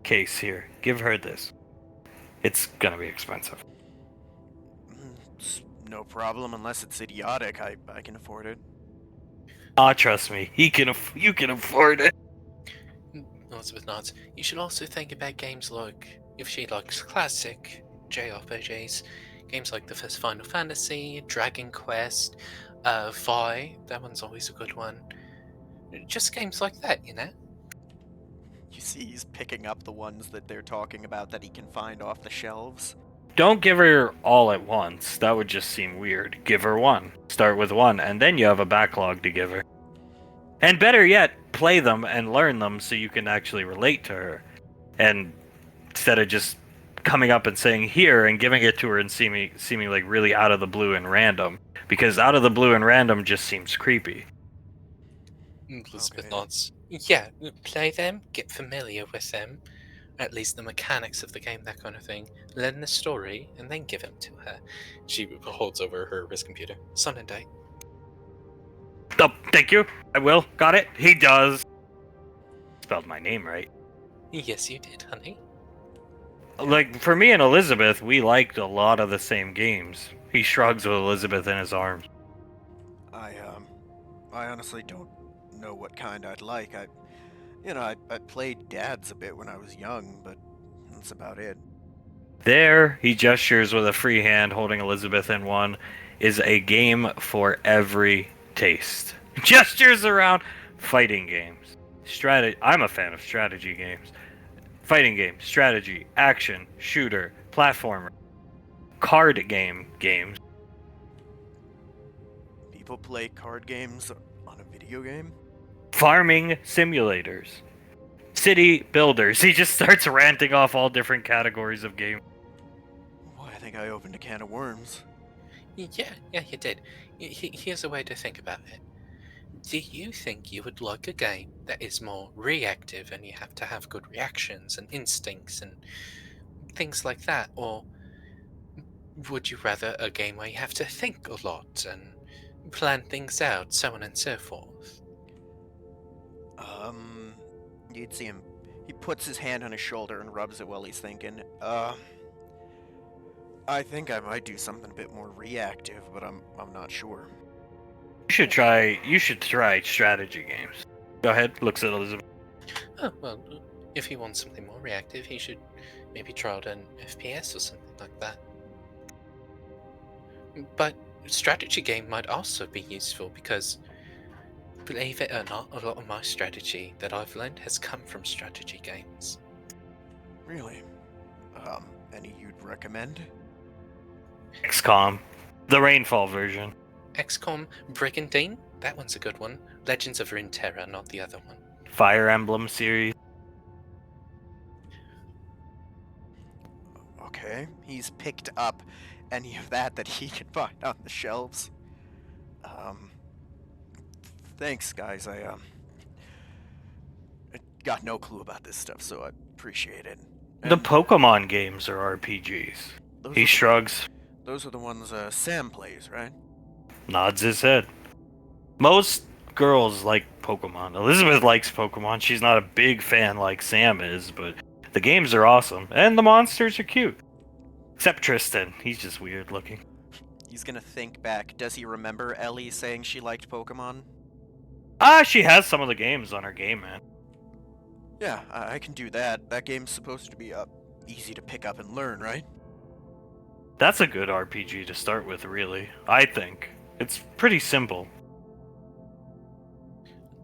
case here. Give her this. It's gonna be expensive. It's no problem unless it's idiotic. I can afford it. Trust me. You can afford it. Elizabeth nods. You should also think about games like, if she likes classic JRPGs, games like the first Final Fantasy, Dragon Quest, Vi, that one's always a good one. Just games like that, you know? You see, he's picking up the ones that they're talking about that he can find off the shelves. Don't give her all at once. That would just seem weird. Give her one. Start with one, and then you have a backlog to give her. And better yet, play them and learn them so you can actually relate to her. And instead of just coming up and saying here and giving it to her and seeming like really out of the blue and random. Because out of the blue and random just seems creepy. Elizabeth Okay. nods. Yeah, play them, get familiar with them, at least the mechanics of the game, that kind of thing. Learn the story, and then give them to her. She holds over her wrist computer. Sun and date. Oh, thank you. I will. Got it. He does. Spelled my name right. Yes, you did, honey. Like, for me and Elizabeth, we liked a lot of the same games. He shrugs with Elizabeth in his arms. I honestly don't know what kind I'd like. I played Dad's a bit when I was young, but that's about it. There, he gestures with a free hand, holding Elizabeth in one, is a game for every taste. Gestures around fighting games. I'm a fan of strategy games. Fighting game, strategy, action, shooter, platformer, card games. People play card games on a video game? Farming simulators. City builders. He just starts ranting off all different categories of game. Boy, I think I opened a can of worms. Yeah, you did. Here's a way to think about it. Do you think you would like a game that is more reactive and you have to have good reactions and instincts and things like that? Or would you rather a game where you have to think a lot and plan things out, so on and so forth? You'd see him. He puts his hand on his shoulder and rubs it while he's thinking. I think I might do something a bit more reactive, but I'm not sure. You should try strategy games. Go ahead, looks at Elizabeth. Oh, well, if he wants something more reactive, he should maybe try out an FPS or something like that. But strategy game might also be useful because, believe it or not, a lot of my strategy that I've learned has come from strategy games. Really? Any you'd recommend? XCOM. The Rainfall version. XCOM Brigandine? That one's a good one. Legends of Runeterra, not the other one. Fire Emblem series. Okay, he's picked up any of that he can find on the shelves. Thanks, guys. I got no clue about this stuff, so I appreciate it. The Pokemon games are RPGs. He shrugs, Those are the ones Sam plays, right? nods his head. Most girls like Pokemon. Elizabeth likes Pokemon. She's not a big fan like Sam is, but the games are awesome, and the monsters are cute. Except Tristan. He's just weird looking. He's gonna think back. Does he remember Ellie saying she liked Pokemon? She has some of the games on her Game Man. Yeah, I can do that. That game's supposed to be easy to pick up and learn, right? That's a good RPG to start with, really. I think. It's pretty simple.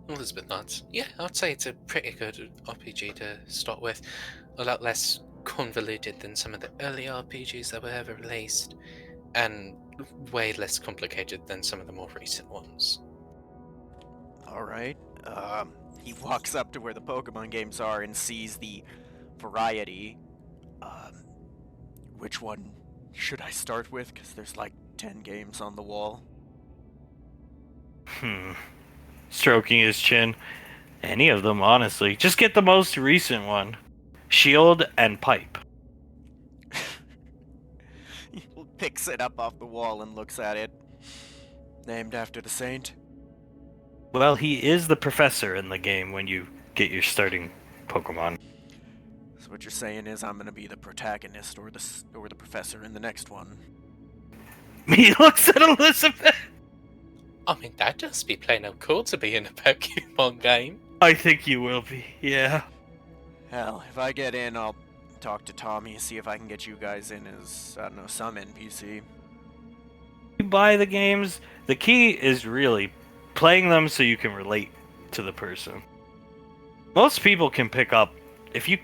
Elizabeth nods. Yeah, I'd say it's a pretty good RPG to start with. A lot less convoluted than some of the early RPGs that were ever released, and way less complicated than some of the more recent ones. Alright. He walks up to where the Pokemon games are and sees the variety. Which one should I start with? Because there's like 10 games on the wall. Stroking his chin. Any of them, honestly. Just get the most recent one. Shield and Pipe. He picks it up off the wall and looks at it. Named after the saint? Well, he is the professor in the game when you get your starting Pokemon. So what you're saying is I'm gonna be the protagonist or the professor in the next one. He looks at Elizabeth. I mean, that does be plain old cool to be in a Pokemon game. I think you will be, yeah. Hell, if I get in, I'll talk to Tommy and see if I can get you guys in as, I don't know, some NPC. You buy the games, the key is really playing them so you can relate to the person. Most people can pick up, if you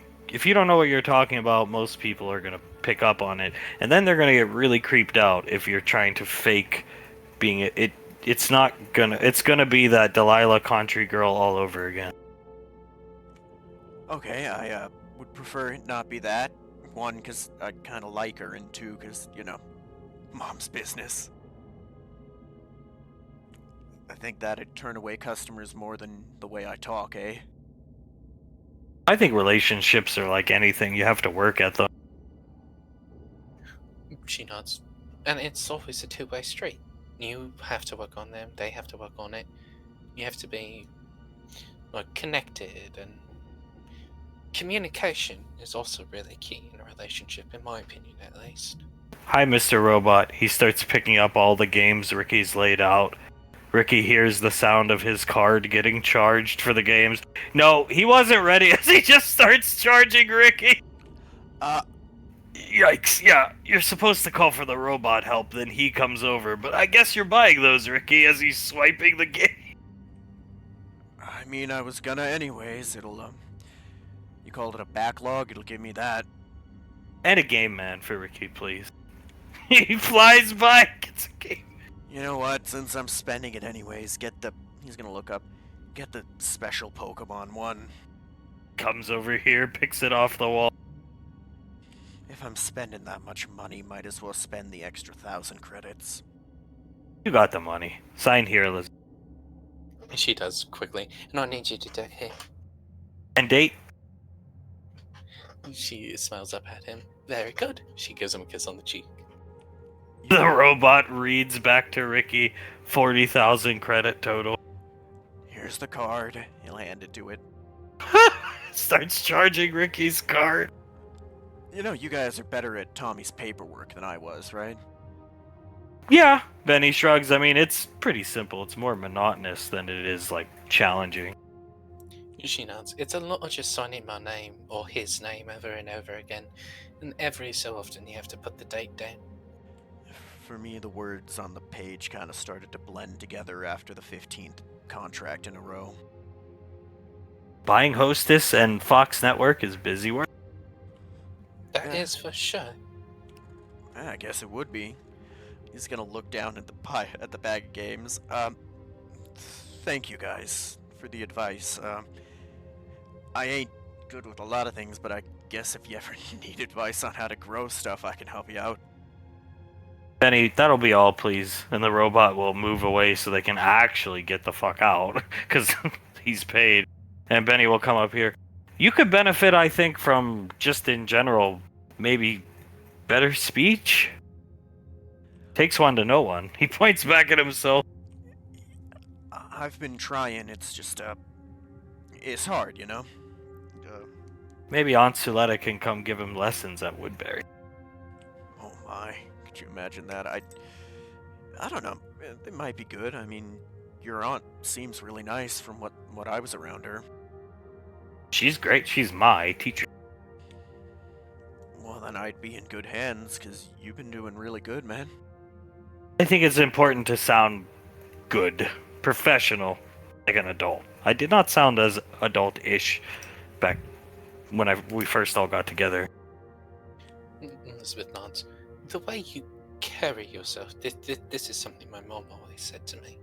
don't know what you're talking about, most people are gonna pick up on it, and then they're gonna get really creeped out if you're trying to fake being it. It's gonna be that Delilah country girl all over again. Okay, I would prefer it not be that. One, because I kind of like her, and two, because, you know, mom's business. I think that'd turn away customers more than the way I talk, eh? I think relationships are like anything, you have to work at them. She nods. And it's always a two-way street. You have to work on them, they have to work on it. You have to be connected, and communication is also really key in a relationship, in my opinion at least. Hi, Mr. Robot. He starts picking up all the games Ricky's laid out. Ricky hears the sound of his card getting charged for the games. No, he wasn't ready as he just starts charging Ricky. Yikes, yeah, you're supposed to call for the robot help, then he comes over, but I guess you're buying those, Ricky, as he's swiping the game. I mean, I was gonna anyways. It'll, you called it a backlog, it'll give me that. And a game man for Ricky, please. He flies by, gets a game. You know what, since I'm spending it anyways, he's gonna look up, get the special Pokemon one. Comes over here, picks it off the wall. If I'm spending that much money, might as well spend the extra 1,000 credits. You got the money. Sign here, Elizabeth. She does quickly. And I need you to do it here. And date? She smiles up at him. Very good. She gives him a kiss on the cheek. The robot reads back to Ricky, 40,000 credit total. Here's the card. He'll hand it to it. Starts charging Ricky's card. You know, you guys are better at Tommy's paperwork than I was, right? Yeah, Benny shrugs. I mean, it's pretty simple. It's more monotonous than it is, challenging. She nods. It's a lot of just signing my name, or his name, over and over again. And every so often you have to put the date down. For me, the words on the page kind of started to blend together after the 15th contract in a row. Buying Hostess and Fox Network is busy work. That is for sure. I guess it would be. He's gonna look down at the bag of games. Thank you guys for the advice. I ain't good with a lot of things, but I guess if you ever need advice on how to grow stuff, I can help you out. Benny, that'll be all, please. And the robot will move away so they can actually get the fuck out, because he's paid. And Benny will come up here. You could benefit, I think, from just in general, maybe better speech? Takes one to know one. He points back at himself. I've been trying, it's just, it's hard, you know? Maybe Aunt Suletta can come give him lessons at Woodbury. Oh my, could you imagine that? I don't know, it might be good. I mean, your aunt seems really nice from what I was around her. She's great. She's my teacher. Well, then I'd be in good hands, because you've been doing really good, man. I think it's important to sound good, professional, like an adult. I did not sound as adult-ish back when we first all got together. Elizabeth nods. The way you carry yourself, this is something my mom always said to me.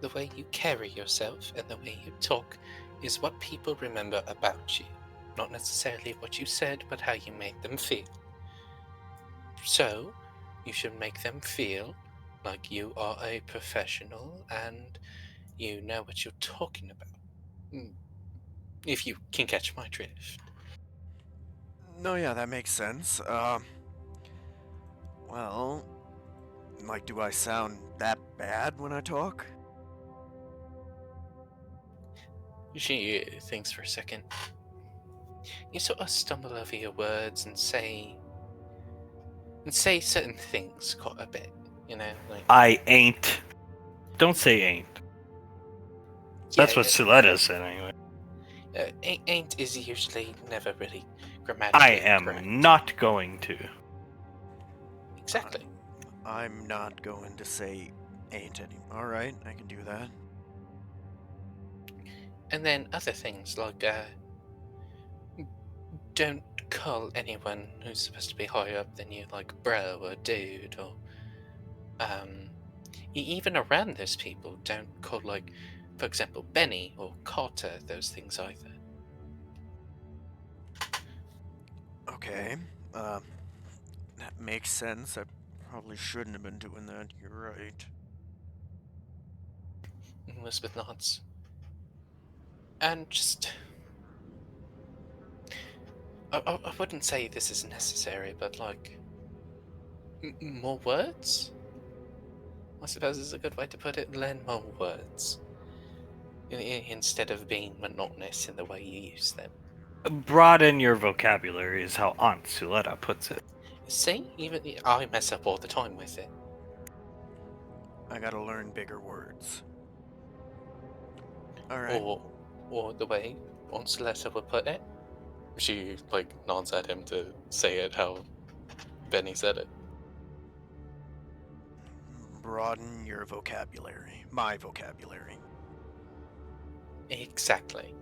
The way you carry yourself and the way you talk is what people remember about you. Not necessarily what you said, but how you made them feel. So, you should make them feel like you are a professional and you know what you're talking about. If you can catch my drift. No, yeah, that makes sense. Well, like, do I sound that bad when I talk? She thinks for a second. You sort of stumble over your words and say certain things quite a bit, you know, like I ain't. Don't say ain't. That's what Suletta said anyway. Ain't is usually never really grammatically I am correct. not going to. Exactly. I'm not going to say ain't any. Alright, I can do that. And then other things like, don't call anyone who's supposed to be higher up than you, like bro or dude, or, even around those people, don't call, like, for example, Benny or Carter, those things either. Okay, that makes sense. I probably shouldn't have been doing that. You're right. Elizabeth nods. And just... I wouldn't say this is necessary, but, like, more words? I suppose is a good way to put it. Learn more words. Instead of being monotonous in the way you use them. Broaden your vocabulary is how Aunt Suletta puts it. See? Even I mess up all the time with it. I gotta learn bigger words. Alright. Or the way Aunt Celeste would put it. She, like, nods at him to say it how Benny said it. Broaden your vocabulary. My vocabulary. Exactly.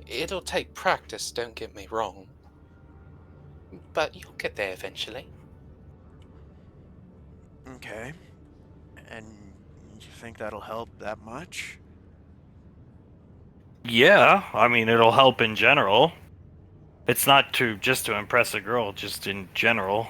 It'll take practice, don't get me wrong. But you'll get there eventually. Okay. And you think that'll help that much? Yeah, I mean, it'll help in general. It's not just to impress a girl, just in general.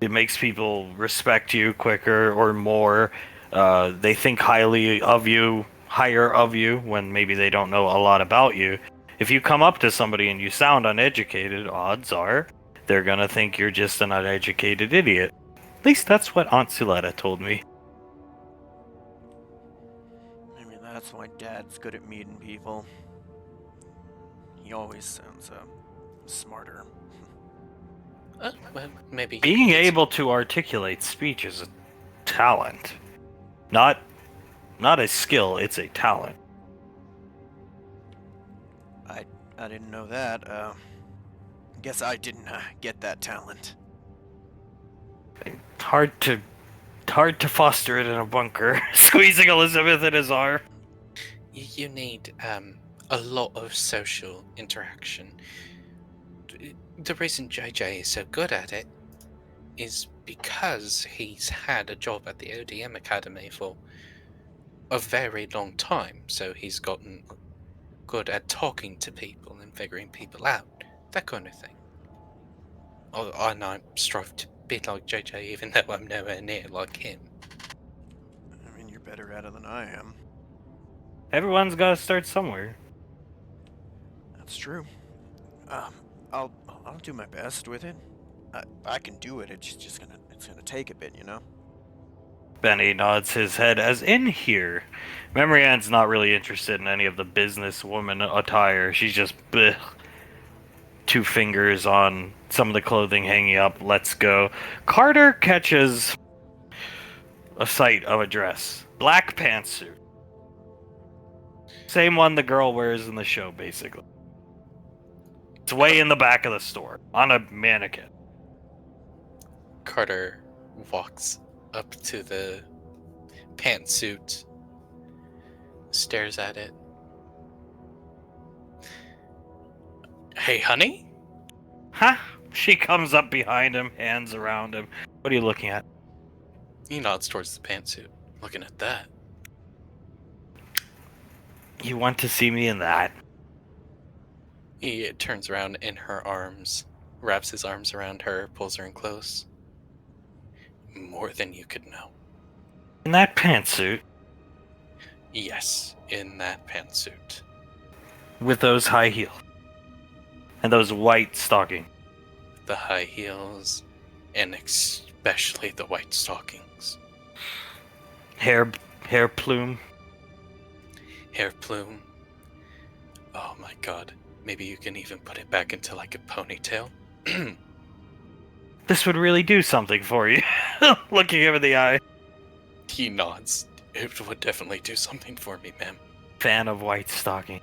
It makes people respect you quicker or more. They think higher of you when maybe they don't know a lot about you. If you come up to somebody and you sound uneducated, odds are they're gonna think you're just an uneducated idiot. At least that's what Aunt Suletta told me. Maybe that's why Dad's good at meeting people. He always sounds, smarter. Well, maybe... Being able to articulate speech is a talent. Not a skill, it's a talent. I didn't know that. Guess I didn't get that talent. Hard to foster it in a bunker. Squeezing Elizabeth in his arm. You need a lot of social interaction. The reason JJ is so good at it is because he's had a job at the ODM Academy for a very long time, so he's gotten good at talking to people and figuring people out, that kind of thing. And I strive to be like JJ, even though I'm nowhere near like him. I mean, you're better at it than I am. Everyone's got to start somewhere. That's true. Um, I'll do my best with it. I can do it. It's gonna take a bit, you know. Benny nods his head as in here. Memory Ann's not really interested in any of the businesswoman attire. She's just bleh. 2 fingers on some of the clothing hanging up. Let's go. Carter catches a sight of a dress. Black pantsuit. Same one the girl wears in the show, basically. It's way in the back of the store, on a mannequin. Carter walks up to the pantsuit, stares at it. Hey, honey? Huh? She comes up behind him, hands around him. What are you looking at? He nods towards the pantsuit. Looking at that. You want to see me in that? He turns around in her arms, wraps his arms around her, pulls her in close. More than you could know. In that pantsuit? Yes, in that pantsuit. With those high heels. And those white stockings. The high heels, and especially the white stockings. Hair plume. Hair plume. Oh my god. Maybe you can even put it back into like a ponytail. This would really do something for you. Looking him in the eye. He nods. It would definitely do something for me, ma'am. Fan of white stocking.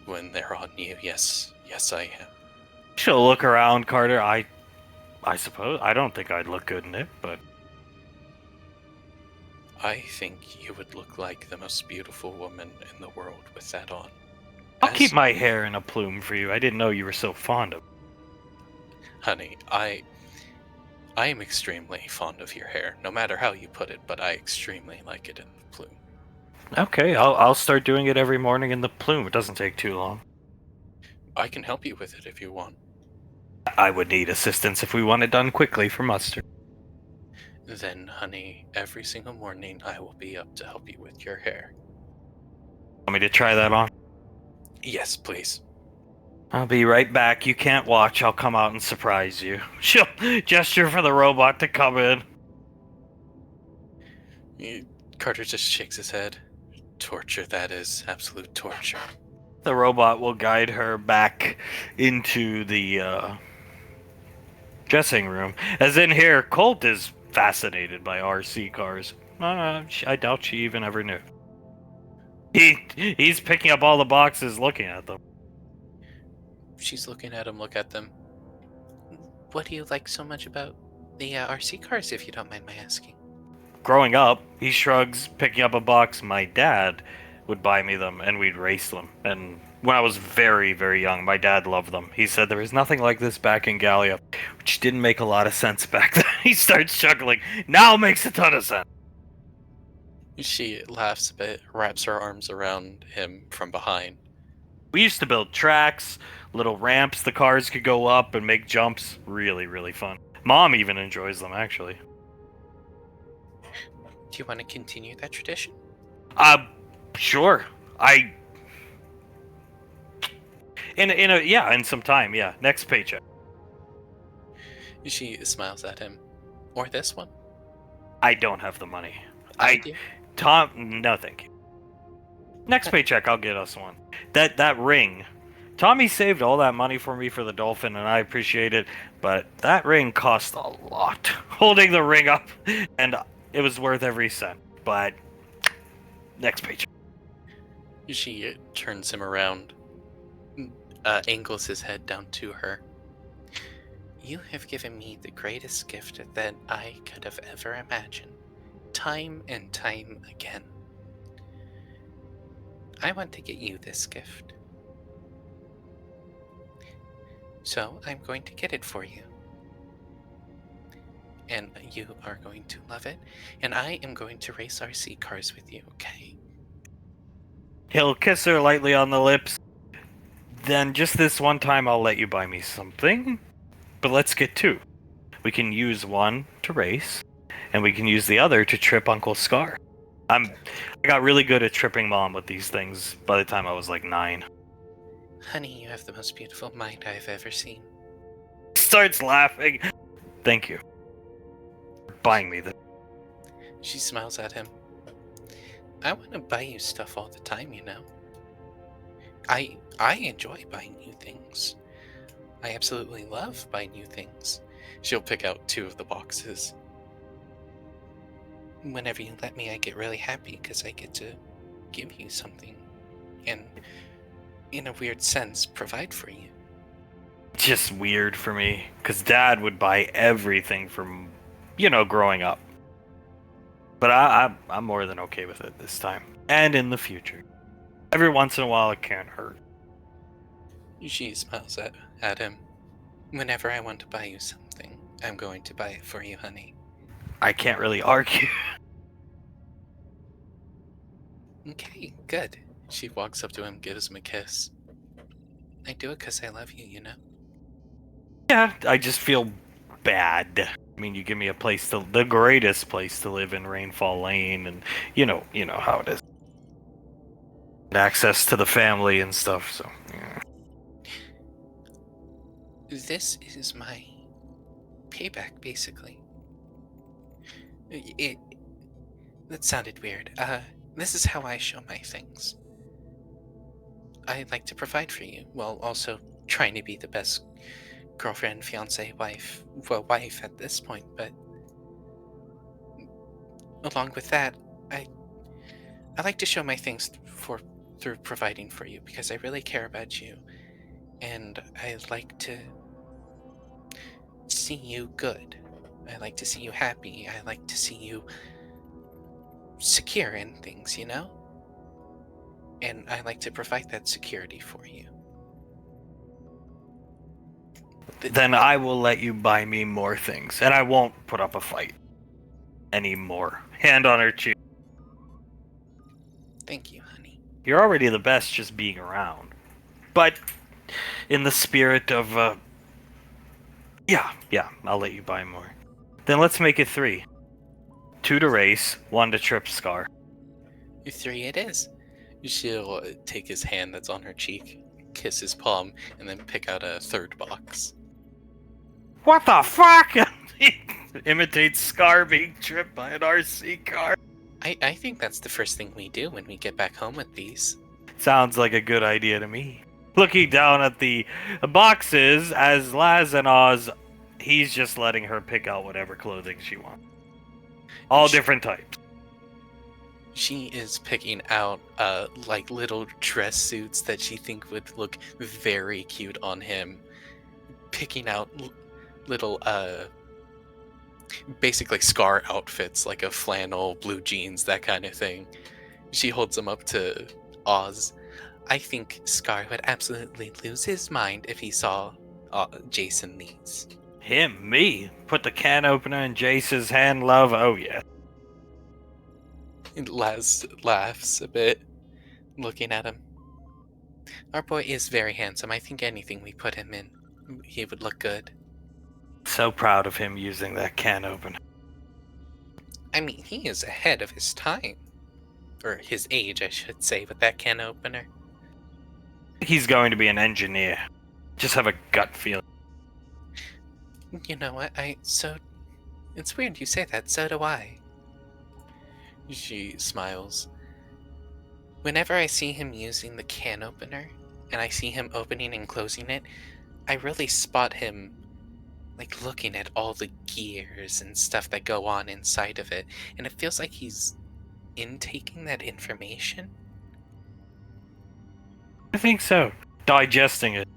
When they're on you, yes. Yes, I am. She'll look around, Carter. I suppose. I don't think I'd look good in it, but... I think you would look like the most beautiful woman in the world with that on. I'll keep my hair in a plume for you. I didn't know you were so fond of it. Honey, I am extremely fond of your hair, no matter how you put it, but I extremely like it in the plume. Okay, I'll start doing it every morning in the plume. It doesn't take too long. I can help you with it if you want. I would need assistance if we want it done quickly for Mustard. Then, honey, every single morning I will be up to help you with your hair. Want me to try that on? Yes, please. I'll be right back. You can't watch. I'll come out and surprise you. She'll gesture for the robot to come in. Carter just shakes his head. Torture, that is. Absolute torture. The robot will guide her back into the dressing room. As in here, Colt is fascinated by RC cars. I doubt she even ever knew. He's picking up all the boxes, looking at them. She's looking at him, look at them. What do you like so much about the RC cars, if you don't mind my asking? Growing up, he shrugs, picking up a box. My dad would buy me them, and we'd race them. And when I was very, very young, my dad loved them. He said there was nothing like this back in Gallia, which didn't make a lot of sense back then. He starts chuckling. Now makes a ton of sense. She laughs a bit, wraps her arms around him from behind. We used to build tracks, little ramps the cars could go up and make jumps. Really, really fun. Mom even enjoys them, actually. Do you want to continue that tradition? Sure. In some time, yeah. Next paycheck. She smiles at him. Or this one? I don't have the money. Do. Tom, no thank you. Next paycheck, I'll get us one. That ring. Tommy saved all that money for me for the dolphin, and I appreciate it, but that ring cost a lot. Holding the ring up, and it was worth every cent. But next paycheck. She turns him around, angles his head down to her. You have given me the greatest gift that I could have ever imagined, time and time again. I want to get you this gift. So I'm going to get it for you. and you are going to love it. And I am going to race RC cars with you, okay? He'll kiss her lightly on the lips. Then just this one time I'll let you buy me something. But let's get two. We can use one to race, and we can use the other to trip Uncle Scar. I got really good at tripping Mom with these things by the time I was like 9. Honey, you have the most beautiful mind I've ever seen. Starts laughing. Thank you for buying me this. She smiles at him. I want to buy you stuff all the time, you know. I enjoy buying new things. I absolutely love buying new things. She'll pick out 2 of the boxes. Whenever you let me, I get really happy because I get to give you something. And, in a weird sense, provide for you. Just weird for me, because Dad would buy everything from, growing up. But I'm more than okay with it this time. And in the future. Every once in a while, it can't hurt. She smiles at him. Whenever I want to buy you something, I'm going to buy it for you, honey. I can't really argue. Okay, good. She walks up to him, gives him a kiss. I do it because I love you, you know? Yeah, I just feel bad. I mean, you give me the greatest place to live in Rainfall Lane, and you know how it is. And access to the family and stuff, so yeah. This is my payback, basically. That sounded weird. This is how I show my things. I like to provide for you, while also trying to be the best girlfriend, fiance, wife, well, wife at this point, but along with that, I like to show my things through providing for you, because I really care about you, and I like to see you good. I like to see you happy. I like to see you secure in things, you know? And I like to provide that security for you. Then I will let you buy me more things, and I won't put up a fight anymore. Hand on her cheek. Thank you, honey. You're already the best just being around. But in the spirit of, yeah, I'll let you buy more. Then let's make it 3. 2 to race, 1 to trip Scar. 3 it is. She'll take his hand that's on her cheek, kiss his palm, and then pick out a 3rd box. What the fuck? Imitates Scar being tripped by an RC car. I think that's the first thing we do when we get back home with these. Sounds like a good idea to me. Looking down at the boxes, as Laz and Oz, he's just letting her pick out whatever clothing she wants. All different types. She is picking out like little dress suits that she think would look very cute on him. Picking out little basically Scar outfits, like a flannel, blue jeans, that kind of thing. She holds them up to Oz. I think Scar would absolutely lose his mind if he saw Jason these. Him? Me? Put the can opener in Jace's hand, love? Oh, yeah. Laz laughs a bit, looking at him. Our boy is very handsome. I think anything we put him in, he would look good. So proud of him using that can opener. I mean, he is ahead of his time. Or his age, I should say, with that can opener. He's going to be an engineer. Just have a gut feeling. You know what, it's weird you say that, so do I. She smiles. Whenever I see him using the can opener, and I see him opening and closing it, I really spot him, like, looking at all the gears and stuff that go on inside of it, and it feels like he's intaking that information. I think so. Digesting it.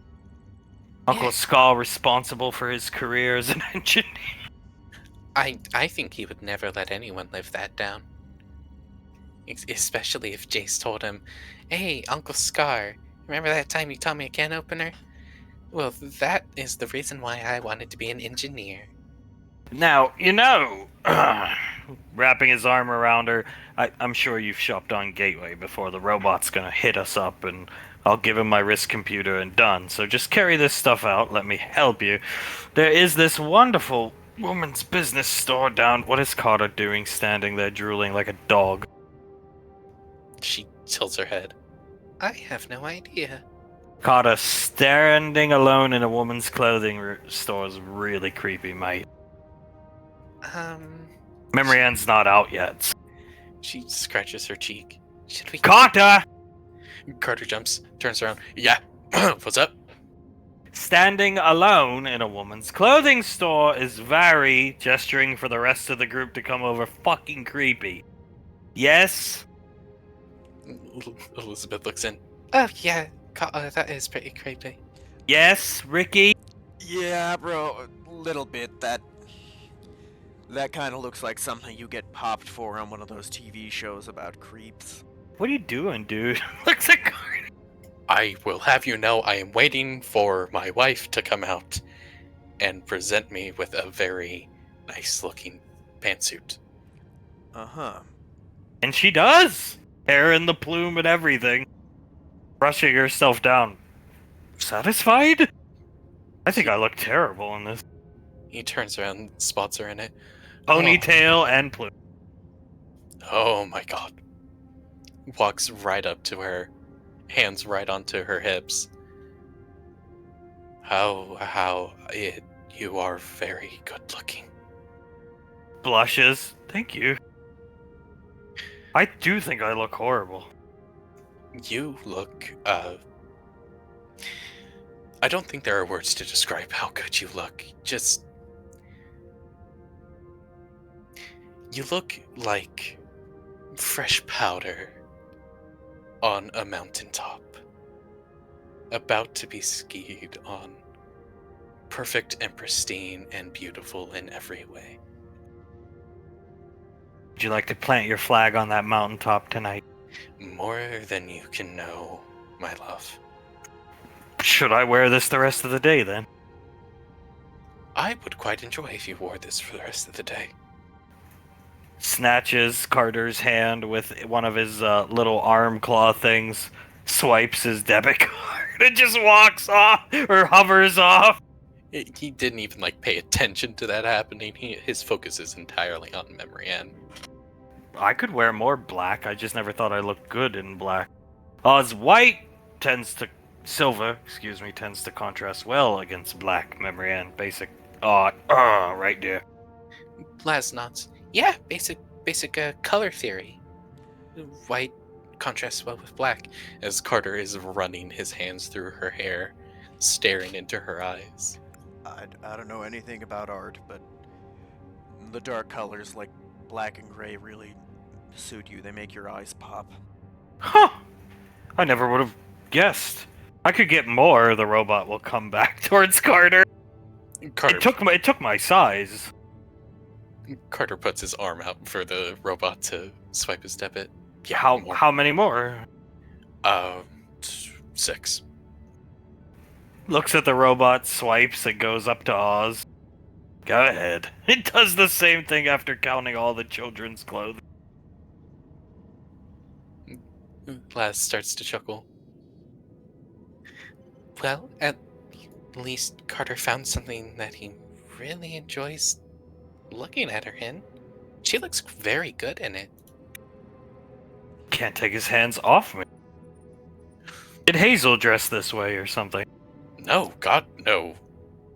Uncle Skull responsible for his career as an engineer. I think he would never let anyone live that down. Especially if Jace told him, "Hey, Uncle Scar, remember that time you taught me a can opener? Well, that is the reason why I wanted to be an engineer." Now, wrapping his arm around her, I'm sure you've shopped on Gateway before. The robot's gonna hit us up, and I'll give him my wrist computer and done. So just carry this stuff out. Let me help you. There is this wonderful woman's business store down. What is Carter doing standing there drooling like a dog? She tilts her head. I have no idea. Carter standing alone in a woman's clothing store is really creepy, mate. Memory End's not out yet. She scratches her cheek. Should we... Carter! Carter jumps, turns around. Yeah. What's up? Standing alone in a woman's clothing store is very gesturing for the rest of the group to come over fucking creepy. Yes? Elizabeth looks in. Oh, yeah. That is pretty creepy. Yes, Ricky? Yeah, bro, a little bit. That kind of looks like something you get popped for on one of those TV shows about creeps. What are you doing, dude? Looks like Carter. I will have you know I am waiting for my wife to come out and present me with a very nice-looking pantsuit. Uh-huh. And she does! Hair in the plume and everything. Brushing herself down. Satisfied? I think I look terrible in this. He turns around and spots her in it. Ponytail and plume. Oh my god. Walks right up to her, hands right onto her hips. You are very good looking. Blushes. Thank you. I do think I look horrible. You look, I don't think there are words to describe how good you look. You look like fresh powder on a mountaintop, about to be skied on, perfect and pristine and beautiful in every way. Would you like to plant your flag on that mountaintop tonight? More than you can know, my love. Should I wear this the rest of the day, then? I would quite enjoy if you wore this for the rest of the day. Snatches Carter's hand with one of his little arm claw things, swipes his debit card, and just walks off, or hovers off. He didn't even, pay attention to that happening. His focus is entirely on Memory Ann. I could wear more black, I just never thought I looked good in black. As white silver, tends to contrast well against black. Memory and basic, right there. Laz nods. Yeah, basic color theory. White contrasts well with black, as Carter is running his hands through her hair, staring into her eyes. I don't know anything about art, but the dark colors like black and gray really suit you. They make your eyes pop. Huh! I never would have guessed. I could get more. The robot will come back towards Carter. Carter It took my size. Carter puts his arm out for the robot to swipe his debit. Yeah, How many more? 6. Looks at the robot, swipes, and goes up to Oz. Go ahead. It does the same thing after counting all the children's clothes. Laz starts to chuckle. Well, at least Carter found something that he really enjoys looking at her in. She looks very good in it. Can't take his hands off me. Did Hazel dress this way or something? No, God, no.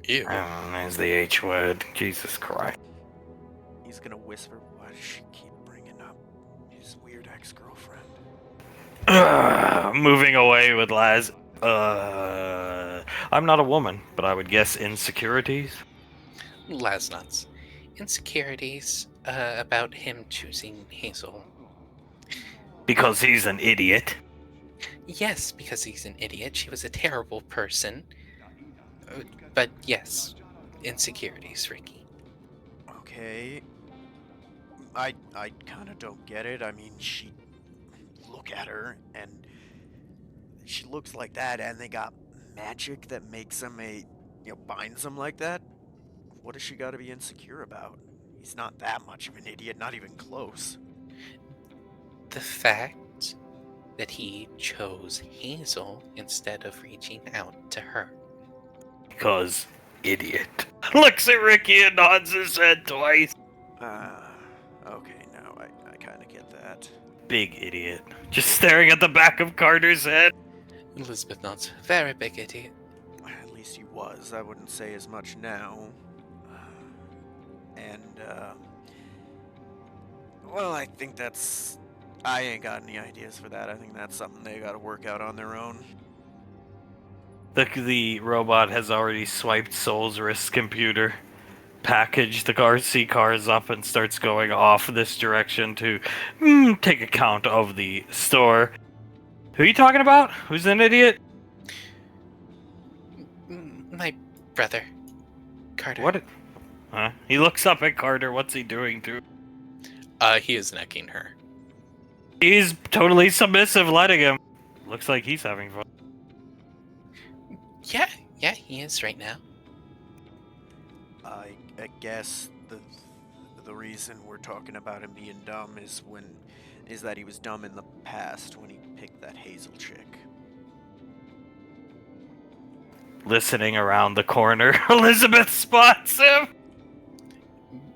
Ew. Oh, there's the H word. Jesus Christ. He's gonna whisper, why does she keep bringing up his weird ex-girlfriend? Moving away with Laz. I'm not a woman, but I would guess insecurities. Laz nods. Insecurities about him choosing Hazel. Because he's an idiot. Yes, because he's an idiot. She was a terrible person. But yes, insecurities, Ricky. Okay. I kind of don't get it. I mean, look at her, and she looks like that, and they got magic that makes them binds them like that. What has she got to be insecure about? He's not that much of an idiot, not even close. The fact that he chose Hazel instead of reaching out to her. Because idiot. Looks at Ricky and nods his head twice. Okay, no, I kind of get that. Big idiot. Just staring at the back of Carter's head. Elizabeth nods. Very big idiot. At least he was. I wouldn't say as much now. Well, I think that's... I ain't got any ideas for that. I think that's something they gotta work out on their own. The robot has already swiped Soul's wrist computer, packaged the RC cars up, and starts going off this direction to take account of the store. Who are you talking about? Who's an idiot? My brother, Carter. What? Huh? He looks up at Carter. What's he doing to? He is necking her. He's totally submissive, letting him. Looks like he's having fun. Yeah, he is right now. I guess the reason we're talking about him being dumb is that he was dumb in the past when he picked that Hazel chick. Listening around the corner, Elizabeth spots him.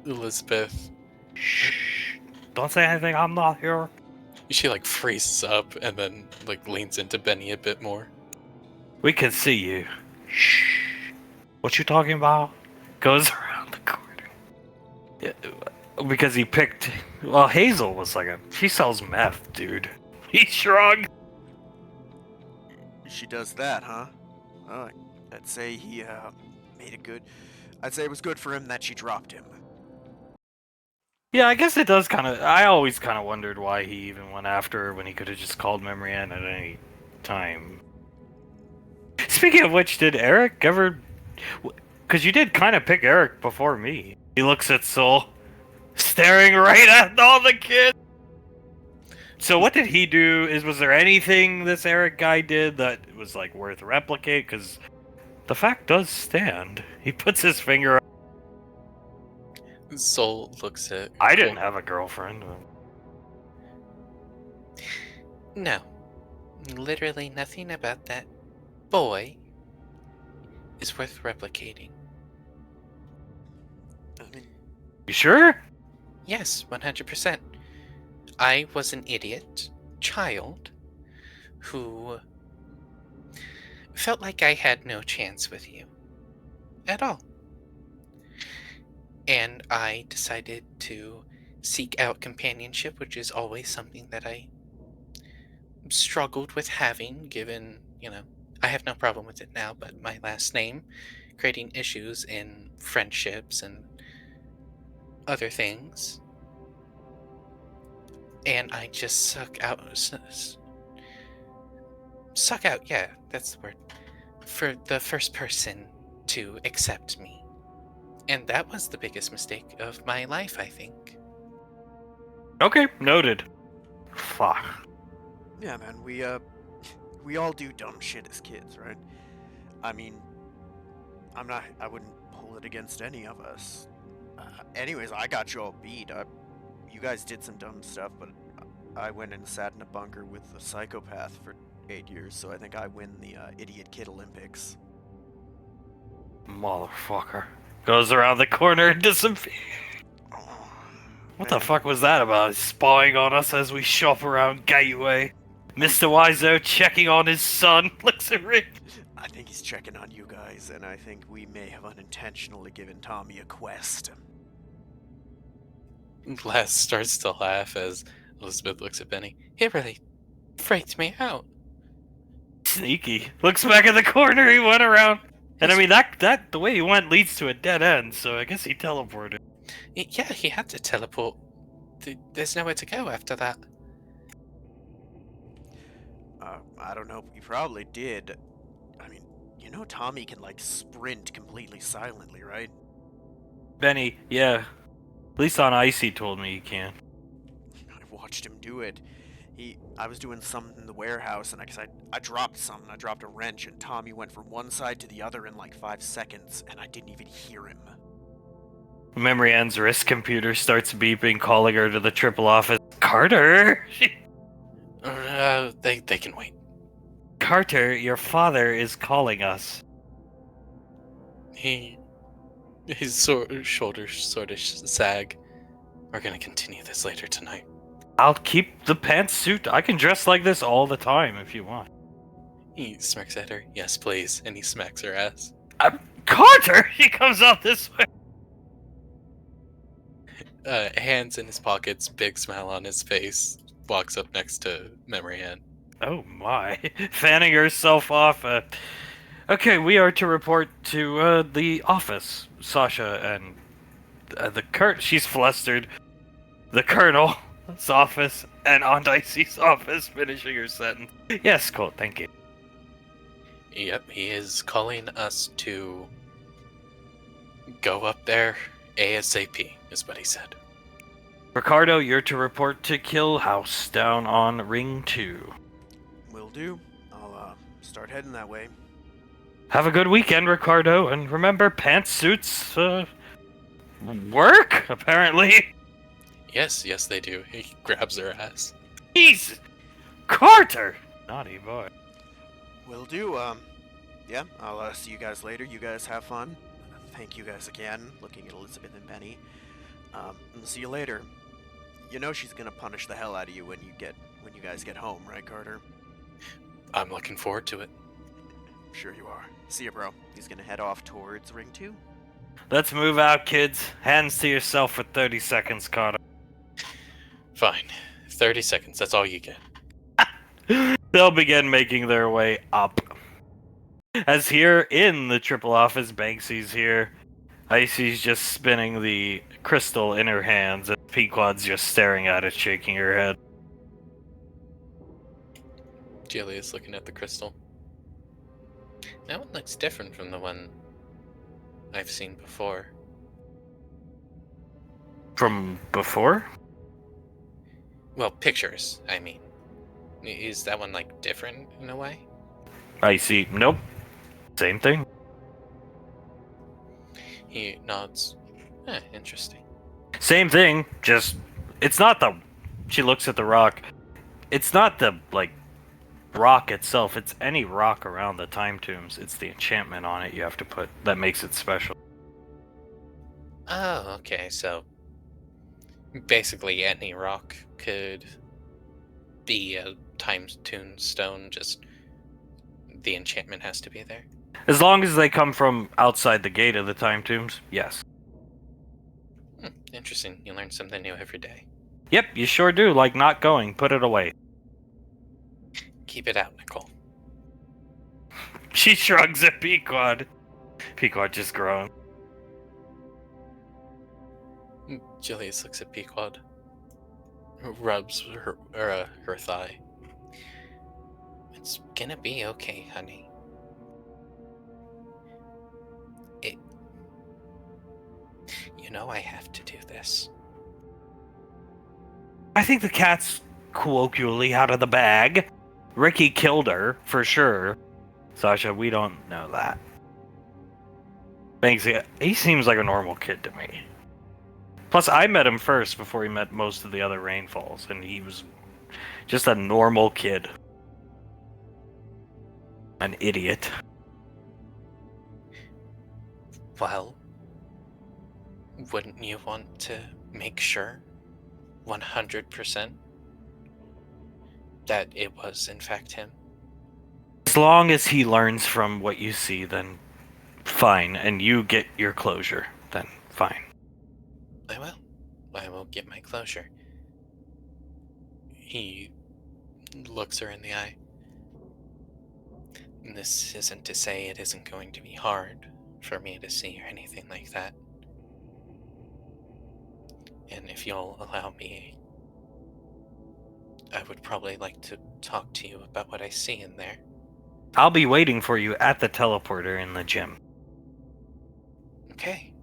Elizabeth, Shh! Don't say anything. I'm not here. she like freezes up and then like leans into Benny a bit more. We can see you. Shh. What you talking about? Goes around the corner. Yeah, because he picked. Well, Hazel was like she sells meth, dude. He shrugged. She does that, huh? Oh, I'd say he made it good. I'd say it was good for him that she dropped him. Yeah, I guess it does kind of. I always kind of wondered why he even went after her when he could have just called Memory Ann at any time. Speaking of which, did Eric ever... Because you did kind of pick Eric before me. He looks at Soul, staring right at all the kids. So what did he do? Was there anything this Eric guy did that was like worth replicate? Because the fact does stand. He puts his finger... Soul looks at... I didn't have a girlfriend. No. Literally nothing about that boy is worth replicating. I mean, You sure? Yes, 100%. I was an idiot child who felt like I had no chance with you at all. And I decided to seek out companionship, which is always something that I struggled with having, given, I have no problem with it now, but my last name, creating issues in friendships and other things. And I just suck out, yeah, that's the word, for the first person to accept me. And that was the biggest mistake of my life, I think. Okay, noted. Fuck. yeah, man, we all do dumb shit as kids, right? I mean, I wouldn't pull it against any of us. Anyways, I got you all beat. You guys did some dumb stuff, but I went and sat in a bunker with a psychopath for 8 years, so I think I win the Idiot Kid Olympics. Motherfucker. Goes around the corner and disappears. Oh, What the man. fuck was that about? He's spying on us as we shop around Gateway. Mr. Wiseau checking on his son. Looks at Rick. I think he's checking on you guys, and I think we may have unintentionally given Tommy a quest. Les starts to laugh as Elizabeth looks at Benny. It really freaked me out. Sneaky. Looks back at the corner he went around. And I mean, that the way he went leads to a dead end, so I guess he teleported. Yeah, he had to teleport. There's nowhere to go after that. I don't know, he probably did. I mean, Tommy can, sprint completely silently, right? Benny, yeah. At least on Ice he told me he can. I watched him do it. I was doing something in the warehouse, and I dropped something. I dropped a wrench, and Tommy went from one side to the other in 5 seconds, and I didn't even hear him. Memory Ann's wrist computer starts beeping, calling her to the triple office. Carter! They can wait. Carter, your father is calling us. His shoulders sort of sag. We're gonna continue this later tonight. I'll keep the pantsuit. I can dress like this all the time if you want. He smirks at her. Yes, please. And he smacks her ass. Carter! He comes out this way. Hands in his pockets, big smile on his face, walks up next to Memory Ann. Oh my. Fanning herself off. Okay, we are to report to the office. Sasha and she's flustered. The Colonel's office and Aunt Icy's office, finishing her sentence. Yes, Colt, thank you. Yep, he is calling us to go up there ASAP, is what he said. Ricardo, you're to report to Kill House down on Ring 2. Will do. I'll start heading that way. Have a good weekend, Ricardo, and remember, pantsuits, work, apparently. Yes, they do. He grabs her ass. Jesus! Carter! Naughty boy. Will do. Yeah, I'll see you guys later. You guys have fun. Thank you guys again. Looking at Elizabeth and Benny. And see you later. You know she's gonna punish the hell out of you when you guys get home, right, Carter? I'm looking forward to it. Sure you are. See ya, bro. He's gonna head off towards Ring 2. Let's move out, kids. Hands to yourself for 30 seconds, Carter. Fine. 30 seconds, that's all you get. They'll begin making their way up. As here in the triple office, Banksy's here. Icy's just spinning the crystal in her hands, and Pequod's just staring at it, shaking her head. Julia's looking at the crystal. That one looks different from the one I've seen before. From before? Well, pictures, I mean. Is that one, like, different in a way? Icy, nope. Same thing. He nods. Interesting. Same thing, just... It's not the... She looks at the rock. It's not the, like, rock itself. It's any rock around the time tombs. It's the enchantment on it you have to put that makes it special. Oh, okay, so... basically any rock could be a time-tuned stone, just... the enchantment has to be there? As long as they come from outside the gate of the time tombs, yes. Interesting. You learn something new every day. Yep, you sure do. Like not going. Put it away. Keep it out, Nicole. She shrugs at Pequod. Pequod just groans. Julius looks at Pequod. Rubs her thigh. It's gonna be okay, honey. You know I have to do this. I think the cat's colloquially out of the bag. Ricky killed her, for sure. Sasha, we don't know that. Banksy, he seems like a normal kid to me. Plus, I met him first before he met most of the other Rainfalls, and he was just a normal kid. An idiot. Well, wouldn't you want to make sure 100% that it was in fact him? As long as he learns from what you see, then fine, and you get your closure, then fine. I will. I will get my closure. He looks her in the eye. And this isn't to say it isn't going to be hard for me to see or anything like that. And if you'll allow me, I would probably like to talk to you about what I see in there. I'll be waiting for you at the teleporter in the gym. Okay.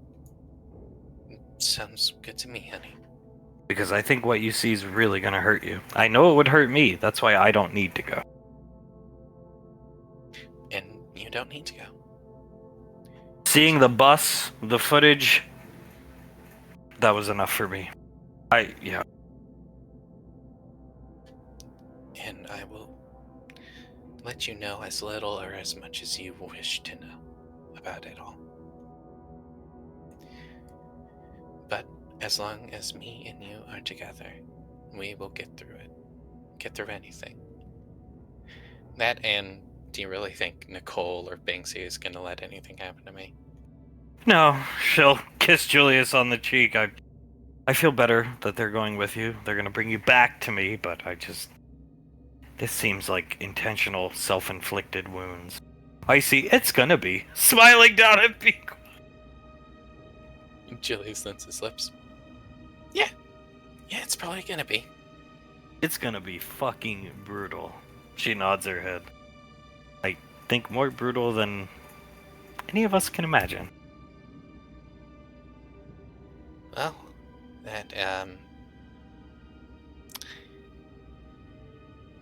Sounds good to me, honey. Because I think what you see is really gonna hurt you. I know it would hurt me, that's why I don't need to go. And you don't need to go. Seeing the bus, the footage, That was enough for me. Yeah. And I will let you know as little or as much as you wish to know about it all. But as long as me and you are together, we will get through it. Get through anything. That, and do you really think Nicole or Banksy is going to let anything happen to me? No, she'll kiss Julius on the cheek. I feel better that they're going with you. They're gonna bring you back to me, but this seems like intentional, self-inflicted wounds. I see, it's gonna be. Smiling down at Peak. Julius lifts his lips. Yeah, it's probably going to be. It's gonna be fucking brutal. She nods her head. I think more brutal than any of us can imagine. Well, that,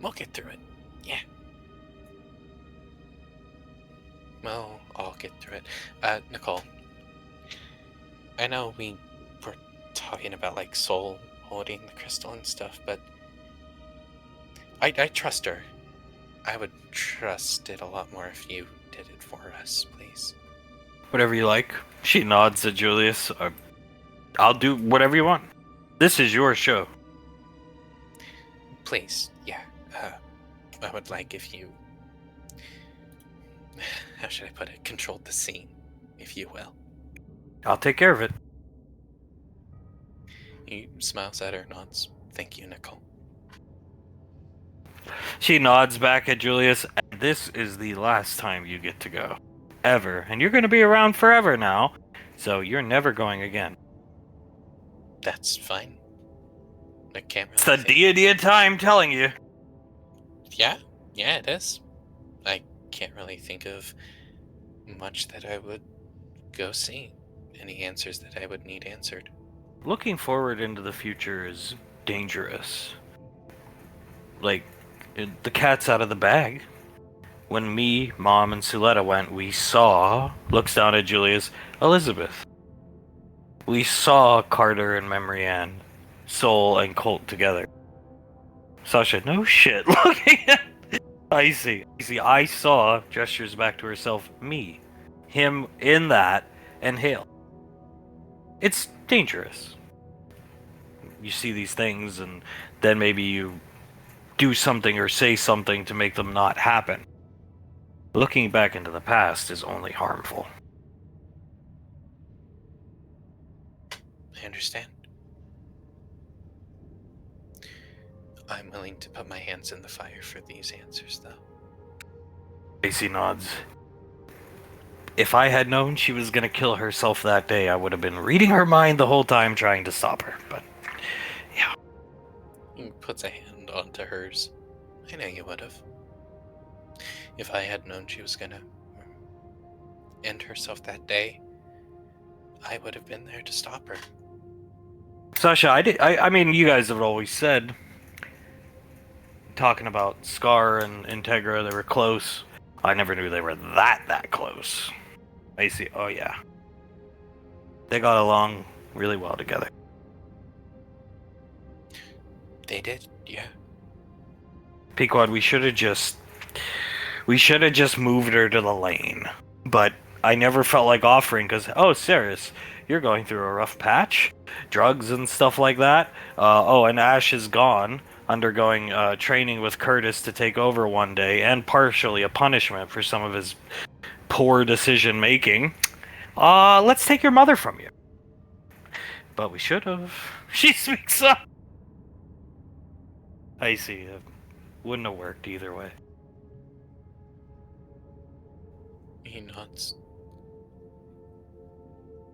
we'll get through it. Yeah. Well, I'll get through it. Nicole, I know we were talking about, like, Soul holding the crystal and stuff, but I trust her. I would trust it a lot more if you did it for us, please. Whatever you like. She nods at Julius. I'll do whatever you want. This is your show. Please, yeah. I would like if you... How should I put it? Controlled the scene, if you will. I'll take care of it. He smiles at her, nods. Thank you, Nicole. She nods back at Julius. This is the last time you get to go. Ever. And you're going to be around forever now. So you're never going again. That's fine. I can't really It's the think- deity of time telling you. Yeah, it is. I can't really think of much that I would go see. Any answers that I would need answered. Looking forward into the future is dangerous. Like, the cat's out of the bag. When me, Mom, and Suletta went, we saw, looks down at Julius, Elizabeth. We saw Carter and Memory Ann, Soul and Colt together. Sasha, no shit, looking at... I see. I saw, gestures back to herself, me, him in that, and Hale. It's dangerous. You see these things, and then maybe you do something or say something to make them not happen. Looking back into the past is only harmful. I understand. I'm willing to put my hands in the fire for these answers, though. Lacey nods. If I had known she was gonna kill herself that day, I would have been reading her mind the whole time trying to stop her, but... yeah. He puts a hand onto hers. I know you would have. If I had known she was gonna end herself that day, I would have been there to stop her. Sasha, I mean, you guys have always said... talking about Scar and Integra, they were close. I never knew they were that close. I see. Oh, yeah. They got along really well together. They did, yeah. Pequod, we should have just moved her to the lane. But I never felt like offering because, oh, Ceres, you're going through a rough patch. Drugs and stuff like that. And Ash is gone, undergoing training with Curtis to take over one day, and partially a punishment for some of his poor decision making. Let's take your mother from you. But we should have. She speaks up. I see. It wouldn't have worked either way. He nods.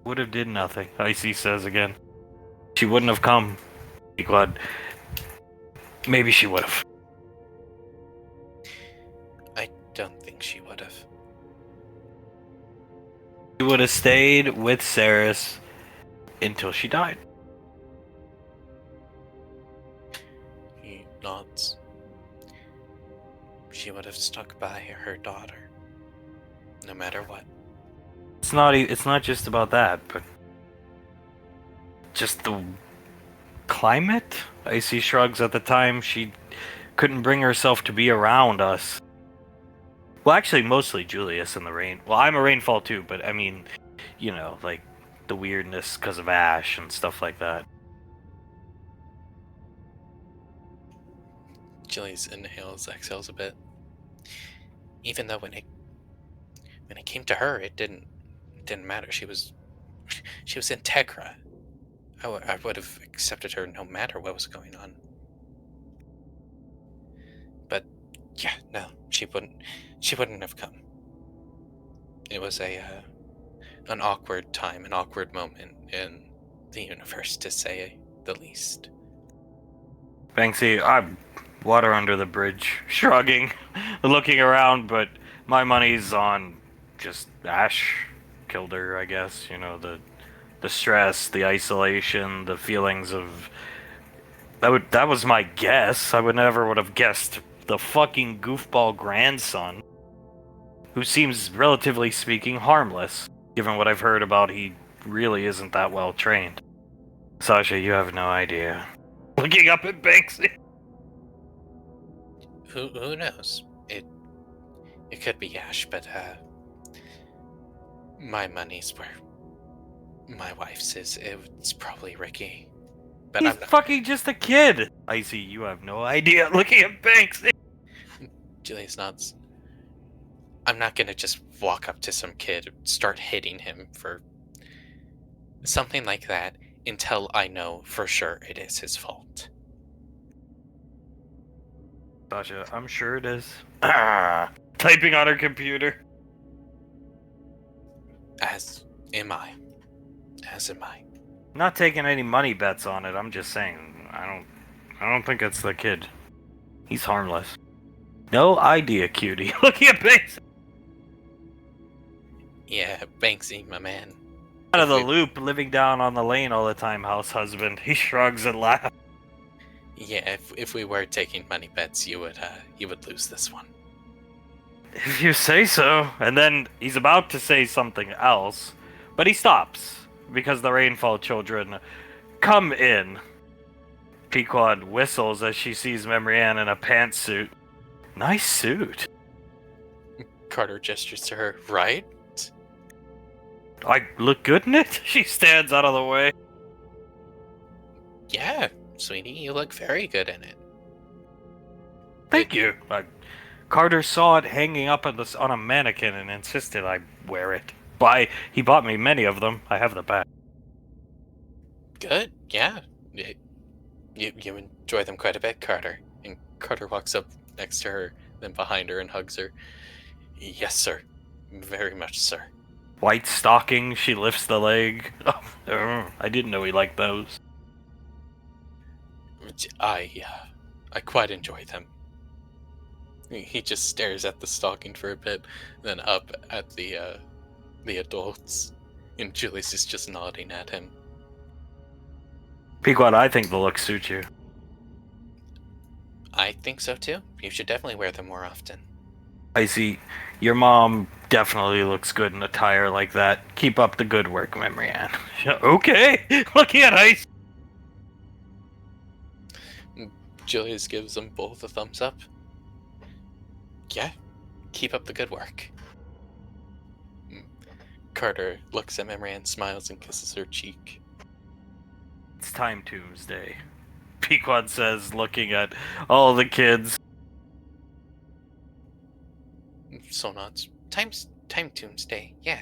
Would have did nothing, Icy says again. She wouldn't have come. Be glad. Maybe she would have. I don't think she would have. She would have stayed with Ceres until she died. He nods. She would have stuck by her daughter, no matter what. It's not just about that, but just the climate? Icy shrugs. At the time, she couldn't bring herself to be around us. Well, actually, mostly Julius and the rain. Well, I'm a rainfall too, but I mean, you know, like the weirdness because of ash and stuff like that. Julius inhales, exhales a bit. Even though when it came to her, it didn't matter. She was Integra. I would have accepted her no matter what was going on. But yeah, no, she wouldn't have come. It was an awkward time, an awkward moment in the universe, to say the least. Banksy, I'm water under the bridge, shrugging, looking around, but my money's on just Ash killed her, I guess. You know, the stress, the isolation, the feelings of that was my guess. I would never would have guessed the fucking goofball grandson, who seems, relatively speaking, harmless, given what I've heard about he really isn't that well trained. Sasha, you have no idea. Looking up at Banksy. Who knows? It could be Ash, but my money's where my wife's is. It's probably Ricky. But He's I'm not. fucking just a kid. Icy, you have no idea. Looking at Banksy. Julius nods. I'm not gonna just walk up to some kid and start hitting him for something like that until I know for sure it is his fault. Sasha, I'm sure it is. Typing on her computer. As am I. As am I. Not taking any money bets on it. I'm just saying, I don't think it's the kid. He's harmless. No idea, cutie. Looking at Banksy. Yeah, Banksy, my man. Out of the loop, living down on the lane all the time, house husband. He shrugs and laughs. Yeah, if we were taking money bets, you would lose this one. If you say so. And then he's about to say something else, but he stops because the Rainfall children come in. Pequod whistles as she sees Memory Ann in a pantsuit. Nice suit. Carter gestures to her, right? I look good in it? She stands out of the way. Yeah, sweetie, you look very good in it. Thank you. Carter saw it hanging up on a mannequin and insisted I wear it. He bought me many of them. I have the back. Good, yeah. You enjoy them quite a bit, Carter. And Carter walks up next to her, then behind her and hugs her. Yes, sir. Very much, sir. White stocking, she lifts the leg. Oh, I didn't know he liked those. I quite enjoy them. He just stares at the stocking for a bit, then up at the adults, and Julius is just nodding at him. Pequod, I think the looks suit you. I think so too. You should definitely wear them more often. Icy, your mom definitely looks good in attire like that. Keep up the good work, Memory Ann. Okay, looking at Ice. Julius gives them both a thumbs up. Yeah, keep up the good work. Carter looks at Memory and smiles and kisses her cheek. It's time Tuesday, Pequod says, looking at all the kids. So nods. Time Tuesday, yeah.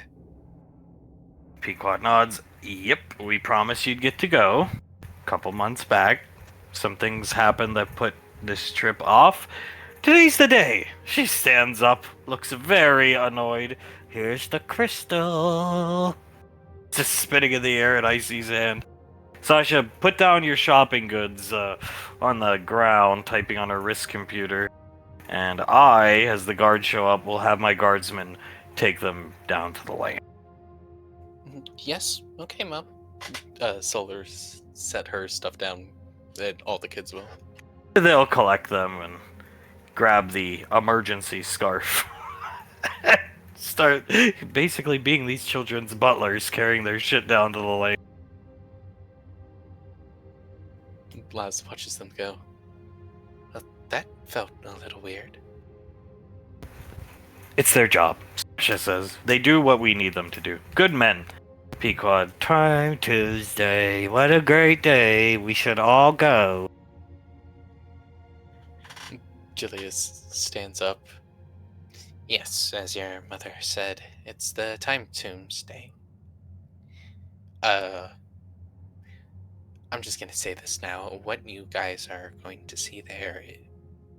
Pequod nods. Yep, we promised you'd get to go. Couple months back, some things happened that put this trip off. Today's the day. She stands up, looks very annoyed. Here's the crystal. Just spinning in the air at Icy's hand. Sasha, put down your shopping goods on the ground, typing on her wrist computer. And I, as the guards show up, will have my guardsmen take them down to the lane. Yes, okay, Mom. Solar set her stuff down, and all the kids will. They'll collect them and grab the emergency scarf. Start basically being these children's butlers, carrying their shit down to the lane. Laz watches them go. That felt a little weird. It's their job, Sasha says. They do what we need them to do. Good men. Pequod. Time Tuesday. What a great day. We should all go. Julius stands up. Yes, as your mother said, it's the Time Tombs Day. I'm just gonna say this now. What you guys are going to see there,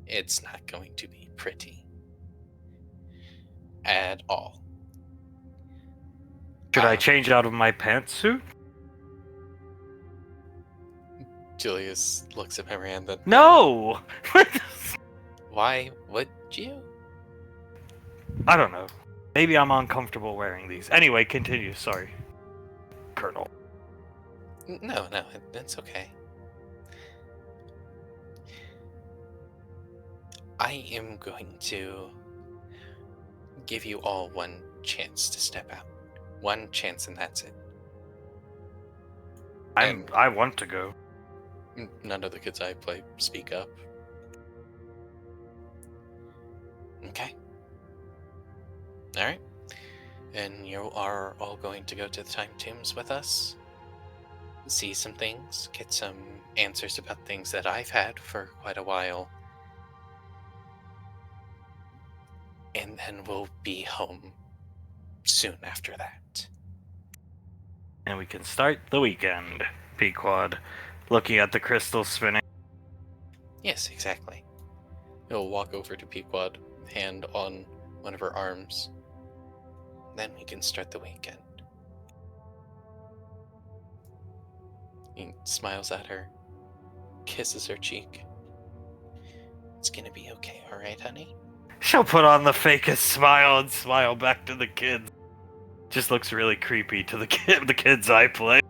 it's not going to be pretty. At all. Should I change out of my pantsuit? Julius looks at Miranda. No! Why would you? I don't know. Maybe I'm uncomfortable wearing these. Anyway, continue. Sorry, Colonel. No, it's okay. I am going to give you all one chance to step out. One chance and that's it. I want to go. None of the kids I play speak up. Okay. Alright. And you are all going to go to the Time Tombs with us. See some things. Get some answers about things that I've had for quite a while. And then we'll be home soon after that. And we can start the weekend, Pequod, looking at the crystal spinning. Yes, exactly. He'll walk over to Pequod, hand on one of her arms. Then we can start the weekend. He smiles at her, kisses her cheek. It's gonna be okay, alright, honey? She'll put on the fakest smile and smile back to the kids. Just looks really creepy to the kids I play.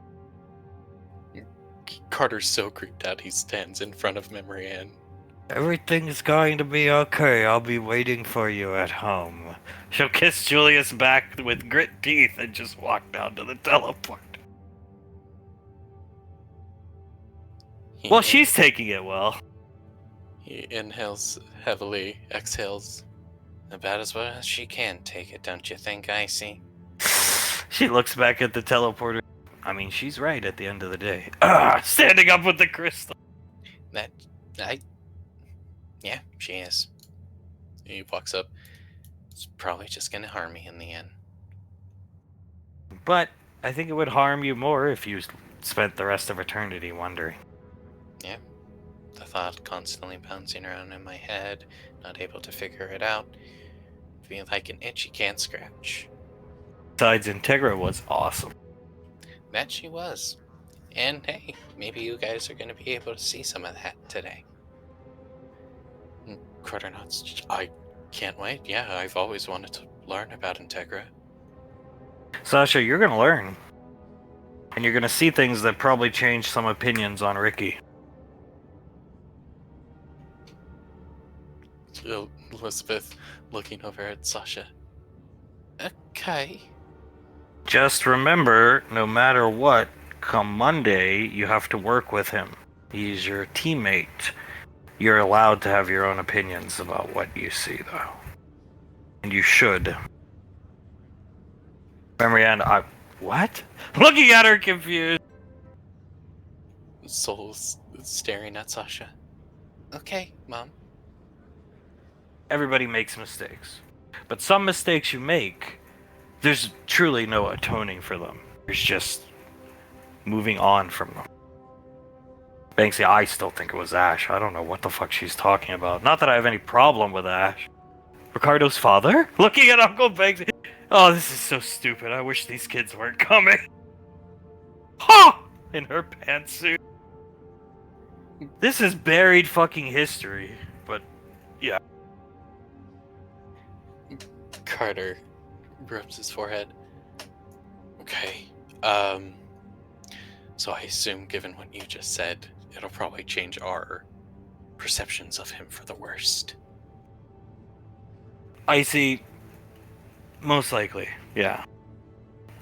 Carter's so creeped out he stands in front of Memory Ann. Everything's going to be okay. I'll be waiting for you at home. She'll kiss Julius back with grit teeth and just walk down to the teleport. Well, she's taking it well. He inhales heavily, exhales about as well as she can take it, don't you think, Icy? She looks back at the teleporter. I mean, she's right at the end of the day. Standing up with the crystal. Yeah, she is. He walks up. It's probably just gonna harm me in the end. But I think it would harm you more if you spent the rest of eternity wondering. Yeah. The thought constantly bouncing around in my head, not able to figure it out. Feeling like an itch you can't scratch. Besides, Integra was awesome. That she was. And hey, maybe you guys are going to be able to see some of that today. Crutternauts, I can't wait. Yeah, I've always wanted to learn about Integra. Sasha, you're going to learn. And you're going to see things that probably change some opinions on Ricky. Elizabeth looking over at Sasha. Okay. Just remember, no matter what, come Monday, you have to work with him. He's your teammate. You're allowed to have your own opinions about what you see, though. And you should. Memory what? Looking at her confused. Soul's staring at Sasha. Okay, Mom. Everybody makes mistakes. But some mistakes you make, there's truly no atoning for them. There's just moving on from them. Banksy, I still think it was Ash. I don't know what the fuck she's talking about. Not that I have any problem with Ash. Ricardo's father? Looking at Uncle Banksy. Oh, this is so stupid. I wish these kids weren't coming. Ha! In her pantsuit. This is buried fucking history. But, yeah. Carter rubs his forehead. Okay. So I assume, given what you just said, it'll probably change our perceptions of him for the worst. I see. Most likely, yeah.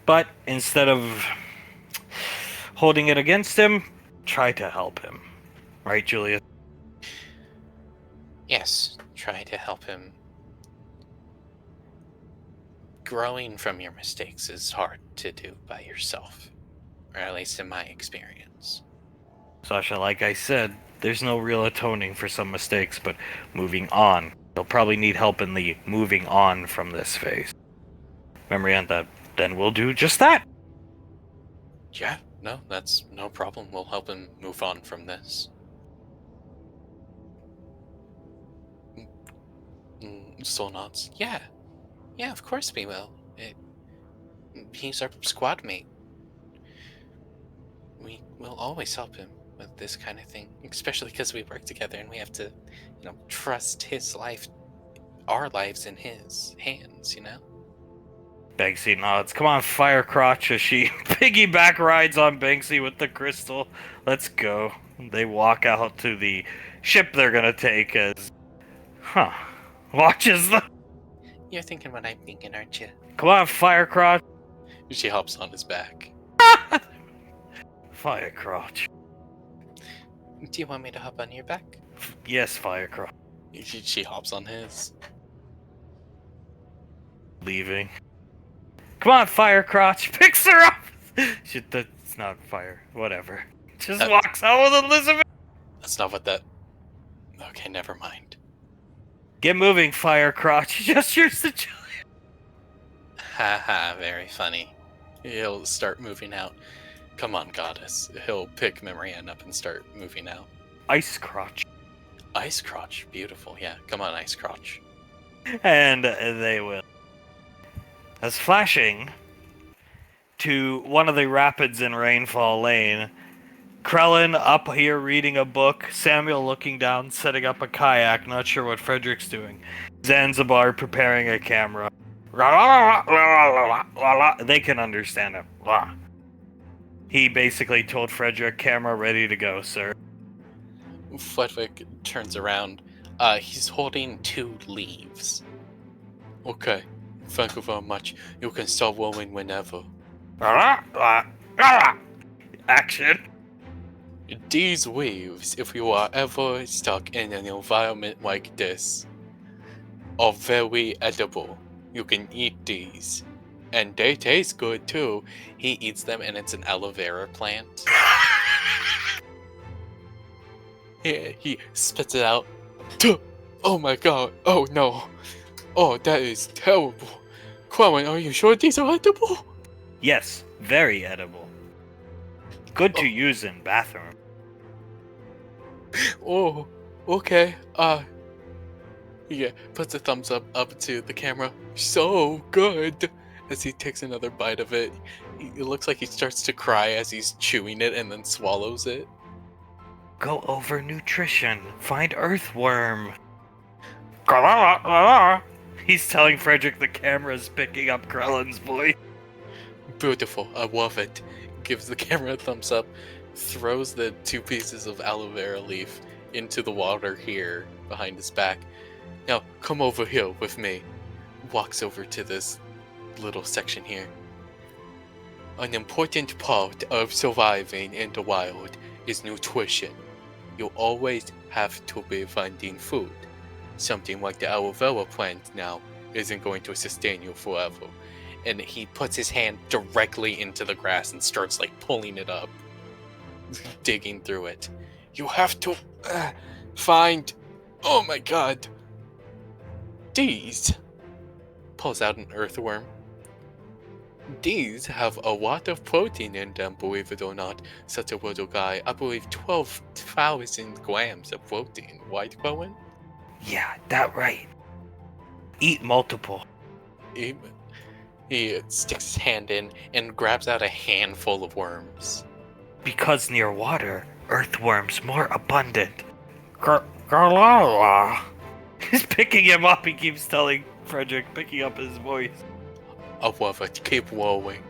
But instead of holding it against him, try to help him. Right, Julius? Yes, try to help him. Growing from your mistakes is hard to do by yourself, or at least in my experience. Sasha, like I said, there's no real atoning for some mistakes, but moving on. They'll probably need help in the moving on from this phase. Marianta, then we'll do just that. Yeah, no, that's no problem. We'll help him move on from this. Soul nods. Yeah, of course we will. He's our squad mate. We will always help him with this kind of thing, especially because we work together and we have to, trust his life, our lives in his hands, Banksy nods. Come on, Firecrotch, as she piggyback rides on Banksy with the crystal. Let's go. They walk out to the ship they're gonna take as... Watches them. You're thinking what I'm thinking, aren't you? Come on, Firecrotch. She hops on his back. Firecrotch. Do you want me to hop on your back? Yes, Firecrotch. She hops on his. Leaving. Come on, Firecrotch. Picks her up. That's not fire. Whatever. Just walks out with Elizabeth. That's not what that... Okay, never mind. Get moving, Firecrotch. Gestures to Julia. Haha, very funny. He'll start moving out. Come on, goddess. He'll pick Memorian up and start moving out. Ice Crotch. Ice Crotch, beautiful. Yeah, come on, Ice Crotch. And they will. As flashing to one of the rapids in Rainfall Lane, Krellin up here reading a book, Samuel looking down, setting up a kayak, not sure what Frederick's doing, Zanzibar preparing a camera. They can understand him. He basically told Frederick, camera ready to go, sir. Flitwick turns around. He's holding 2 leaves. Okay, thank you very much. You can start rolling whenever. Action. These leaves, if you are ever stuck in an environment like this, are very edible. You can eat these. And they taste good too. He eats them and it's an aloe vera plant. He spits it out. Oh my god. Oh no. Oh, that is terrible. Quaman, are you sure these are edible? Yes, very edible. Good to use in bathroom. Oh, okay. Yeah, puts a thumbs up to the camera. So good. As he takes another bite of it, it looks like he starts to cry as he's chewing it and then swallows it. Go over nutrition. Find earthworm. He's telling Frederick the camera's picking up Krellin's voice. Beautiful, I love it. Gives the camera a thumbs up, throws the 2 pieces of aloe vera leaf into the water here behind his back. Now, come over here with me. Walks over to this little section here. An important part of surviving in the wild is nutrition. You always have to be finding food. Something like the aloe vera plant now isn't going to sustain you forever. And he puts his hand directly into the grass and starts pulling it up, digging through it. You have to find... Oh my god. These. Pulls out an earthworm. These have a lot of protein in them, believe it or not. Such a little guy. I believe 12,000 grams of protein. Right, Cohen? Yeah, that right. Eat multiple. He sticks his hand in and grabs out a handful of worms. Because near water, earthworms more abundant. He's picking him up. He keeps telling Frederick, picking up his voice. I love it. Keep rolling.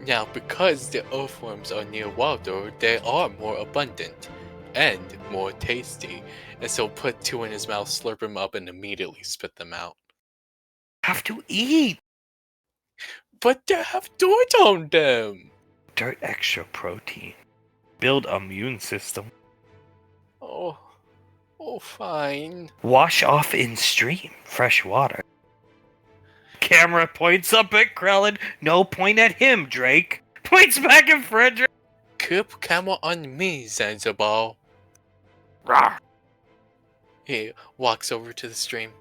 Now, because the earthworms are near water, they are more abundant and more tasty. And so put 2 in his mouth, slurp them up, and immediately spit them out. Have to eat. But they have dirt on them. Dirt extra protein. Build immune system. Oh, fine. Wash off in stream. Fresh water. Camera points up at Krellin. No, point at him, Drake. Points back at Frederick. Keep camera on me, Zanzibar. Rawr. He walks over to the stream.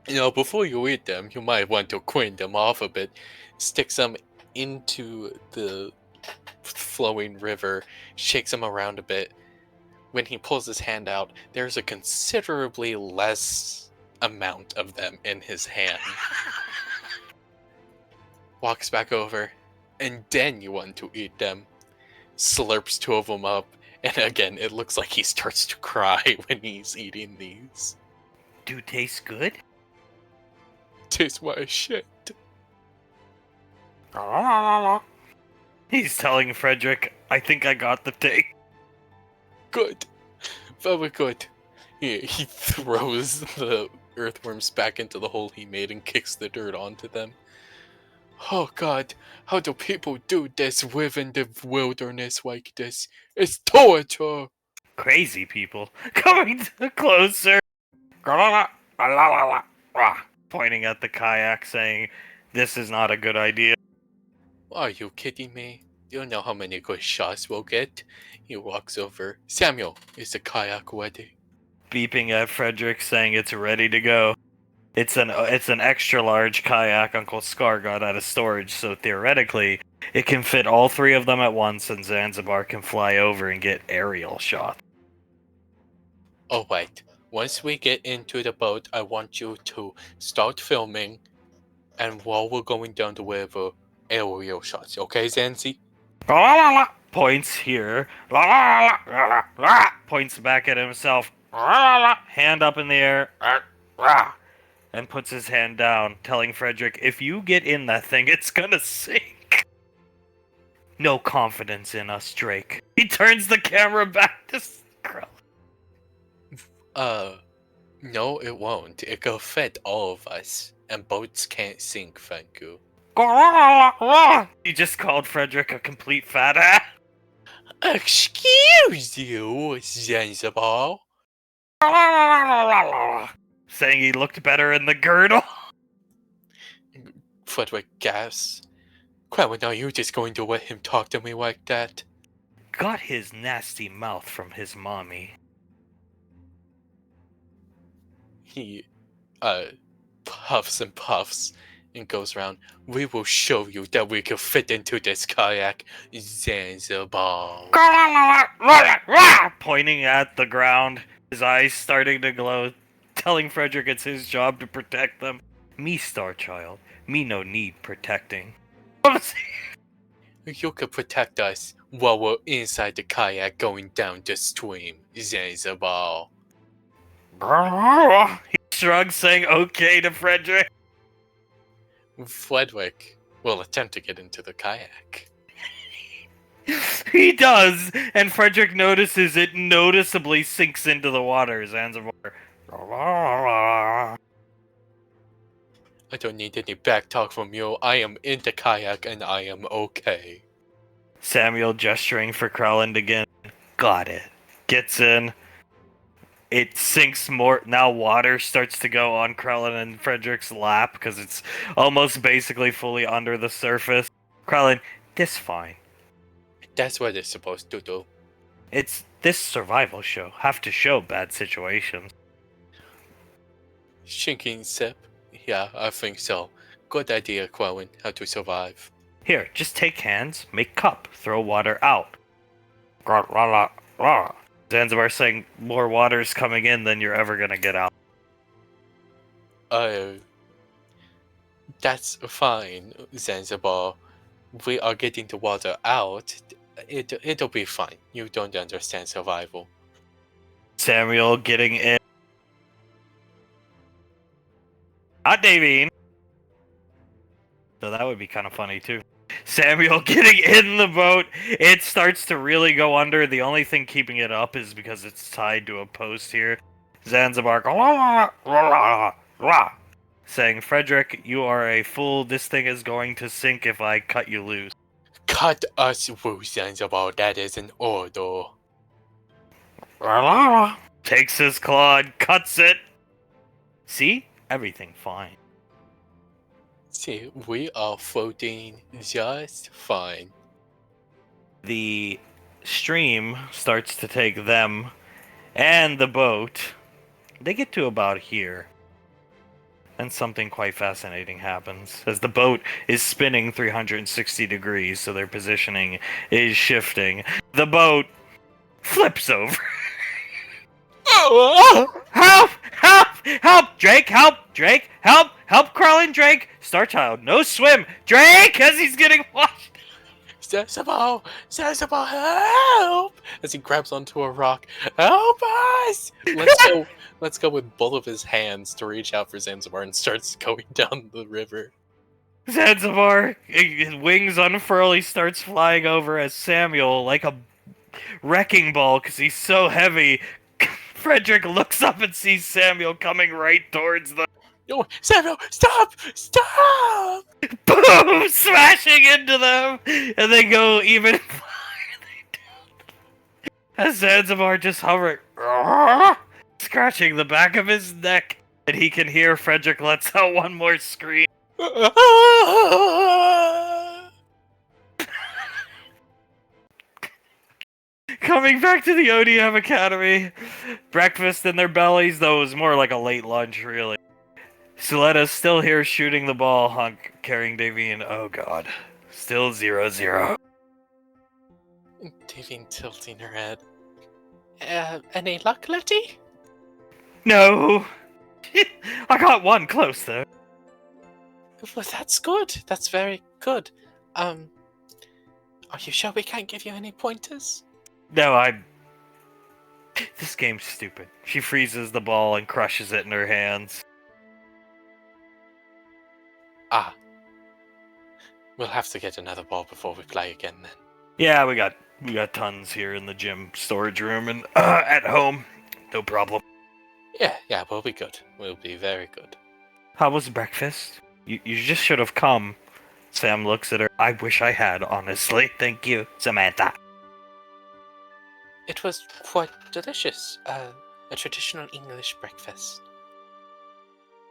Before you eat them, you might want to clean them off a bit. Sticks them into the flowing river, shakes them around a bit. When he pulls his hand out, there's a considerably less amount of them in his hand. Walks back over, and then you want to eat them. Slurps 2 of them up, and again, it looks like he starts to cry when he's eating these. Do taste good? Tastes like shit. He's telling Frederick, I think I got the taste. Good. Very good. He throws the earthworms back into the hole he made and kicks the dirt onto them. Oh god, how do people do this within the wilderness like this? It's torture! Crazy people. Coming closer. Pointing at the kayak, saying, this is not a good idea. Are you kidding me? Do you know how many good shots we'll get? He walks over. Samuel, is the kayak ready? Beeping at Frederick, saying it's ready to go. It's an extra large kayak Uncle Scar got out of storage, so theoretically, it can fit all 3 of them at once, and Zanzibar can fly over and get aerial shots. Alright, once we get into the boat, I want you to start filming, and while we're going down the river, aerial shots, okay, Zanzi? Points here. Points back at himself. Hand up in the air. And puts his hand down, telling Frederick, if you get in that thing, it's gonna sink. No confidence in us, Drake. He turns the camera back to Krell. No, it won't. It could fit all of us, and boats can't sink, thank you. He just called Frederick a complete fat ass. Excuse you, Zanzibar. Saying he looked better in the girdle. Frederick gasps. Quentin, are you just going to let him talk to me like that? Got his nasty mouth from his mommy. He, puffs and puffs and goes around. We will show you that we can fit into this kayak, Zanzibar. Pointing at the ground, his eyes starting to glow, telling Frederick it's his job to protect them. Me, Star Child. Me no need protecting. You can protect us while we're inside the kayak going down the stream, Zanzibar. He shrugs, saying okay to Frederick. Frederick will attempt to get into the kayak. He does, and Frederick notices it noticeably sinks into the water, Zanzibar. I don't need any back talk from you. I am in the kayak and I am okay. Samuel gesturing for Krellin again. Got it. Gets in. It sinks more. Now water starts to go on Krellin and Frederick's lap because it's almost basically fully under the surface. Krellin, this fine. That's what it's supposed to do. It's this survival show. Have to show bad situations. Shinking sip. Yeah, I think so. Good idea, Quentin. How to survive. Here, just take hands, make cup, throw water out. Zanzibar saying more water's coming in than you're ever gonna get out. That's fine, Zanzibar. We are getting the water out. It'll be fine. You don't understand survival. Samuel getting in. Not Davine. So that would be kind of funny too. Samuel getting in the boat. It starts to really go under. The only thing keeping it up is because it's tied to a post here. Zanzibar saying, Frederick, you are a fool. This thing is going to sink if I cut you loose. Cut us loose, Zanzibar. That is an order. Takes his claw and cuts it. See? Everything fine. See, we are floating just fine. The stream starts to take them and the boat. They get to about here. And something quite fascinating happens. As the boat is spinning 360 degrees, so their positioning is shifting. The boat flips over. Help! Help! Help! Drake, help! Drake, help! Help, crawling Drake! Starchild, no swim! Drake, as he's getting washed! Sensible! Sensible, help! As he grabs onto a rock. Help us! Let's go with both of his hands to reach out for Zanzibar and starts going down the river. Zanzibar, his wings unfurl, he starts flying over as Samuel, like a wrecking ball, because he's so heavy. Frederick looks up and sees Samuel coming right towards them. No, Samuel, stop! Stop! Boom! Smashing into them! And they go even farther down. As Zanzibar just hovering, scratching the back of his neck. And he can hear Frederick lets out one more scream. Coming back to the ODM Academy. Breakfast in their bellies, though it was more like a late lunch, really. Suletta's still here shooting the ball, Hunk carrying Davine. Oh god. Still 0-0. Davine tilting her head. Any luck, Letty? No! I got one close, though. Well, that's good. That's very good. Are you sure we can't give you any pointers? No, This game's stupid. She freezes the ball and crushes it in her hands. Ah. We'll have to get another ball before we play again, then. Yeah, we got tons here in the gym storage room and at home. No problem. Yeah, we'll be good. We'll be very good. How was breakfast? You just should have come. Sam looks at her. I wish I had, honestly. Thank you, Samantha. It was quite delicious. A traditional English breakfast.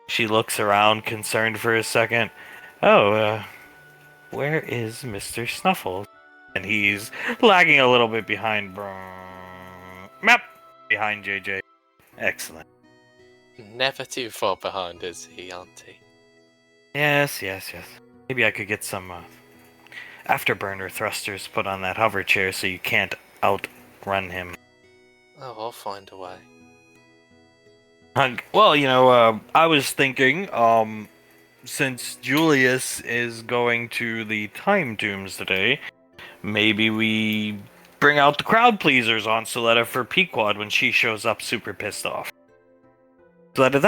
She looks around, concerned for a second. Oh, where is Mr. Snuffles? And he's lagging a little bit behind Map! Behind JJ. Excellent. Never too far behind, is he, Auntie? Yes. Maybe I could get some afterburner thrusters put on that hover chair so you can't outrun him. Oh, I'll find a way. Well, I was thinking, since Julius is going to the Time Tombs today, maybe we bring out the crowd pleasers on Suletta for Pequod when she shows up super pissed off. Suletta,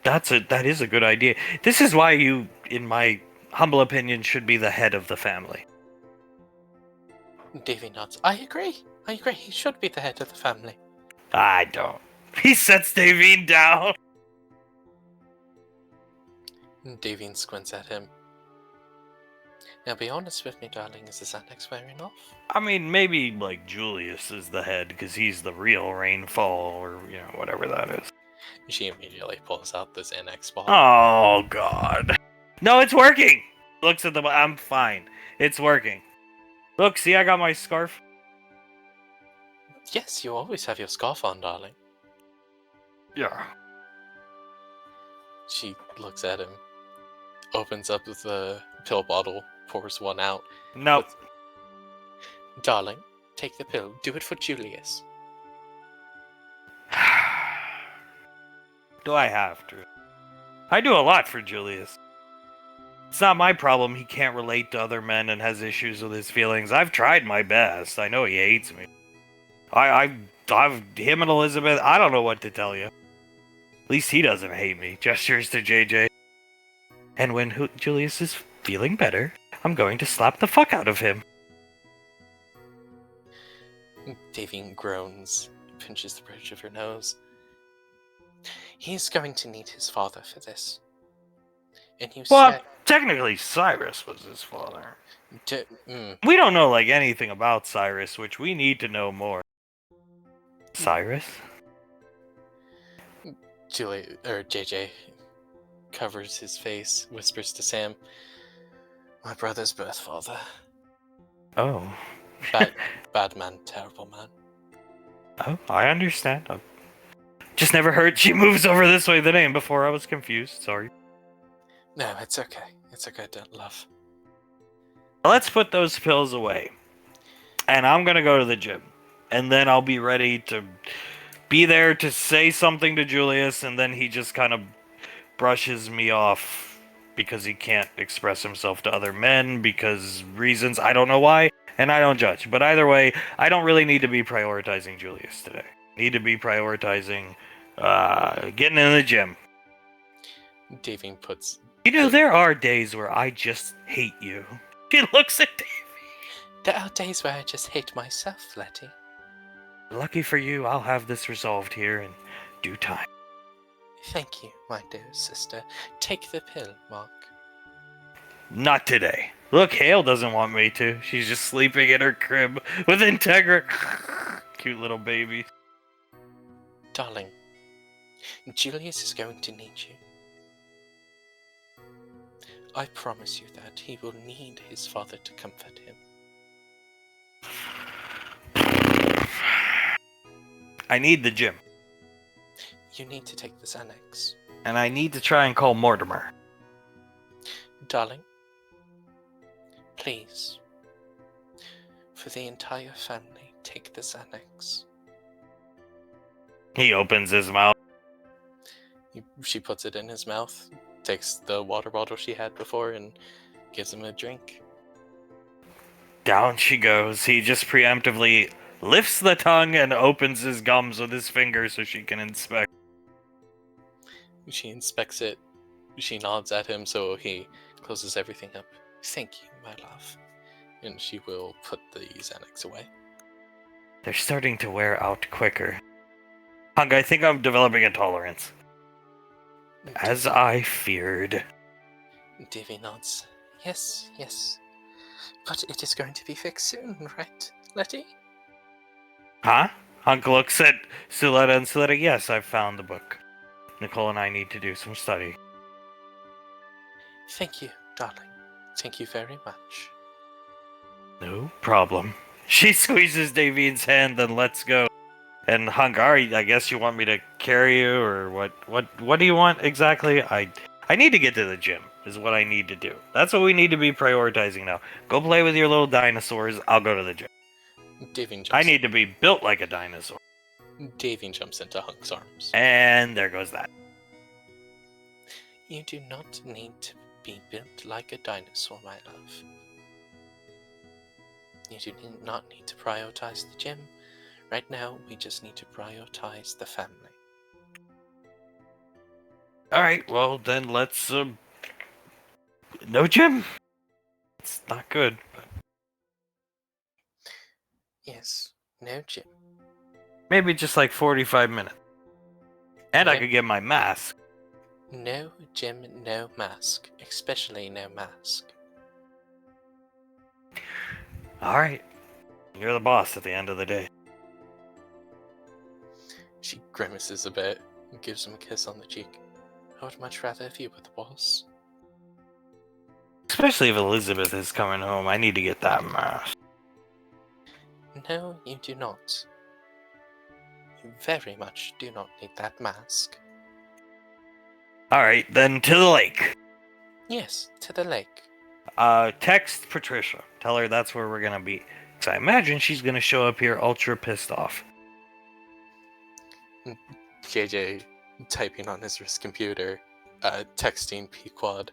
that is a good idea. This is why you, in my humble opinion, should be the head of the family. Davy nods. I agree. He should be the head of the family. I don't. He sets Davine down. Davine squints at him. Now be honest with me, darling, is the Xanax wearing off? I mean, maybe, Julius is the head, because he's the real Rainfall, or, whatever that is. She immediately pulls out the Xanax bottle. Oh, God. No, it's working! Looks at the... I'm fine. It's working. Look, see, I got my scarf. Yes, you always have your scarf on, darling. Yeah. She looks at him, opens up the pill bottle, pours one out. Nope. Darling, take the pill. Do it for Julius. Do I have to? I do a lot for Julius. It's not my problem he can't relate to other men and has issues with his feelings. I've tried my best. I know he hates me. I've him and Elizabeth, I don't know what to tell you. At least he doesn't hate me. Gestures to JJ. And when Julius is feeling better, I'm going to slap the fuck out of him. Davine groans, pinches the bridge of her nose. He's going to need his father for this. And you said... Technically, Cyrus was his father. We don't know, anything about Cyrus, which we need to know more. Cyrus? JJ covers his face, whispers to Sam, "My brother's birth father. Oh. Bad man, terrible man." Oh, I understand. I've just never heard she moves over this way the name before. I was confused. Sorry. No, it's okay. It's okay, don't love. Let's put those pills away. And I'm gonna go to the gym. And then I'll be ready to be there to say something to Julius, and then he just kind of brushes me off because he can't express himself to other men because reasons I don't know why, and I don't judge. But either way, I don't really need to be prioritizing Julius today. Need to be prioritizing getting in the gym. Davine puts... You know, there are days where I just hate you. He looks at Davey. There are days where I just hate myself, Letty. Lucky for you, I'll have this resolved here in due time. Thank you, my dear sister. Take the pill, Mark. Not today. Look, Hale doesn't want me to. She's just sleeping in her crib with Integra. Cute little baby. Darling, Julius is going to need you. I promise you that he will need his father to comfort him. I need the gym. You need to take the Xanax. And I need to try and call Mortimer. Darling, please, for the entire family, take the Xanax. He opens his mouth. She puts it in his mouth, takes the water bottle she had before, and gives him a drink. Down she goes. He just preemptively lifts the tongue and opens his gums with his finger so she can inspect. She inspects it. She nods at him, so he closes everything up. Thank you, my love. And she will put the Xanax away. They're starting to wear out quicker. Hunk, I think I'm developing a tolerance. As I feared. Davy nods. Yes, yes. But it is going to be fixed soon, right, Letty? Huh? Hunk looks at Suletta and Suletta, yes, I've found the book. Nicole and I need to do some study. Thank you, darling. Thank you very much. No problem. She squeezes Davine's hand, then lets go. And Hunk, I guess you want me to carry you, or what do you want exactly? I need to get to the gym, is what I need to do. That's what we need to be prioritizing now. Go play with your little dinosaurs, I'll go to the gym. Davine jumps I need to be built like a dinosaur. Davine jumps into Hunk's arms. And there goes that. You do not need to be built like a dinosaur, my love. You do not need to prioritize the gym. Right now, we just need to prioritize the family. Alright, well then let's, no gym? It's not good, but... Yes, no gym. Maybe just like 45 minutes. And I Okay. could get my mask. No gym, no mask. Especially no mask. Alright. You're the boss at the end of the day. She grimaces a bit and gives him a kiss on the cheek. I would much rather if you were the boss. Especially if Elizabeth is coming home. I need to get that mask. No, you do not. You very much do not need that mask. Alright, then to the lake. Yes, to the lake. Text Patricia. Tell her that's where we're gonna be. Because I imagine she's gonna show up here ultra pissed off. JJ typing on his wrist computer, texting Pequod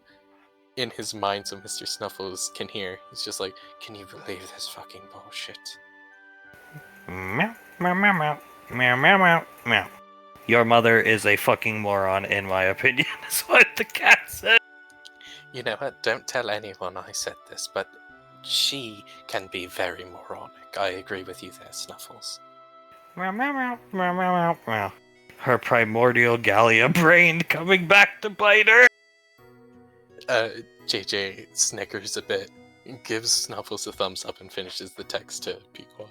in his mind so Mr. Snuffles can hear. He's just like, can you believe this fucking bullshit? Meow, meow, meow, meow. Meow, meow, meow, meow. Your mother is a fucking moron, in my opinion, is what the cat said. You know what? Don't tell anyone I said this, but she can be very moronic. I agree with you there, Snuffles. Meow, meow, meow, meow, meow, meow, meow. Her primordial Gallia brain coming back to bite her. JJ snickers a bit, gives Snuffles a thumbs up, and finishes the text to Pequod.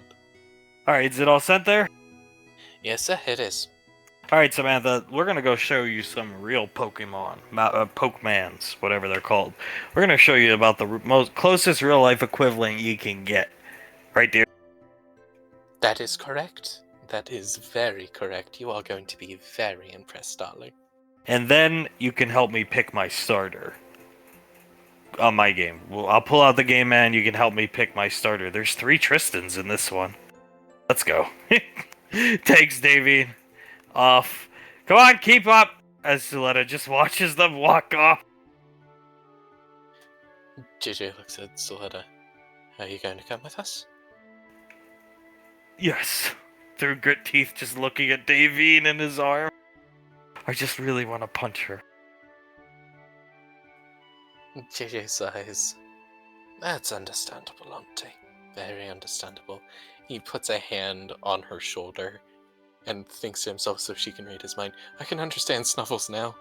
Alright, is it all sent there? Yes, sir, it is. Alright, Samantha, we're gonna go show you some real Pokemon. Pokemans, whatever they're called. We're gonna show you about the most closest real life equivalent you can get. Right, dear? That is correct. That is very correct. You are going to be very impressed, darling. And then you can help me pick my starter. On my game. Well, I'll pull out the game, man. You can help me pick my starter. There's 3 Tristans in this one. Let's go. Takes Davy off. Come on, keep up! As Suletta just watches them walk off. JJ looks at Soletta. Are you going to come with us? Yes. Through grit teeth, just looking at Davine in his arm. I just really want to punch her. JJ sighs. That's understandable, Auntie. Very understandable. He puts a hand on her shoulder and thinks to himself so she can read his mind. I can understand Snuffles now.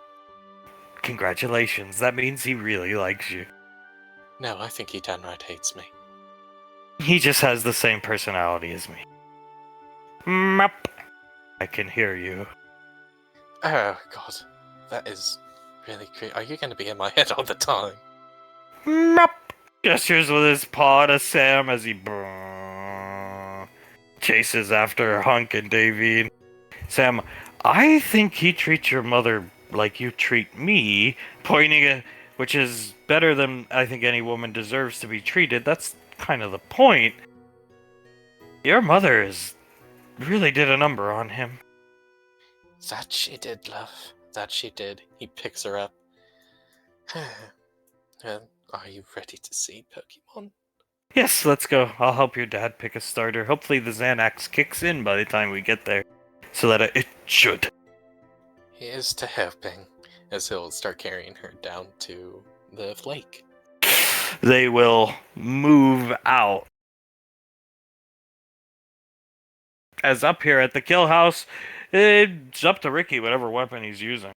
Congratulations, that means he really likes you. No, I think he downright hates me. He just has the same personality as me. Mop. I can hear you. Oh, God. That is really creepy. Are you going to be in my head all the time? Mop. Gestures with his paw to Sam as he chases after Hunk and Davine. Sam, I think he treats your mother like you treat me, pointing at, which is better than I think any woman deserves to be treated. That's kind of the point. Your mother really did a number on him. That she did, love. That she did. He picks her up. Are you ready to see Pokemon? Yes, let's go. I'll help your dad pick a starter. Hopefully the Xanax kicks in by the time we get there. So that it should. He is to helping, as he'll start carrying her down to the lake. They will move out. As up here at the kill house, it's up to Ricky, whatever weapon he's using.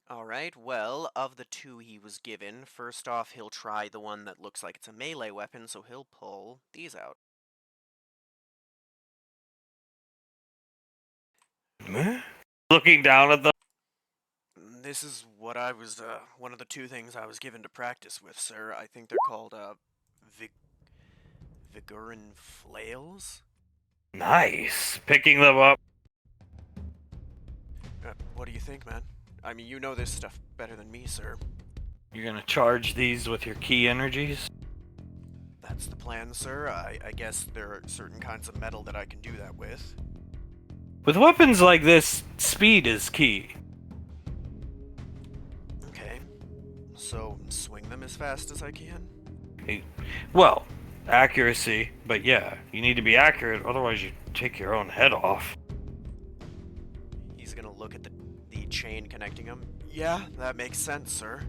Alright, well, of the 2 he was given, first off he'll try the one that looks like it's a melee weapon, so he'll pull these out. Looking down at them. This is what I was, one of the 2 things I was given to practice with, sir. I think they're called, Vigurin Flails? Nice. Picking them up. What do you think, man? I mean, you know this stuff better than me, sir. You're gonna charge these with your key energies? That's the plan, sir. I guess there are certain kinds of metal that I can do that with. With weapons like this, speed is key. Okay. So, swing them as fast as I can? Well, accuracy, but yeah, you need to be accurate, otherwise you take your own head off. He's gonna look at the chain connecting them. Yeah, that makes sense, sir.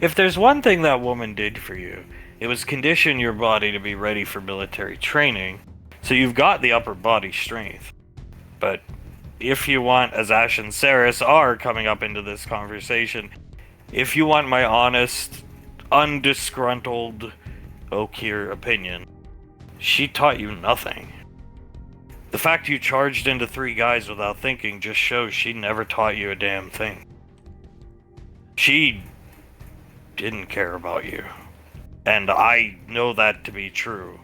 If there's one thing that woman did for you, it was condition your body to be ready for military training, so you've got the upper body strength. But if you want, as Ash and Saris are coming up into this conversation, if you want my honest, undisgruntled, Okier opinion, she taught you nothing. The fact you charged into 3 guys without thinking just shows she never taught you a damn thing. She didn't care about you. And I know that to be true.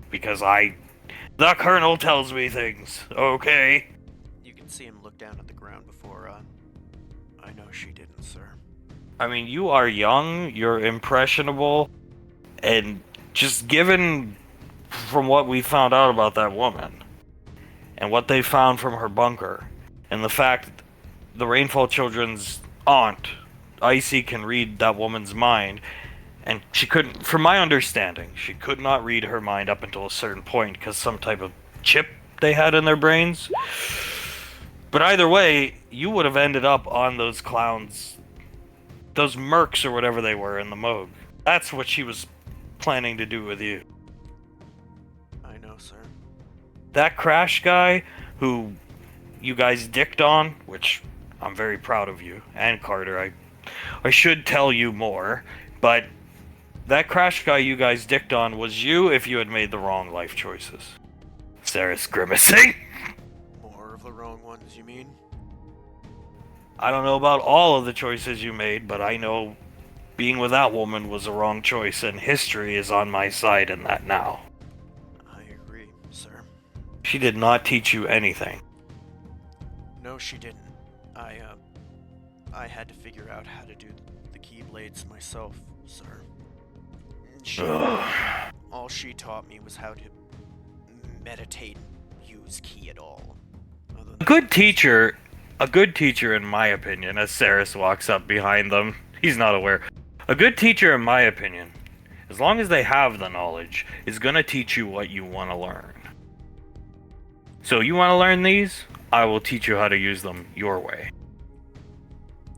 Because the Colonel tells me things, okay? You can see him look down at the ground before, I know she didn't, sir. I mean, you are young, you're impressionable, and just given from what we found out about that woman, and what they found from her bunker, and the fact the Rainfall Children's aunt, Icy, can read that woman's mind, and she couldn't, from my understanding, she could not read her mind up until a certain point because some type of chip they had in their brains. But either way, you would have ended up on those clowns, those mercs or whatever they were in the Moog. That's what she was planning to do with you. I know, sir. That Crash guy who you guys dicked on, which I'm very proud of you, and Carter, I should tell you more, but that Crash guy you guys dicked on was you if you had made the wrong life choices. Sarah's grimacing. More of the wrong ones, you mean? I don't know about all of the choices you made, but I know being with that woman was a wrong choice, and history is on my side in that now. I agree, sir. She did not teach you anything. No, she didn't. I had to figure out how to do the keyblades myself, sir. All she taught me was how to meditate and use ki at all. A good teacher, in my opinion, as Saris walks up behind them, he's not aware. A good teacher, in my opinion, as long as they have the knowledge, is gonna teach you what you want to learn. So you want to learn these? I will teach you how to use them your way.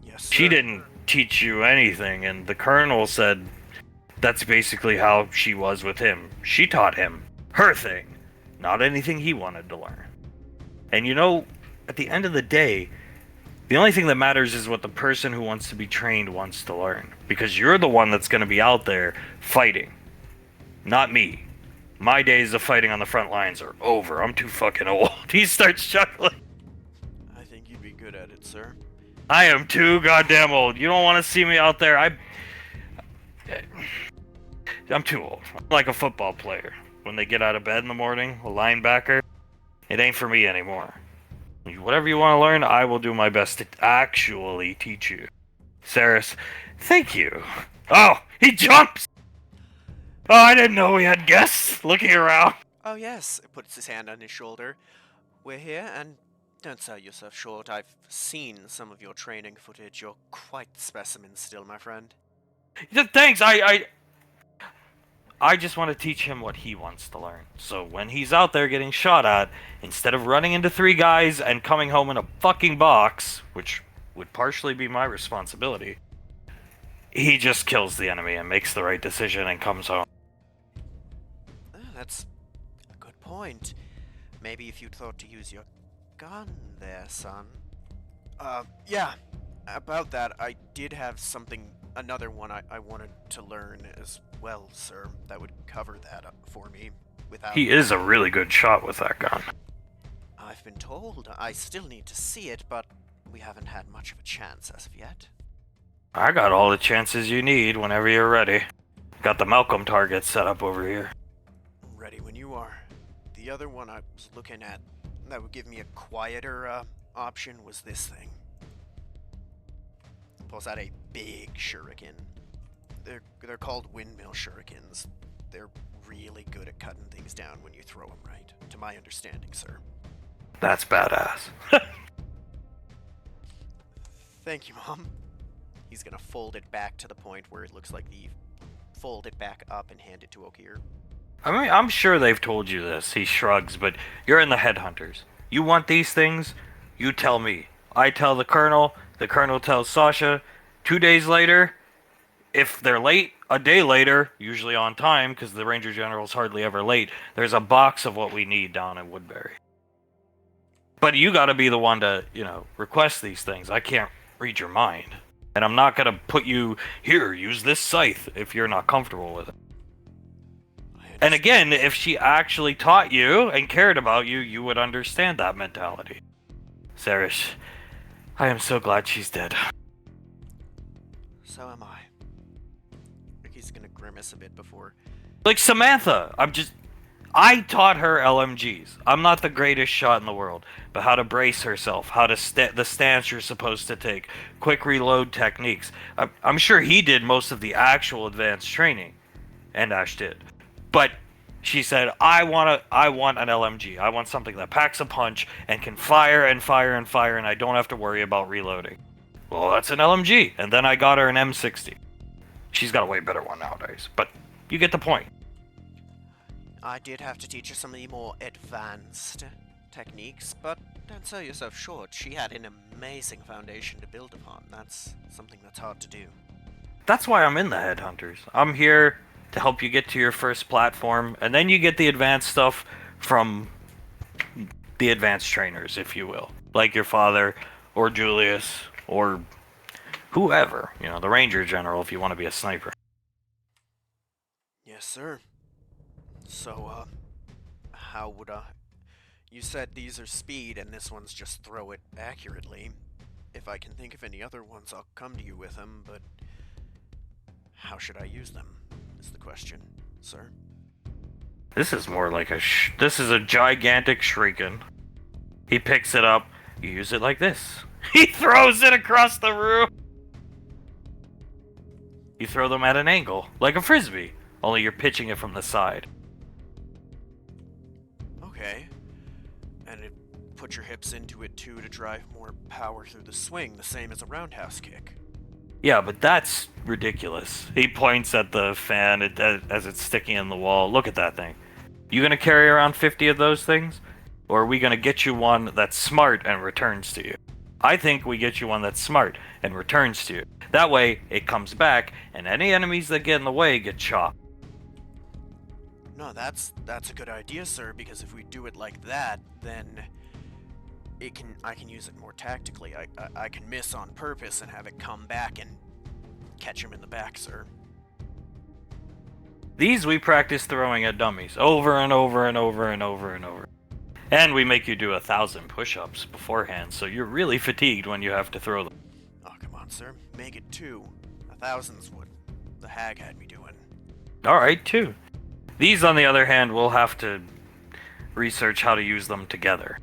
Yes, She sir. didn't teach you anything, and the colonel said that's basically how she was with him. She taught him her thing, not anything he wanted to learn. And you know, at the end of the day, the only thing that matters is what the person who wants to be trained wants to learn. Because you're the one that's going to be out there fighting, not me. My days of fighting on the front lines are over. I'm too fucking old. He starts chuckling. I think you'd be good at it, sir. I am too goddamn old. You don't want to see me out there. I'm too old. I'm like a football player. When they get out of bed in the morning, a linebacker, it ain't for me anymore. Whatever you want to learn, I will do my best to actually teach you. Saris, thank you. Oh, he jumps! Oh, I didn't know we had guests looking around. Oh, yes, puts his hand on his shoulder. We're here, and don't sell yourself short. I've seen some of your training footage. You're quite the specimen still, my friend. Thanks, I just want to teach him what he wants to learn. So when he's out there getting shot at, instead of running into 3 guys and coming home in a fucking box, which would partially be my responsibility, he just kills the enemy and makes the right decision and comes home. That's a good point. Maybe if you'd thought to use your gun there, son. Yeah, about that, I did have another one I wanted to learn as well, sir, that would cover that up for me without... He is a really good shot with that gun. I've been told. I still need to see it, but we haven't had much of a chance as of yet. I got all the chances you need whenever you're ready. Got the Malcolm target set up over here. Ready when you are. The other one I was looking at that would give me a quieter option was this thing. Pulls out a big shuriken. They're called windmill shurikens. They're really good at cutting things down when you throw them right, to my understanding, sir. That's badass. Thank you, Mom. He's gonna fold it back to the point where it looks like fold it back up and hand it to Okir. I mean, I'm sure they've told you this. He shrugs, but you're in the headhunters. You want these things? You tell me. I tell the colonel tells Sasha. 2 days later, if they're late, a day later, usually on time, because the Ranger General's hardly ever late, there's a box of what we need down in Woodbury. But you gotta be the one to, request these things. I can't read your mind. And I'm not gonna put you, here, use this scythe, if you're not comfortable with it. And again, if she actually taught you and cared about you, you would understand that mentality. Saris, I am so glad she's dead. So am I. Ricky's gonna grimace a bit before... Like Samantha, I taught her LMGs. I'm not the greatest shot in the world, but how to brace herself, how to the stance you're supposed to take, quick reload techniques. I'm sure he did most of the actual advanced training, and Ash did. But she said, I want an LMG. I want something that packs a punch and can fire and fire and fire, and I don't have to worry about reloading. Well, that's an LMG. And then I got her an M60. She's got a way better one nowadays, but you get the point. I did have to teach her some of the more advanced techniques, but don't sell yourself short. She had an amazing foundation to build upon. That's something that's hard to do. That's why I'm in the Headhunters. I'm here to help you get to your first platform, and then you get the advanced stuff from the advanced trainers, if you will. Like your father, or Julius, or whoever. The Ranger General, if you want to be a sniper. Yes, sir. So, how would You said these are speed and this one's just throw it accurately. If I can think of any other ones, I'll come to you with them, but how should I use them, is the question, sir. This is more like this is a gigantic shuriken. He picks it up. You use it like this. He throws it across the room. You throw them at an angle, like a frisbee, only you're pitching it from the side. Okay. And put your hips into it too to drive more power through the swing, the same as a roundhouse kick. Yeah, but that's ridiculous. He points at the fan as it's sticking in the wall. Look at that thing. You gonna carry around 50 of those things? Or are we gonna get you one that's smart and returns to you? I think we get you one that's smart and returns to you. That way, it comes back, and any enemies that get in the way get chopped. No, that's a good idea, sir, because if we do it like that, then I can use it more tactically. I can miss on purpose and have it come back and catch him in the back, sir. These we practice throwing at dummies over and over and over and over and over. And we make you do 1,000 push-ups beforehand, so you're really fatigued when you have to throw them. Oh, come on, sir. Make it 2. 1,000's what the hag had me doing. Alright, 2. These, on the other hand, we'll have to research how to use them together.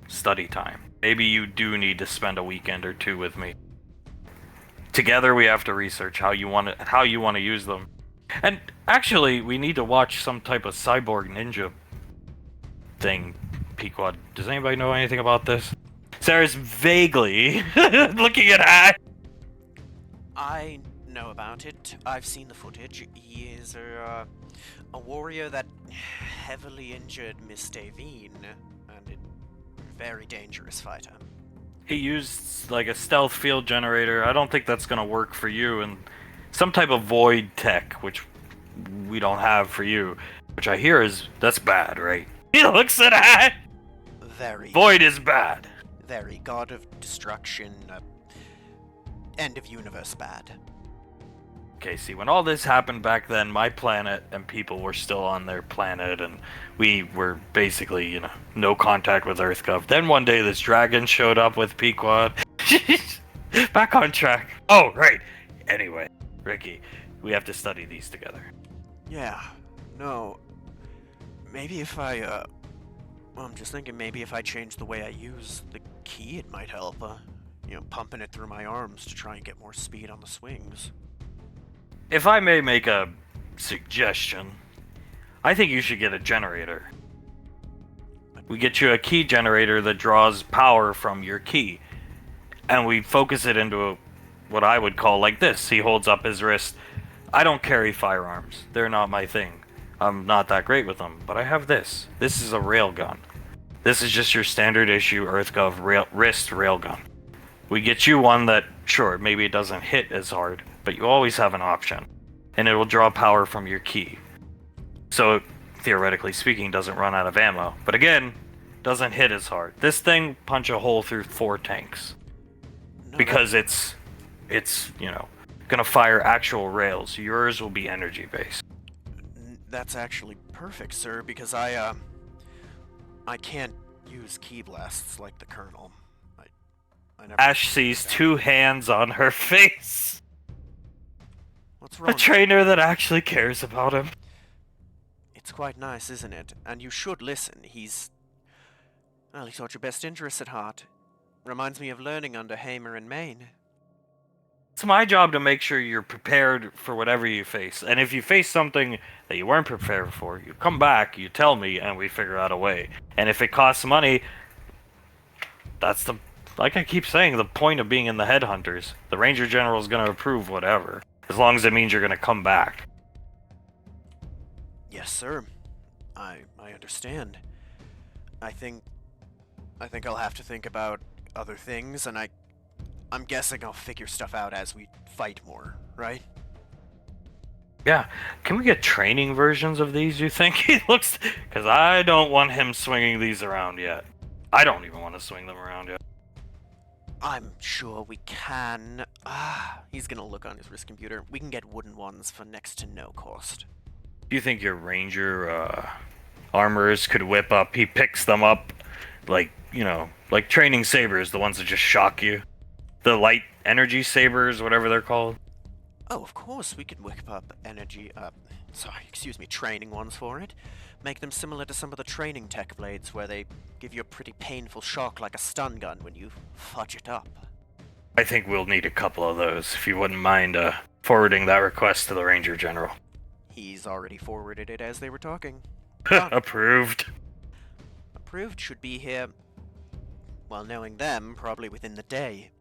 Study time. Maybe you do need to spend a weekend or 2 with me. Together we have to research how you want to use them. And actually, we need to watch some type of cyborg ninja thing. Pequod, does anybody know anything about this? Sarah's vaguely looking at Ash. I know about it. I've seen the footage. He is a warrior that heavily injured Miss Davine, and a very dangerous fighter. He used like a stealth field generator. I don't think that's gonna work for you, and some type of void tech, which we don't have for you, which I hear that's bad, right? He looks at Ash. Very. Void is bad. Very. God of destruction, end of universe bad. Okay, see, when all this happened back then, my planet and people were still on their planet, and we were basically, no contact with EarthGov. Then one day this dragon showed up with Pequod. Back on track. Oh, right. Anyway, Ricky, we have to study these together. Yeah. No. Maybe if I'm just thinking maybe if I change the way I use the key, it might help. Pumping it through my arms to try and get more speed on the swings. If I may make a suggestion, I think you should get a generator. We get you a key generator that draws power from your key, and we focus it into what I would call like this. He holds up his wrist. I don't carry firearms. They're not my thing. I'm not that great with them, but I have this. This is a railgun. This is just your standard issue EarthGov wrist railgun. We get you one that, sure, maybe it doesn't hit as hard, but you always have an option. And it will draw power from your key. So, theoretically speaking, doesn't run out of ammo. But again, doesn't hit as hard. This thing punch a hole through 4 tanks. No, Because it's gonna fire actual rails. Yours will be energy based. That's actually perfect, sir, because I can't use key blasts like the Colonel. I never. Ash sees 2 hands on her face. What's wrong? A trainer that actually cares about him. It's quite nice, isn't it? And you should listen. He's got your best interests at heart. Reminds me of learning under Hamer and Maine. It's my job to make sure you're prepared for whatever you face. And if you face something that you weren't prepared for, you come back, you tell me, and we figure out a way. And if it costs money, that's like I keep saying, the point of being in the Headhunters. The Ranger General is going to approve whatever, as long as it means you're going to come back. Yes, sir. I understand. I think I'll have to think about other things, and I'm guessing I'll figure stuff out as we fight more, right? Yeah. Can we get training versions of these, you think? He looks... Because I don't want him swinging these around yet. I don't even want to swing them around yet. I'm sure we can. He's gonna look on his wrist computer. We can get wooden ones for next to no cost. Do you think your Ranger armorers could whip up. He picks them up like, like training sabers, the ones that just shock you. The light energy sabers, whatever they're called. Oh, of course, we could whip up training ones for it. Make them similar to some of the training tech blades where they give you a pretty painful shock like a stun gun when you fudge it up. I think we'll need a couple of those, if you wouldn't mind forwarding that request to the Ranger General. He's already forwarded it as they were talking. Approved. Approved should be here, well, knowing them, probably within the day.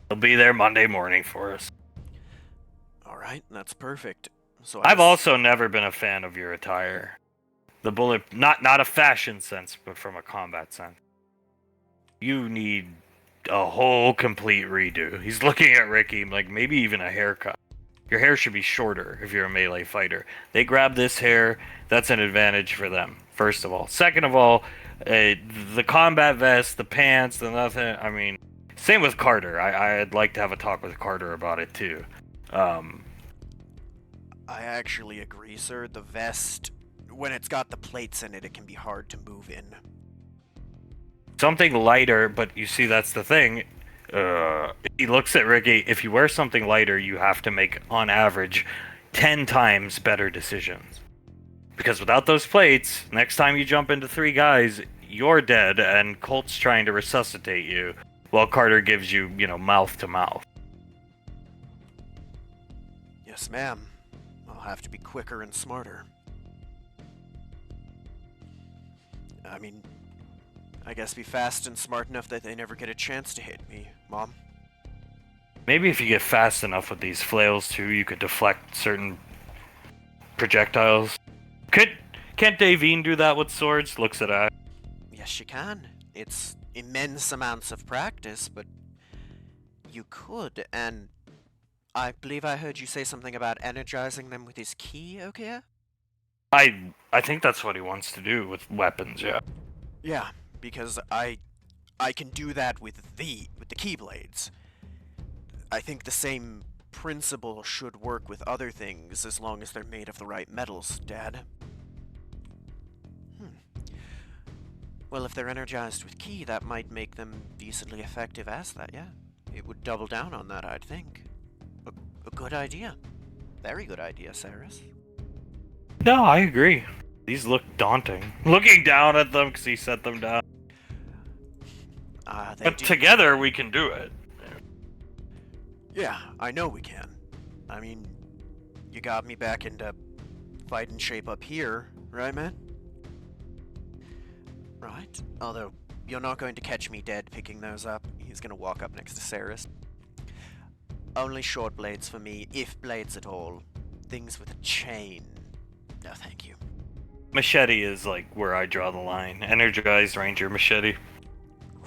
They'll be there Monday morning for us. Alright, that's perfect. So I've also never been a fan of your attire. The bullet, not a fashion sense, but from a combat sense. You need a whole complete redo. He's looking at Ricky like maybe even a haircut. Your hair should be shorter if you're a melee fighter. They grab this hair, that's an advantage for them, first of all. Second of all, the combat vest, the pants, the nothing, I mean, same with Carter. I'd like to have a talk with Carter about it too. I actually agree, sir. The vest, when it's got the plates in it, it can be hard to move in. Something lighter, but you see, that's the thing. He looks at Ricky. If you wear something lighter, you have to make, on average, 10 times better decisions. Because without those plates, next time you jump into 3 guys, you're dead, and Colt's trying to resuscitate you, while Carter gives you, mouth to mouth. Yes, ma'am. I'll have to be quicker and smarter. I mean, I guess be fast and smart enough that they never get a chance to hit me, Mom. Maybe if you get fast enough with these flails too, you could deflect certain projectiles. Can't Davine do that with swords? Looks at Ash. Yes, she can. It's immense amounts of practice, but you could, and I believe I heard you say something about energizing them with his key, okay? I think that's what he wants to do with weapons, yeah. Yeah, because I can do that with the keyblades. I think the same principle should work with other things as long as they're made of the right metals, Dad. Well, if they're energized with key, that might make them decently effective as that, yeah. It would double down on that, I'd think. A good idea. Very good idea, Cyrus. No, I agree. These look daunting. Looking down at them because he set them down. But together we can do it. Yeah, I know we can. I mean, you got me back into fighting shape up here, right, man? Right. Although, you're not going to catch me dead picking those up. He's gonna walk up next to Cyrus. Only short blades for me, if blades at all. Things with a chain. No, thank you. Machete is like where I draw the line. Energized Ranger machete.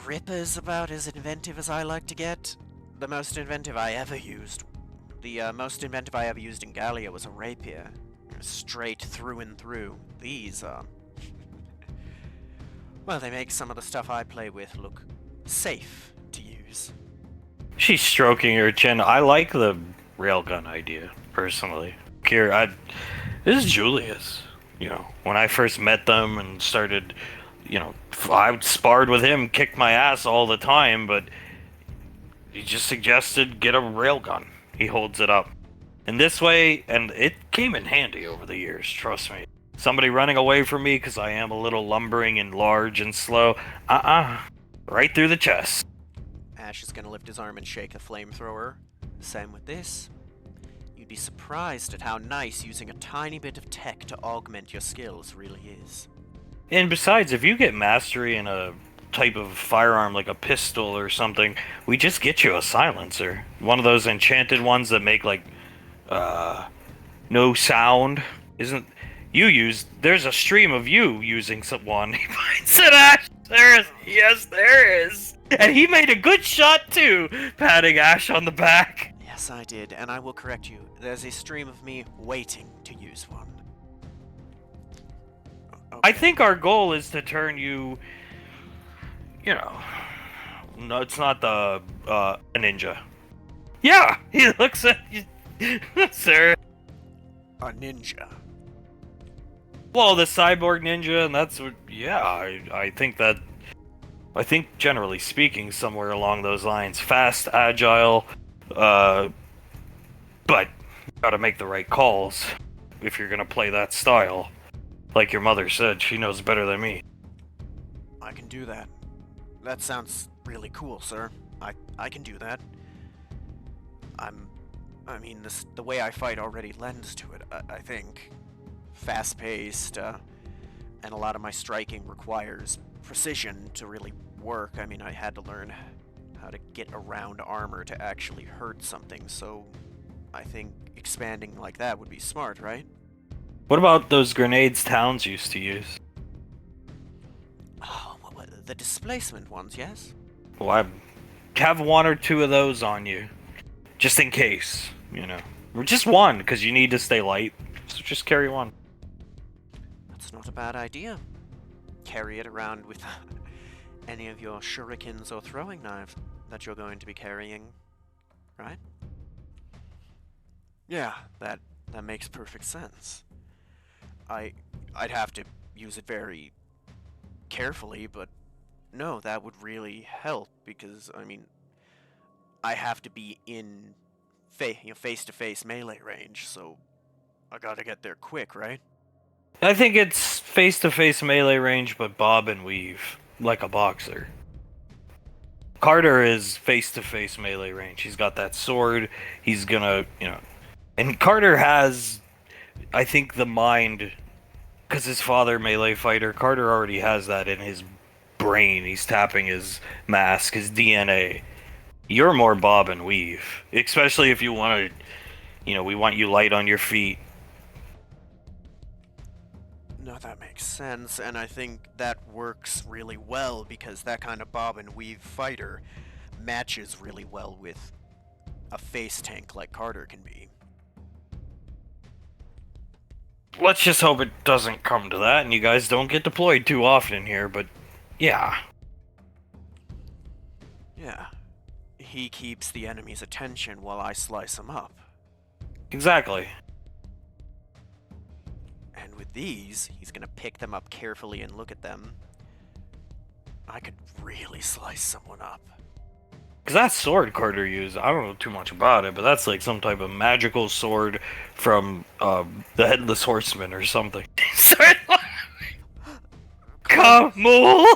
Ripper's about as inventive as I like to get. The most inventive I ever used. The most inventive I ever used in Gallia was a rapier. Straight through and through. These, well, they make some of the stuff I play with look safe to use. She's stroking her chin. I like the railgun idea, personally. Here, this is Julius. When I first met them and started, I sparred with him, kicked my ass all the time, but he just suggested get a railgun. He holds it up. And this way, and it came in handy over the years, trust me. Somebody running away from me because I am a little lumbering and large and slow. Right through the chest. Ash is gonna lift his arm and shake the flamethrower. Same with this. You'd be surprised at how nice using a tiny bit of tech to augment your skills really is. And besides, if you get mastery in a type of firearm like a pistol or something, we just get you a silencer. One of those enchanted ones that make like no sound. There's a stream of you using one. He points at Ash. Yes, there is. And he made a good shot too, patting Ash on the back. Yes, I did, and I will correct you. There's a stream of me waiting to use one. Okay. I think our goal is to turn you, no, it's not a ninja. Yeah, he looks at you, sir. A ninja. Well, the cyborg ninja, and that's what. Yeah, I think generally speaking, somewhere along those lines, fast, agile, but you gotta make the right calls if you're gonna play that style. Like your mother said, she knows better than me. I can do that. That sounds really cool, sir. I can do that. I mean, the way I fight already lends to it, I think. Fast-paced, and a lot of my striking requires precision to really work. I mean, I had to learn how to get around armor to actually hurt something, so I think expanding like that would be smart, right? What about those grenades Towns used to use? Oh, the displacement ones, yes? Well, I have one or two of those on you, just in case, you know. Or just one, because you need to stay light, so just carry one. That's not a bad idea. Carry it around with any of your shurikens or throwing knives that you're going to be carrying, right? Yeah, that makes perfect sense. I'd have to use it very carefully, but no, that would really help because I mean, I have to be in face-to-face melee range, so I gotta get there quick, right? I think it's face-to-face melee range, but bob and weave, like a boxer. Carter is face-to-face melee range. He's got that sword. He's gonna, you know... And Carter has, I think, the mind... Because his father, melee fighter, Carter already has that in his brain. He's tapping his mask, his DNA. You're more bob and weave. Especially if you want to... You know, we want you light on your feet. No, that makes sense, and I think that works really well because that kind of bob and weave fighter matches really well with a face tank like Carter can be. Let's just hope it doesn't come to that and you guys don't get deployed too often here, but yeah. Yeah. He keeps the enemy's attention while I slice him up. Exactly. And with these, he's gonna pick them up carefully and look at them. I could really slice someone up. Because that sword Carter used, I don't know too much about it, but that's like some type of magical sword from the Headless Horseman or something. Kamul!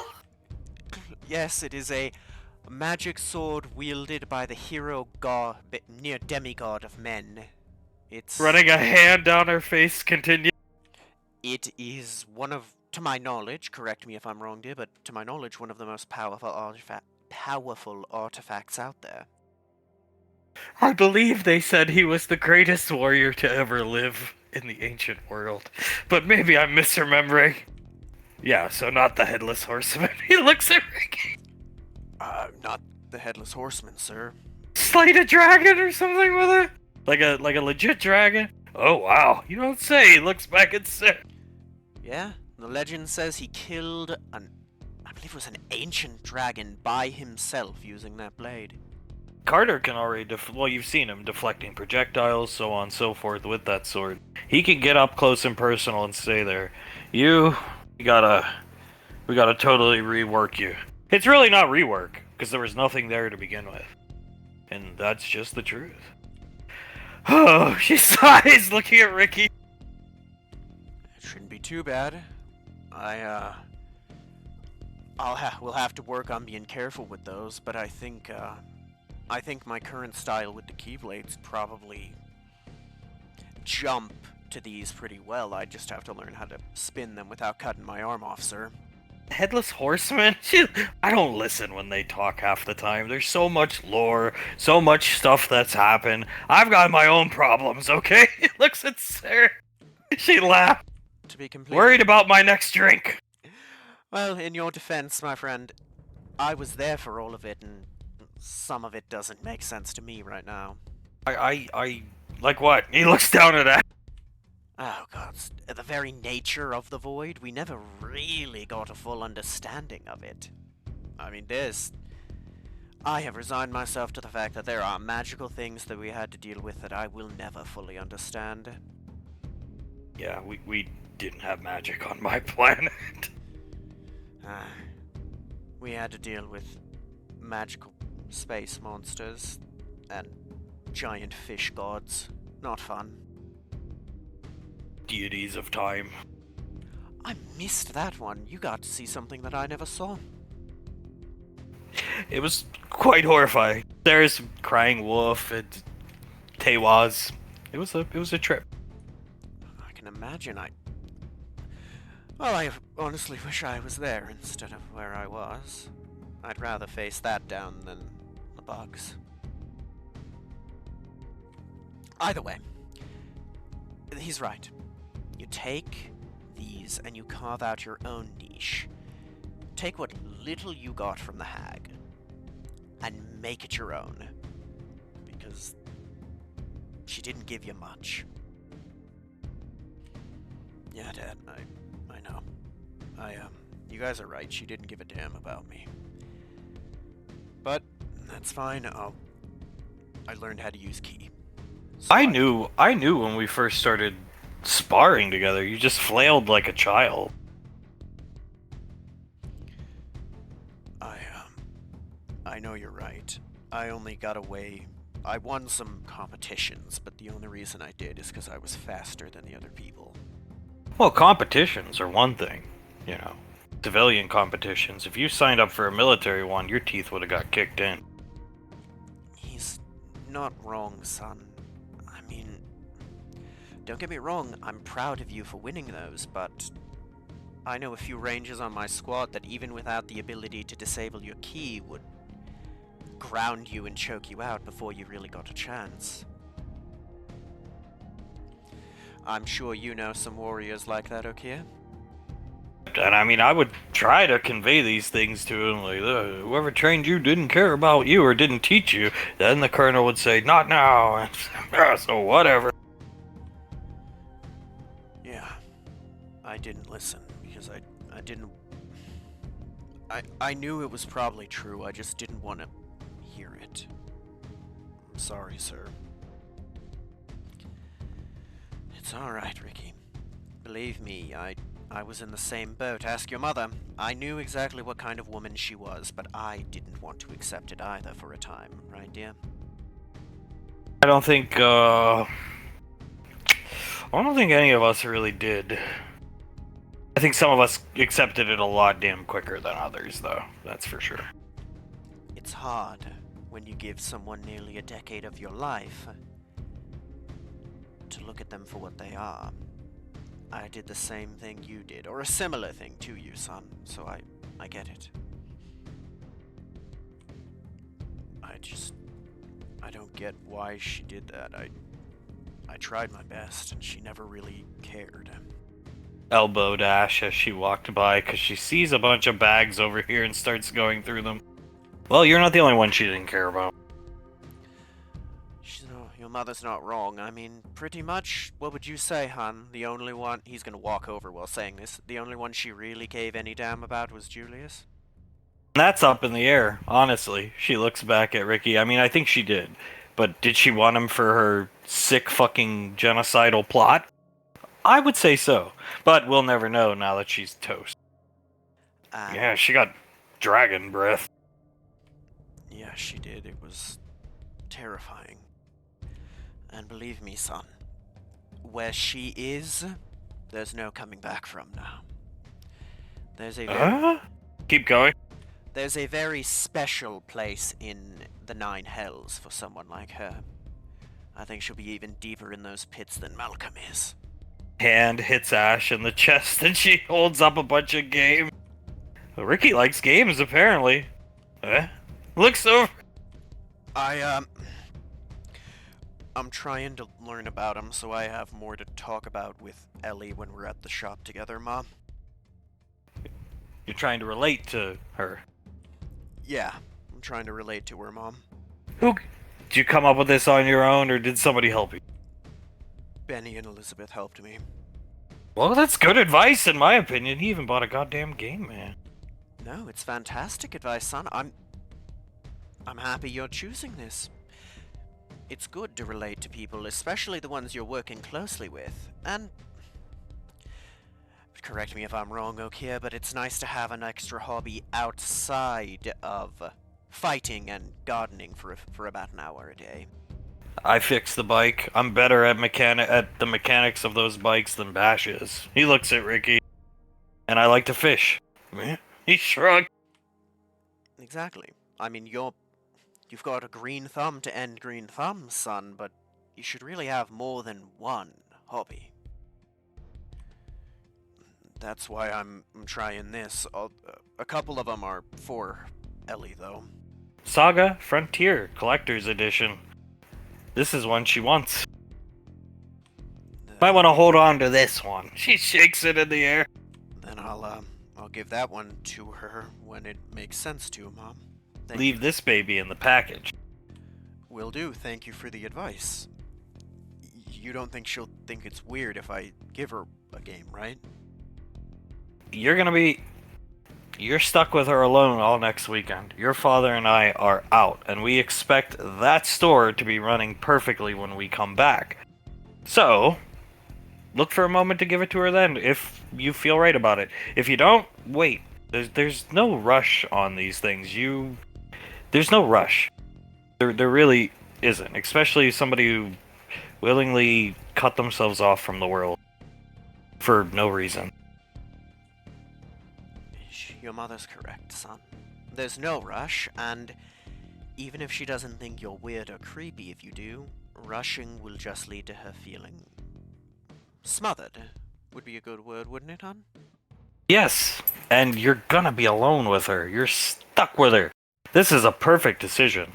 Yes, it is a magic sword wielded by the hero god, near demigod of men. It's... Running a hand down her face, continue. It is one of, to my knowledge, correct me if I'm wrong, dear, but to my knowledge, one of the most powerful artifacts out there. I believe they said he was the greatest warrior to ever live in the ancient world, but maybe I'm misremembering. Yeah, so not the Headless Horseman. He looks at Ricky. Not the Headless Horseman, sir. Slayed a dragon or something with it? Like a legit dragon? Oh wow, you don't say. He looks back and says. Yeah, the legend says he killed I believe it was an ancient dragon by himself using that blade. Carter can already well, you've seen him deflecting projectiles, so on and so forth with that sword. He can get up close and personal and stay there. We gotta totally rework you. It's really not rework, because there was nothing there to begin with. And that's just the truth. Oh, she sighs looking at Ricky. It shouldn't be too bad. We'll have to work on being careful with those, but I think my current style with the Keyblades probably jump to these pretty well. I just have to learn how to spin them without cutting my arm off, sir. Headless Horseman? I don't listen when they talk half the time. There's so much lore, so much stuff that's happened. I've got my own problems, okay? He looks at Sarah. She laughed. To be completely Worried about my next drink. Well, in your defense, my friend, I was there for all of it, and some of it doesn't make sense to me right now. I like what? He looks down at that. Oh god, the very nature of the void, we never really got a full understanding of it. I mean, I have resigned myself to the fact that there are magical things that we had to deal with that I will never fully understand. Yeah, we didn't have magic on my planet. We had to deal with magical space monsters and giant fish gods. Not fun. Deities of time. I missed that one. You got to see something that I never saw. It was quite horrifying. There's crying wolf and Tewaz. It was a trip. I can imagine. Well, I honestly wish I was there instead of where I was. I'd rather face that down than the bugs. Either way, he's right. You take these and you carve out your own niche. Take what little you got from the hag and make it your own. Because she didn't give you much. Yeah, Dad, I know. You guys are right. She didn't give a damn about me. But that's fine. I learned how to use ki. So I knew when we first started sparring together, you just flailed like a child. I know you're right. I only got away. I won some competitions, but the only reason I did is because I was faster than the other people. Well, competitions are one thing, you know. Civilian competitions. If you signed up for a military one, your teeth would have got kicked in. He's not wrong, son. I mean, don't get me wrong, I'm proud of you for winning those, but I know a few rangers on my squad that even without the ability to disable your ki would ground you and choke you out before you really got a chance. I'm sure you know some warriors like that, Okia. And I mean, I would try to convey these things to him, like, whoever trained you didn't care about you or didn't teach you. Then the colonel would say, not now, so whatever. Yeah, I didn't listen because I didn't. I knew it was probably true. I just didn't want to hear it. I'm sorry, sir. It's all right, Ricky. Believe me, I was in the same boat. Ask your mother. I knew exactly what kind of woman she was, but I didn't want to accept it either for a time, right, dear? I don't think any of us really did. I think some of us accepted it a lot damn quicker than others, though. That's for sure. It's hard when you give someone nearly a decade of your life to look at them for what they are. I did the same thing you did, or a similar thing to you, son, so I get it. I don't get why she did that. I tried my best, and she never really cared. Elbow dash as she walked by, because she sees a bunch of bags over here and starts going through them. Well, you're not the only one she didn't care about. Your mother's not wrong. I mean, pretty much, what would you say, hon? The only one, he's gonna walk over while saying this, the only one she really gave any damn about was Julius? That's up in the air, honestly. She looks back at Ricky. I mean, I think she did. But did she want him for her sick fucking genocidal plot? I would say so. But we'll never know now that she's toast. Yeah, she got dragon breath. Yeah, she did. It was terrifying. And believe me, son, where she is, there's no coming back from now. There's a Keep going. There's a very special place in the Nine Hells for someone like her. I think she'll be even deeper in those pits than Malcolm is. Hand hits Ash in the chest and she holds up a bunch of game. Well, Ricky likes games, apparently. Looks over. I'm trying to learn about him so I have more to talk about with Ellie when we're at the shop together, Mom. You're trying to relate to her. Yeah, I'm trying to relate to her, Mom. Did you come up with this on your own, or did somebody help you? Benny and Elizabeth helped me. Well, that's good advice, in my opinion. He even bought a goddamn game, man. No, it's fantastic advice, son. I'm happy you're choosing this. It's good to relate to people, especially the ones you're working closely with. And correct me if I'm wrong, okay, but it's nice to have an extra hobby outside of fighting and gardening for about an hour a day. I fix the bike. I'm better at the mechanics of those bikes than Bash is. He looks at Ricky, and I like to fish. He shrugged. Exactly. I mean, you've got a green thumb to end green thumbs, son, but you should really have more than one hobby. That's why I'm trying this. A couple of them are for Ellie, though. Saga Frontier Collector's Edition. This is one she wants. Might want to hold on to this one. She shakes it in the air. Then I'll give that one to her when it makes sense to, Mom. Leave this baby in the package. Will do. Thank you for the advice. You don't think she'll think it's weird if I give her a game, right? You're stuck with her alone all next weekend. Your father and I are out, and we expect that store to be running perfectly when we come back. So, look for a moment to give it to her then, if you feel right about it. If you don't, wait. There's no rush on these things. There's no rush. There really isn't. Especially somebody who willingly cut themselves off from the world for no reason. Your mother's correct, son. There's no rush, and even if she doesn't think you're weird or creepy if you do, rushing will just lead to her feeling smothered. Would be a good word, wouldn't it, hon? Yes, and you're gonna be alone with her. You're stuck with her. This is a perfect decision.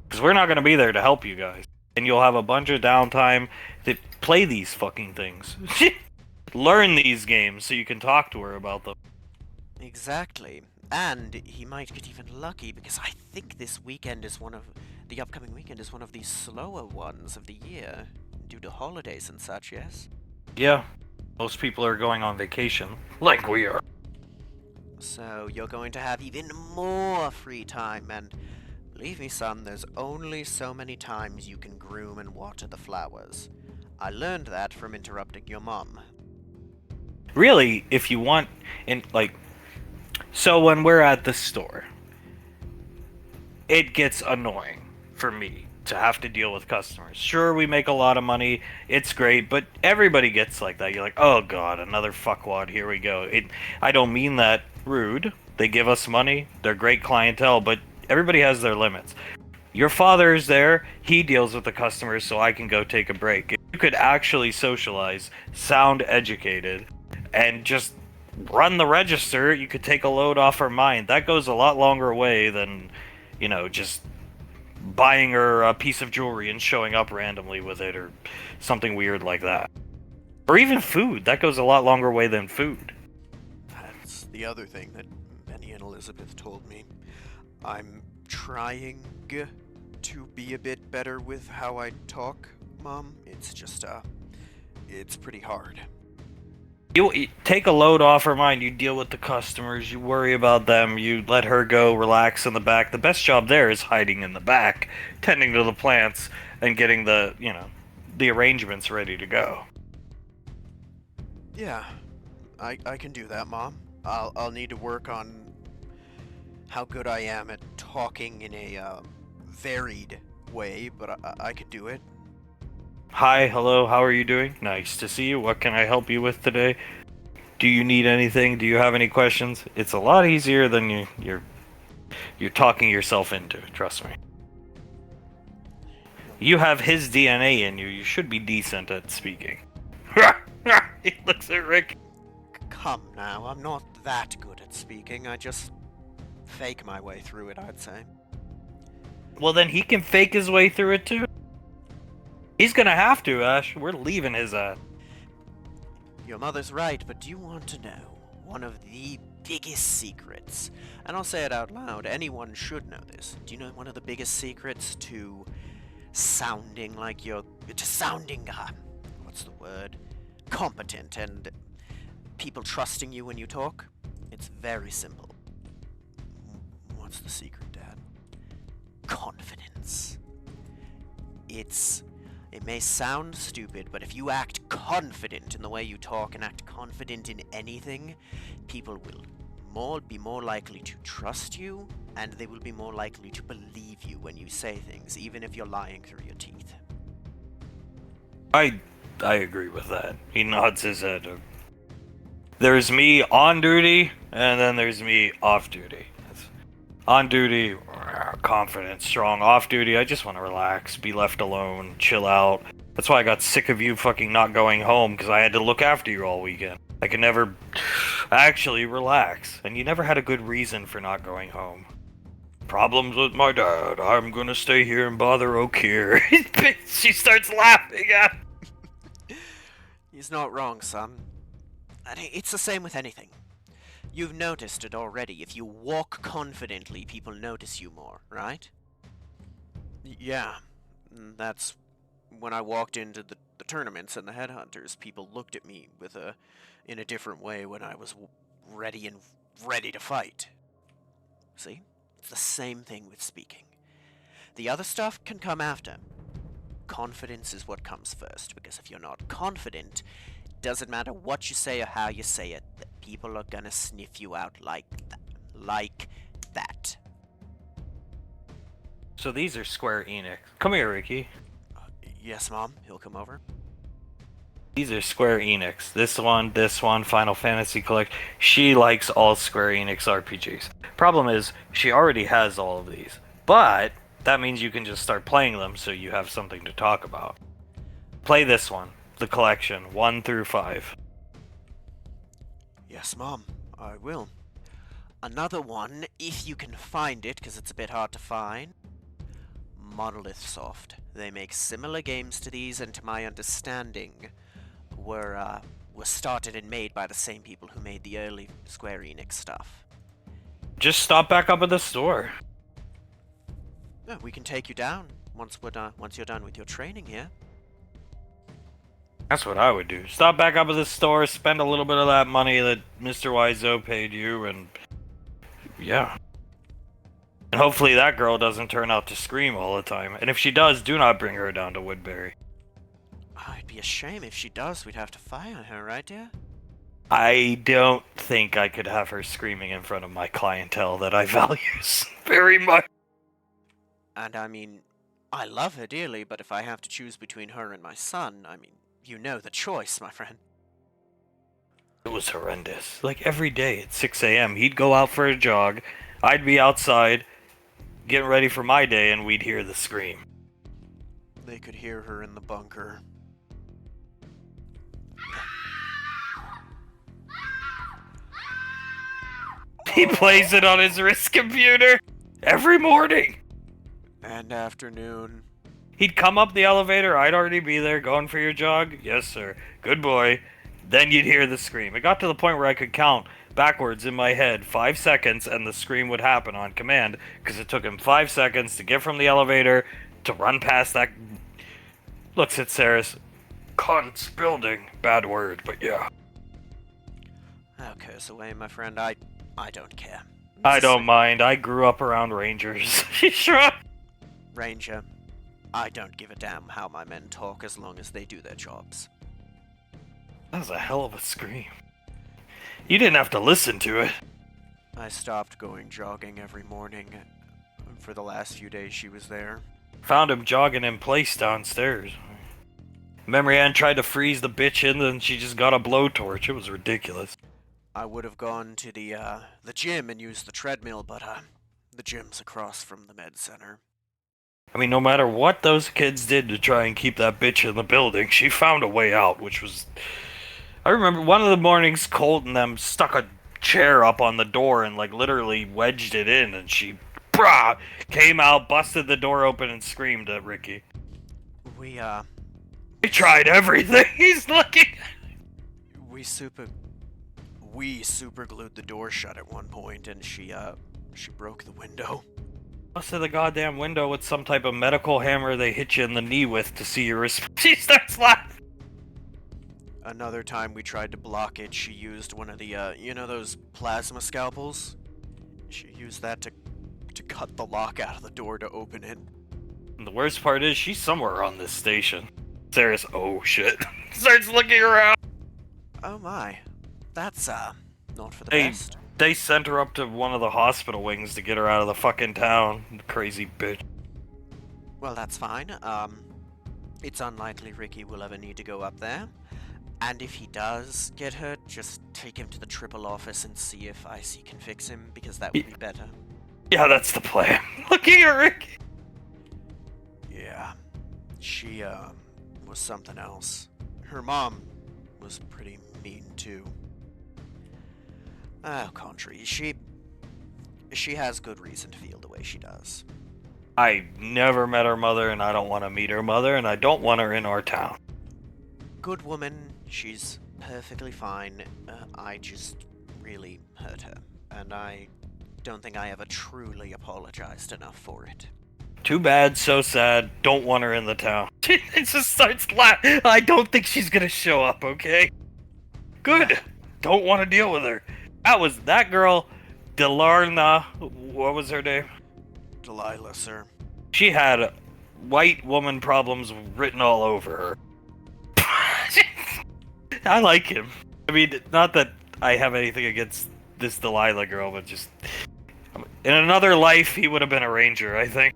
Because we're not gonna be there to help you guys. And you'll have a bunch of downtime to play these fucking things. Learn these games so you can talk to her about them. Exactly. And he might get even lucky because I think this weekend is the upcoming weekend is one of the slower ones of the year due to holidays and such, yes? Yeah, most people are going on vacation, like we are. So you're going to have even more free time, and believe me, son, there's only so many times you can groom and water the flowers. I learned that from interrupting your mom. Really, if you want, so when we're at the store, it gets annoying for me to have to deal with customers. Sure, we make a lot of money, it's great, but everybody gets like that. You're like, oh god, another fuckwad, here we go. I don't mean that rude. They give us money, they're great clientele, but everybody has their limits. Your father is there, he deals with the customers, so I can go take a break. If you could actually socialize, sound educated, and just run the register, you could take a load off her mind. That goes a lot longer way than, just buying her a piece of jewelry and showing up randomly with it or something weird like that. Or even food. That goes a lot longer way than food. That's the other thing that Benny and Elizabeth told me. I'm trying to be a bit better with how I talk, Mom. It's just, it's pretty hard. You take a load off her mind, you deal with the customers, you worry about them, you let her go relax in the back. The best job there is hiding in the back, tending to the plants, and getting the arrangements ready to go. Yeah, I can do that, Mom. I'll need to work on how good I am at talking in a varied way, but I could do it. Hi, hello, how are you doing? Nice to see you. What can I help you with today? Do you need anything? Do you have any questions? It's a lot easier than you're talking yourself into, trust me. You have his DNA in you. You should be decent at speaking. He looks at Rick. Come now, I'm not that good at speaking. I just fake my way through it, I'd say. Well, then he can fake his way through it too. He's gonna have to, Ash. We're leaving his ass. Your mother's right, but do you want to know one of the biggest secrets? And I'll say it out loud, anyone should know this. Do you know one of the biggest secrets to sounding like what's the word? Competent and people trusting you when you talk? It's very simple. What's the secret, Dad? Confidence. It's It may sound stupid, but if you act confident in the way you talk and act confident in anything, people will be more likely to trust you, and they will be more likely to believe you when you say things, even if you're lying through your teeth. I agree with that. He nods his head. There's me on duty, and then there's me off duty. On duty, confident, strong. Off duty, I just want to relax, be left alone, chill out. That's why I got sick of you fucking not going home, because I had to look after you all weekend. I could never actually relax, and you never had a good reason for not going home. Problems with my dad. I'm gonna stay here and bother Okir. She starts laughing at him. He's not wrong, son. And it's the same with anything. You've noticed it already. If you walk confidently, people notice you more, right? Yeah. That's when I walked into the tournaments and the headhunters, people looked at me in a different way when I was ready to fight. See? It's the same thing with speaking. The other stuff can come after. Confidence is what comes first, because if you're not confident, it doesn't matter what you say or how you say it, the people are gonna sniff you out like that. So these are Square Enix. Come here, Ricky. Yes, Mom. He'll come over. These are Square Enix. This one, Final Fantasy Collect. She likes all Square Enix RPGs. Problem is, she already has all of these. But that means you can just start playing them so you have something to talk about. Play this one, the collection, 1 through 5. Yes, Mom. I will. Another one, if you can find it, because it's a bit hard to find. Monolith Soft. They make similar games to these, and to my understanding, were started and made by the same people who made the early Square Enix stuff. Just stop back up at the store. Yeah, we can take you down once you're done with your training here. That's what I would do. Stop back up at the store, spend a little bit of that money that Mr. Wiseau paid you, and yeah. And hopefully that girl doesn't turn out to scream all the time. And if she does, do not bring her down to Woodbury. Oh, it'd be a shame if she does. We'd have to fire her, right, dear? I don't think I could have her screaming in front of my clientele that I value very much. And I mean, I love her dearly, but if I have to choose between her and my son, I mean, you know the choice, my friend. It was horrendous. Like every day at 6 a.m., he'd go out for a jog, I'd be outside, getting ready for my day, and we'd hear the scream. They could hear her in the bunker. He plays it on his wrist computer every morning. And afternoon. He'd come up the elevator, I'd already be there, going for your jog. Yes, sir. Good boy. Then you'd hear the scream. It got to the point where I could count backwards in my head 5 seconds, and the scream would happen on command, because it took him 5 seconds to get from the elevator to run past that. Looks at Saris. Cunt's building. Bad word, but yeah. Oh, curse away, my friend. I don't care. I don't mind. I grew up around Rangers. He shrugged. Ranger, I don't give a damn how my men talk as long as they do their jobs. That was a hell of a scream. You didn't have to listen to it. I stopped going jogging every morning for the last few days she was there. Found him jogging in place downstairs. Memory Ann tried to freeze the bitch in, and she just got a blowtorch. It was ridiculous. I would have gone to the gym and used the treadmill, but the gym's across from the med center. I mean, no matter what those kids did to try and keep that bitch in the building, she found a way out, which was... I remember one of the mornings, Colt and them stuck a chair up on the door and, like, literally wedged it in, and she, came out, busted the door open, and screamed at Ricky. We tried everything. He's looking. We super glued the door shut at one point, and she broke the window. Busted the goddamn window with some type of medical hammer they hit you in the knee with to see your response. She starts laughing. Another time we tried to block it, she used one of the, those plasma scalpels? She used that to cut the lock out of the door to open it. And the worst part is, she's somewhere on this station. Sarah's, oh shit. Starts looking around. Oh my. That's, not for the Hey, best. they sent her up to one of the hospital wings to get her out of the fucking town. Crazy bitch. Well, that's fine. It's unlikely Ricky will ever need to go up there. And if he does get hurt, just take him to the triple office and see if IC can fix him, because that would be better. Yeah, that's the plan. Looking at Ricky. Yeah. She, was something else. Her mom was pretty mean, too. Oh, Country, she has good reason to feel the way she does. I never met her mother, and I don't want to meet her mother, and I don't want her in our town. Good woman, she's perfectly fine. I just really hurt her, and I don't think I ever truly apologized enough for it. Too bad, so sad, don't want her in the town. She just starts laughing. I don't think she's gonna show up, okay? Good. Don't want to deal with her. That was that girl, Delarna, what was her name? Delilah, sir. She had white woman problems written all over her. I like him. I mean, not that I have anything against this Delilah girl, but just... in another life, he would have been a ranger, I think.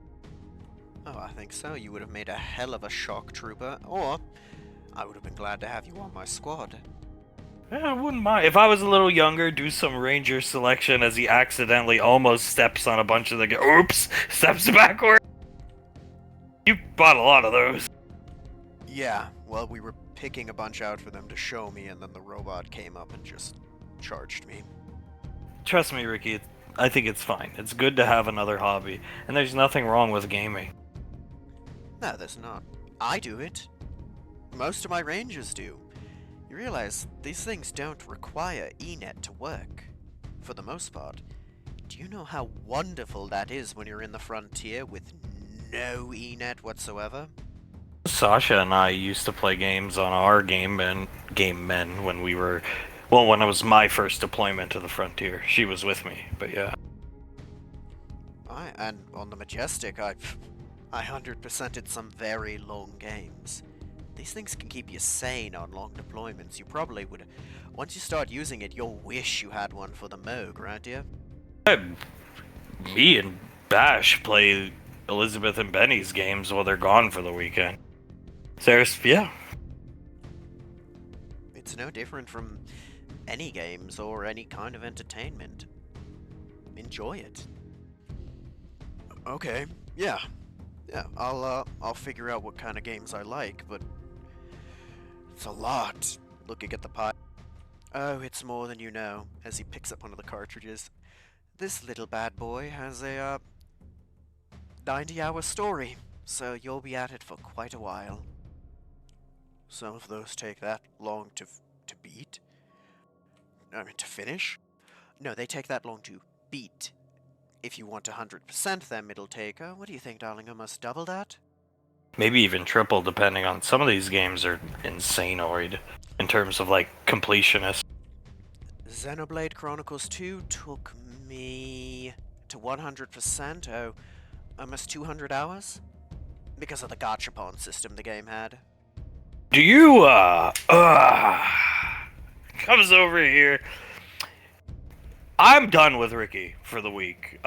Oh, I think so. You would have made a hell of a shock trooper, or I would have been glad to have you on my squad. Yeah, I wouldn't mind. If I was a little younger, do some ranger selection as he accidentally almost steps on a bunch of the... Oops! Steps backward! You bought a lot of those. Yeah, well, we were picking a bunch out for them to show me, and then the robot came up and just charged me. Trust me, Ricky, I think it's fine. It's good to have another hobby, and there's nothing wrong with gaming. No, there's not. I do it. Most of my rangers do. You realize these things don't require ENET to work, for the most part. Do you know how wonderful that is when you're in the frontier with no ENET whatsoever? Sasha and I used to play games on our Game Men when we were... well, when it was my first deployment to the frontier. She was with me, but yeah. And on the Majestic, I 100%ed some very long games. These things can keep you sane on long deployments. You probably would... once you start using it, you'll wish you had one for the Moog, right, dear? Me and Bash play Elizabeth and Benny's games while they're gone for the weekend. Serious, yeah. It's no different from any games or any kind of entertainment. Enjoy it. Okay, yeah. Yeah, I'll figure out what kind of games I like, but it's a lot looking at the pile. Oh, it's more than you know, as he picks up one of the cartridges. This little bad boy has a 90-hour story, so you'll be at it for quite a while. Some of those take that long to beat. I mean, to finish? No, they take that long to beat. If you want to 100% them, it'll take, what do you think, darling, almost double that? Maybe even triple, depending on... some of these games are insanoid in terms of, like, completionist. Xenoblade Chronicles 2 took me to 100%, almost 200 hours? Because of the gachapon system the game had. Do you, comes over here. I'm done with Ricky for the week.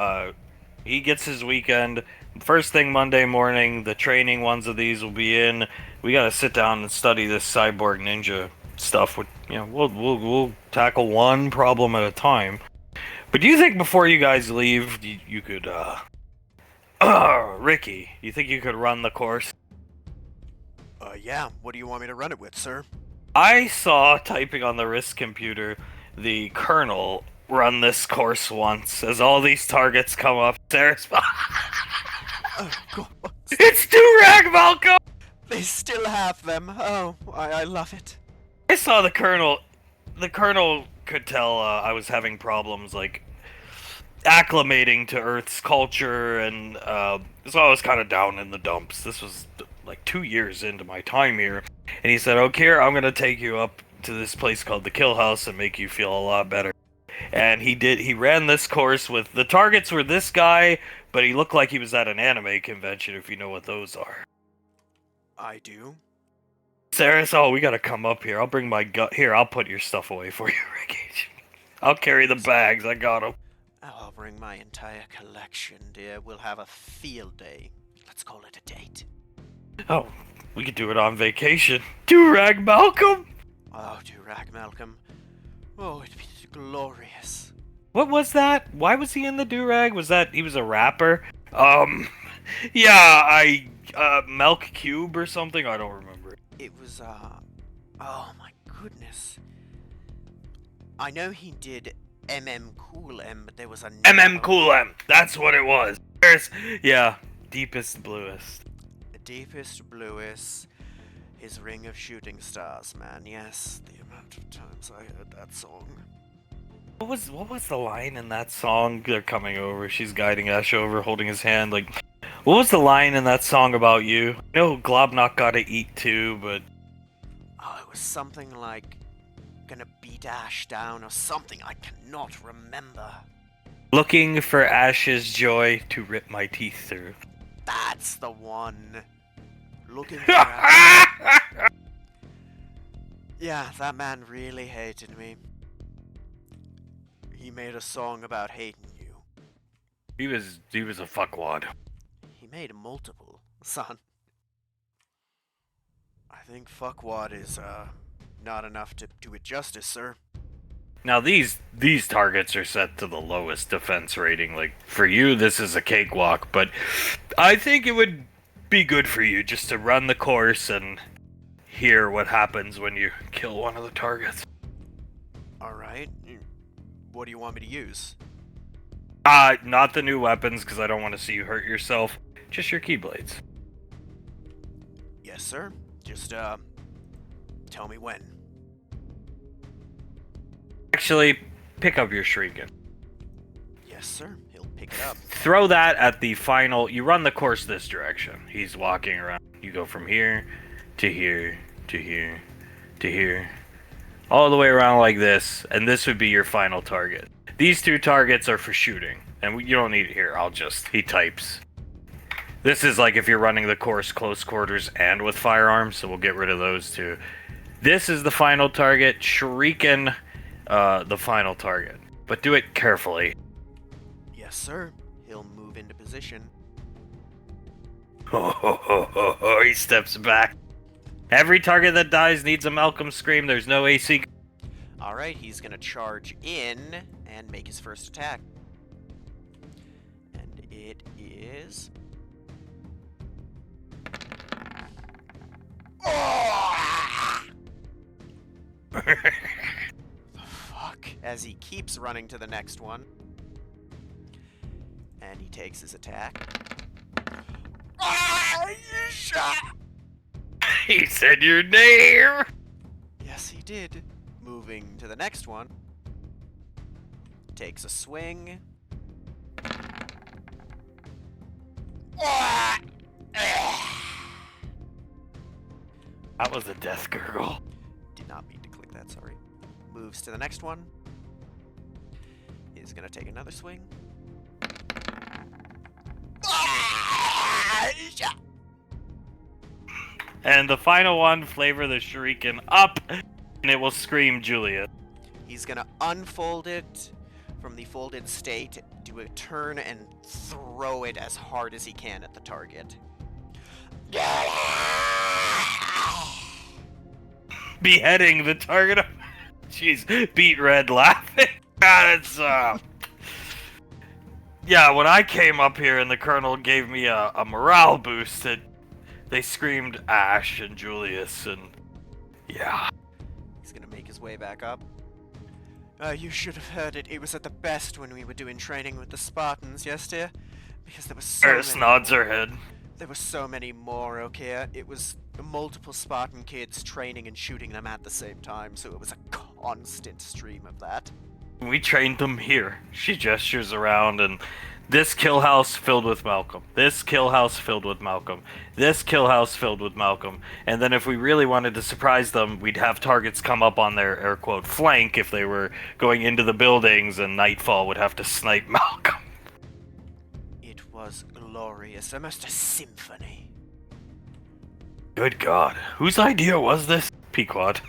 He gets his weekend. First thing Monday morning, the training ones of these will be in. We gotta sit down and study this cyborg ninja stuff. You know, we'll tackle one problem at a time. But do you think before you guys leave, you could, Ricky, you think you could run the course? Yeah. What do you want me to run it with, sir? I saw, typing on the wrist computer, the Colonel run this course once, as all these targets come up. Sarah's... Oh, God. It's Durag, Malcolm! They still have them. Oh, I love it. I saw the Colonel. The Colonel could tell I was having problems, like, acclimating to Earth's culture, and so I was kind of down in the dumps. This was, like, 2 years into my time here. And he said, okay, I'm gonna take you up to this place called the Kill House and make you feel a lot better. And he ran this course with, the targets were this guy, but he looked like he was at an anime convention, if you know what those are. I do. Saris, oh, we gotta come up here. I'll bring my gun. Here, I'll put your stuff away for you, Ricky. I'll carry the bags. I got them. I'll bring my entire collection, dear. We'll have a field day. Let's call it a date. Oh, we could do it on vacation. Do-rag Malcolm! Oh, do-rag Malcolm. Oh, it'd be glorious. What was that? Why was he in the do-rag? Was that he was a rapper? Yeah, Milk Cube or something? I don't remember. It was, oh my goodness. I know he did Cool M, but there was a... Cool M. That's what it was. Yeah, deepest, bluest. The deepest, bluest, his ring of shooting stars, man. Yes, the amount of times I heard that song. What was the line in that song? They're coming over. She's guiding Ash over, holding his hand. Like, what was the line in that song about you? I know Globnock gotta eat too, but... Oh, it was something like... gonna beat Ash down or something. I cannot remember. Looking for Ash's joy to rip my teeth through. That's the one. Looking for Ash. Yeah, that man really hated me. He made a song about hating you. He was a fuckwad. He made multiple, son. I think fuckwad is, not enough to do it justice, sir. Now these targets are set to the lowest defense rating. Like, for you, this is a cakewalk, but I think it would be good for you just to run the course and hear what happens when you kill one of the targets. Alright. What do you want me to use? Not the new weapons, because I don't want to see you hurt yourself. Just your keyblades. Yes, sir. Just, tell me when. Actually, pick up your shuriken. Yes, sir. He'll pick it up. Throw that at the final... You run the course this direction. He's walking around. You go from here to here to here to here. All the way around like this, and this would be your final target. These two targets are for shooting, and you don't need it here. He types. This is like if you're running the course close quarters and with firearms, so we'll get rid of those two. This is the final target. Shuriken, the final target. But do it carefully. Yes, sir. He'll move into position. He steps back. Every target that dies needs a Malcolm scream. There's no AC. Alright, he's gonna charge in and make his first attack. And it is... Oh! The fuck? As he keeps running to the next one. And he takes his attack. He said your name! Yes, he did. Moving to the next one. Takes a swing. That was a death gurgle. Did not mean to click that, sorry. Moves to the next one. Is gonna take another swing. And the final one, flavor the shuriken up, and it will scream Julius. He's gonna unfold it from the folded state, do a turn, and throw it as hard as he can at the target. Beheading the target. Jeez, beat red laughing. God, it's yeah, when I came up here and the colonel gave me a morale boost, they screamed Ash and Julius, and yeah. He's gonna make his way back up. You should have heard it. It was at the best when we were doing training with the Spartans, yes, dear? Because there was so Eris many nods more. her head. There were so many more, okay? It was multiple Spartan kids training and shooting them at the same time, so it was a constant stream of that. We trained them here. She gestures around, and this kill house filled with Malcolm. This kill house filled with Malcolm. This kill house filled with Malcolm. And then if we really wanted to surprise them, we'd have targets come up on their air quote flank if they were going into the buildings, and Nightfall would have to snipe Malcolm. It was glorious, almost a symphony. Good God. Whose idea was this? Pequod.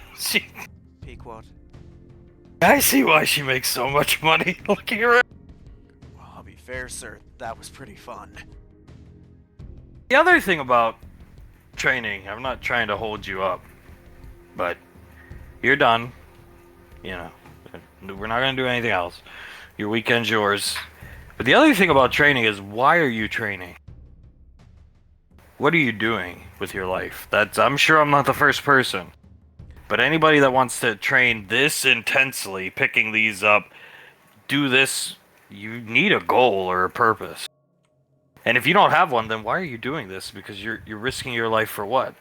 Pequod. I see why she makes so much money. Look at her. Well, I'll be fair, sir. That was pretty fun. The other thing about training, I'm not trying to hold you up, but you're done. You know, we're not going to do anything else. Your weekend's yours. But the other thing about training is, why are you training? What are you doing with your life? I'm sure I'm not the first person. But anybody that wants to train this intensely, picking these up, do this, you need a goal or a purpose. And if you don't have one, then why are you doing this? Because you're risking your life for what?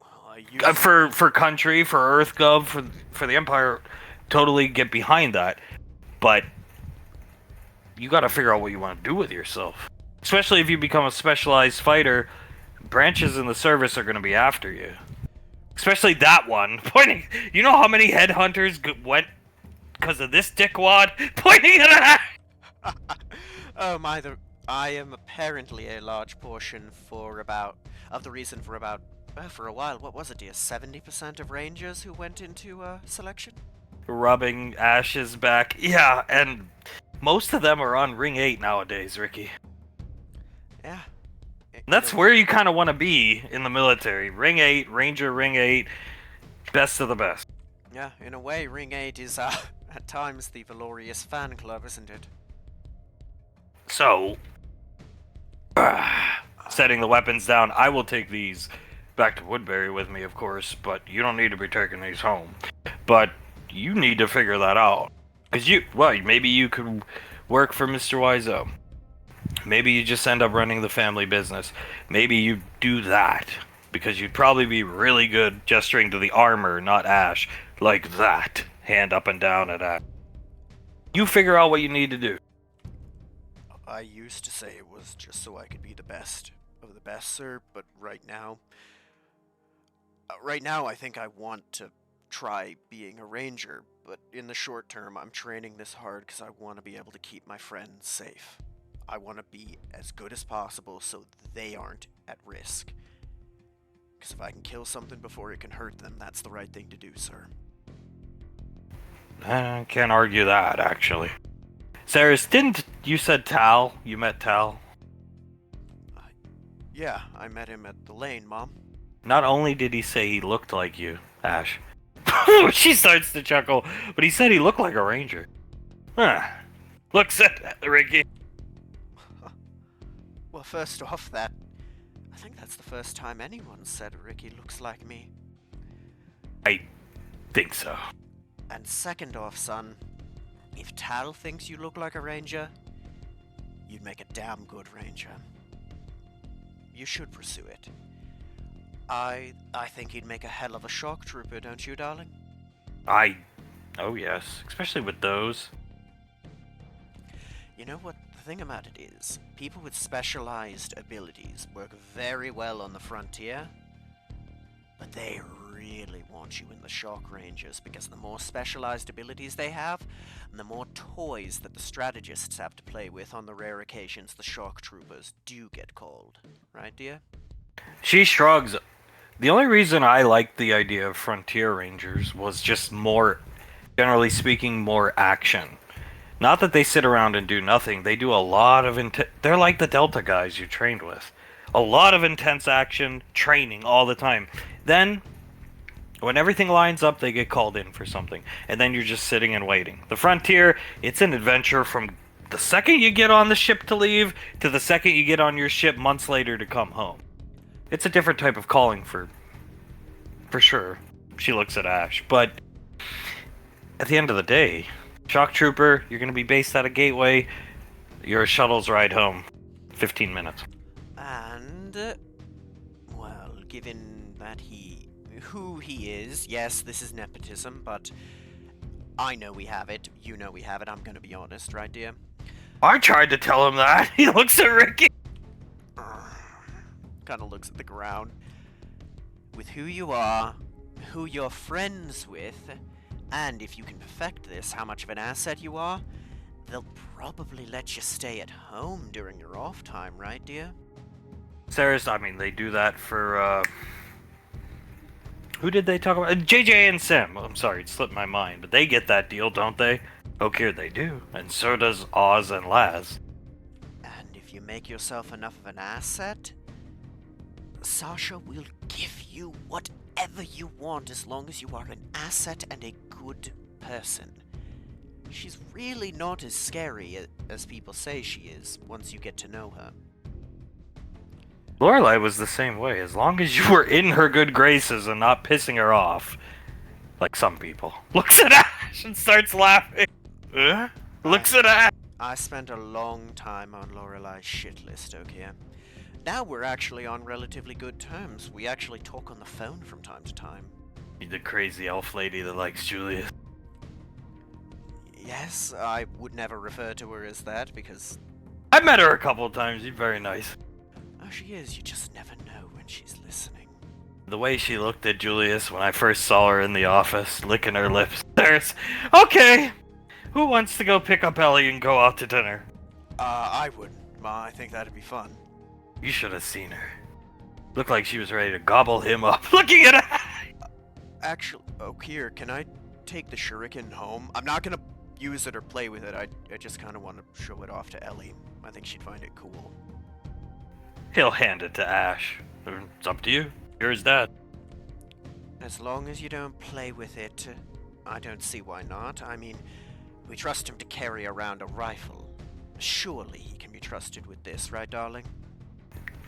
Well, For country, for EarthGov, for the Empire, totally get behind that. But you got to figure out what you want to do with yourself. Especially if you become a specialized fighter, branches in the service are going to be after you. Especially that one. Pointing. You know how many headhunters went because of this dickwad? Pointing at that! Oh my, I am apparently a large portion of the reason for a while, what was it, dear? 70% of Rangers who went into selection? Rubbing Ash's back. Yeah, and most of them are on Ring 8 nowadays, Ricky. Yeah. That's where you kind of want to be in the military. Ring 8, Ranger Ring 8, best of the best. Yeah, in a way, Ring 8 is, at times, the Valorious fan club, isn't it? So, setting the weapons down, I will take these back to Woodbury with me, of course, but you don't need to be taking these home. But you need to figure that out. Because maybe you could work for Mr. Wiseau. Maybe you just end up running the family business. Maybe you do that. Because you'd probably be really good gesturing to the armor, not Ash. Like that. Hand up and down at Ash. You figure out what you need to do. I used to say it was just so I could be the best of the best, sir, but right now I think I want to try being a ranger, but in the short term, I'm training this hard because I want to be able to keep my friends safe. I want to be as good as possible so they aren't at risk. Because if I can kill something before it can hurt them, that's the right thing to do, sir. I can't argue that, actually. Saris, didn't you said Tal? You met Tal? Yeah, I met him at the lane, Mom. Not only did he say he looked like you, Ash. She starts to chuckle, but he said he looked like a ranger. Huh. Looks at Ricky. Well, first off, I think that's the first time anyone said Ricky looks like me. I think so. And second off, son, if Tal thinks you look like a ranger, you'd make a damn good ranger. You should pursue it. I think he'd make a hell of a shock trooper, don't you, darling? Oh yes, especially with those. You know what the thing about it is? People with specialized abilities work very well on the frontier, but they really want you in the shock rangers because the more specialized abilities they have, and the more toys that the strategists have to play with on the rare occasions the shock troopers do get called. Right, dear? She shrugs. The only reason I liked the idea of Frontier Rangers was just more, generally speaking, more action. Not that they sit around and do nothing. They do a lot of they're like the Delta guys you trained with. A lot of intense action, training all the time. Then, when everything lines up, they get called in for something. And then you're just sitting and waiting. The Frontier, it's an adventure from the second you get on the ship to leave to the second you get on your ship months later to come home. It's a different type of calling for sure. She looks at Ash. But at the end of the day, Shock Trooper, you're going to be based out of Gateway. Your shuttle's ride home. 15 minutes. And, well, given that who he is, yes, this is nepotism, but I know we have it, you know we have it, I'm gonna be honest, right, dear? I tried to tell him that. He looks at Ricky. Kinda looks at the ground. With who you are, who you're friends with, and if you can perfect this, how much of an asset you are, they'll probably let you stay at home during your off time, right, dear? Sarah's, I mean, they do that for, who did they talk about? JJ and Sam. I'm sorry, it slipped my mind. But they get that deal, don't they? Okay, they do. And so does Oz and Laz. And if you make yourself enough of an asset, Sasha will give you whatever you want as long as you are an asset and a good person. She's really not as scary as people say she is once you get to know her. Lorelai was the same way, as long as you were in her good graces and not pissing her off. Like some people. Looks at Ash and starts laughing. Looks at Ash. I spent a long time on Lorelai's shit list, okay? Now we're actually on relatively good terms. We actually talk on the phone from time to time. The crazy elf lady that likes Julius. Yes, I would never refer to her as that because... I've met her a couple of times, she's very nice. Oh, she is. You just never know when she's listening. The way she looked at Julius when I first saw her in the office, licking her lips. There's... Okay! Who wants to go pick up Ellie and go out to dinner? I would. I think that'd be fun. You should have seen her. Looked like she was ready to gobble him up. Looking at her! Actually, here, can I take the shuriken home? I'm not gonna use it or play with it. I just kind of want to show it off to Ellie. I think she'd find it cool. He'll hand it to Ash. It's up to you. You're his dad. As long as you don't play with it, I don't see why not. I mean, we trust him to carry around a rifle. Surely he can be trusted with this, right, darling?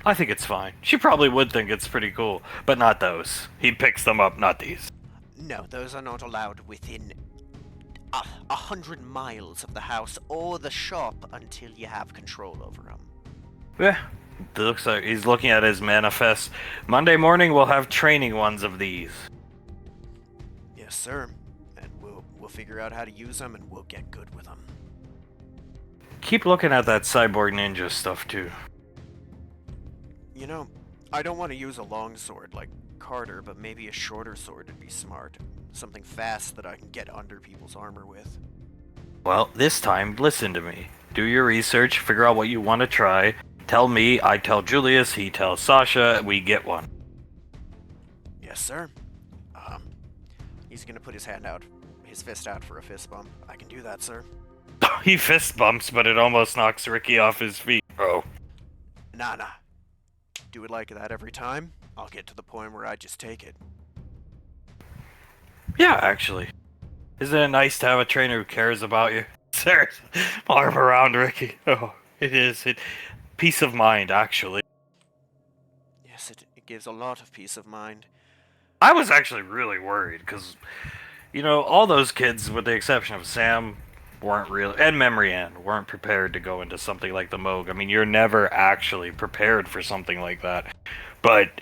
I think it's fine. She probably would think it's pretty cool, but not those. He picks them up, not these. No, those are not allowed within 100 miles of the house or the shop until you have control over them. Yeah, it looks like he's looking at his manifest. Monday morning we'll have training ones of these. Yes, sir. And we'll figure out how to use them and we'll get good with them. Keep looking at that cyborg ninja stuff too. You know, I don't want to use a long sword like Carter, but maybe a shorter sword would be smart. Something fast that I can get under people's armor with. Well, this time, listen to me. Do your research, figure out what you want to try. Tell me, I tell Julius, he tells Sasha, we get one. Yes, sir. He's gonna put his fist out for a fist bump. I can do that, sir. He fist bumps, but it almost knocks Ricky off his feet, bro. Nah. Do it like that every time. I'll get to the point where I just take it. Yeah, actually. Isn't it nice to have a trainer who cares about you? Seriously, arm around Ricky. Oh, it is. Peace of mind, actually. Yes, it gives a lot of peace of mind. I was actually really worried, because, all those kids, with the exception of Sam, weren't really, and Memory Ann, weren't prepared to go into something like the Moog. I mean, you're never actually prepared for something like that. But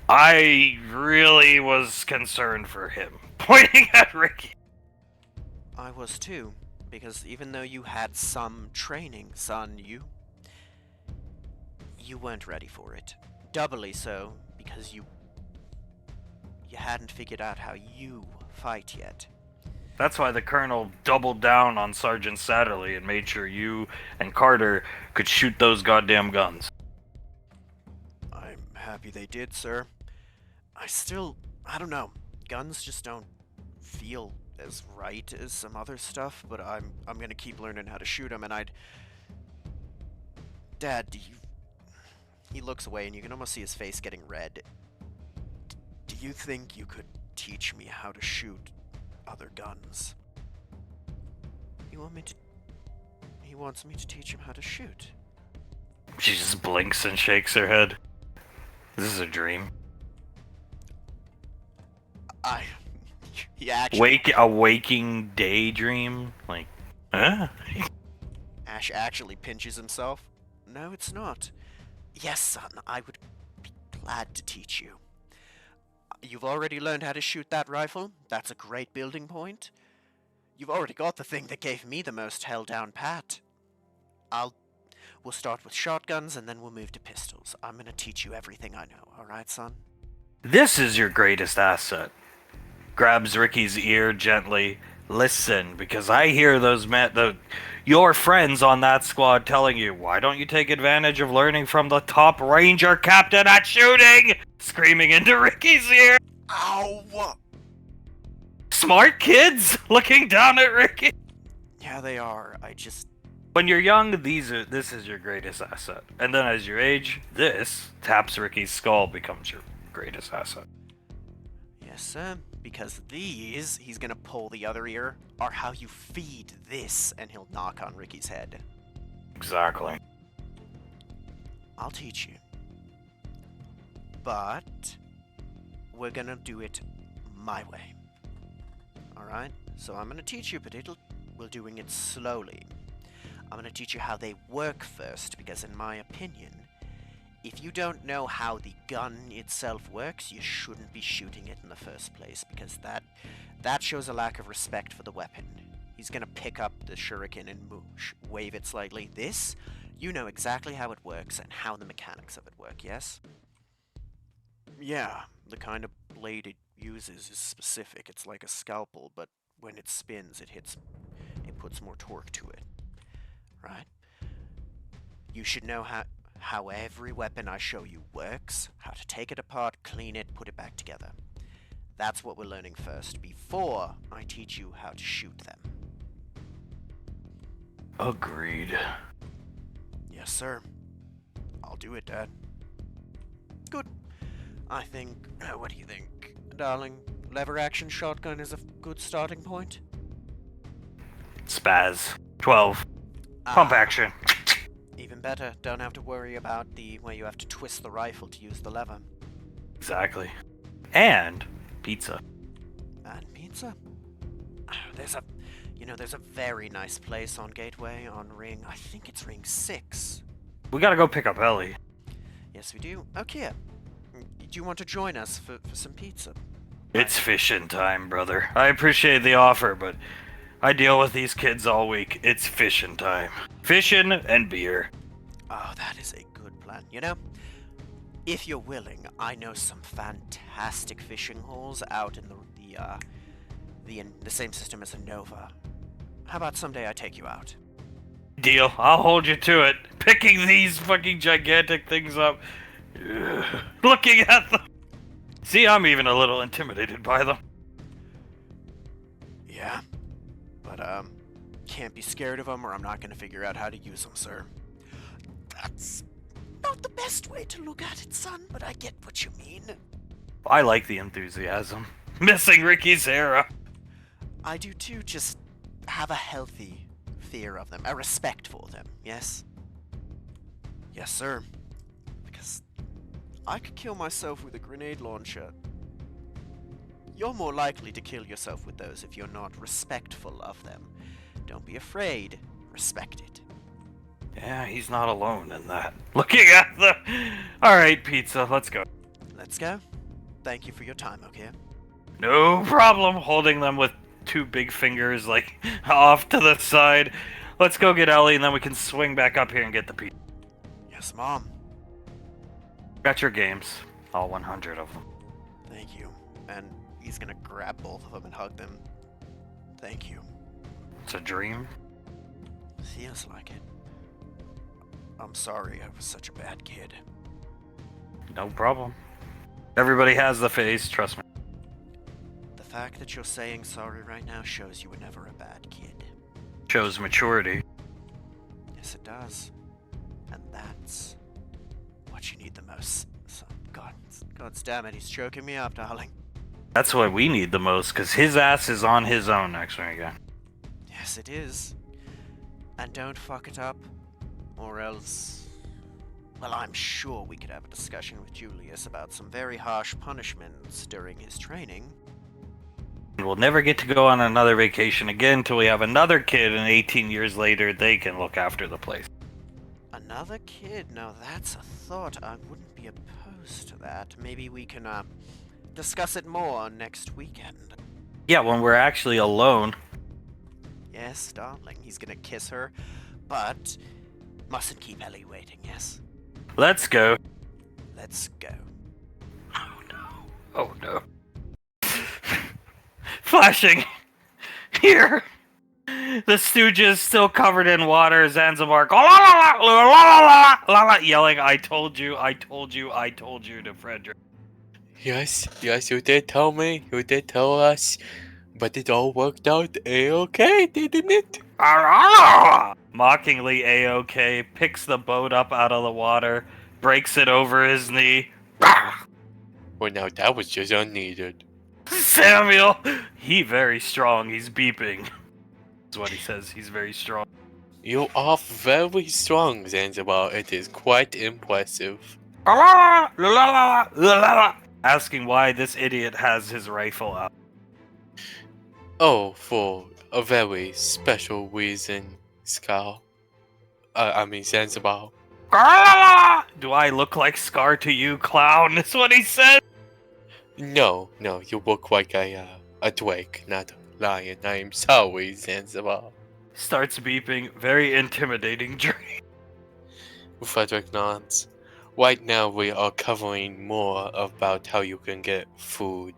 I really was concerned for him, pointing at Ricky. I was too, because even though you had some training, son, you weren't ready for it. Doubly so, because you hadn't figured out how you fight yet. That's why the Colonel doubled down on Sergeant Satterley and made sure you and Carter could shoot those goddamn guns. I'm happy they did, sir. I don't know. Guns just don't feel as right as some other stuff, but I'm gonna keep learning how to shoot them, and Dad, he looks away and you can almost see his face getting red. Do you think you could teach me how to shoot other guns? He wants me to teach him how to shoot. She just blinks and shakes her head. This is a dream. He actually... A waking daydream? Like, huh? Ash actually pinches himself. No, it's not. Yes, son, I would be glad to teach you. You've already learned how to shoot that rifle. That's a great building point. You've already got the thing that gave me the most hell down pat. We'll start with shotguns and then we'll move to pistols. I'm gonna teach you everything I know, alright, son? This is your greatest asset. Grabs Ricky's ear gently, Listen, because I hear those your friends on that squad telling you, why don't you take advantage of learning from the top ranger captain at shooting? Screaming into Ricky's ear. Ow! Smart kids looking down at Ricky. Yeah, they are. I just... When you're young, this is your greatest asset. And then as you age, this taps Ricky's skull becomes your greatest asset. Yes, sir. Because these, he's gonna pull the other ear, are how you feed this, and he'll knock on Ricky's head. Exactly. I'll teach you. But we're gonna do it my way. Alright? So I'm gonna teach you, but we're doing it slowly. I'm gonna teach you how they work first, because in my opinion, if you don't know how the gun itself works, you shouldn't be shooting it in the first place, because that shows a lack of respect for the weapon. He's gonna pick up the shuriken and wave it slightly. This, you know exactly how it works and how the mechanics of it work, yes? Yeah, the kind of blade it uses is specific. It's like a scalpel, but when it spins, it puts more torque to it. Right? You should know how every weapon I show you works, how to take it apart, clean it, put it back together. That's what we're learning first, before I teach you how to shoot them. Agreed. Yes, sir. I'll do it, Dad. Good. I think... what do you think, darling? Lever action shotgun is a good starting point? Spaz. 12. Pump action. Even better, don't have to worry about where you have to twist the rifle to use the lever. Exactly. And pizza. And pizza? There's a very nice place on Gateway on Ring, I think it's Ring 6. We gotta go pick up Ellie. Yes, we do. Okay. Do you want to join us for some pizza? It's fishing time, brother. I appreciate the offer, but I deal with these kids all week. It's fishing time. Fishing and beer. Oh, that is a good plan. You know, if you're willing, I know some fantastic fishing holes out in the same system as a Nova. How about someday I take you out? Deal. I'll hold you to it. Picking these fucking gigantic things up. Ugh. Looking at them. See, I'm even a little intimidated by them. Yeah. But, can't be scared of them or I'm not gonna figure out how to use them, sir. That's not the best way to look at it, son, but I get what you mean. I like the enthusiasm. Missing Ricky's era. I do too, just have a healthy fear of them, a respect for them, yes? Yes, sir. Because I could kill myself with a grenade launcher. You're more likely to kill yourself with those if you're not respectful of them. Don't be afraid. Respect it. Yeah, he's not alone in that. Looking at the... Alright, pizza, let's go. Let's go. Thank you for your time, okay? No problem holding them with two big fingers, like, off to the side. Let's go get Ellie, and then we can swing back up here and get the pizza. Yes, Mom. Got your games. All 100 of them. Thank you. And he's gonna grab both of them and hug them. Thank you. It's a dream. Feels like it. I'm sorry I was such a bad kid. No problem. Everybody has the phase, trust me. The fact that you're saying sorry right now shows you were never a bad kid. Shows maturity. Yes, it does. And that's what you need the most. So, God's damn it, he's choking me up, darling. That's what we need the most, because his ass is on his own next weekend. Yes, it is. And don't fuck it up, or else... Well, I'm sure we could have a discussion with Julius about some very harsh punishments during his training. And we'll never get to go on another vacation again until we have another kid, and 18 years later, they can look after the place. Another kid? Now that's a thought. I wouldn't be opposed to that. Maybe we can, discuss it more next weekend. Yeah, when we're actually alone. Yes, darling, he's gonna kiss her, but mustn't keep Ellie waiting, yes? Let's go. Let's go. Oh no. Oh no. Flashing. Here, the Stooges still covered in water. Zanzibar go, la la la la la la la la, yelling, "I told you, I told you, I told you" to Frederick. Yes, you did tell me. You did tell us. But it all worked out A-okay, didn't it? Mockingly, A-OK picks the boat up out of the water, breaks it over his knee. Well, now that was just unneeded. Samuel, he very strong. He's beeping. That's what he says. He's very strong. You are very strong, Zanzibar. It is quite impressive. Asking why this idiot has his rifle out. Oh, for a very special reason, Scar. I mean Zanzibar. Do I look like Scar to you, clown? Is what he said. No, you look like a drake, not a lion. I am sorry, Zanzibar. Starts beeping. Very intimidating dream. Frederick nods. Right now we are covering more about how you can get food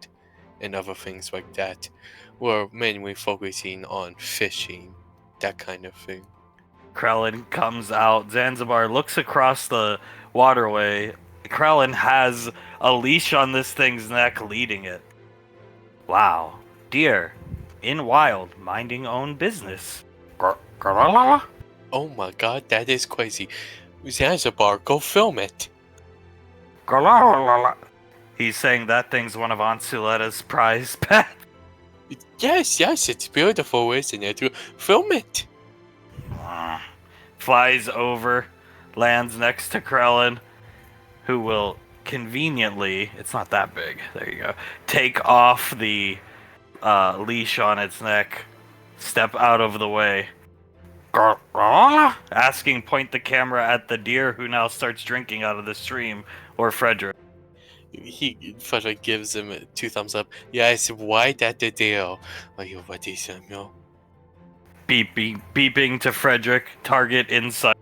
and other things like that. We're mainly focusing on fishing, that kind of thing. Krellin comes out. Zanzibar looks across the waterway. Krellin has a leash on this thing's neck leading it. Wow. Deer. In wild. Minding own business. Oh my god, that is crazy. Zanzibar, go film it. He's saying that thing's one of Aunt Suletta's prize pets. Yes, it's beautiful, isn't it? Film it. Flies over, lands next to Krellin, who will conveniently, it's not that big, there you go, take off the leash on its neck, step out of the way. Asking, point the camera at the deer who now starts drinking out of the stream, or Frederick. Frederick gives him 2 thumbs up. Yes, right at the deal. Are you ready, Samuel? Beeping to Frederick, target inside.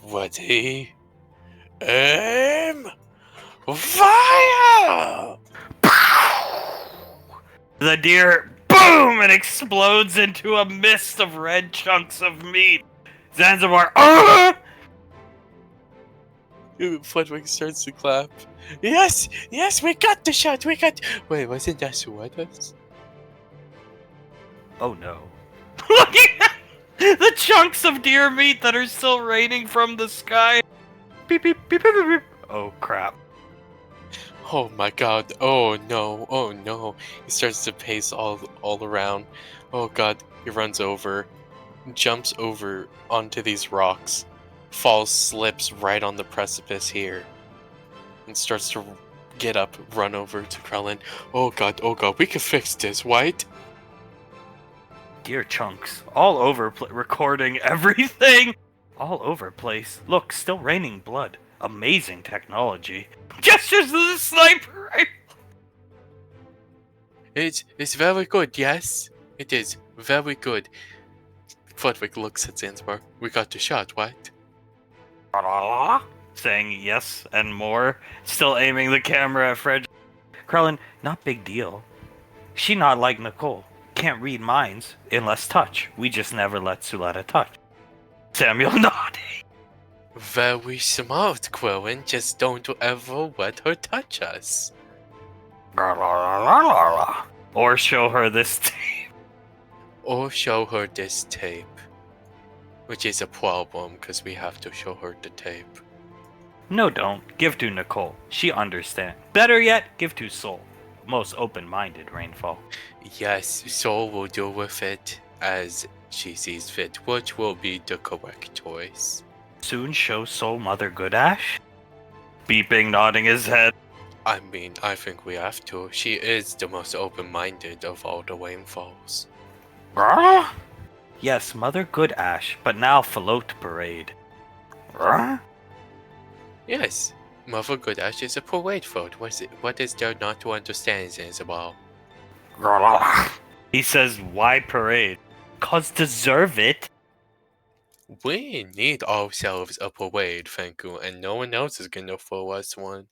Ready? Aim! Fire! The deer, boom, and explodes into a mist of red chunks of meat. Zanzibar, Frederick starts to clap. Yes, we got the shot, Wait, wasn't that Suetta's? Oh no. Looking at the chunks of deer meat that are still raining from the sky. Beep, beep, beep, beep, beep, beep. Oh crap. Oh my god, oh no. He starts to pace all around. Oh god, he runs over, jumps over onto these rocks, falls, slips right on the precipice here, and starts to get up, run over to Krellin. Oh god, we can fix this, right? Deer chunks all over, recording everything. All over place. Look, still raining blood. Amazing technology. Gestures to the sniper rifle. It's very good, yes? It is very good. Frederick looks at Zanzibar. We got the shot, right? Saying yes and more. Still aiming the camera at Fred. Krellin, not big deal. She not like Nicole. Can't read minds unless touch. We just never let Suletta touch. Samuel nodding. Very smart, Quillen. Just don't ever let her touch us. Or show her this tape. Or show her this tape. Which is a problem, because we have to show her the tape. No, don't. Give to Nicole. She understand. Better yet, give to Soul. Most open-minded, Rainfall. Yes, Soul will deal with it as she sees fit, which will be the correct choice. Soon show Soul Mother Goodash? Beeping, nodding his head. I mean, I think we have to. She is the most open-minded of all the Rainfalls. Yes, Mother Goodash, but now float parade. Yes, Mother Goodash is a parade float. What is there not to understand, Zanzibar? He says, why parade? 'Cause deserve it. We need ourselves a parade, thank you, and no one else is gonna throw us one.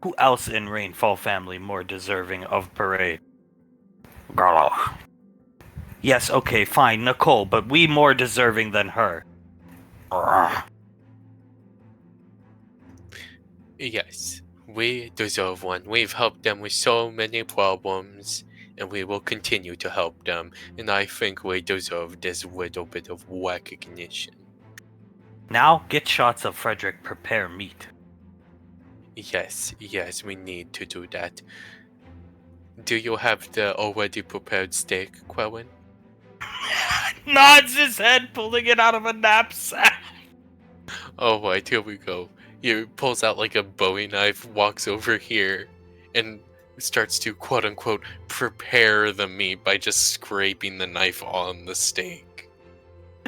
Who else in Rainfall family more deserving of parade? Girl. Yes, okay, fine, Nicole, but we more deserving than her. Yes, we deserve one. We've helped them with so many problems, and we will continue to help them. And I think we deserve this little bit of recognition. Now get shots of Frederick prepare meat. Yes, we need to do that. Do you have the already prepared steak, Quellen? Nods his head, pulling it out of a knapsack. Oh, right, here we go. He pulls out like a Bowie knife, walks over here, and starts to quote unquote prepare the meat by just scraping the knife on the steak.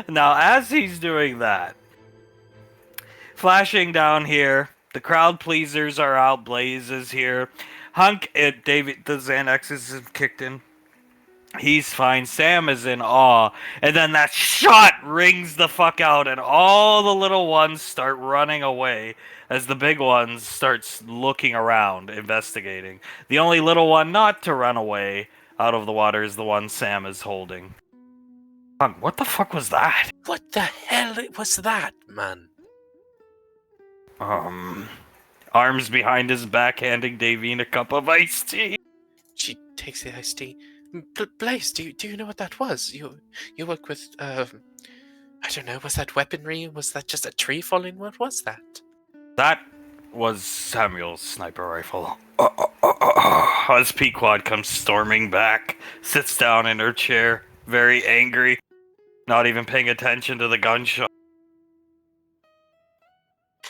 Now, as he's doing that, flashing down here, the crowd pleasers are out, Blaze is here. Hunk and David, the Xanaxes have kicked in. He's fine. Sam is in awe. And then that shot rings the fuck out, and all the little ones start running away as the big ones starts looking around, investigating. The only little one not to run away out of the water is the one Sam is holding. What the fuck was that? What the hell was that, man? Arms behind his back, handing Davine a cup of iced tea. She takes the iced tea. Blaze, do you know what that was? You work with I don't know. Was that weaponry? Was that just a tree falling? What was that? That was Samuel's sniper rifle. As Pequod comes storming back, sits down in her chair, very angry, not even paying attention to the gunshot.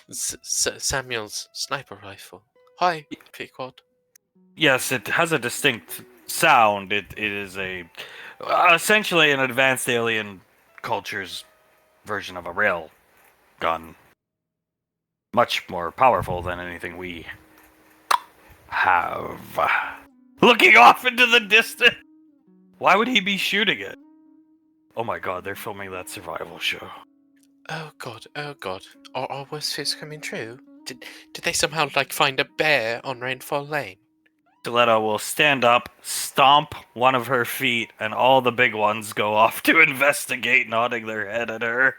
Samuel's sniper rifle. Hi, Pequod. Yes, it has a distinct sound. It is essentially an advanced alien culture's version of a rail gun. Much more powerful than anything we have. Looking off into the distance. Why would he be shooting it? Oh my god, they're filming that survival show. Oh god. Are worst fears coming true? Did they somehow find a bear on Rainfall Lane? Stiletto will stand up, stomp one of her feet, and all the big ones go off to investigate, nodding their head at her.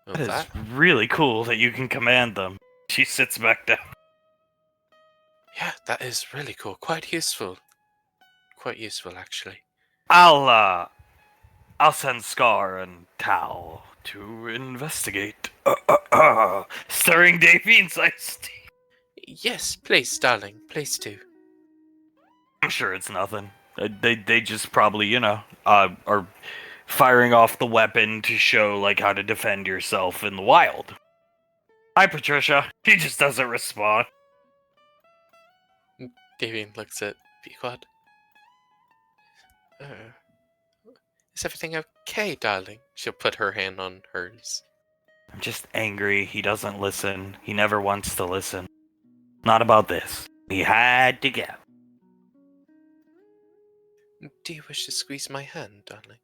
Oh, That is that? really cool that you can command them. She sits back down. Yeah, that is really cool. Quite useful. Quite useful, actually. I'll send Scar and Tal to investigate. Stirring Davine's iced tea. Yes, please, darling. Please do. I'm sure it's nothing. They just probably, are firing off the weapon to show, how to defend yourself in the wild. Hi, Patricia. He just doesn't respond. Davian looks at Pequod. Is everything okay, darling? She'll put her hand on hers. I'm just angry. He doesn't listen. He never wants to listen. Not about this. He had to go. Do you wish to squeeze my hand, darling?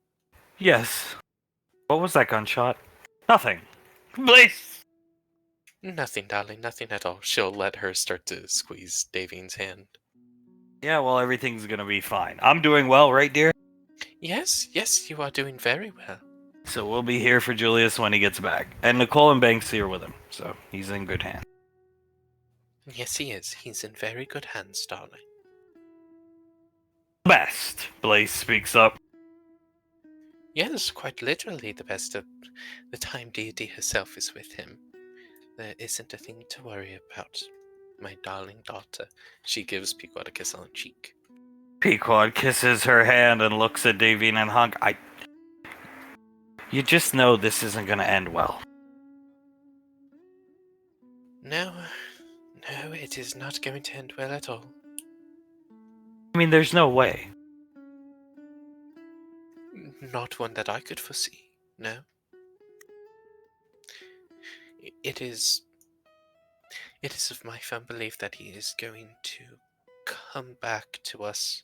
Yes. What was that gunshot? Nothing. Please. Nothing, darling. Nothing at all. She'll let her start to squeeze Davian's hand. Yeah, well, everything's gonna be fine. I'm doing well, right, dear? Yes, you are doing very well. So we'll be here for Julius when he gets back. And Nicole and Banksy are with him, so he's in good hands. Yes, he is. He's in very good hands, darling. Best, Blaze speaks up. Yes, quite literally the best of the time deity herself is with him. There isn't a thing to worry about, my darling daughter. She gives Pequod a kiss on the cheek. Pequod kisses her hand and looks at Davine and Hunk. You just know this isn't gonna end well. No, it is not going to end well at all. I mean, there's no way. Not one that I could foresee, no. It is of my firm belief that he is going to come back to us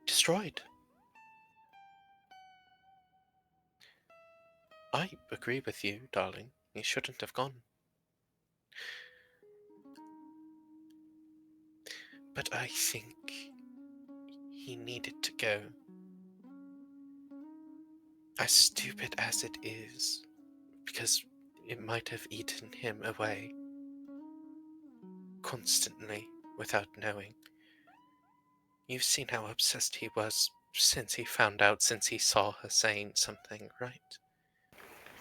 destroyed. I agree with you, darling. He shouldn't have gone. But I think he needed to go. As stupid as it is, because it might have eaten him away constantly without knowing. You've seen how obsessed he was since he found out, since he saw her saying something, right?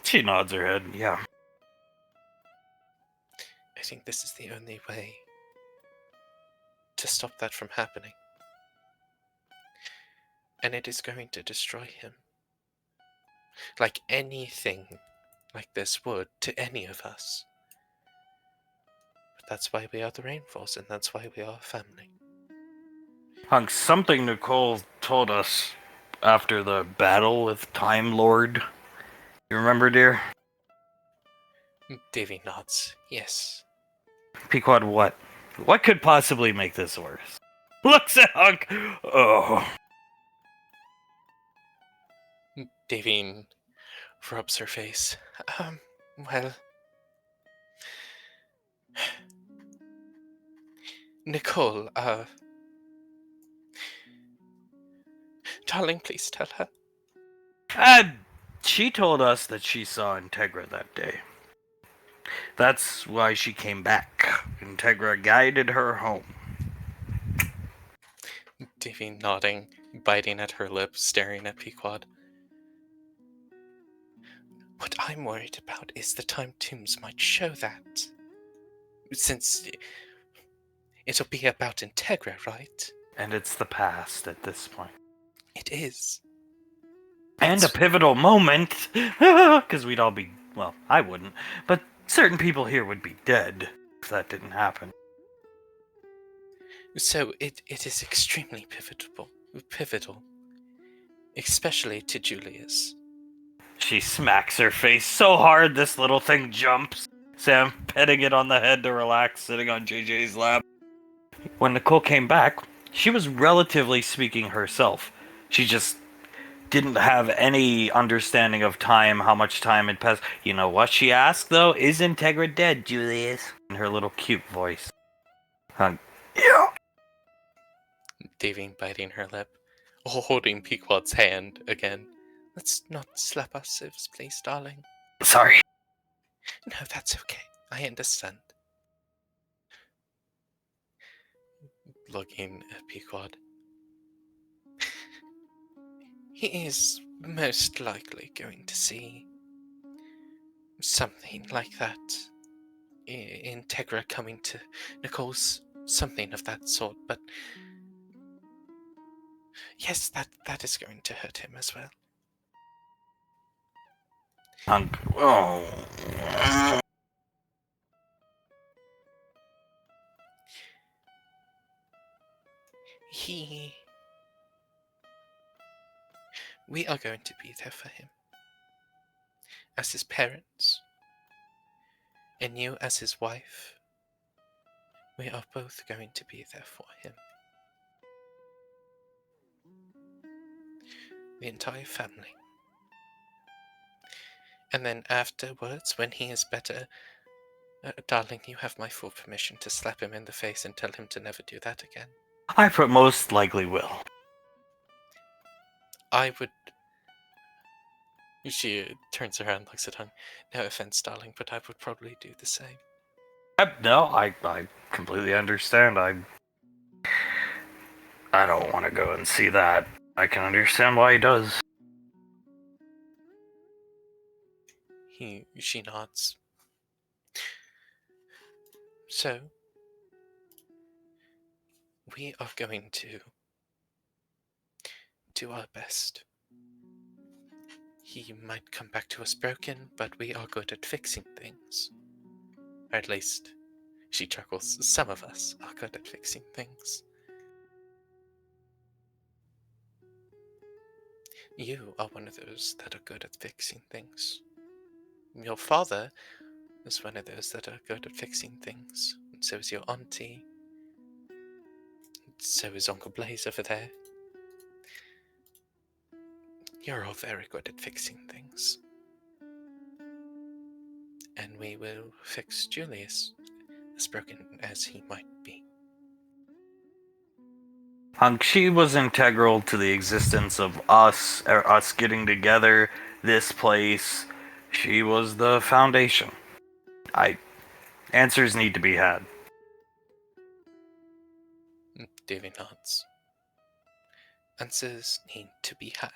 She nods her head, yeah. I think this is the only way to stop that from happening. And it is going to destroy him. Like anything like this would to any of us. But that's why we are the Rainforce, and that's why we are family. Hunk, something Nicole told us after the battle with Time Lord. You remember, dear? Davy nods. Yes. Pequod, what? What could possibly make this worse? Looks at Hunk. Oh. Davine rubs her face. Well... Nicole, darling, please tell her. She told us that she saw Integra that day. That's why she came back. Integra guided her home. Davine nodding, biting at her lip, staring at Pequod. What I'm worried about is the time tombs might show that. Since it'll be about Integra, right? And it's the past at this point. It is. And a pivotal moment, because we'd all be, well, I wouldn't, but certain people here would be dead if that didn't happen. So it is extremely pivotal. Especially to Julius. She smacks her face so hard this little thing jumps. Sam petting it on the head to relax, sitting on JJ's lap. When Nicole came back, she was relatively speaking herself. She just didn't have any understanding of time, how much time had passed. You know what she asked, though? Is Integra dead, Julius? In her little cute voice. Yeah. Davine biting her lip, holding Pequod's hand again. Let's not slap ourselves, please, darling. Sorry. No, that's okay. I understand. Looking at Pequod. He is most likely going to see something like that. Integra coming to Nicole's, something of that sort, but yes, that is going to hurt him as well. Oh. We are going to be there for him. As his parents. And you as his wife. We are both going to be there for him. The entire family. And then afterwards, when he is better, darling, you have my full permission to slap him in the face and tell him to never do that again. I most likely will. I would... She turns around and looks at him. No offense, darling, but I would probably do the same. No, I completely understand. I don't want to go and see that. I can understand why he does. She nods. So, we are going to do our best. He might come back to us broken, but we are good at fixing things. Or at least, she chuckles, some of us are good at fixing things. You are one of those that are good at fixing things. Your father is one of those that are good at fixing things. And so is your auntie. And so is Uncle Blaze over there. You're all very good at fixing things. And we will fix Julius, as broken as he might be. Hunk, she was integral to the existence of us, or us getting together, this place. She was the foundation. Answers need to be had. Davy nods. Answers need to be had.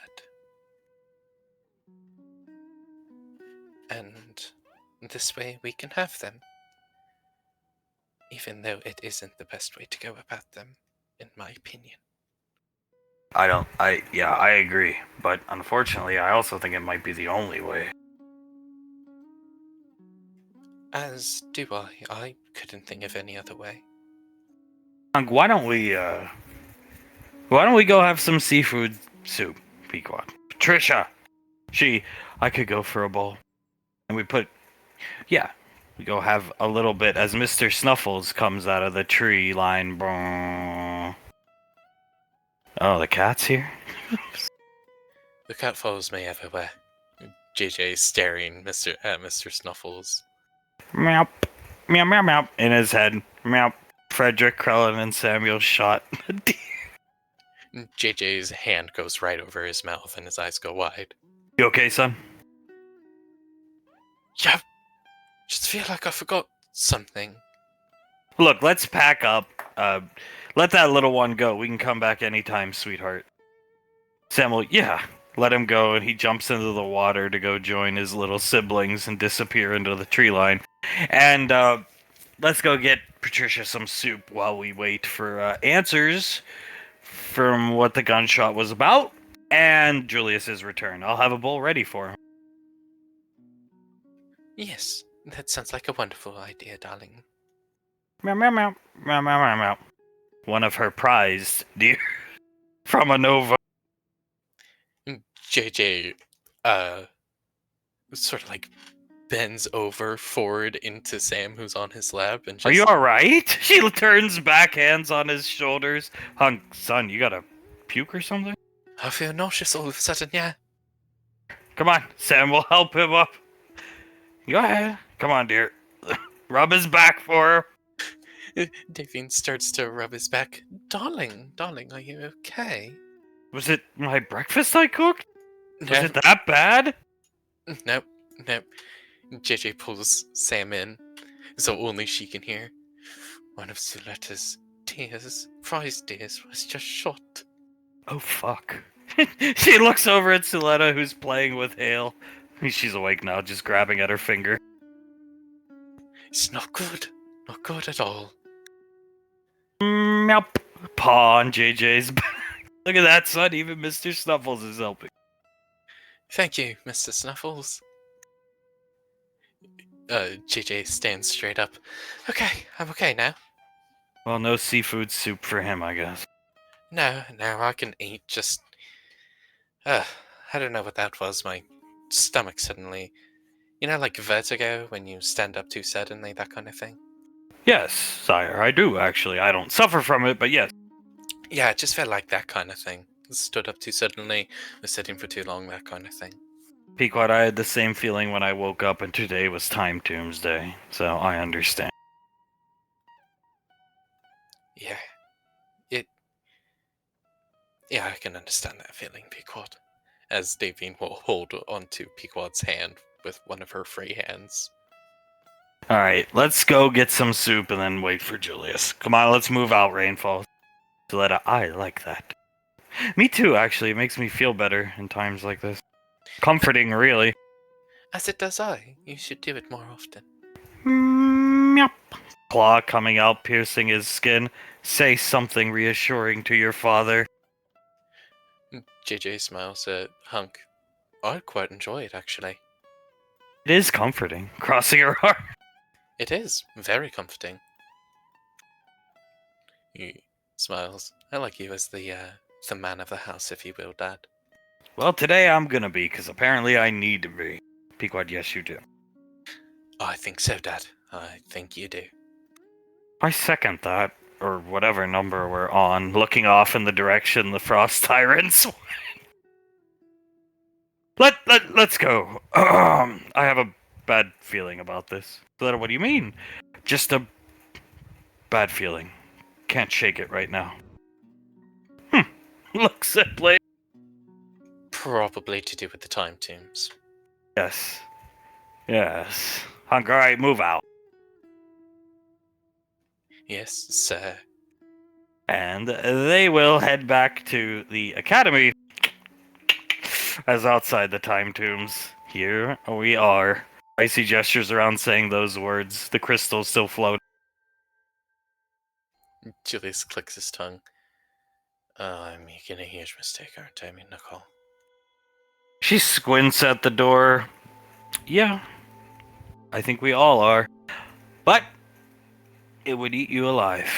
And this way we can have them. Even though it isn't the best way to go about them, in my opinion. I agree. But unfortunately, I also think it might be the only way. As do I. I couldn't think of any other way. Hunk, why don't we go have some seafood soup, Pequod? Patricia! I could go for a bowl. And we go have a little bit as Mr. Snuffles comes out of the tree line. Oh, the cat's here? The cat follows me everywhere. JJ staring at Mr. Snuffles. Meow. Meow, meow, meow. In his head. Meow. Frederick, Krellin, and Samuel shot. JJ's hand goes right over his mouth and his eyes go wide. You okay, son? Yeah, just feel like I forgot something. Look, let's pack up. Let that little one go. We can come back anytime, sweetheart. Samuel, yeah. Let him go, and he jumps into the water to go join his little siblings and disappear into the tree line. And let's go get Patricia some soup while we wait for answers from what the gunshot was about and Julius's return. I'll have a bowl ready for him. Yes, that sounds like a wonderful idea, darling. Meow, meow, meow. Meow, meow, meow, meow. One of her prized deer from a Nova. JJ, sort of like bends over forward into Sam, who's on his lap, and just... Are you alright? She turns back, hands on his shoulders. Hunk, son, you gotta puke or something? I feel nauseous all of a sudden, yeah. Come on, Sam, we'll help him up. Go ahead. Come on, dear. Rub his back for her. Davine starts to rub his back. Darling, are you okay? Was it my breakfast I cooked? Was No, it that bad? nope. JJ pulls Sam in, so only she can hear. One of Suletta's prize deers, was just shot. Oh, fuck. She looks over at Suletta, who's playing with Hale. She's awake now, just grabbing at her finger. It's not good. Not good at all. Meow. Paw on JJ's back. Look at that, son. Even Mr. Snuffles is helping. Thank you, Mr. Snuffles. JJ stands straight up. Okay, I'm okay now. Well, no seafood soup for him, I guess. No, I can eat, just... I don't know what that was, my stomach suddenly... You know, like vertigo, when you stand up too suddenly, that kind of thing? Yes, sire, I do, actually. I don't suffer from it, but yes. Yeah, it just felt like that kind of thing. Stood up too suddenly, was sitting for too long, that kind of thing. Pequod, I had the same feeling when I woke up, and today was Time Doomsday, so I understand. Yeah, I can understand that feeling, Pequod. As Davine will hold onto Pequod's hand with one of her free hands. Alright, let's go get some soup and then wait for Julius. Come on, let's move out, Rainfall. Suletta, I like that. Me too, actually. It makes me feel better in times like this. Comforting, really. As it does I. You should do it more often. Meow. Claw coming out, piercing his skin. Say something reassuring to your father. JJ smiles at Hunk. I quite enjoy it, actually. It is comforting, crossing her heart. It is. Very comforting. He smiles. I like you as the man of the house, if you will, Dad. Well, today I'm gonna be, because apparently I need to be. Pequod, yes, you do. I think so, Dad. I think you do. I second that, or whatever number we're on, looking off in the direction the Frost Tyrants went. Let's go. I have a bad feeling about this. What do you mean? Just a bad feeling. Can't shake it right now. Looks at Blade. Probably to do with the time tombs. Yes. Yes. Hunk, alright, move out. Yes, sir. And they will head back to the academy. As outside the time tombs, here we are. Icy gestures around saying those words. The crystals still float. Julius clicks his tongue. I'm making a huge mistake, aren't I, Nicole? She squints at the door. Yeah, I think we all are. But it would eat you alive.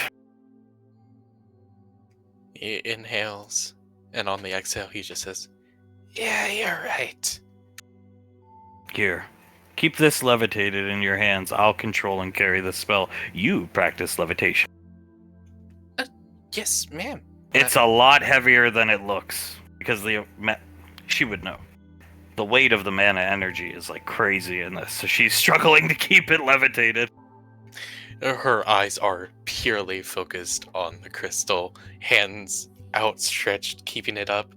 He inhales, and on the exhale, he just says, "Yeah, you're right." Here, keep this levitated in your hands. I'll control and carry the spell. You practice levitation. Yes, ma'am. It's a lot heavier than it looks. Because she would know. The weight of the mana energy is like crazy in this, so she's struggling to keep it levitated. Her eyes are purely focused on the crystal, hands outstretched, keeping it up.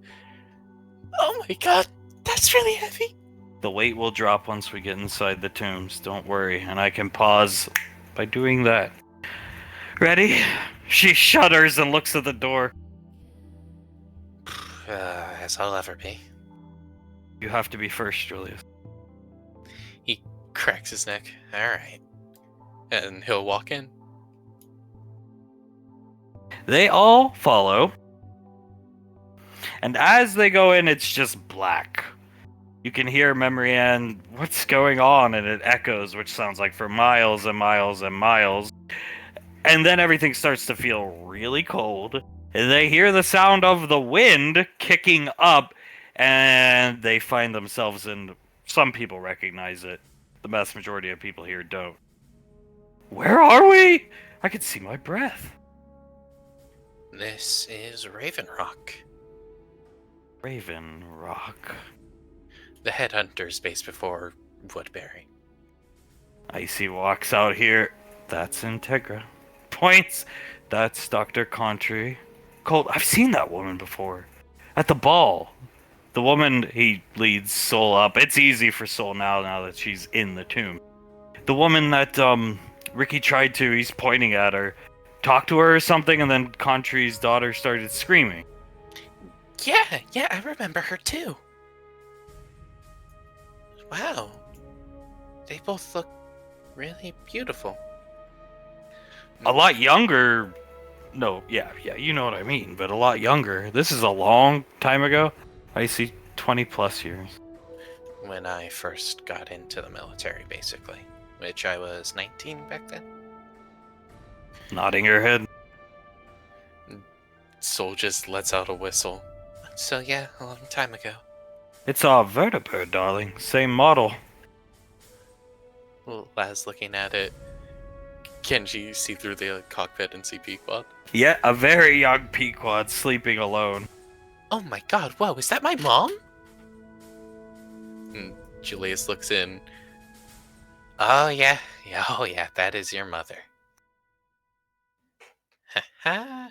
Oh my god, that's really heavy. The weight will drop once we get inside the tombs, don't worry, and I can pause by doing that. Ready? She shudders and looks at the door. As I'll ever be. You have to be first, Julius. He cracks his neck. Alright. And he'll walk in. They all follow. And as they go in, it's just black. You can hear Memory Ann, what's going on? And it echoes, which sounds like for miles and miles and miles. And then everything starts to feel really cold. They hear the sound of the wind kicking up, and they find themselves in... Some people recognize it. The vast majority of people here don't. Where are we? I can see my breath. This is Raven Rock. Raven Rock. The headhunter's base before Woodbury. Icy walks out here. That's Integra. Points. That's Dr. Contry. Colt, I've seen that woman before. At the ball. The woman, he leads Soul up. It's easy for Soul now that she's in the tomb. The woman that, Ricky tried to, he's pointing at her. Talk to her or something, and then Contry's daughter started screaming. Yeah, I remember her too. Wow. They both look really beautiful. A lot younger. No, yeah, you know what I mean, but a lot younger. This is a long time ago. I see 20 plus years. When I first got into the military, basically. Which I was 19 back then. Nodding her head. Soul just lets out a whistle. So yeah, a long time ago. It's our vertibird, darling. Same model. Laz looking at it. Kenji see through the cockpit and see Pequod. Yeah, a very young Pequod sleeping alone. Oh my god, whoa, is that my mom? And Julius looks in. Oh yeah, that is your mother. Haha.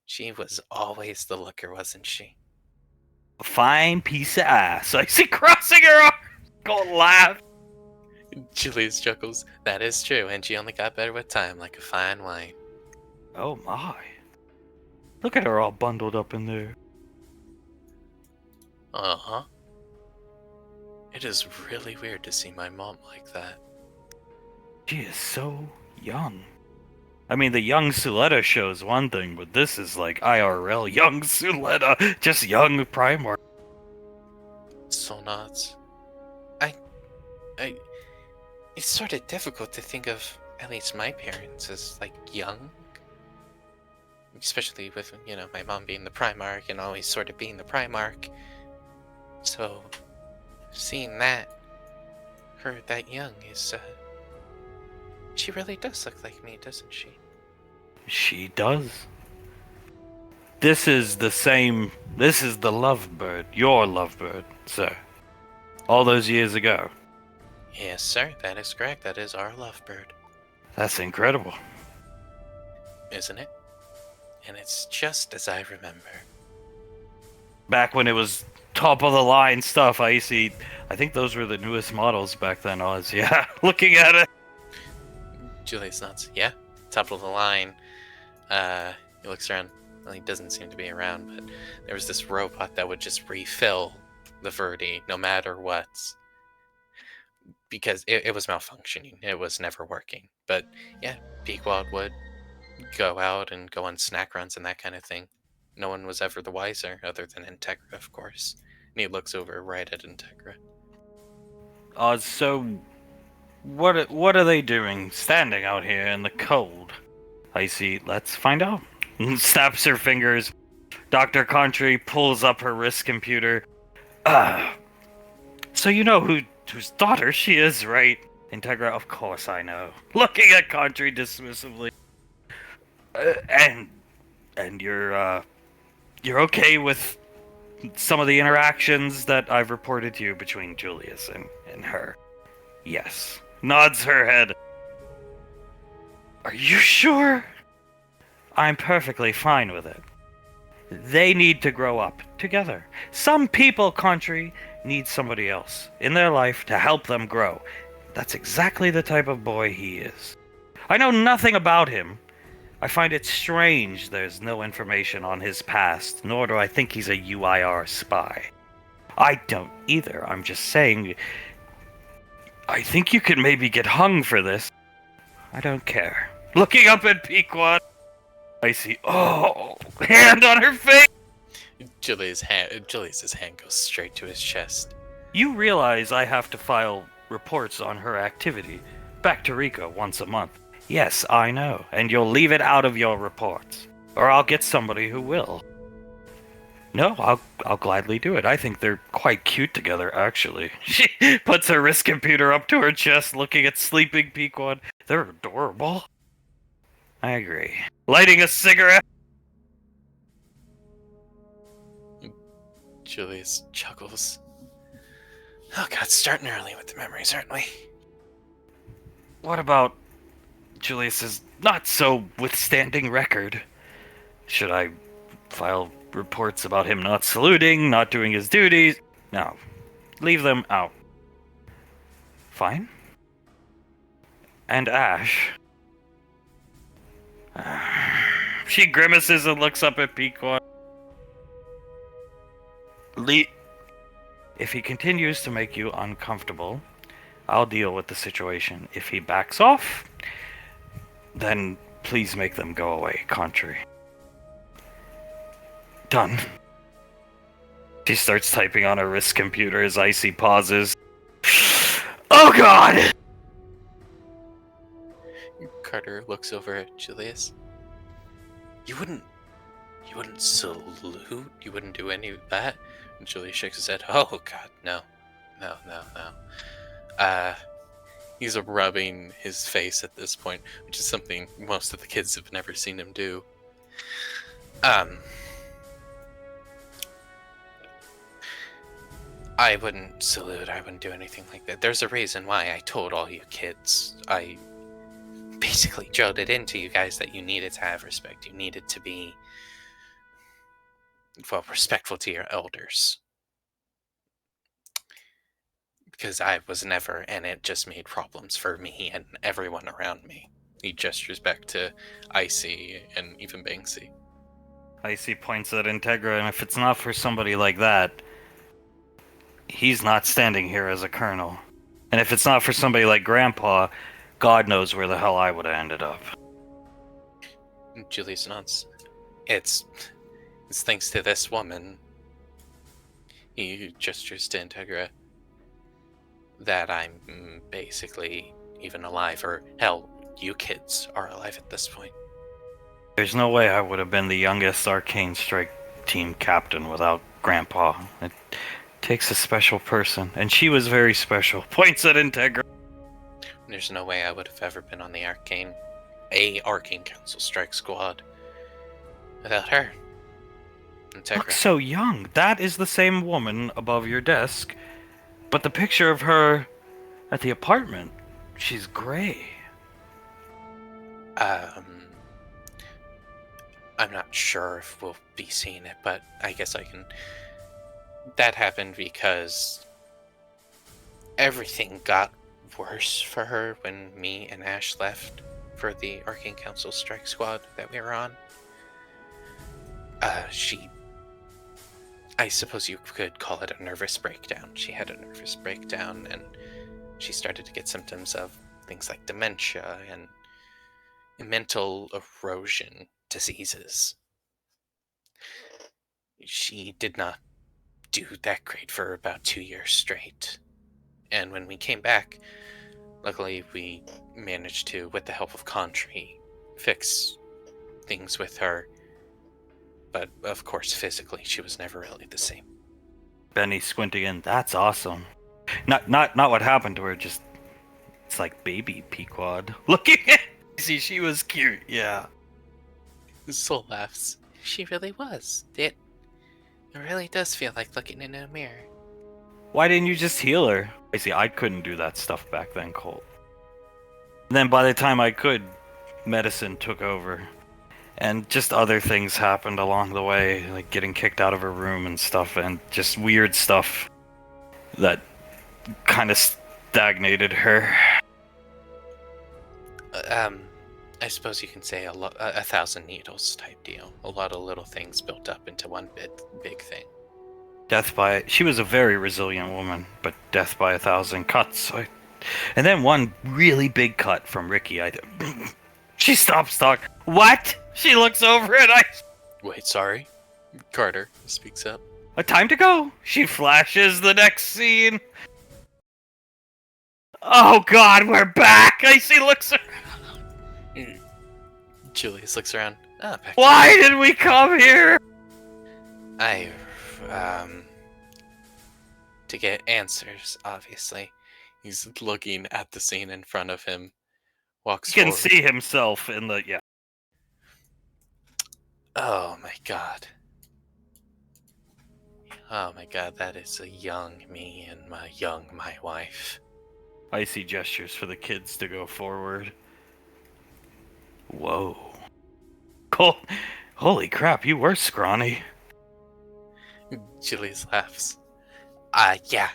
She was always the looker, wasn't she? A fine piece of ass. I see crossing her arms. Go laugh. Julius chuckles. That is true, and she only got better with time, like a fine wine. Oh my. Look at her all bundled up in there. Uh-huh. It is really weird to see my mom like that. She is so young. I mean, the young Suletta show's one thing, but this is like IRL young Suletta, just young Primarch. So not. It's sort of difficult to think of at least my parents as like young. Especially with, my mom being the Primarch and always sort of being the Primarch. So, seeing that, her that young is, she really does look like me, doesn't she? She does. This is the lovebird, your lovebird, sir. All those years ago. Yes, sir, that is correct. That is our lovebird. That's incredible. Isn't it? And it's just as I remember. back when it was top of the line stuff. I think those were the newest models back then, Oz. Yeah, looking at it. Julius nods. Yeah, top of the line. He looks around. Well, he doesn't seem to be around, but there was this robot that would just refill the Verde no matter what. Because it was malfunctioning. It was never working. But yeah, Pequod would go out and go on snack runs and that kind of thing. No one was ever the wiser, other than Integra, of course. And he looks over right at Integra. Oz, so what are they doing standing out here in the cold? Icy, let's find out. Snaps her fingers. Dr. Contry pulls up her wrist computer. So you know whose daughter she is, right? Integra, of course I know. Looking at Contry dismissively. And you're okay with some of the interactions that I've reported to you between Julius and her? Yes. Nods her head. Are you sure? I'm perfectly fine with it. They need to grow up together. Some people, Contry, need somebody else in their life to help them grow. That's exactly the type of boy he is. I know nothing about him. I find it strange there's no information on his past, nor do I think he's a UIR spy. I don't either. I'm just saying, I think you could maybe get hung for this. I don't care. Looking up at Pequod, I see, hand on her face! Julius's hand goes straight to his chest. You realize I have to file reports on her activity back to Rico once a month. Yes, I know, and you'll leave it out of your reports, or I'll get somebody who will. No, I'll gladly do it. I think they're quite cute together, actually. She puts her wrist computer up to her chest, looking at sleeping Pequod. They're adorable. I agree. Lighting a cigarette. Julius chuckles. Oh god, starting early with the memories, aren't we? What about Julius's not-so-withstanding record? Should I file reports about him not saluting, not doing his duties? No. Leave them out. Fine. And Ash. She grimaces and looks up at Pequod. If he continues to make you uncomfortable, I'll deal with the situation. If he backs off, then please make them go away, Contry. Done. She starts typing on her wrist computer as Icy pauses. Oh god! Carter looks over at Julius. You wouldn't salute? You wouldn't do any of that? And Julius shakes his head. Oh god, no. No. He's rubbing his face at this point, which is something most of the kids have never seen him do. I wouldn't salute, I wouldn't do anything like that. There's a reason why I told all you kids. I basically drilled it into you guys that you needed to have respect. You needed to be, well, respectful to your elders. Because I was never, and it just made problems for me and everyone around me. He gestures back to Icy and even Banksy. Icy points at Integra, and if it's not for somebody like that, he's not standing here as a colonel. And if it's not for somebody like Grandpa, God knows where the hell I would have ended up. Julius nods. It's thanks to this woman. He gestures to Integra. That I'm basically even alive, or hell, you kids are alive at this point. There's no way I would have been the youngest Arcane Strike team captain without Grandpa. It takes a special person, and she was very special. Points at Integra. There's no way I would have ever been on the Arcane Council Strike Squad without her. Integra. Looks so young. That is the same woman above your desk. But the picture of her at the apartment, she's gray. I'm not sure if we'll be seeing it, but I guess I can that happened because everything got worse for her when me and Ash left for the Arcane Council strike squad that we were on. I suppose you could call it a nervous breakdown. She had a nervous breakdown, and she started to get symptoms of things like dementia and mental erosion diseases. She did not do that great for about 2 years straight. And when we came back, luckily we managed to, with the help of Contri, fix things with her. But of course, physically, she was never really the same. Benny squinting in. That's awesome. Not what happened to her. Just it's like baby Pequod looking at. See, she was cute. Yeah. Soul laughs. She really was. It really does feel like looking in a mirror. Why didn't you just heal her? I see. I couldn't do that stuff back then, Colt. And then by the time I could, medicine took over. And just other things happened along the way, like getting kicked out of her room and stuff, and just weird stuff that kind of stagnated her. I suppose you can say a 1,000 needles type deal. A lot of little things built up into one big thing. She was a very resilient woman, but death by 1,000 cuts. And then one really big cut from Ricky. She stops talking. What? She looks over and Wait, sorry? Carter speaks up. A time to go. She flashes the next scene. Oh God, we're back. Icy looks around. Julius looks around. Back Why did we come here? To get answers, obviously. He's looking at the scene in front of him. Walks He can forward. see himself in the, yeah. Oh my god. Oh my god, that is a young me and my wife. Icy gestures for the kids to go forward. Whoa. Cool. Holy crap, you were scrawny. Julius laughs. Yeah,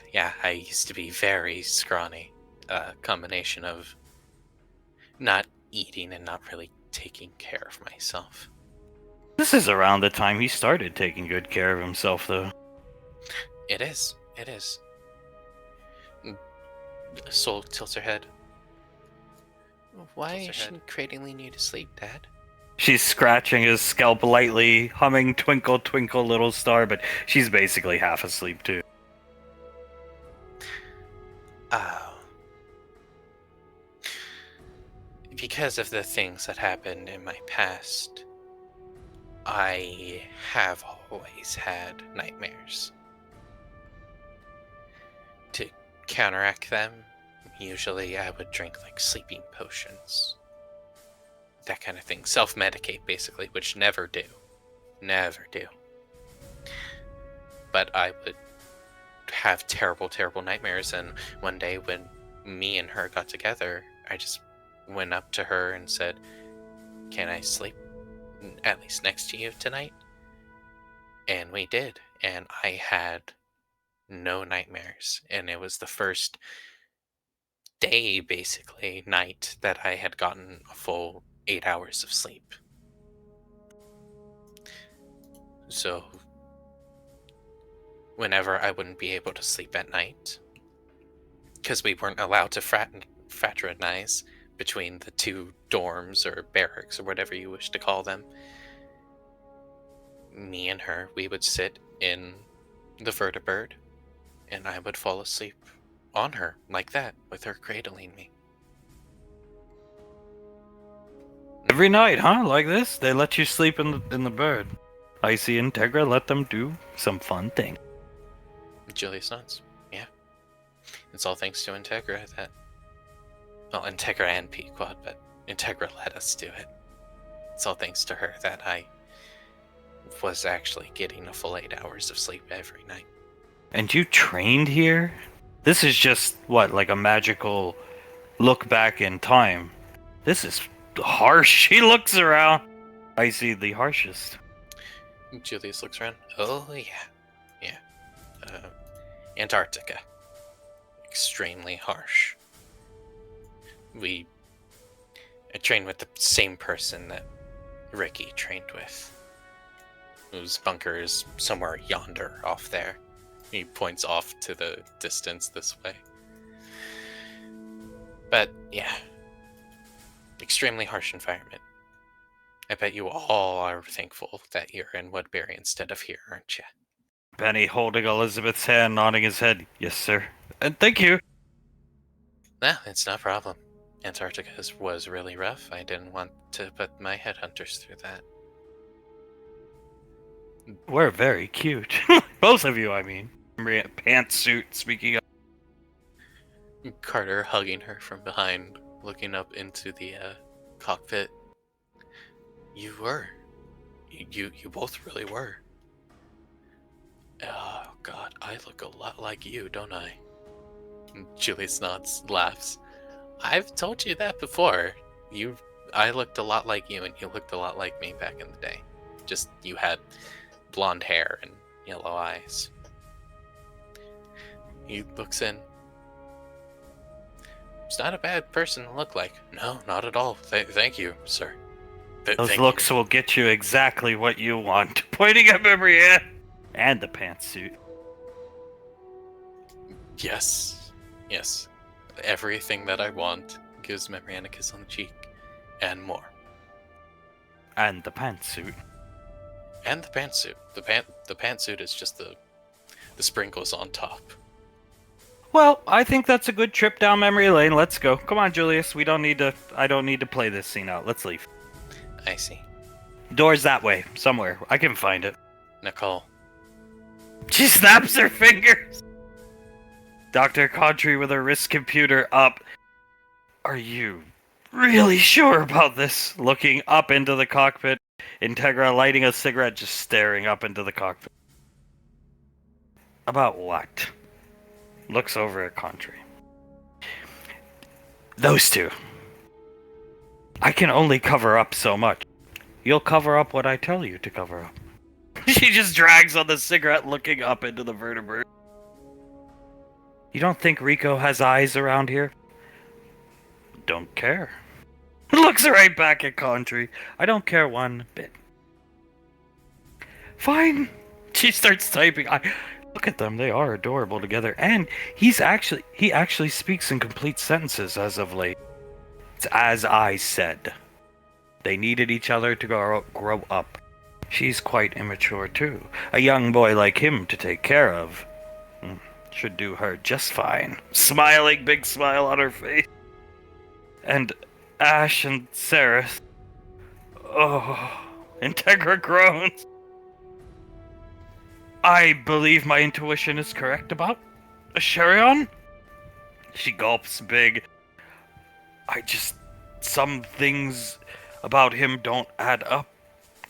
I used to be very scrawny. Combination of not eating and not really taking care of myself. This is around the time he started taking good care of himself, though. It is. Soul tilts her head. Why isn't Cradle leading you to sleep, Dad? She's scratching his scalp lightly, humming Twinkle Twinkle Little Star, but she's basically half asleep, too. Oh. Because of the things that happened in my past, I have always had nightmares. To counteract them, usually I would drink like sleeping potions. That kind of thing. Self-medicate, basically, which never do. Never do. But I would have terrible, terrible nightmares, and one day when me and her got together, I just went up to her and said, "Can I sleep at least next to you tonight?" And we did, and I had no nightmares, and it was the first day, basically, night, that I had gotten a full 8 hours of sleep. So whenever I wouldn't be able to sleep at night, because we weren't allowed to fraternize between the two dorms or barracks or whatever you wish to call them, me and her, we would sit in the vertibird, and I would fall asleep on her like that, with her cradling me. Every night, huh? Like this? They let you sleep in the bird. Icy Integra let them do some fun thing. Julius nods. Yeah. It's all thanks to Integra that... Well, Integra and Pequod, but Integra let us do it. It's all thanks to her that I was actually getting a full 8 hours of sleep every night. And you trained here? This is just, what, like a magical look back in time. This is harsh. He looks around. I see the harshest. Julius looks around. Oh, yeah. Antarctica. Extremely harsh. I trained with the same person that Ricky trained with. Whose bunker is somewhere yonder off there. He points off to the distance this way. But, yeah. Extremely harsh environment. I bet you all are thankful that you're in Woodbury instead of here, aren't you? Benny holding Elizabeth's hand, nodding his head. Yes, sir. And thank you. Nah, it's no problem. Antarctica was really rough. I didn't want to put my headhunters through that. We're very cute. Both of you, I mean. Pantsuit, speaking of. Carter hugging her from behind, looking up into the cockpit. You were. You both really were. Oh, God, I look a lot like you, don't I? And Julius nods, laughs. I've told you that before. I looked a lot like you, and you looked a lot like me back in the day. Just, you had blonde hair and yellow eyes. He looks in. It's not a bad person to look like. No, not at all. Thank you, sir. Those looks will get you exactly what you want. Pointing at Marianne. And the pantsuit. Yes. Yes. Everything that I want gives Marianne a kiss on the cheek. And more. And the pantsuit. And the pantsuit. The pantsuit is just the sprinkles on top. Well, I think that's a good trip down memory lane. Let's go. Come on, Julius. I don't need to play this scene out. Let's leave. I see. Door's that way, somewhere. I can find it. Nicole. She snaps her fingers. Dr. Contry with her wrist computer up. Are you really sure about this? Looking up into the cockpit. Integra lighting a cigarette, just staring up into the cockpit. About what? Looks over at Contry. Those two. I can only cover up so much. You'll cover up what I tell you to cover up. She just drags on the cigarette, looking up into the vertebrae. You don't think Rico has eyes around here? Don't care. Looks right back at Contry. I don't care one bit. Fine. She starts typing. Look at them. They are adorable together. And he actually speaks in complete sentences as of late. It's as I said. They needed each other to grow up. She's quite immature too. A young boy like him to take care of. Should do her just fine. Smiling, big smile on her face. And Ash and Sarah. Oh, Integra groans. I believe my intuition is correct about Sherion? She gulps big. Some things about him don't add up.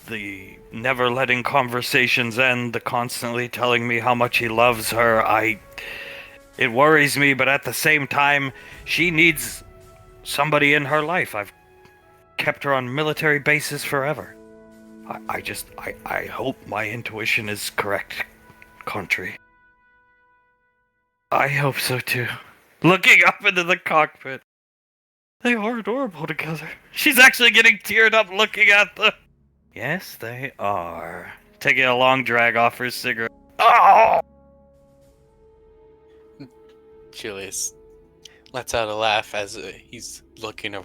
The never letting conversations end, the constantly telling me how much he loves her, it worries me, but at the same time, she needs somebody in her life. I've kept her on military bases forever. I hope my intuition is correct, Contry. I hope so too. Looking up into the cockpit. They are adorable together. She's actually getting teared up looking at them. Yes, they are. Taking a long drag off her cigarette. Oh! Julius lets out a laugh as he's looking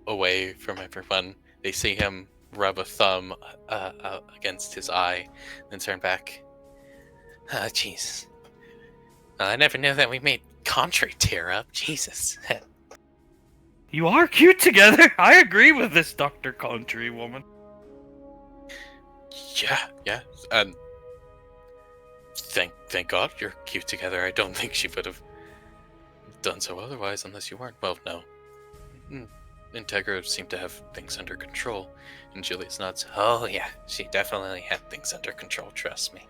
away from everyone. They see him rub a thumb against his eye, then turn back. Oh, jeez. I never knew that we made Contry tear up. Jesus. You are cute together. I agree with this Dr. Contry woman. Yeah. And thank God you're cute together. I don't think she would have done so otherwise unless you weren't. Well, no. Integra seemed to have things under control. And Julius nods. Oh, yeah. She definitely had things under control, trust me.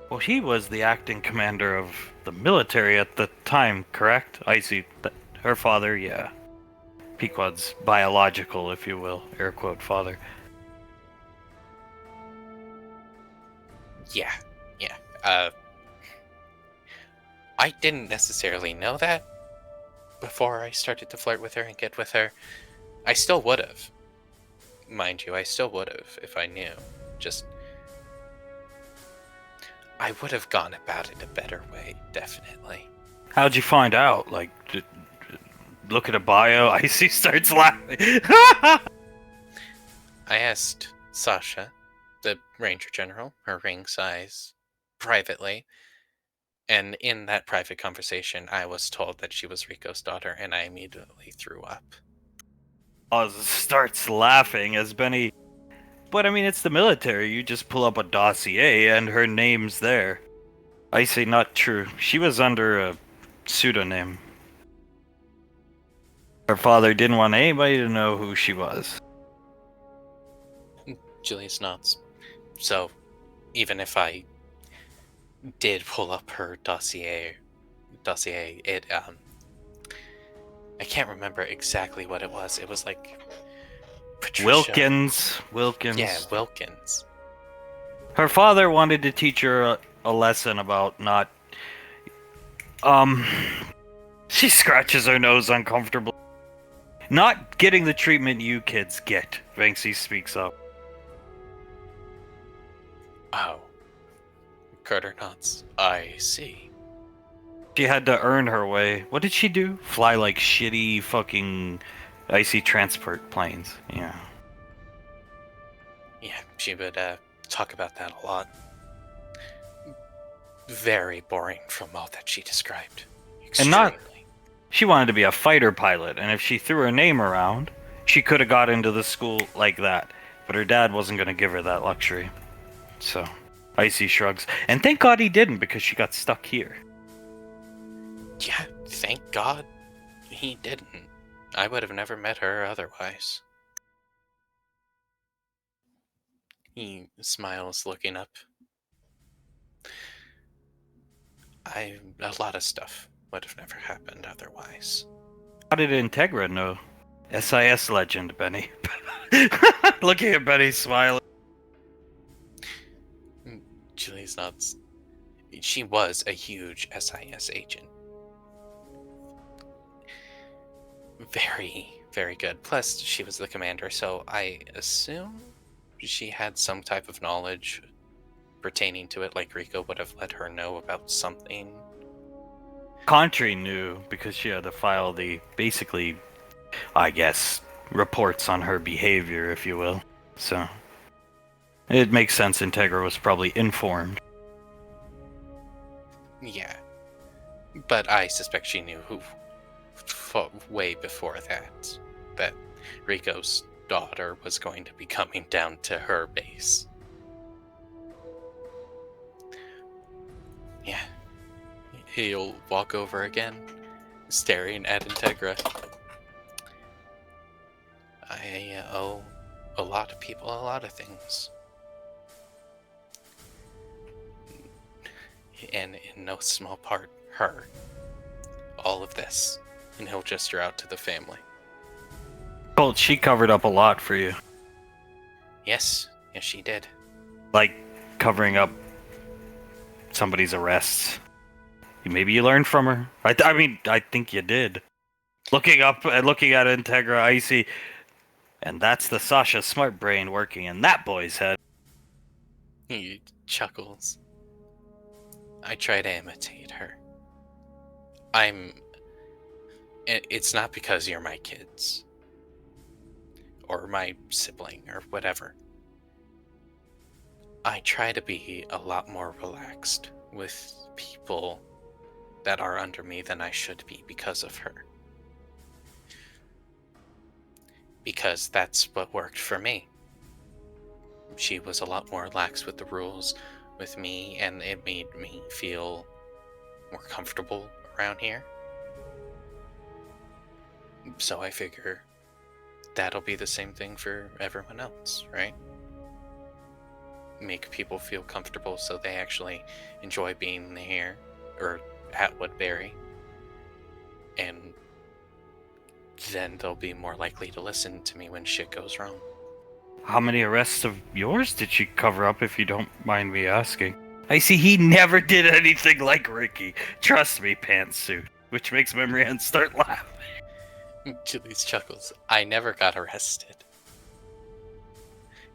Well, he was the acting commander of the military at the time, correct? I see. Her father, yeah. Pequod's biological, if you will, air quote, father. Yeah. I didn't necessarily know that before I started to flirt with her and get with her. I still would have. Mind you, I still would have if I knew. Just, I would have gone about it a better way, definitely. How'd you find out? Like, look at a bio, Icy starts laughing. I asked Sasha, the Ranger General, her ring size, privately. And in that private conversation, I was told that she was Rico's daughter, and I immediately threw up. Oz starts laughing as Benny. But I mean, it's the military. You just pull up a dossier and her name's there. I say not true. She was under a pseudonym. Her father didn't want anybody to know who she was. Julius nods. So, even if I did pull up her dossier, it I can't remember exactly what it was. It was like Patricia. Wilkins. Yeah, Wilkins. Her father wanted to teach her a lesson about not. She scratches her nose uncomfortably. Not getting the treatment you kids get, Banksy speaks up. Oh. Carter nods. I see. She had to earn her way. What did she do? Fly like shitty fucking icy transport planes. Yeah. Yeah, she would talk about that a lot. Very boring from all that she described. And not- Extremely. She wanted to be a fighter pilot, and if she threw her name around, she could have got into the school like that. But her dad wasn't going to give her that luxury. So, Icy shrugs. And thank God he didn't, because she got stuck here. Yeah, thank God he didn't. I would have never met her otherwise. He smiles, looking up. A lot of stuff would have never happened otherwise. How did Integra know? SIS legend, Benny. Looking at Benny smiling. Julie's nods. She was a huge SIS agent. Very, very good. Plus, she was the commander, so I assume she had some type of knowledge pertaining to it, like Rico would have let her know about something. Contri knew because she had to file the, basically, I guess, reports on her behavior, if you will. So, it makes sense Integra was probably informed. Yeah. But I suspect she knew who way before that Rico's daughter was going to be coming down to her base. Yeah. He'll walk over again, staring at Integra. I owe a lot of people a lot of things. And in no small part, her. All of this. And he'll gesture out to the family. Colt, she covered up a lot for you. Yes, she did. Like, covering up somebody's arrests. Maybe you learned from her. I mean, I think you did. Looking up and looking at Integra, Icy, and that's the Sasha smart brain working in that boy's head. He chuckles. I try to imitate her. It's not because you're my kids. Or my sibling, or whatever. I try to be a lot more relaxed with people that are under me than I should be because of her. Because that's what worked for me. She was a lot more relaxed with the rules with me, and it made me feel more comfortable around here. So I figure that'll be the same thing for everyone else, right? Make people feel comfortable so they actually enjoy being here or at Woodbury. And then they'll be more likely to listen to me when shit goes wrong. How many arrests of yours did she cover up, if you don't mind me asking? I see he never did anything like Ricky. Trust me, pantsuit. Which makes Memory Hand start laughing. Julius chuckles. I never got arrested.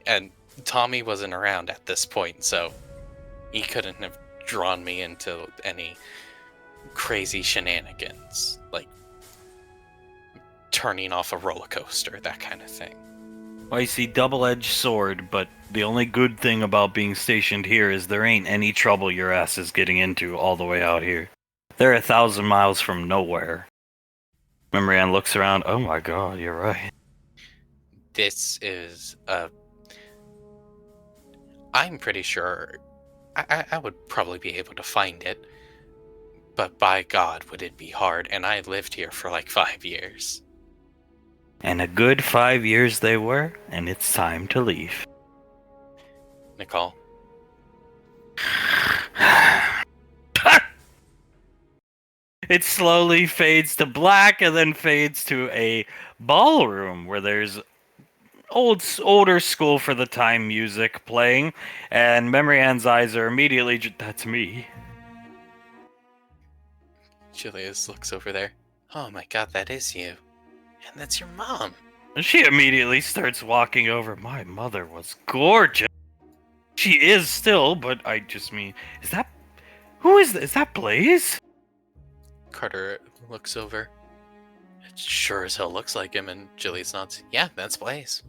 And Tommy wasn't around at this point, so he couldn't have drawn me into any crazy shenanigans, like turning off a roller coaster, that kind of thing. I see double-edged sword, but the only good thing about being stationed here is there ain't any trouble your ass is getting into all the way out here. They're 1,000 miles from nowhere. Memory Hand looks around. Oh my god, you're right. This is I'm pretty sure I would probably be able to find it, but by God, would it be hard? And I lived here for like 5 years. And a good 5 years they were, and it's time to leave. Nicole, It slowly fades to black and then fades to a ballroom where there's older school for the time music playing, and Memory Hand's eyes are immediately that's me. Julius looks over there. Oh my God, that is you. And that's your mom. She immediately starts walking over. My mother was gorgeous. She is still, but I just mean, who is that? Is that Blaze? Carter looks over. It sure as hell looks like him, and Julius nods. Yeah, that's Blaze.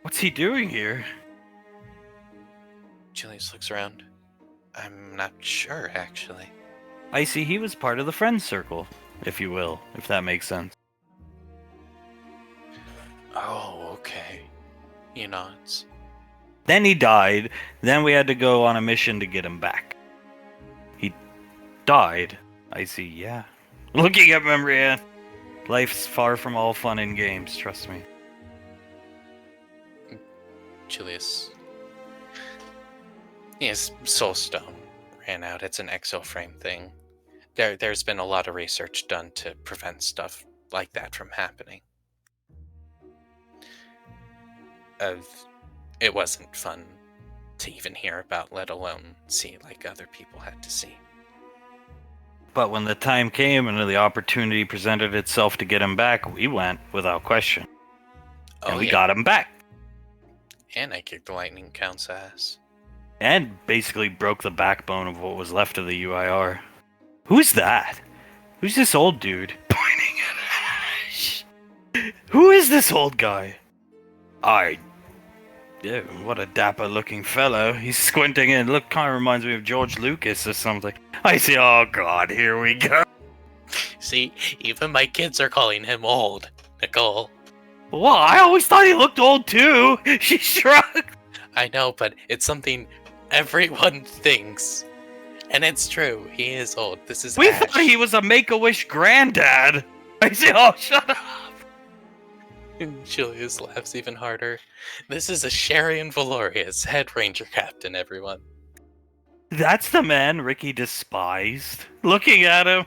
What's he doing here? Julius looks around. I'm not sure, actually. I see he was part of the friend circle, if you will, if that makes sense. Oh, okay. He nods. Then he died. Then we had to go on a mission to get him back. He died. I see, yeah. Looking at Memory Hand. Life's far from all fun and games, trust me. Julius. His soul stone ran out. It's an exoframe thing. There's been a lot of research done to prevent stuff like that from happening. It wasn't fun to even hear about, let alone see like other people had to see. But when the time came and the opportunity presented itself to get him back, we went without question. And we got him back. And I kicked the lightning count's ass. And basically broke the backbone of what was left of the UIR. Who's that? Who's this old dude? Pointing at Ash. Who is this old guy? Yeah, what a dapper looking fellow. He's squinting in. Look, kind of reminds me of George Lucas or something. I see, oh god, here we go. See, even my kids are calling him old, Nicole. Well, I always thought he looked old too. She shrugged. I know, but it's something everyone thinks. And it's true, he is old. This is We Ash. thought he was a Make-A-Wish granddad. I say, oh, shut up. And Julius laughs even harder. This is a Sharian Valorius, head ranger captain, everyone. That's the man Ricky despised. Looking at him.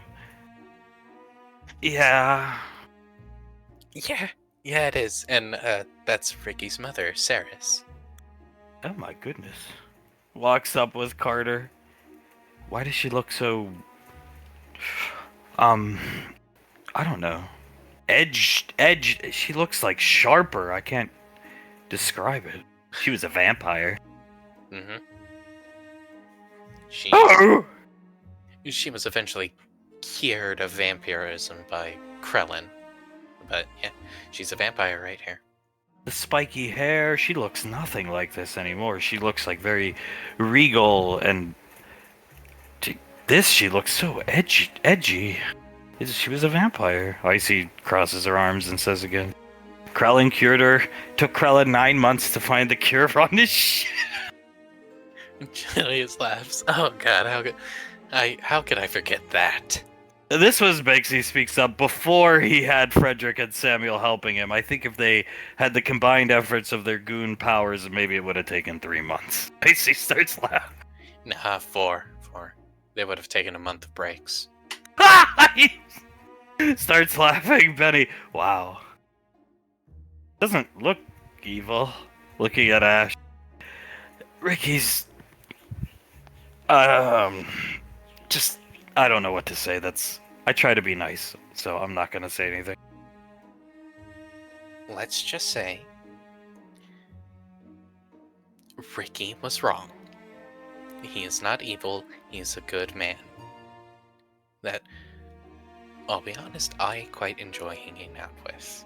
Yeah. Yeah, it is. And that's Ricky's mother, Saris. Oh my goodness. Walks up with Carter. Why does she look so... I don't know. Edge, she looks like sharper. I can't describe it. She was a vampire. Mm-hmm. She was eventually cured of vampirism by Krellin. But yeah, she's a vampire right here. The spiky hair, she looks nothing like this anymore. She looks like very regal and... She looks so edgy. She was a vampire. Icy crosses her arms and says again, Krellin cured her. Took Krellin 9 months to find the cure on this shit. Julius laughs. Oh god, how could I forget that? This was Banksy speaks up before he had Frederick and Samuel helping him. I think if they had the combined efforts of their goon powers, maybe it would have taken 3 months. Icy starts laughing. Nah, 4. They would have taken a month of breaks. Starts laughing, Benny. Wow. Doesn't look evil. Looking at Ash. Ricky's Um, just I don't know what to say. I try to be nice, so I'm not gonna say anything. Let's just say Ricky was wrong. He is not evil, he is a good man. That, I'll be honest, I quite enjoy hanging out with.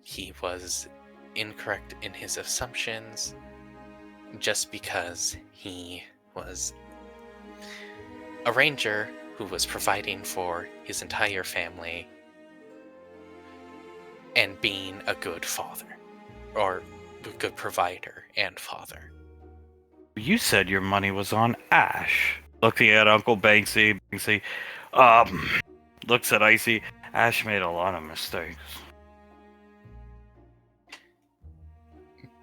He was incorrect in his assumptions just because he was a ranger who was providing for his entire family and being a good father, or a good provider and father. You said your money was on Ash. Looking at Uncle Banksy, looks at Icy. Ash made a lot of mistakes.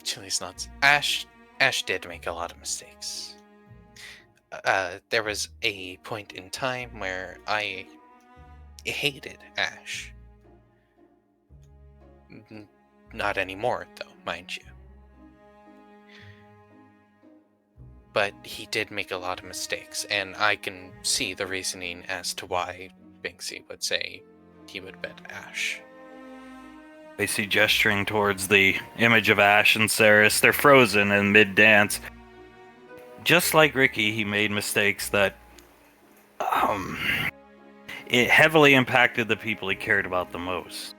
Chili's nuts. Ash did make a lot of mistakes. There was a point in time where I hated Ash. Not anymore, though, mind you. But he did make a lot of mistakes, and I can see the reasoning as to why Banksy would say he would bet Ash. They see gesturing towards the image of Ash and Ceres. They're frozen in mid-dance. Just like Ricky, he made mistakes that it heavily impacted the people he cared about the most.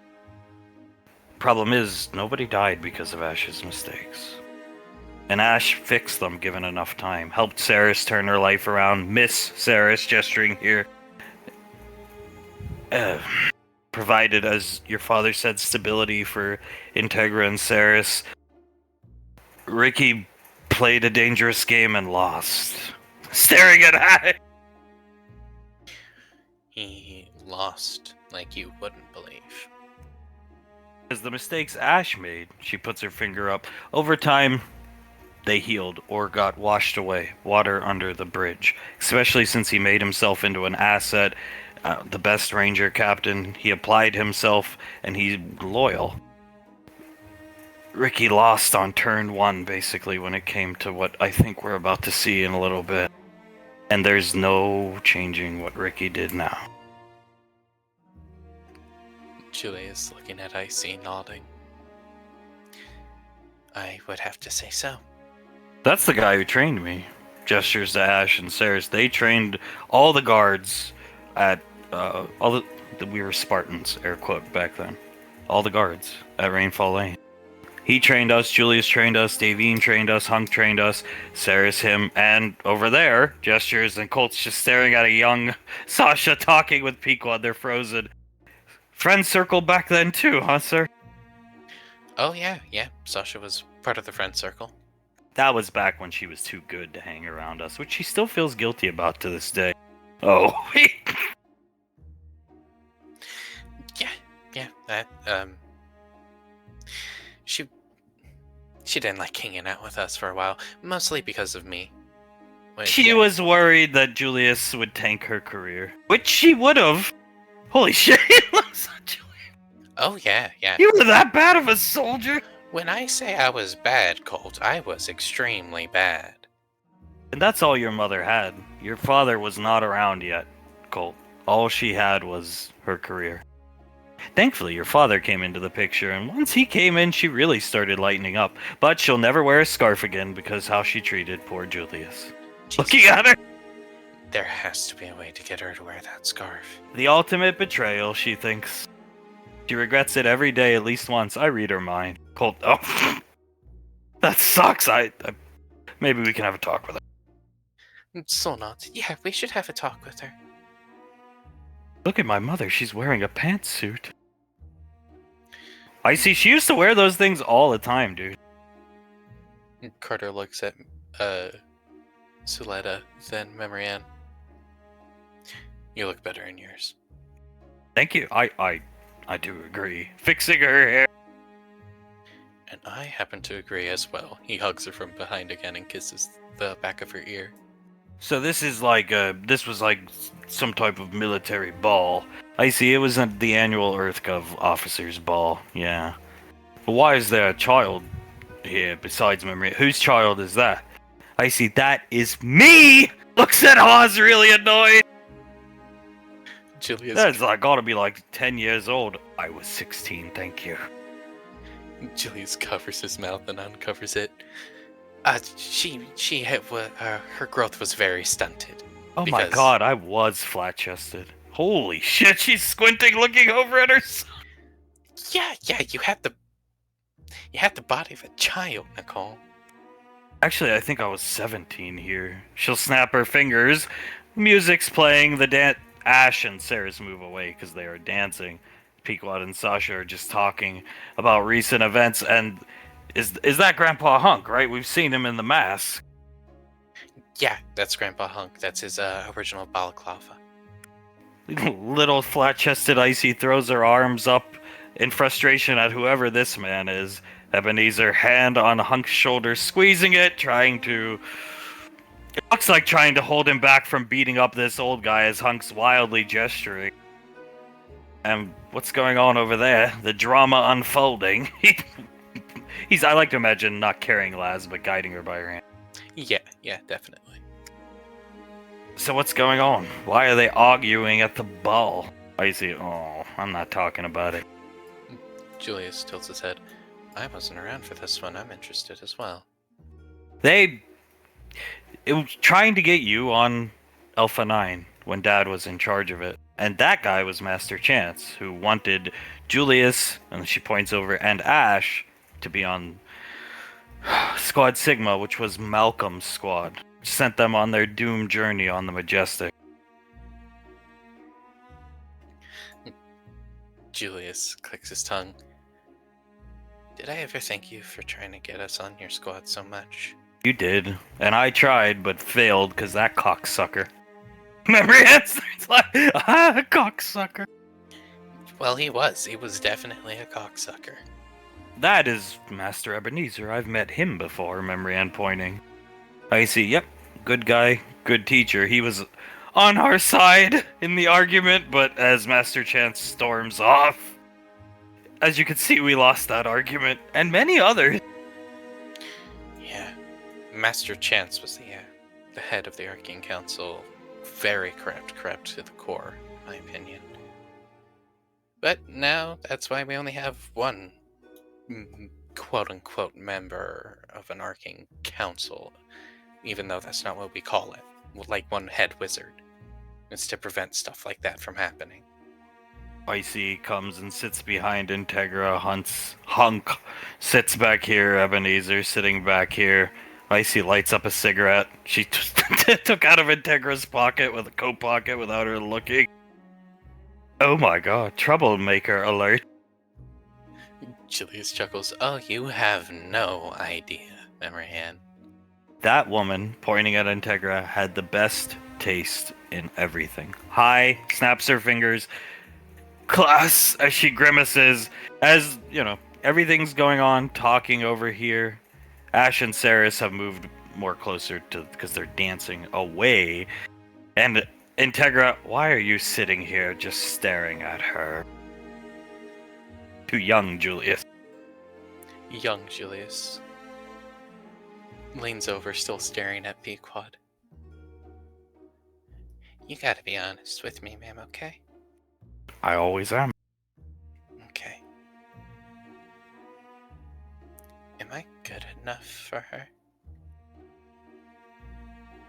Problem is, nobody died because of Ash's mistakes. And Ash fixed them given enough time. Helped Ceres turn her life around. Miss Ceres, gesturing here. Provided, as your father said, stability for Integra and Ceres. Ricky played a dangerous game and lost. Staring at Ash! He lost like you wouldn't believe. As the mistakes Ash made, she puts her finger up. Over time, they healed or got washed away. Water under the bridge. Especially since he made himself into an asset. The best ranger captain. He applied himself and he's loyal. Ricky lost on turn 1, basically, when it came to what I think we're about to see in a little bit. And there's no changing what Ricky did now. Julie is looking at Icy, nodding. I would have to say so. That's the guy who trained me. Gestures to Ash and Ceres. They trained all the guards at, we were Spartans, air quote, back then. All the guards at Rainfall Lane. He trained us, Julius trained us, Davine trained us, Hunk trained us, Ceres him, and over there, gestures and Colt's just staring at a young Sasha talking with Pequod. They're frozen. Friend circle back then too, huh, sir? Oh yeah. Sasha was part of the friend circle. That was back when she was too good to hang around us, which she still feels guilty about to this day. Oh, Yeah, that, She didn't like hanging out with us for a while, mostly because of me. She was worried that Julius would tank her career, which she would have. Holy shit, Oh yeah. You were that bad of a soldier? When I say I was bad, Colt, I was extremely bad. And that's all your mother had. Your father was not around yet, Colt. All she had was her career. Thankfully, your father came into the picture, and once he came in, she really started lightening up. But she'll never wear a scarf again because how she treated poor Julius. Jesus. Looking at her! There has to be a way to get her to wear that scarf. The ultimate betrayal, she thinks. She regrets it every day at least once. I read her mind. Colt, oh, that sucks. Maybe we can have a talk with her. So not. Yeah, we should have a talk with her. Look at my mother. She's wearing a pantsuit. I see. She used to wear those things all the time, dude. Carter looks at Suletta, then Memorian. You look better in yours. Thank you. I do agree. Fixing her hair. And I happen to agree as well. He hugs her from behind again and kisses the back of her ear. So this was like some type of military ball. I see. It was the annual EarthGov officers ball. Yeah. But why is there a child here besides Memory? Whose child is that? I see that is me! Looks at Oz really annoyed. Julius, That's like gotta be like 10 years old. I was 16, thank you. Julius covers his mouth and uncovers it. She had her growth was very stunted. Oh my Because- god, I was flat-chested. Holy shit, she's squinting looking over at her son. Yeah, you had the body of a child, Nicole. Actually, I think I was 17 here. She'll snap her fingers. Music's playing. Ash and Sarah's move away because they are dancing. Pequod and Sasha are just talking about recent events. And is that Grandpa Hunk, right? We've seen him in the mask. Yeah, that's Grandpa Hunk. That's his original balaclava. Little flat-chested Icy throws her arms up in frustration at whoever this man is. Ebenezer, hand on Hunk's shoulder, squeezing it, trying to... It looks like trying to hold him back from beating up this old guy as Hunk's wildly gesturing. And what's going on over there? The drama unfolding. I like to imagine not carrying Laz, but guiding her by her hand. Yeah, definitely. So what's going on? Why are they arguing at the ball? Icy, oh, I'm not talking about it. Julius tilts his head. I wasn't around for this one. I'm interested as well. It was trying to get you on Alpha 9 when Dad was in charge of it. And that guy was Master Chance, who wanted Julius, and she points over, and Ash to be on Squad Sigma, which was Malcolm's squad. Sent them on their doomed journey on the Majestic. Julius clicks his tongue. Did I ever thank you for trying to get us on your squad so much? You did, and I tried, but failed because that cocksucker. Remember, it's like, cocksucker. Well, he was. He was definitely a cocksucker. That is Master Ebenezer. I've met him before, Memory Ann pointing. I see, yep, good guy, good teacher. He was on our side in the argument, but as Master Chance storms off, as you can see, we lost that argument, and many others. Yeah. Master Chance was the head of the Arcane Council. Very corrupt to the core, in my opinion. But now, that's why we only have one quote-unquote member of an Arcane Council, even though that's not what we call it. Like one head wizard. It's to prevent stuff like that from happening. Icy comes and sits behind Integra. Hunk sits back here. Ebenezer sitting back here. Icy lights up a cigarette. She took out of Integra's pocket with a coat pocket without her looking. Oh my god, troublemaker alert. Julius chuckles. Oh, you have no idea, Memory Hand. That woman, pointing at Integra, had the best taste in everything. Hi, snaps her fingers. Class, as she grimaces, as, everything's going on, talking over here. Ash and Saris have moved more closer to, because they're dancing away. And Integra, why are you sitting here just staring at her? To young Julius. Young Julius leans over, still staring at Pequod. You gotta be honest with me, ma'am, okay? I always am. Okay. Am I good enough for her?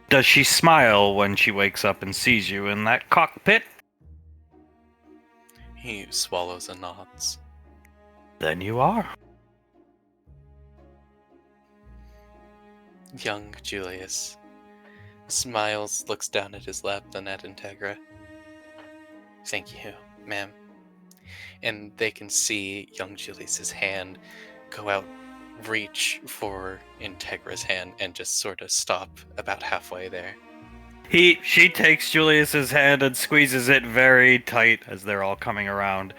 Does she smile when she wakes up and sees you in that cockpit? He swallows and nods. Then you are. Young Julius smiles, looks down at his lap, then at Integra. Thank you, ma'am. And they can see young Julius's hand go out, reach for Integra's hand, and just sort of stop about halfway there. She takes Julius's hand and squeezes it very tight as they're all coming around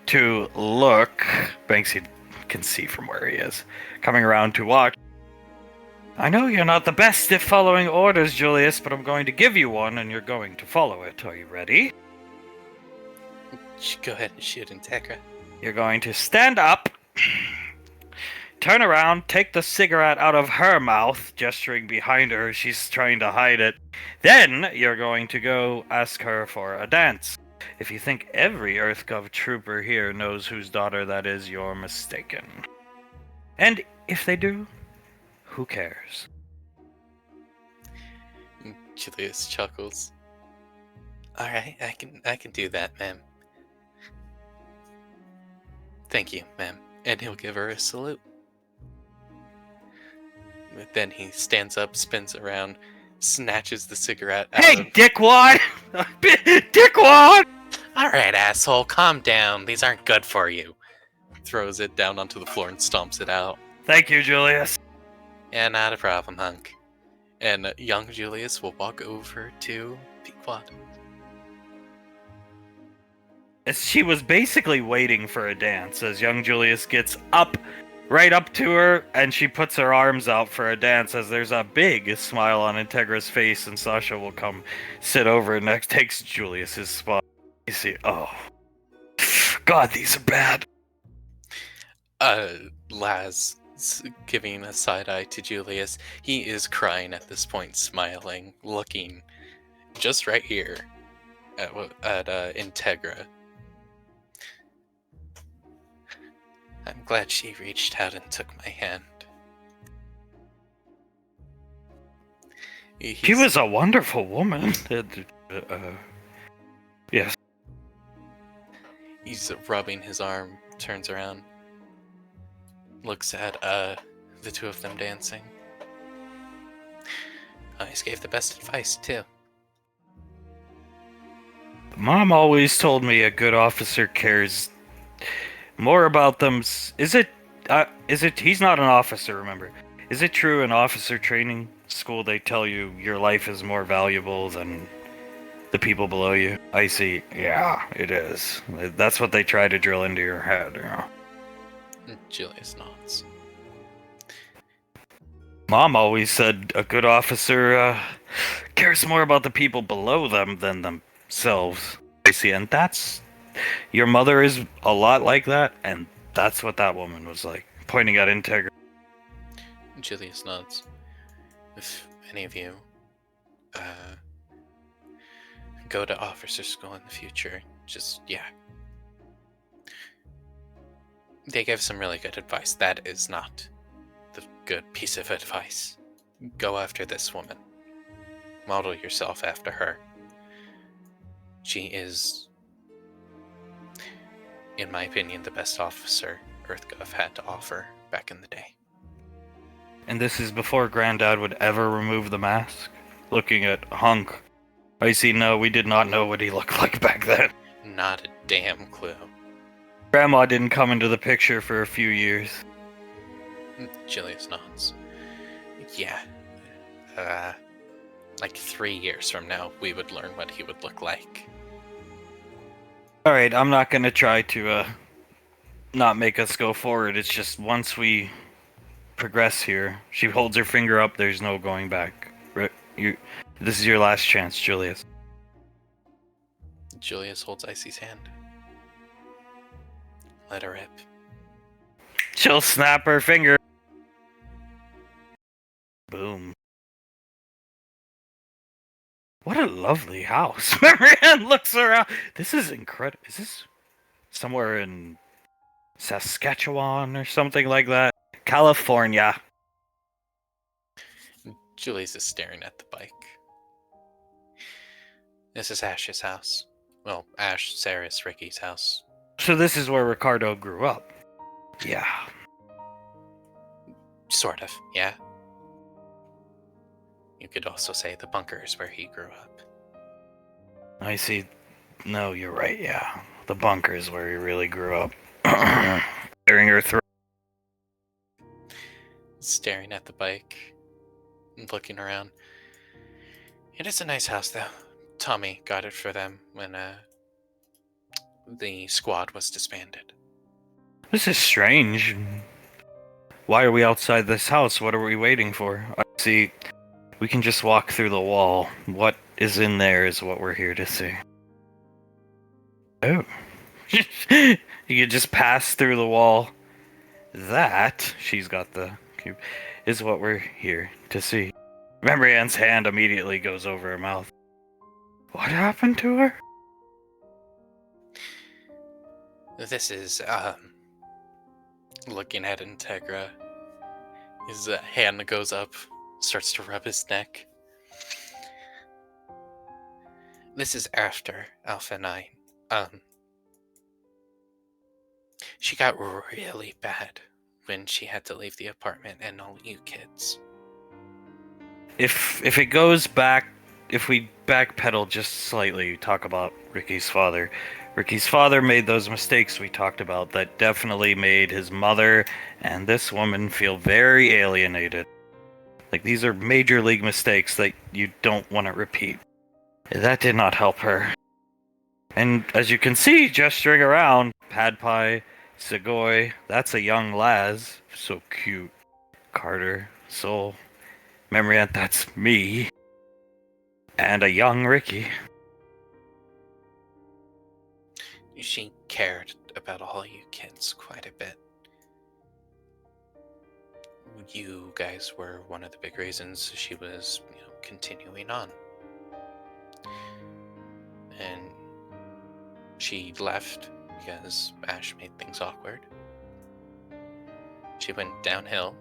to look. Banksy can see from where he is, coming around to watch. I know you're not the best at following orders, Julius, but I'm going to give you one, and you're going to follow it. Are you ready? Go ahead and shoot Integra. You're going to stand up, turn around, take the cigarette out of her mouth, gesturing behind her. She's trying to hide it. Then you're going to go ask her for a dance. If you think every EarthGov trooper here knows whose daughter that is, you're mistaken. And if they do, who cares? Julius chuckles. Alright, I can do that, ma'am. Thank you, ma'am. And he'll give her a salute. But then he stands up, spins around, snatches the cigarette out Hey, dickwad! Dickwad! Alright, asshole, calm down. These aren't good for you. Throws it down onto the floor and stomps it out. Thank you, Julius. Yeah, not a problem, hunk. And young Julius will walk over to Pequod. She was basically waiting for a dance as young Julius gets up, right up to her, and she puts her arms out for a dance as there's a big smile on Integra's face, and Sasha will come sit over and next takes Julius's spot. You see, oh. God, these are bad. Laz giving a side eye to Julius. He is crying at this point, smiling, looking just right here at Integra. I'm glad she reached out and took my hand. She was a wonderful woman. Yes. He's rubbing his arm, turns around, looks at the two of them dancing. He gave the best advice too. Mom always told me a good officer cares more about them. Is it? He's not an officer, remember. Is it true in officer training school they tell you your life is more valuable than the people below you? I see. Yeah, it is. That's what they try to drill into your head, you know. Julius nods. Mom always said a good officer cares more about the people below them than themselves. I see, and that's... Your mother is a lot like that, and that's what that woman was like, pointing at Integra. Julius nods. If any of you go to officer school in the future, yeah. They gave some really good advice. That is not the good piece of advice. Go after this woman. Model yourself after her. She is, in my opinion, the best officer EarthGov had to offer back in the day. And this is before Granddad would ever remove the mask? Looking at Hunk. I see, no, we did not know what he looked like back then. Not a damn clue. Grandma didn't come into the picture for a few years. Julius nods. Yeah. Like 3 years from now, we would learn what he would look like. Alright, I'm not gonna try to, not make us go forward. It's just once we progress here, she holds her finger up, there's no going back. This is your last chance, Julius. Julius holds Icy's hand. Let her rip. She'll snap her finger. Boom. What a lovely house. Marianne looks around. This is incredible. Is this somewhere in Saskatchewan or something like that? California. Julius is staring at the bike. This is Ash's house. Well, Ash, Saris, Ricky's house. So this is where Ricardo grew up. Yeah. Sort of, yeah. You could also say the bunker is where he grew up. I see. No, you're right, yeah. The bunker is where he really grew up. Clearing her throat. Staring at the bike. And looking around. It is a nice house, though. Tommy got it for them when the squad was disbanded. This is strange. Why are we outside this house? What are we waiting for? I see. We can just walk through the wall. What is in there is what we're here to see. Oh. You can just pass through the wall That, she's got the cube, is what we're here to see. Memory Ann's hand immediately goes over her mouth. What happened to her? This is, looking at Integra. His hand goes up, starts to rub his neck. This is after Alpha 9. She got really bad when she had to leave the apartment and all you kids. If it goes back, if we backpedal just slightly, talk about Ricky's father. Ricky's father made those mistakes we talked about that definitely made his mother and this woman feel very alienated. Like, these are major league mistakes that you don't want to repeat. That did not help her. And as you can see, gesturing around, Pad Pie, Segoy, that's a young Laz, so cute. Carter, Soul, Memory Ant, that's me. And a young Ricky. She cared about all you kids quite a bit. You guys were one of the big reasons she was, continuing on. And she left because Ash made things awkward. She went downhill.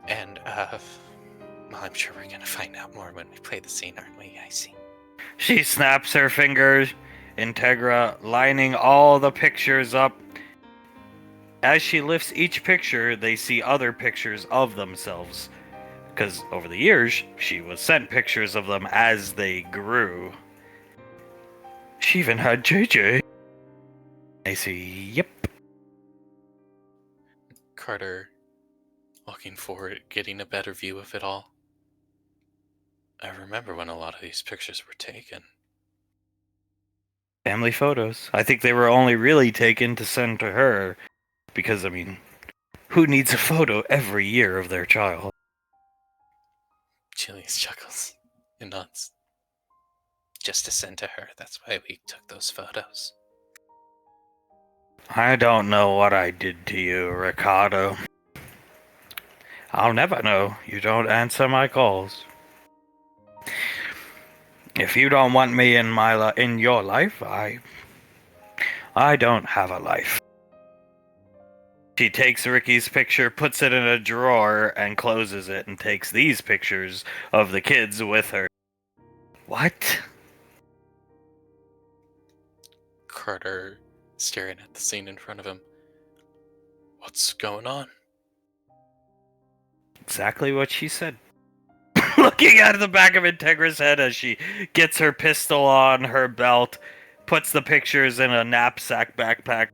And, well, I'm sure we're gonna find out more when we play the scene, aren't we, Icy? She snaps her fingers, Integra lining all the pictures up. As she lifts each picture, they see other pictures of themselves. Because over the years, she was sent pictures of them as they grew. She even had JJ. I see, yep. Carter, walking forward, getting a better view of it all. I remember when a lot of these pictures were taken. Family photos. I think they were only really taken to send to her. Because, who needs a photo every year of their child? Julius chuckles and nods. Just to send to her, that's why we took those photos. I don't know what I did to you, Ricardo. I'll never know. You don't answer my calls. If you don't want me in your life, I don't have a life. She takes Ricky's picture, puts it in a drawer, and closes it, and takes these pictures of the kids with her. What? Carter, staring at the scene in front of him. What's going on? Exactly what she said. Looking at the back of Integra's head as she gets her pistol on her belt, puts the pictures in a knapsack backpack.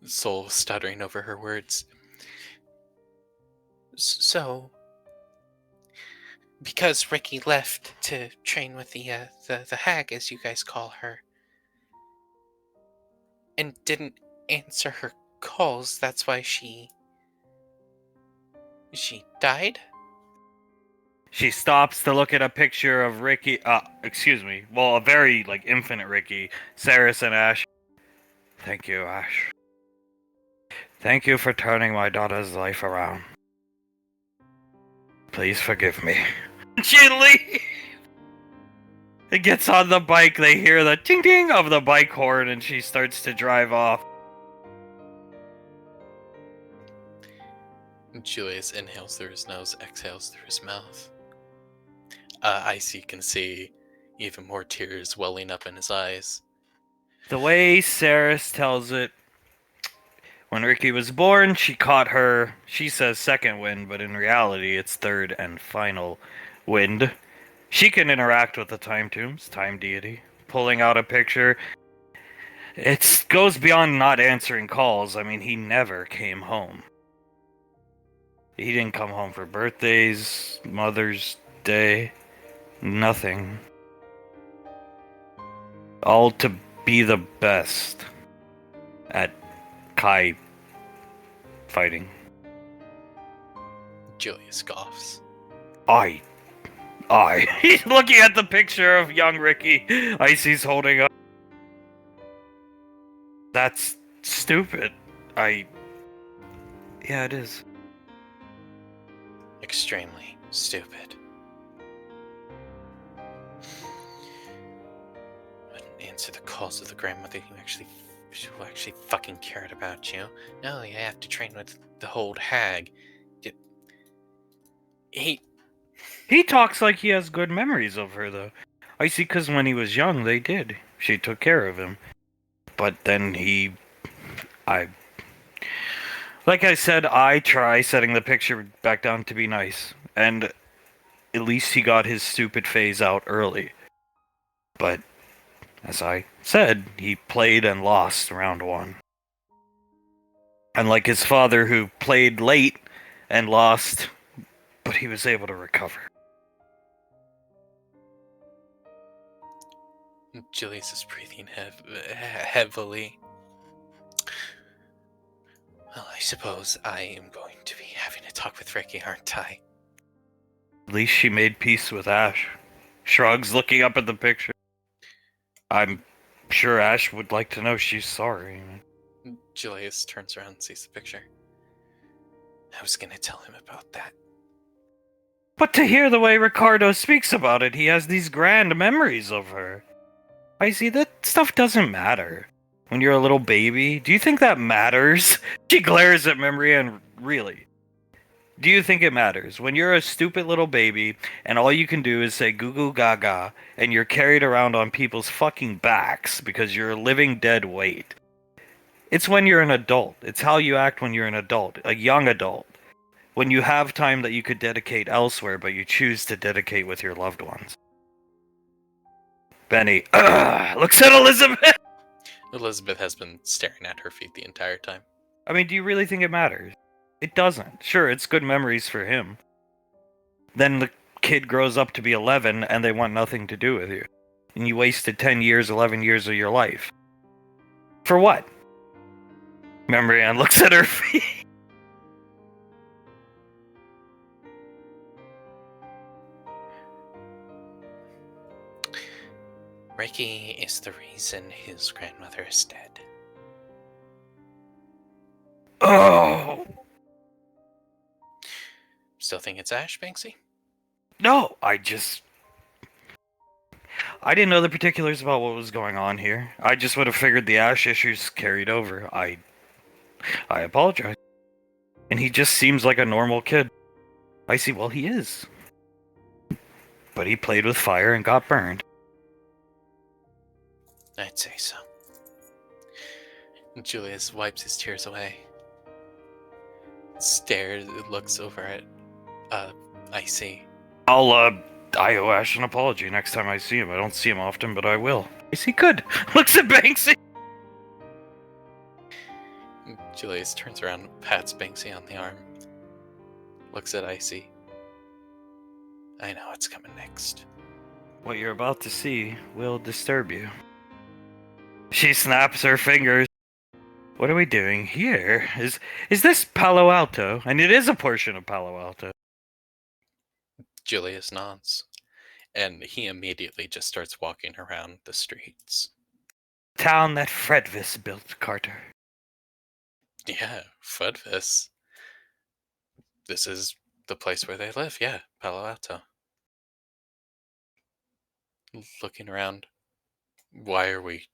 Soul stuttering over her words. So, because Ricky left to train with the hag, as you guys call her, and didn't answer her calls, that's why she died? She stops to look at a picture of Ricky, a very, infinite Ricky, Saris and Ash. Thank you, Ash. Thank you for turning my daughter's life around. Please forgive me. She leaves! It gets on the bike, they hear the ting-ting of the bike horn, and she starts to drive off. Julius inhales through his nose, exhales through his mouth. Icy can see even more tears welling up in his eyes. The way Saris tells it, when Ricky was born, she caught her, she says second wind, but in reality it's third and final wind. She can interact with the time tombs, time deity, pulling out a picture. It goes beyond not answering calls. He never came home. He didn't come home for birthdays, Mother's Day, nothing. All to be the best at Kai fighting. Julius scoffs. I He's looking at the picture of young Ricky Icy's holding up. That's stupid. Yeah, it is. Extremely stupid. Wouldn't answer the calls of the grandmother who actually fucking cared about you. No, you have to train with the old hag. He talks like he has good memories of her, though. I see, because when he was young, they did. She took care of him. But then like I said, I try setting the picture back down to be nice. And at least he got his stupid phase out early. But, as I said, he played and lost round 1. Unlike his father, who played late and lost, but he was able to recover. Julius is breathing heavily. Well, I suppose I am going to be having a talk with Ricky, aren't I? At least she made peace with Ash. Shrugs, looking up at the picture. I'm sure Ash would like to know she's sorry. Julius turns around and sees the picture. I was gonna tell him about that. But to hear the way Ricardo speaks about it, he has these grand memories of her. I see, that stuff doesn't matter. When you're a little baby, do you think that matters? She glares at Memory and really. Do you think it matters? When you're a stupid little baby and all you can do is say goo goo gaga and you're carried around on people's fucking backs because you're a living dead weight. It's when you're an adult. It's how you act when you're an adult, a young adult. When you have time that you could dedicate elsewhere, but you choose to dedicate with your loved ones. Benny looks at Elizabeth. Elizabeth has been staring at her feet the entire time. I mean, do you really think it matters? It doesn't. Sure, it's good memories for him. Then the kid grows up to be 11 and they want nothing to do with you. And you wasted 10 years, 11 years of your life. For what? Memory Ann looks at her feet. Ricky is the reason his grandmother is dead. Oh! Still think it's Ash, Banksy? No, I didn't know the particulars about what was going on here. I just would have figured the Ash issues carried over. I apologize. And he just seems like a normal kid. I see, well, he is. But he played with fire and got burned. I'd say so. Julius wipes his tears away. Stares, looks over at, Icy. I owe Ash an apology next time I see him. I don't see him often, but I will. Is he good? Looks at Banksy. Julius turns around, pats Banksy on the arm. Looks at Icy. I know what's coming next. What you're about to see will disturb you. She snaps her fingers. What are we doing here? Is this Palo Alto? And it is a portion of Palo Alto. Julius nods, and he immediately just starts walking around the streets. Town that Fredvis built, Carter. Yeah, Fudvis. This is the place where they live, yeah, Palo Alto. Looking around.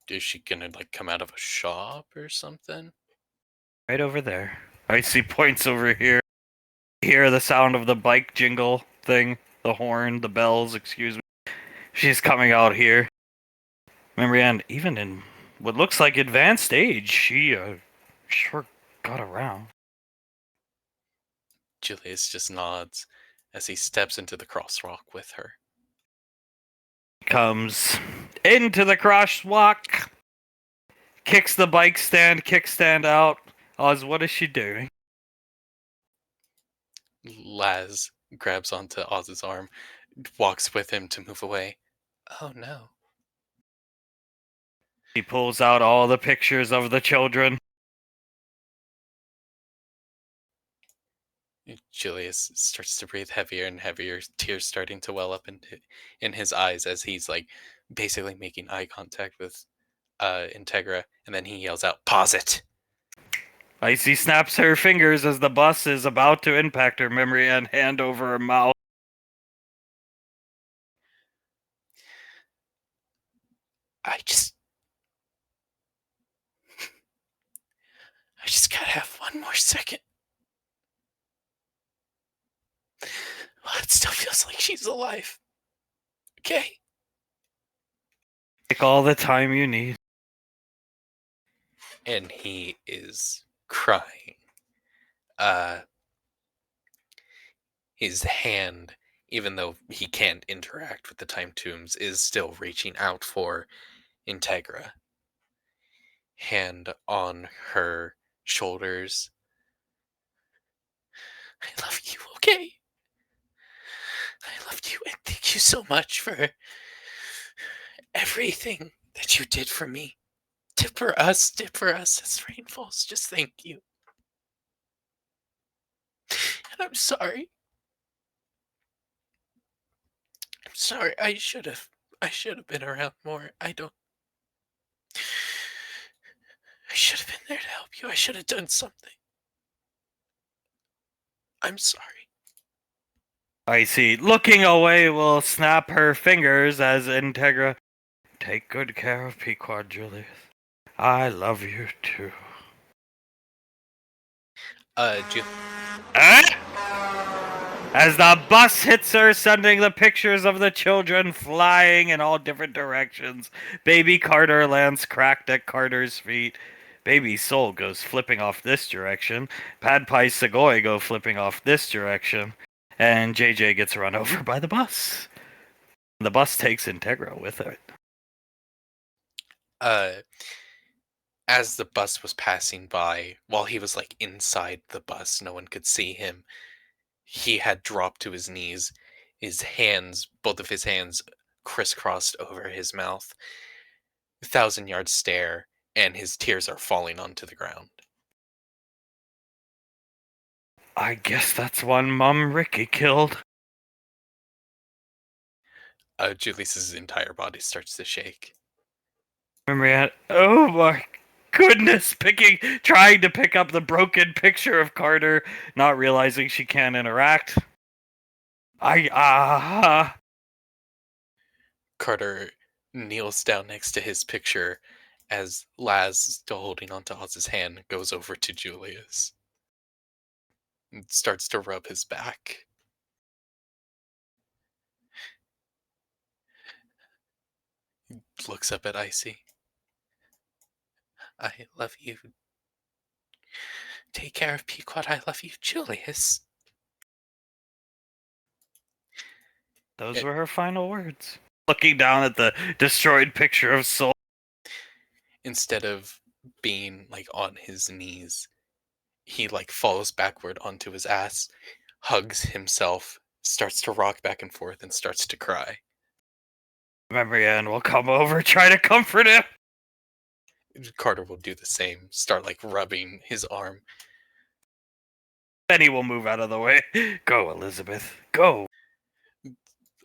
Is she gonna, come out of a shop or something? Right over there. Icy points over here. Hear the sound of the bike jingle thing, the horn, the bells, excuse me. She's coming out here. Marianne, even in what looks like advanced age, she sure got around. Julius just nods as he steps into the crosswalk with her. Comes into the crosswalk, kicks the bike stand, kickstand out. Oz, what is she doing? Laz grabs onto Oz's arm, walks with him to move away. Oh no. He pulls out all the pictures of the children. Julius starts to breathe heavier and heavier, tears starting to well up in his eyes as he's like basically making eye contact with Integra, and then he yells out, "Pause it!" Icy snaps her fingers as the bus is about to impact her memory and hand over her mouth. I just I just gotta have one more second. Well, it still feels like she's alive. Okay? Take all the time you need. And he is crying. Uh his hand, even though he can't interact with the time tombs, is still reaching out for Integra. Hand on her shoulders. I love you, okay? I love you, and thank you so much for everything that you did for me. Dip for us as rainfalls. Just thank you. And I'm sorry. I'm sorry. I should have been around more. I should have been there to help you. I should have done something. I'm sorry. Icy, looking away, will snap her fingers as Integra. Take good care of Pequod, Julius. I love you too. Ju- Ah! As the bus hits her, sending the pictures of the children flying in all different directions. Baby Carter lands cracked at Carter's feet. Baby Soul goes flipping off this direction. Pad Pie Segoy go flipping off this direction. And JJ gets run over by the bus. The bus takes Integra with it. uh, as the bus was passing by, while he was like inside the bus, no one could see him. He had dropped to his knees, his hands, both of his hands, crisscrossed over his mouth. 1,000-yard stare, and his tears are falling onto the ground. I guess that's one Mum Ricky killed. Julius's entire body starts to shake. Marianne, oh my goodness, trying to pick up the broken picture of Carter, not realizing she can't interact. Carter kneels down next to his picture as Laz, still holding onto Oz's hand, goes over to Julius and starts to rub his back. Looks up at Icy. I love you. Take care of Pequod. I love you, Julius. Those were her final words. Looking down at the destroyed picture of Soul. Instead of being like on his knees, he like falls backward onto his ass, hugs himself, starts to rock back and forth, and starts to cry. Marianne will come over, try to comfort him. Carter will do the same, start like rubbing his arm. Benny will move out of the way. Go, Elizabeth. Go.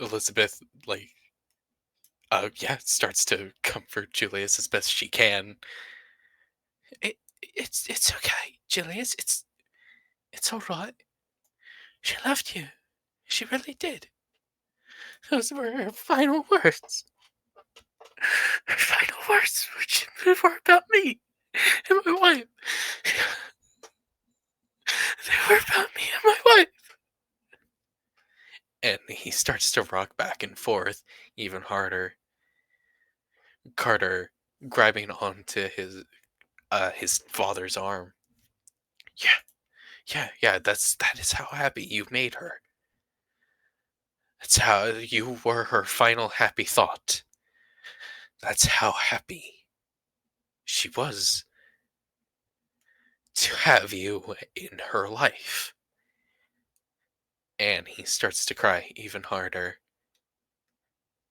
Elizabeth, like, starts to comfort Julius as best she can. It's okay, Julius. It's all right. She loved you. She really did. Those were her final words. Her final words were about me and my wife. They were about me and my wife. And he starts to rock back and forth even harder. Carter grabbing onto his father's arm. Yeah, that is how happy you made her. That's how you were her final happy thought. That's how happy she was to have you in her life. And he starts to cry even harder.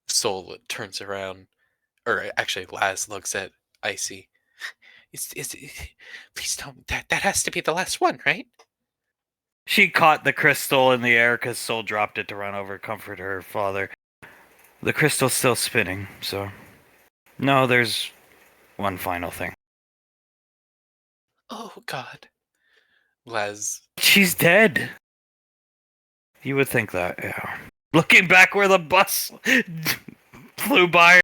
Soul turns around, or actually Laz looks at Icy. Please don't, that has to be the last one, right? She caught the crystal in the air because Soul dropped it to run over, comfort her father. The crystal's still spinning, so... No, there's one final thing. Oh, God. Laz. She's dead. You would think that, yeah. Looking back where the bus flew by.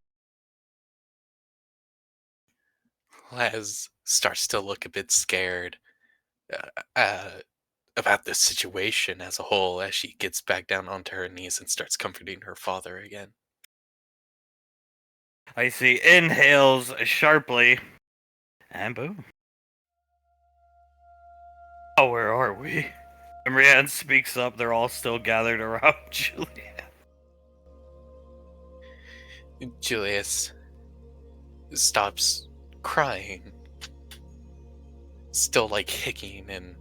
Laz starts to look a bit scared about this situation as a whole as she gets back down onto her knees and starts comforting her father again. I see inhales sharply. And boom. Oh, where are we? And Rianne speaks up. They're all still gathered around Julia. Julius stops crying. Still like hicking and,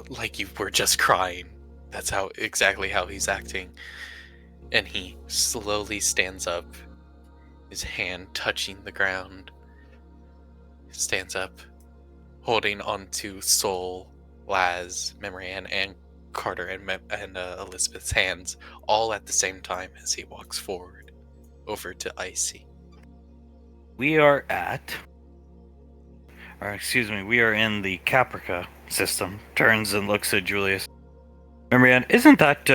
like you were just crying. That's exactly how he's acting. And he slowly stands up, his hand touching the ground. Stands up, holding onto Soul, Laz, Memorian, and Carter and Elizabeth's hands, all at the same time as he walks forward over to Icy. We are in the Caprica system. Turns and looks at Julius. Memorian, isn't that,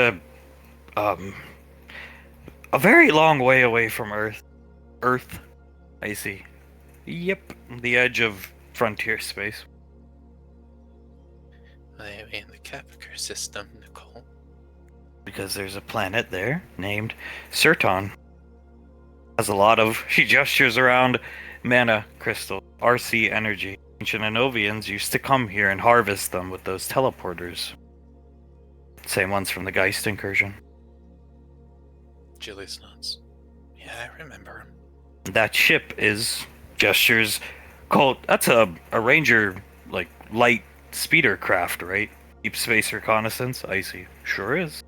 a very long way away from Earth? Earth? I see. Yep, the edge of frontier space. I am in the Caprica system, Nicole. Because there's a planet there named Serton. Has a lot of... She gestures around mana crystal, RC energy. Ancient Anovians used to come here and harvest them with those teleporters. Same ones from the Geist incursion. Julius nods. Yeah, I remember him. That ship is... Gestures called... That's a Ranger, like, light speeder craft, right? Deep space reconnaissance? Icy. Sure is.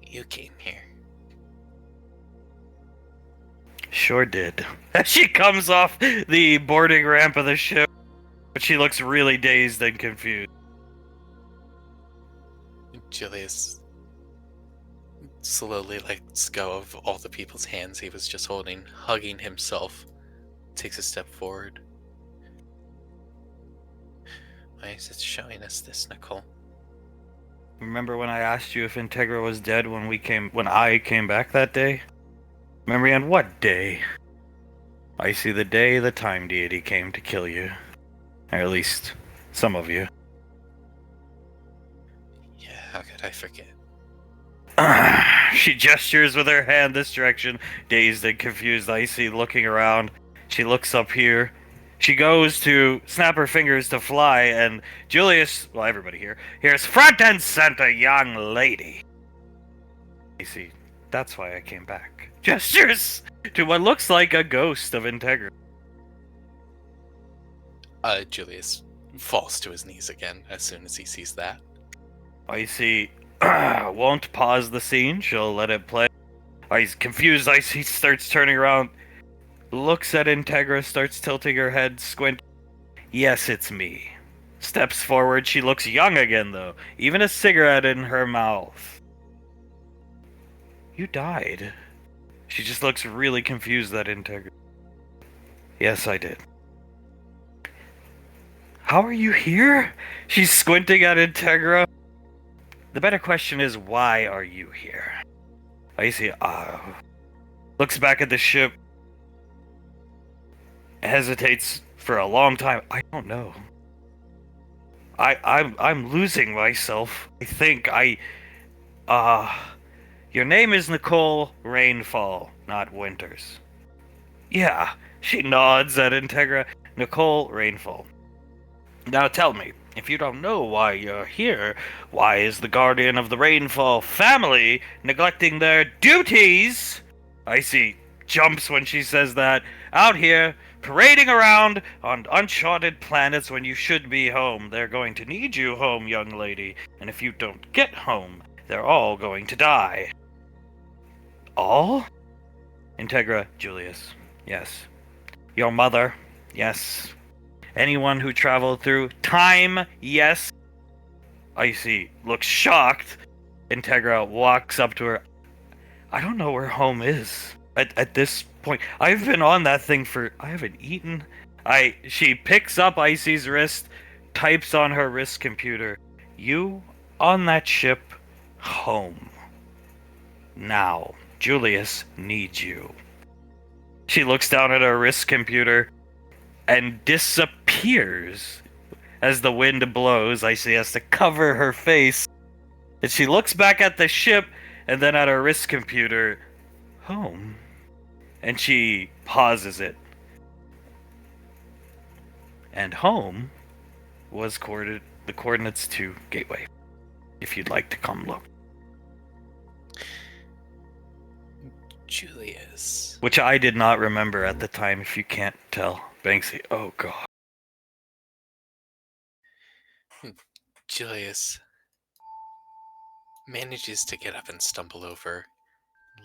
You came here. Sure did. As she comes off the boarding ramp of the ship, but she looks really dazed and confused. Julius slowly lets go of all the people's hands he was just holding, hugging himself, takes a step forward. Why is it showing us this, Nicole? Remember when I asked you if Integra was dead when I came back that day? Remember on what day? I see the day the time deity came to kill you. Or at least, some of you. Yeah, how could I forget? She gestures with her hand this direction, dazed and confused. Icy looking around. She looks up here. She goes to snap her fingers to fly, and Julius, well, everybody here, hears front and center, young lady. Icy, that's why I came back. Gestures to what looks like a ghost of Integra. Julius falls to his knees again as soon as he sees that. Icy won't pause the scene. She'll let it play. He's confused. Icy starts turning around, looks at Integra, starts tilting her head, squint. Yes, it's me. Steps forward. She looks young again, though. Even a cigarette in her mouth. You died. She just looks really confused at Integra. Yes, I did. How are you here? She's squinting at Integra. The better question is, why are you here? Icy looks back at the ship. Hesitates for a long time. I don't know. I'm losing myself. I think your name is Nicole Rainfall, not Winters. Yeah, she nods at Integra. Nicole Rainfall. Now tell me, if you don't know why you're here, why is the guardian of the Rainfall family neglecting their duties? Icy jumps when she says that. Out here, parading around on uncharted planets when you should be home. They're going to need you home, young lady. And if you don't get home, they're all going to die. All? Integra, Julius. Yes. Your mother, Yes. Anyone who traveled through time, yes. Icy looks shocked. Integra walks up to her. I don't know where home is. At this point, I've been on that thing I haven't eaten. She picks up Icy's wrist, types on her wrist computer. You on that ship, home. Now, Julius needs you. She looks down at her wrist computer and disappears. As the wind blows, Icy has to cover her face. And she looks back at the ship and then at her wrist computer. Home. And she pauses it. And home was the coordinates to Gateway. If you'd like to come look. Julius. Which I did not remember at the time, if you can't tell. Banksy, oh god. Julius manages to get up and stumble over,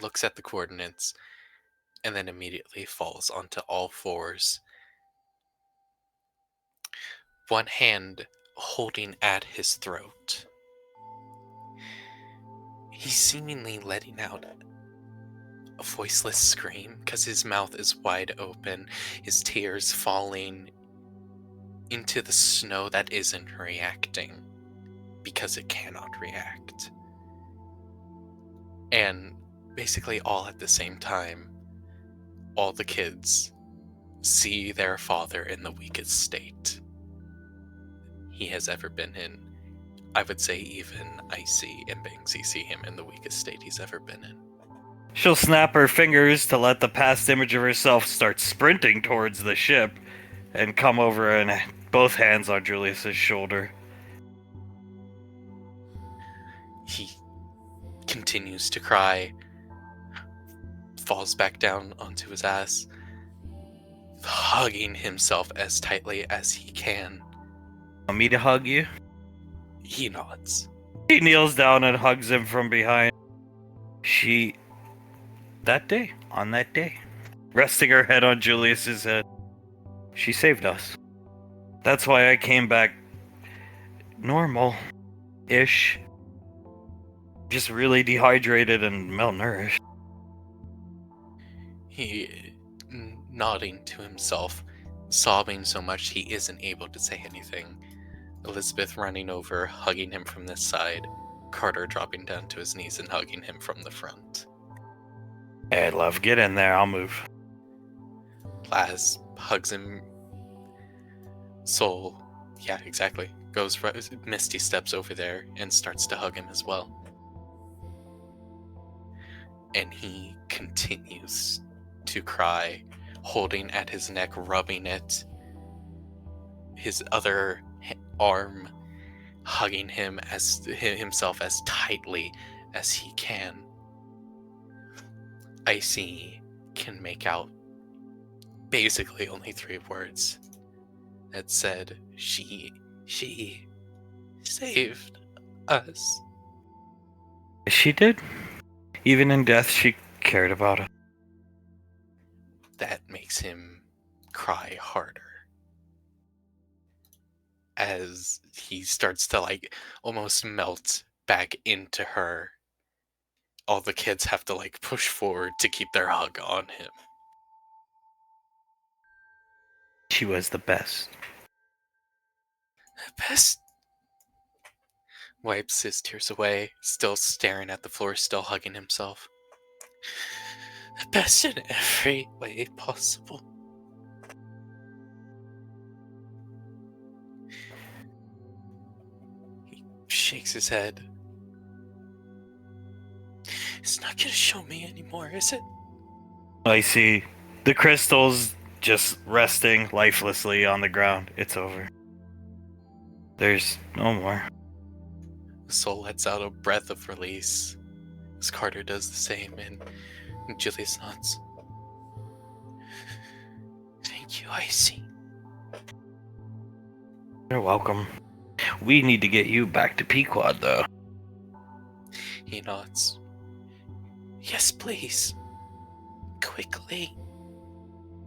looks at the coordinates, and then immediately falls onto all fours. One hand holding at his throat. He's seemingly letting out a voiceless scream because his mouth is wide open, his tears falling into the snow that isn't reacting because it cannot react. And basically all at the same time, all the kids see their father in the weakest state he has ever been in. I would say even Icy and Banksy see him in the weakest state he's ever been in. She'll snap her fingers to let the past image of herself start sprinting towards the ship and come over and both hands on Julius's shoulder. He continues to cry, falls back down onto his ass, hugging himself as tightly as he can. Want me to hug you? He nods. She kneels down and hugs him from behind. On that day, resting her head on Julius's head, she saved us. That's why I came back normal-ish. Just really dehydrated and malnourished. He nodding to himself, sobbing so much he isn't able to say anything. Elizabeth running over, hugging him from this side. Carter dropping down to his knees and hugging him from the front. Hey, love, get in there. I'll move. Plaz hugs him. Soul, yeah, exactly. Misty steps over there and starts to hug him as well. And he continues to cry, holding at his neck, rubbing it. His other arm hugging himself as tightly as he can. Icy can make out basically only 3 words that said, she saved us. She did. Even in death, she cared about us. That makes him cry harder. As he starts to almost melt back into her. All the kids have to push forward to keep their hug on him. She was the best. The best. Wipes his tears away, still staring at the floor, still hugging himself. The best in every way possible. He shakes his head. It's not gonna show me anymore, is it? I see the crystals just resting lifelessly on the ground. It's over. There's no more. The soul lets out a breath of release, as Carter does the same, and Julius nods. Thank you, Icy. You're welcome. We need to get you back to Pequod, though. He nods. Yes, please. Quickly.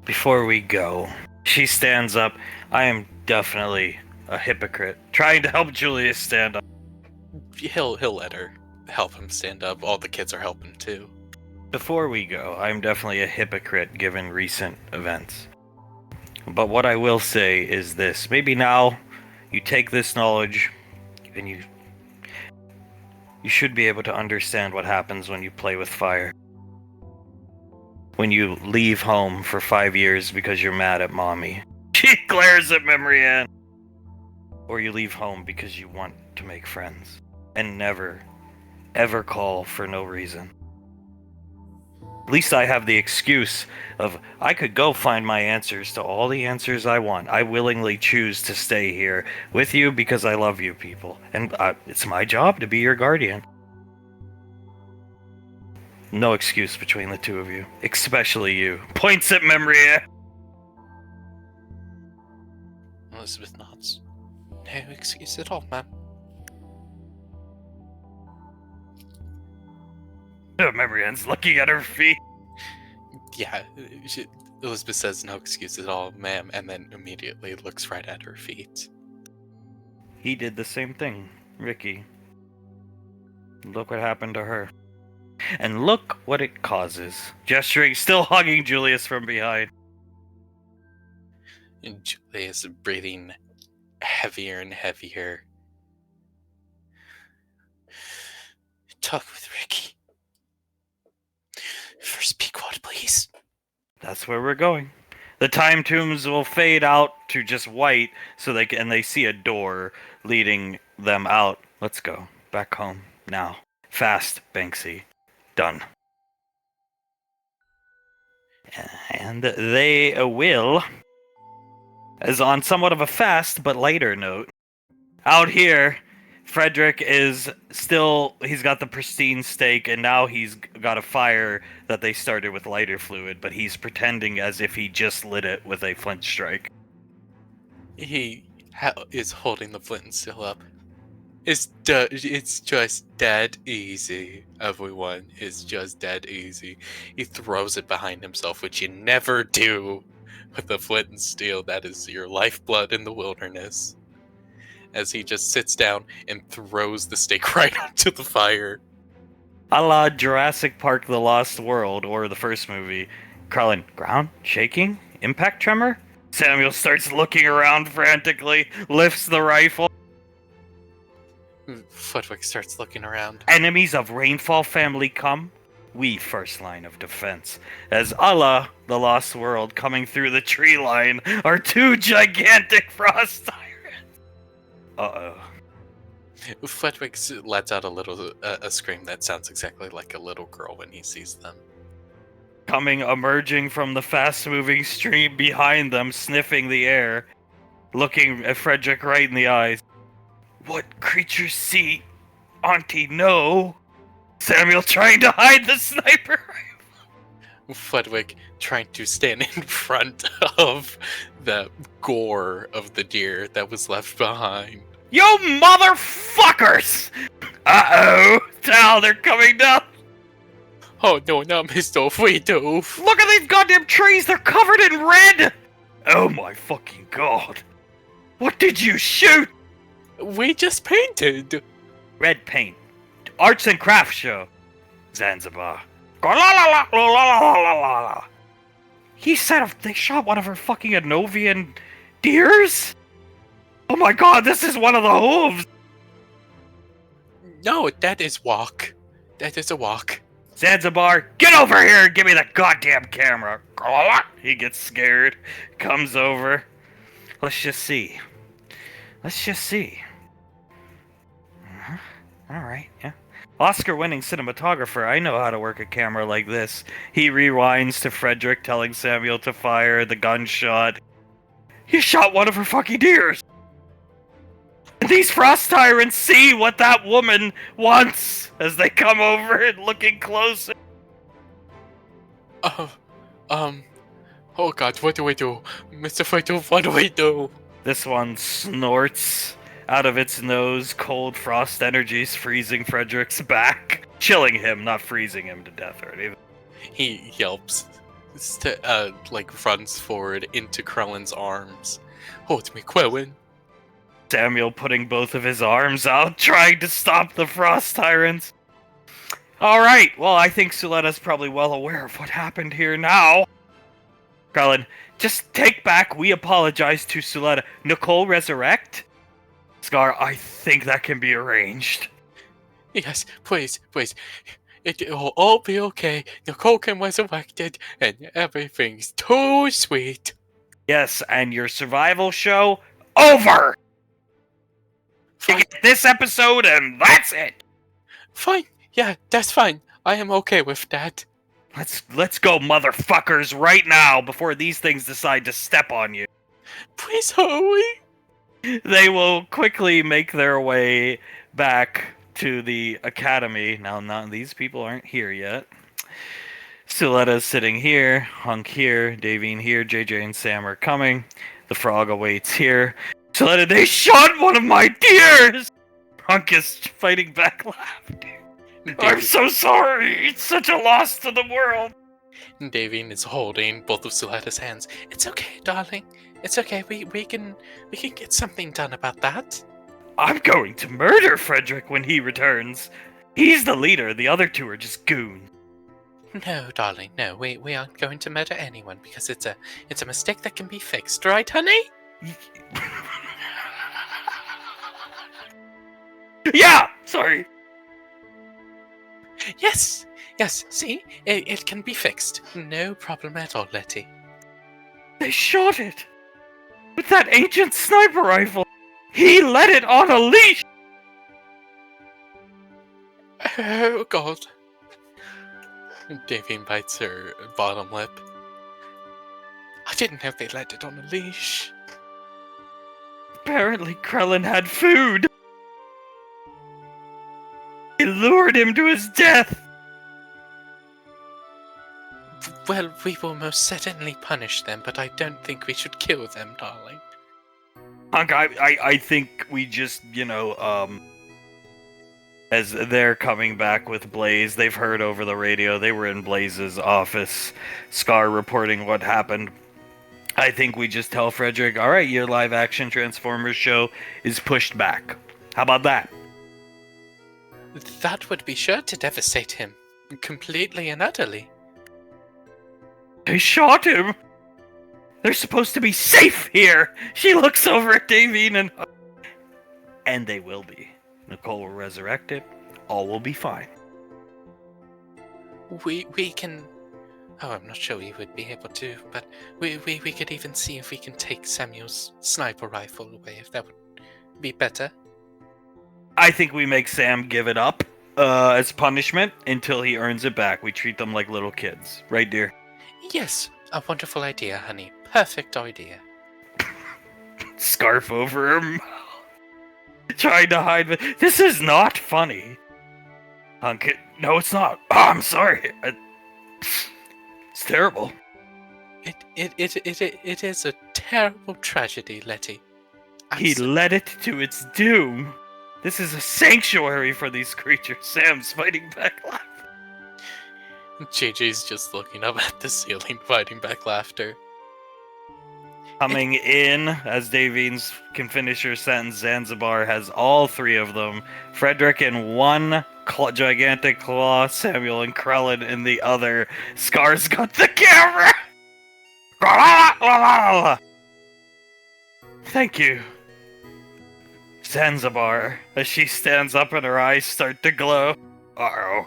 Before we go, She stands up. I am definitely a hypocrite, trying to help Julius stand up. He'll let her help him stand up. All the kids are helping too. Before we go, I'm definitely a hypocrite given recent events. But what I will say is this. Maybe now you take this knowledge and you should be able to understand what happens when you play with fire. When you leave home for 5 years because you're mad at mommy. She glares at Memory Ann. Or you leave home because you want to make friends. And never, ever call for no reason. At least I have the excuse of I could go find my answers to all the answers I want. I willingly choose to stay here with you because I love you people. And it's my job to be your guardian. No excuse between the two of you. Especially you. Points at Memory. Elizabeth nods. No excuse at all, ma'am. Memory Ann's looking at her feet. Yeah, Elizabeth says no excuse at all, ma'am, and then immediately looks right at her feet. He did the same thing, Ricky. Look what happened to her. And look what it causes. Gesturing, still hugging Julius from behind. And Julius breathing heavier and heavier. Talk with Ricky. First be quiet, please. That's where we're going. The time tombs will fade out to just white, so they see a door leading them out. Let's go back home now. Fast, Banksy. Done. And they will, as on somewhat of a fast but lighter note. Out here, Frederick is still, he's got the pristine steak, and now he's got a fire that they started with lighter fluid, but he's pretending as if he just lit it with a flint strike. He is holding the flint and steel up. It's just dead easy, everyone. It's just dead easy. He throws it behind himself, which you never do with the flint and steel. That is your lifeblood in the wilderness. As he just sits down and throws the steak right onto the fire. A la Jurassic Park The Lost World, or the first movie. Carlin, ground? Shaking? Impact tremor? Samuel starts looking around frantically, lifts the rifle. Flitwick starts looking around. Enemies of Rainfall family come. We first line of defense. As a la The Lost World, coming through the tree line are two gigantic frost tyrants. Uh-oh. Flitwick lets out a scream that sounds exactly like a little girl when he sees them. Emerging from the fast-moving stream behind them, sniffing the air, looking at Frederick right in the eyes. What creatures see? Auntie, no. Samuel trying to hide the sniper rifle. Flitwick trying to stand in front of the gore of the deer that was left behind. You motherfuckers! Uh-oh! Tal, they're coming down! Oh no, not Mr. Friedhof! Look at these goddamn trees! They're covered in red! Oh my fucking god! What did you shoot? We just painted! Red paint. Arts and crafts show. Zanzibar. He said they shot one of her fucking Anovian deers? Oh my god, this is one of the hooves! No, that is walk. That is a walk. Zanzibar, get over here and give me the goddamn camera. He gets scared, comes over. Let's just see. Alright, yeah. Oscar-winning cinematographer, I know how to work a camera like this. He rewinds to Frederick telling Samuel to fire the gunshot. You shot one of her fucking deers! These frost tyrants see what that woman wants as they come over and looking closer. Oh god, what do we do? Mr. Friedhof, what do we do? This one snorts out of its nose, cold frost energies freezing Frederick's back. Chilling him, not freezing him to death or anything. He yelps runs forward into Krellin's arms. Hold me, Quellen. Samuel putting both of his arms out, trying to stop the frost tyrants. Alright, well, I think Suletta's probably well aware of what happened here now. Krellin, just take back, we apologize to Suletta. Nicole resurrect? Scar, I think that can be arranged. Yes, please. It'll all be okay. Nicole can resurrected, and everything's too sweet. Yes, and your survival show, over! You Fine, get this episode, and that's it! fine. Yeah, that's fine. I am okay with that. Let's go, motherfuckers, right now, before these things decide to step on you. Please hurry. They will quickly make their way back to the academy. Now, these people aren't here yet. Suletta's sitting here, Hunk here, Davine here, JJ and Sam are coming. The frog awaits here. Suletta, they shot one of my deers! Hunk is fighting back laughter. I'm so sorry. It's such a loss to the world. Davine is holding both of Suletta's hands. It's okay, darling. It's okay. We can get something done about that. I'm going to murder Frederick when he returns. He's the leader. The other two are just goons. No, darling. No, we aren't going to murder anyone because it's a mistake that can be fixed, right, honey? Yeah. Sorry. Yes. See, it can be fixed. No problem at all, Letty. They shot it with that ancient sniper rifle. He let it on a leash. Oh God. Davine bites her bottom lip. I didn't know they let it on a leash. Apparently, Krellin had food. They lured him to his death. Well, we will most certainly punish them, but I don't think we should kill them, darling. Hunk, I think we just, as they're coming back with Blaze, they've heard over the radio, they were in Blaze's office, Scar reporting what happened. I think we just tell Frederick, alright, your live-action Transformers show is pushed back. How about that? That would be sure to devastate him, completely and utterly. They shot him! They're supposed to be safe here! She looks over at Davine and they will be. Nicole will resurrect it. All will be fine. We can... Oh, I'm not sure we would be able to, but we could even see if we can take Samuel's sniper rifle away, if that would be better. I think we make Sam give it up as punishment until he earns it back. We treat them like little kids. Right, dear? Yes, a wonderful idea, honey. Perfect idea. Scarf over her mouth. Trying to hide it. This is not funny. Hunk, no, it's not. Oh, I'm sorry. It's terrible. It is a terrible tragedy, Letty. He led it to its doom. This is a sanctuary for these creatures. Sam's fighting back laughter. JJ's just looking up at the ceiling, fighting back laughter. Coming in, as Davines can finish her sentence, Zanzibar has all three of them. Frederick in one gigantic claw, Samuel and Krellin in the other. Scar's got the camera! Thank you. Zanzibar, as she stands up and her eyes start to glow. Uh-oh.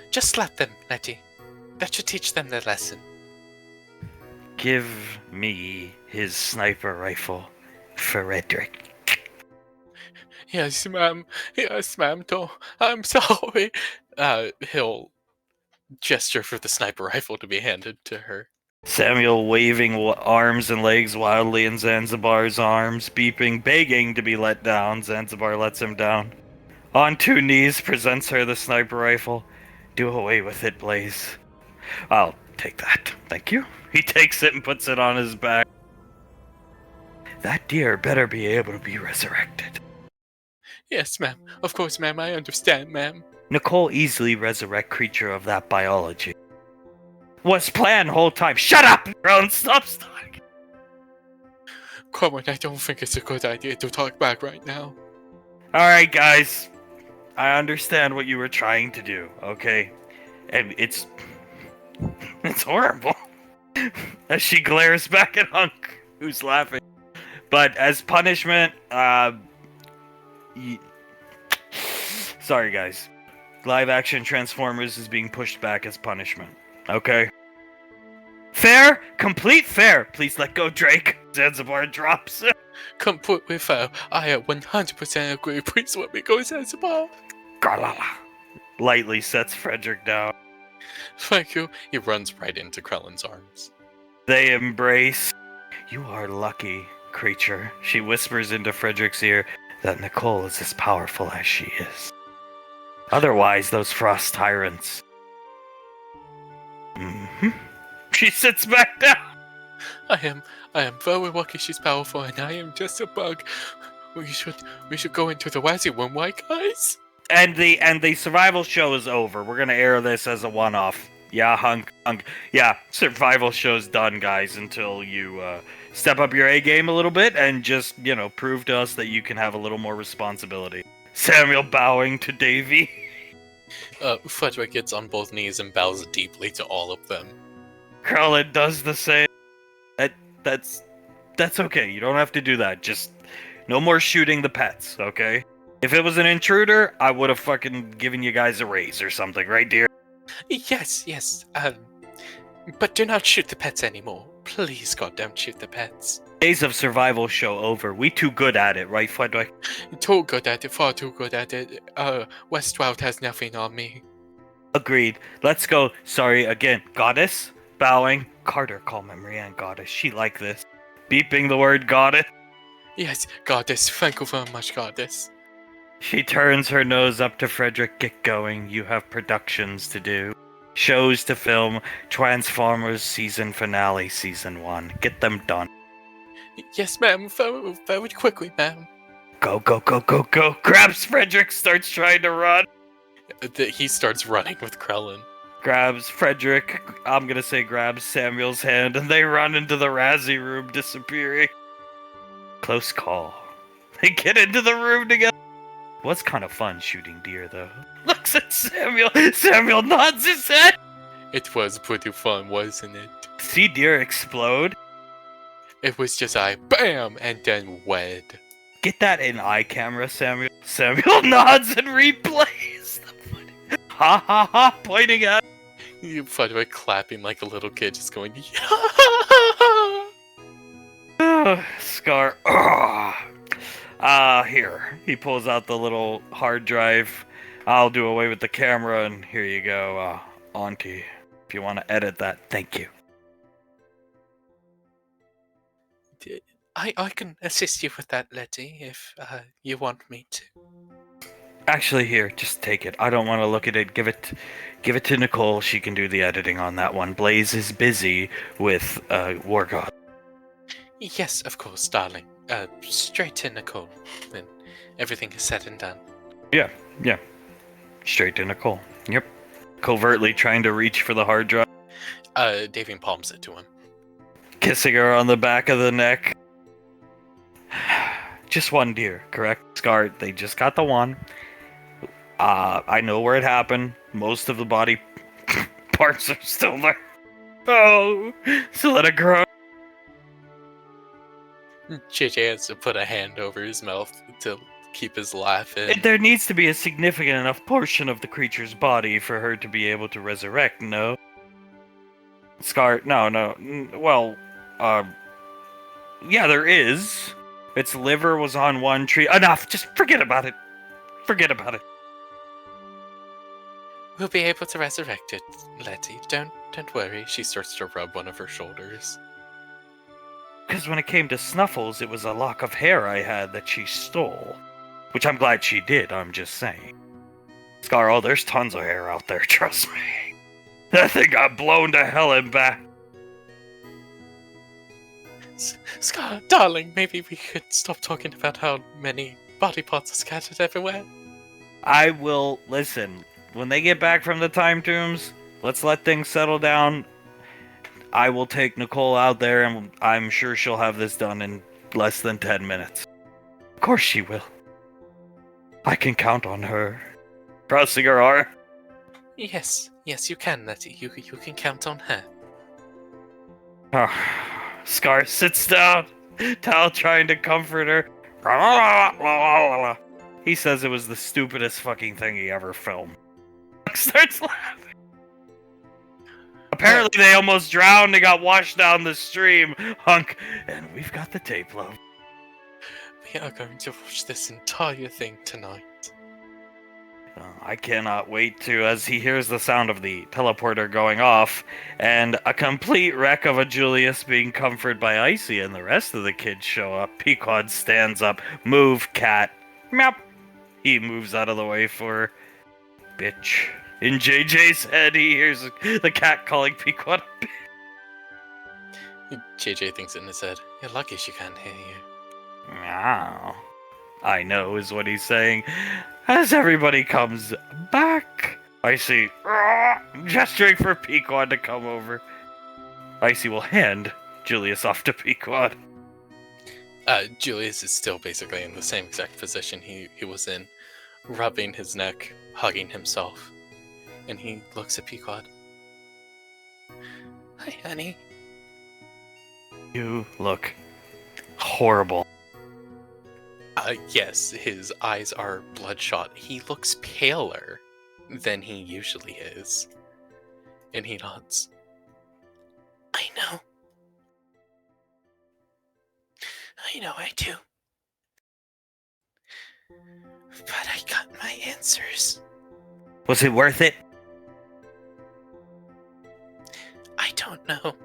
Just slap them, Letty. That should teach them their lesson. Give me his sniper rifle, Frederick. Yes, ma'am. Yes, ma'am. I'm sorry. He'll gesture for the sniper rifle to be handed to her. Samuel waving arms and legs wildly in Zanzibar's arms, beeping, begging to be let down. Zanzibar lets him down. On two knees, presents her the sniper rifle. Do away with it, Blaze. I'll take that. Thank you. He takes it and puts it on his back. That deer better be able to be resurrected. Yes, ma'am. Of course, ma'am. I understand, ma'am. Nicole easily resurrect creature of that biology. Was planned whole time. Shut up, Ron. Stop. Carmen, I don't think it's a good idea to talk back right now. Alright, guys. I understand what you were trying to do, okay? And it's horrible. As she glares back at Hunk, who's laughing. But as punishment, sorry guys. Live action Transformers is being pushed back as punishment. Okay? Fair? Complete fair! Please let go, Drake. Zanzibar drops. Completely fair. I 100% agree. Please let me go, Zanzibar. Garlala. Lightly sets Frederick down. Thank you. He runs right into Krellin's arms. They embrace. You are lucky, creature. She whispers into Frederick's ear that Nicole is as powerful as she is. Otherwise, those frost tyrants. She sits back down. I am very lucky she's powerful, and I am just a bug. We should go into the Wazzy room, right, guys? And the survival show is over. We're gonna air this as a one-off. Yeah, Hunk. Yeah, survival show's done, guys. Until you step up your A game a little bit and just prove to us that you can have a little more responsibility. Samuel bowing to Davy. Frederick gets on both knees and bows deeply to all of them. Krellin does the same. That's okay. You don't have to do that. Just no more shooting the pets, okay? If it was an intruder, I would have fucking given you guys a raise or something, right, dear? Yes. But do not shoot the pets anymore. Please, God, don't shoot the pets. Days of survival show over. We too good at it, right, Frederick? Too good at it, far too good at it. Westworld has nothing on me. Agreed. Let's go. Sorry, again. Goddess? Bowing. Carter, call Marianne goddess. She like this. Beeping the word goddess. Yes, goddess. Thank you very much, goddess. She turns her nose up to Frederick. Get going. You have productions to do. Shows to film. Transformers season finale, season 1. Get them done. Yes, ma'am. Very, very quickly, ma'am. Go. Grabs Frederick, starts trying to run. He starts running with Krellin. Grabs Frederick, I'm gonna say grabs Samuel's hand, and they run into the Razzie room, disappearing. Close call. They get into the room together. Was kind of fun shooting deer, though. Looks at Samuel. Samuel nods his head. It was pretty fun, wasn't it? See deer explode? It was just BAM! And then wed. Get that in eye camera, Samuel. Samuel nods and replays the footage. Ha ha ha, pointing at You Frederick clapping like a little kid, just going, Scar. Here. He pulls out the little hard drive. I'll do away with the camera, and here you go, Auntie. If you want to edit that, thank you. I can assist you with that, Letty, if you want me to. Actually, here, just take it. I don't want to look at it. Give it to Nicole. She can do the editing on that one. Blaze is busy with War God. Yes, of course, darling. Straight to Nicole when everything is said and done. Yeah. Straight to Nicole. Yep. Covertly trying to reach for the hard drive. Davian palms it to him. Kissing her on the back of the neck. Just one deer, correct? Scar, they just got the one. I know where it happened. Most of the body parts are still there. Oh, so let it grow. JJ has to put a hand over his mouth to keep his laugh in. There needs to be a significant enough portion of the creature's body for her to be able to resurrect, no? Scar, no. Well, yeah, there is. Its liver was on one tree. Enough! Just forget about it. Forget about it. We'll be able to resurrect it, Letty. Don't worry. She starts to rub one of her shoulders. Because when it came to Snuffles, it was a lock of hair I had that she stole. Which I'm glad she did, I'm just saying. Scar, oh, there's tons of hair out there, trust me. That thing got blown to hell and back. Scar, darling, maybe we could stop talking about how many body parts are scattered everywhere. I will, listen, when they get back from the time tombs, let's let things settle down. I will take Nicole out there, and I'm sure she'll have this done in less than 10 minutes. Of course she will. I can count on her. Crossing her arm. Yes, you can, Letty. You can count on her. Oh, Scar sits down, Tal trying to comfort her. He says it was the stupidest fucking thing he ever filmed. Starts laughing. Apparently they almost drowned and got washed down the stream, Hunk. And we've got the tape, love. We are going to watch this entire thing tonight. I cannot wait to, as he hears the sound of the teleporter going off, and a complete wreck of a Julius being comforted by Icy, and the rest of the kids show up. Pequod stands up. Move, cat. Meow. He moves out of the way for her. Bitch. In JJ's head, he hears the cat calling Pequod a bitch. JJ thinks in his head, you're lucky she can't hear you. Meow. I know, is what he's saying. As everybody comes back, Icy gesturing for Pequod to come over. Icy will hand Julius off to Pequod. Julius is still basically in the same exact position he was in, rubbing his neck, hugging himself. And he looks at Pequod. Hi, honey. You look horrible. Yes, his eyes are bloodshot. He looks paler than he usually is. And he nods. I know. I do. But I got my answers. Was it worth it? I don't know.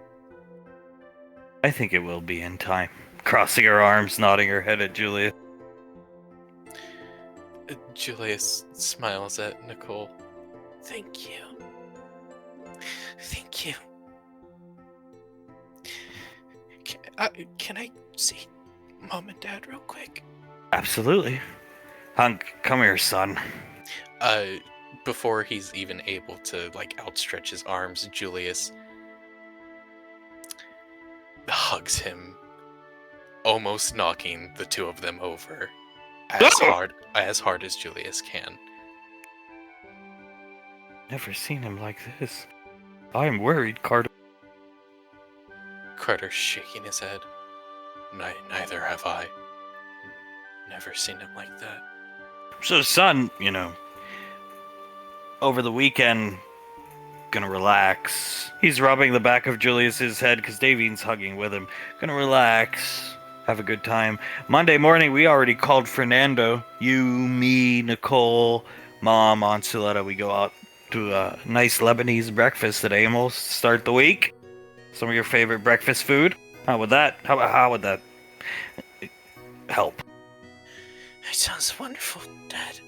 I think it will be in time. Crossing her arms, nodding her head at Julius. Julius smiles at Nicole. Thank you. Thank you. Can I see Mom and Dad real quick? Absolutely. Hunk, come here, son. Before he's even able to, outstretch his arms, Julius hugs him, almost knocking the two of them over as hard as Julius can. Never seen him like this. I'm worried, Carter. Carter's shaking his head. Neither have I. Never seen him like that. So, son, over the weekend, gonna relax. He's rubbing the back of Julius's head because Davine's hugging with him. Gonna relax, have a good time. Monday morning, we already called Fernando. You, me, Nicole, Mom, Aunt Suletta. We go out to a nice Lebanese breakfast today, and we'll start the week. Some of your favorite breakfast food. How would that help? It sounds wonderful, Dad.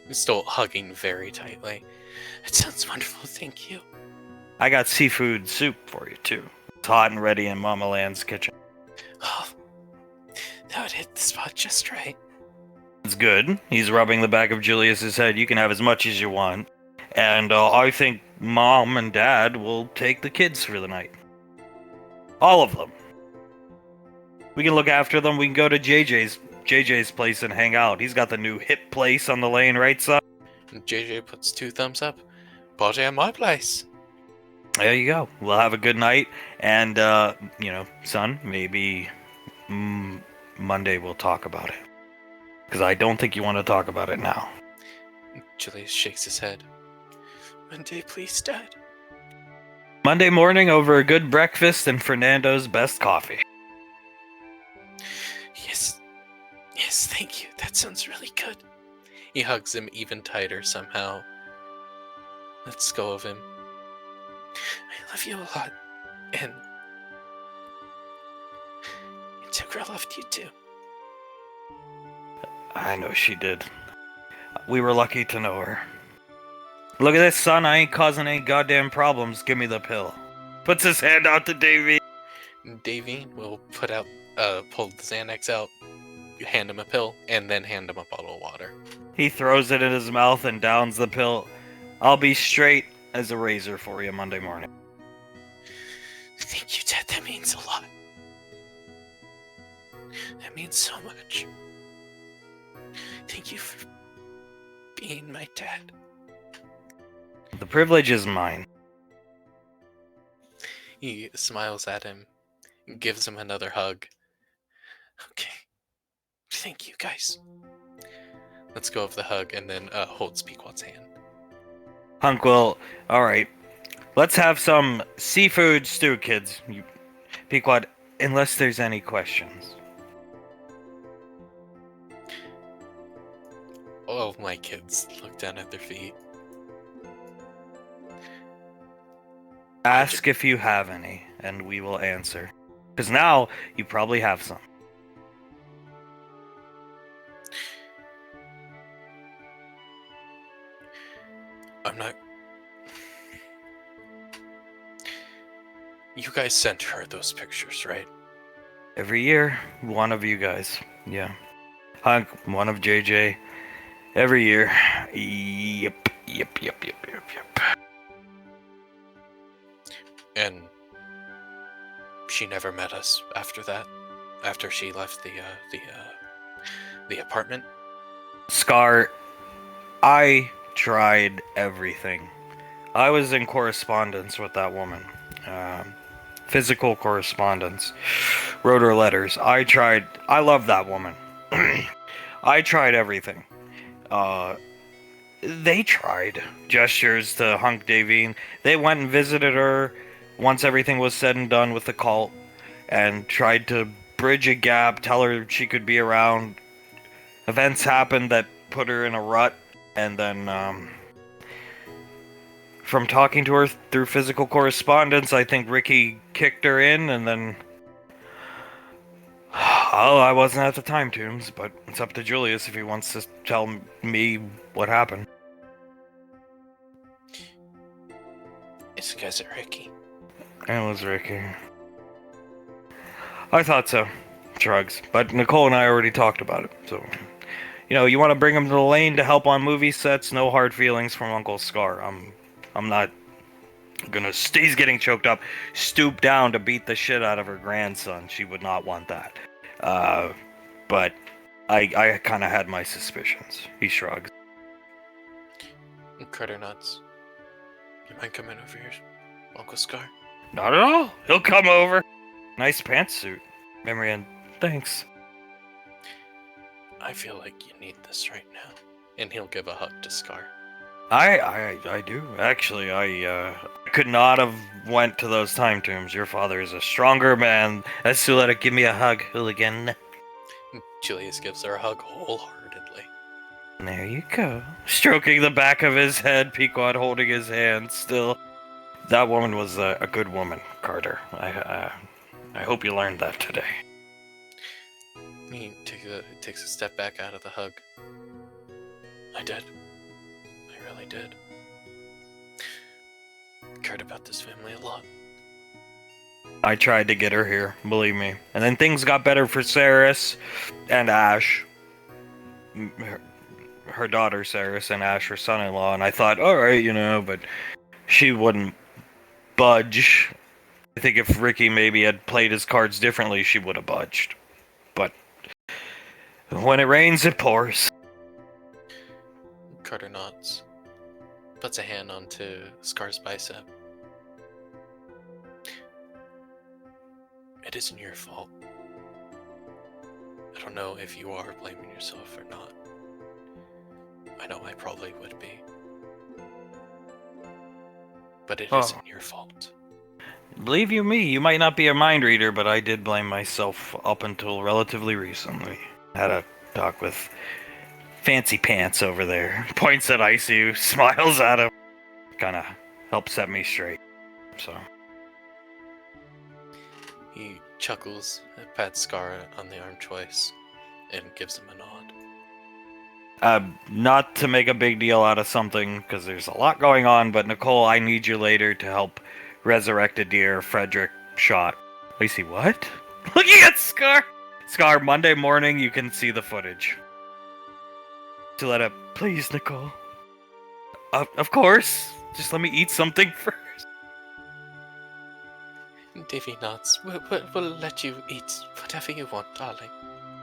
I'm still hugging very tightly. It sounds wonderful, thank you. I got seafood soup for you, too. It's hot and ready in Mama Land's kitchen. Oh, that would hit the spot just right. It's good. He's rubbing the back of Julius's head. You can have as much as you want. And I think Mom and Dad will take the kids for the night. All of them. We can look after them. We can go to JJ's place and hang out. He's got the new hip place on the lane, right, son? JJ puts 2 thumbs up. Party at my place. There you go. We'll have a good night. And, son, maybe Monday we'll talk about it. Because I don't think you want to talk about it now. Julius shakes his head. Monday, please, Dad. Monday morning over a good breakfast and Fernando's best coffee. Yes, thank you. That sounds really good. He hugs him even tighter somehow. Lets go of him. I love you a lot. And Integra loved you too. I know she did. We were lucky to know her. Look at this, son. I ain't causing any goddamn problems. Give me the pill. Puts his hand out to Davey. Davey will pull the Xanax out, hand him a pill, and then hand him a bottle of water. He throws it in his mouth and downs the pill. I'll be straight as a razor for you Monday morning. Thank you, Dad. That means a lot. That means so much. Thank you for being my dad. The privilege is mine. He smiles at him, gives him another hug. Okay. Thank you, guys. Let's go with the hug, and then holds Pequod's hand. Hunk will, alright. Let's have some seafood stew, kids. Pequod, unless there's any questions. All of my kids look down at their feet. Ask if you have any, and we will answer. Because now, you probably have some. I'm not... You guys sent her those pictures, right? Every year, one of you guys. Yeah. Hunk, one of JJ. Every year. Yep. And she never met us after that? After she left the apartment? Scar, I tried everything. I was in correspondence with that woman. Physical correspondence. Wrote her letters. I love that woman. I tried everything. They tried gestures to Hunk Davine. They went and visited her once everything was said and done with the cult and tried to bridge a gap, tell her she could be around. Events happened that put her in a rut, and then from talking to her through physical correspondence, I think Ricky kicked her in, and then... Oh, I wasn't at the time, Toombs, but it's up to Julius if he wants to tell me what happened. It's because of Ricky. It was Ricky. I thought so. Shrugs. But Nicole and I already talked about it, so... You know, you want to bring him to the lane to help on movie sets, no hard feelings from Uncle Scar. I'm not gonna... He's getting choked up. Stoop down to beat the shit out of her grandson. She would not want that. But I kind of had my suspicions. He shrugs. Critter nuts. You mind coming over here, Uncle Scar? Not at all. He'll come over. Nice pantsuit. Memory and thanks. I feel like you need this right now. And he'll give a hug to Scar. I do. Actually, I could not have went to those time tombs. Your father is a stronger man. As to let it give me a hug, hooligan. Julius gives her a hug wholeheartedly. There you go. Stroking the back of his head, Pequod holding his hand still. That woman was a good woman, Carter. I hope you learned that today. He takes a step back out of the hug. I did. I really did. Cared about this family a lot. I tried to get her here, believe me. And then things got better for Saris and Ash. Her daughter, Saris, and Ash, her son-in-law. And I thought, alright, but she wouldn't budge. I think if Ricky maybe had played his cards differently, she would have budged. But when it rains, it pours. Carter nods. Puts a hand onto Scar's bicep. It isn't your fault. I don't know if you are blaming yourself or not. I know I probably would be. But it isn't your fault. Believe you me, you might not be a mind reader, but I did blame myself up until relatively recently. Had a talk with Fancy Pants over there. Points at Isu, smiles at him. Kinda helped set me straight. So... He chuckles, pats Scar on the arm twice, and gives him a nod. Not to make a big deal out of something, because there's a lot going on, but Nicole, I need you later to help resurrect a deer Frederick shot. I see what? Looking at Scar! Scar, Monday morning, you can see the footage. to let up. Please, Nicole. Of course. Just let me eat something first. Davy nods. We'll let you eat whatever you want, darling.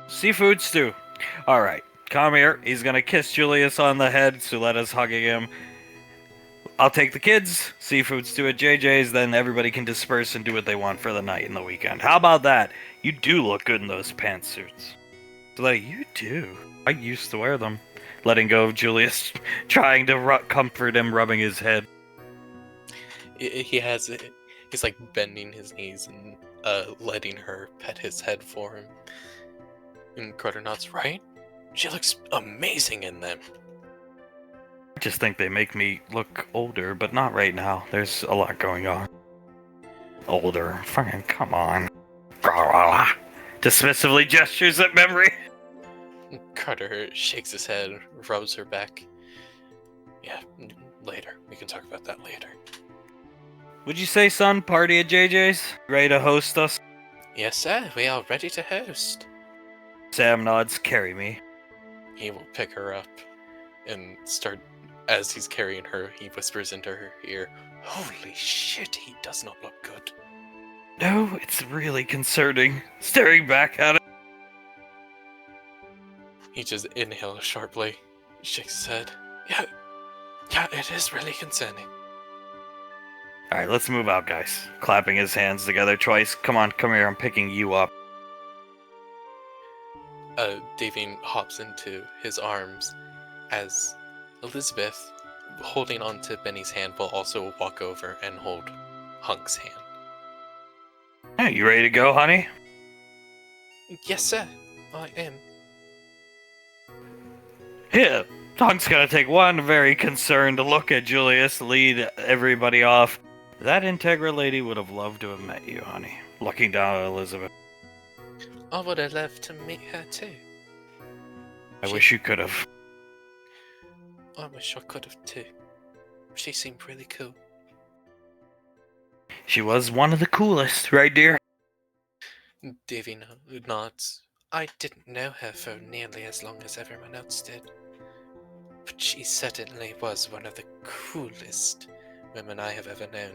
Seafood stew. Alright, come here. He's gonna kiss Julius on the head, Suletta's hugging him. I'll take the kids, seafood stew at JJ's, then everybody can disperse and do what they want for the night and the weekend. How about that? You do look good in those pantsuits. Suletta, you do. I used to wear them. Letting go of Julius, trying to comfort him, rubbing his head. He's like bending his knees and letting her pet his head for him. And Carter nods, right? She looks amazing in them. I just think they make me look older, but not right now. There's a lot going on. Older. Fucking come on. Dismissively gestures at memory. Carter shakes his head, rubs her back. Yeah, later. We can talk about that later. Would you say, son, party at JJ's? Ready to host us? Yes, sir. We are ready to host. Sam nods, carry me. He will pick her up and start. As he's carrying her, he whispers into her ear, "Holy shit, he does not look good." No, it's really concerning. Staring back at it. He just inhales sharply, shakes his head. Yeah, it is really concerning. Alright, let's move out, guys. Clapping his hands together twice. Come on, come here, I'm picking you up. Davine hops into his arms as Elizabeth, holding on to Benny's hand, will also walk over and hold Hunk's hand. Hey, you ready to go, honey? Yes, sir. I am. Yeah, Hunk's gonna take one very concerned look at Julius, lead everybody off. That Integra lady would have loved to have met you, honey. Looking down at Elizabeth. I would have loved to meet her too. I wish you could have. I wish I could have too. She seemed really cool. She was one of the coolest, right, dear? Davy nods. I didn't know her for nearly as long as everyone else did. But she certainly was one of the coolest women I have ever known.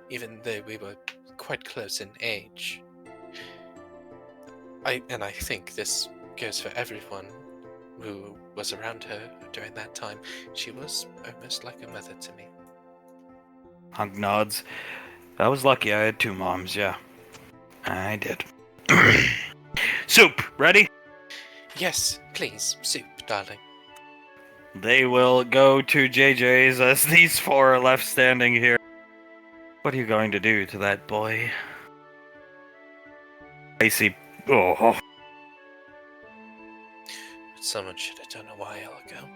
Even though we were quite close in age. I think this goes for everyone who was around her during that time. She was almost like a mother to me. Hunk nods. I was lucky I had two moms, yeah. I did. Soup, ready? Yes, please, soup, darling. They will go to JJ's as these four are left standing here. What are you going to do to that boy? Icy. Oh. Someone should have done a while ago.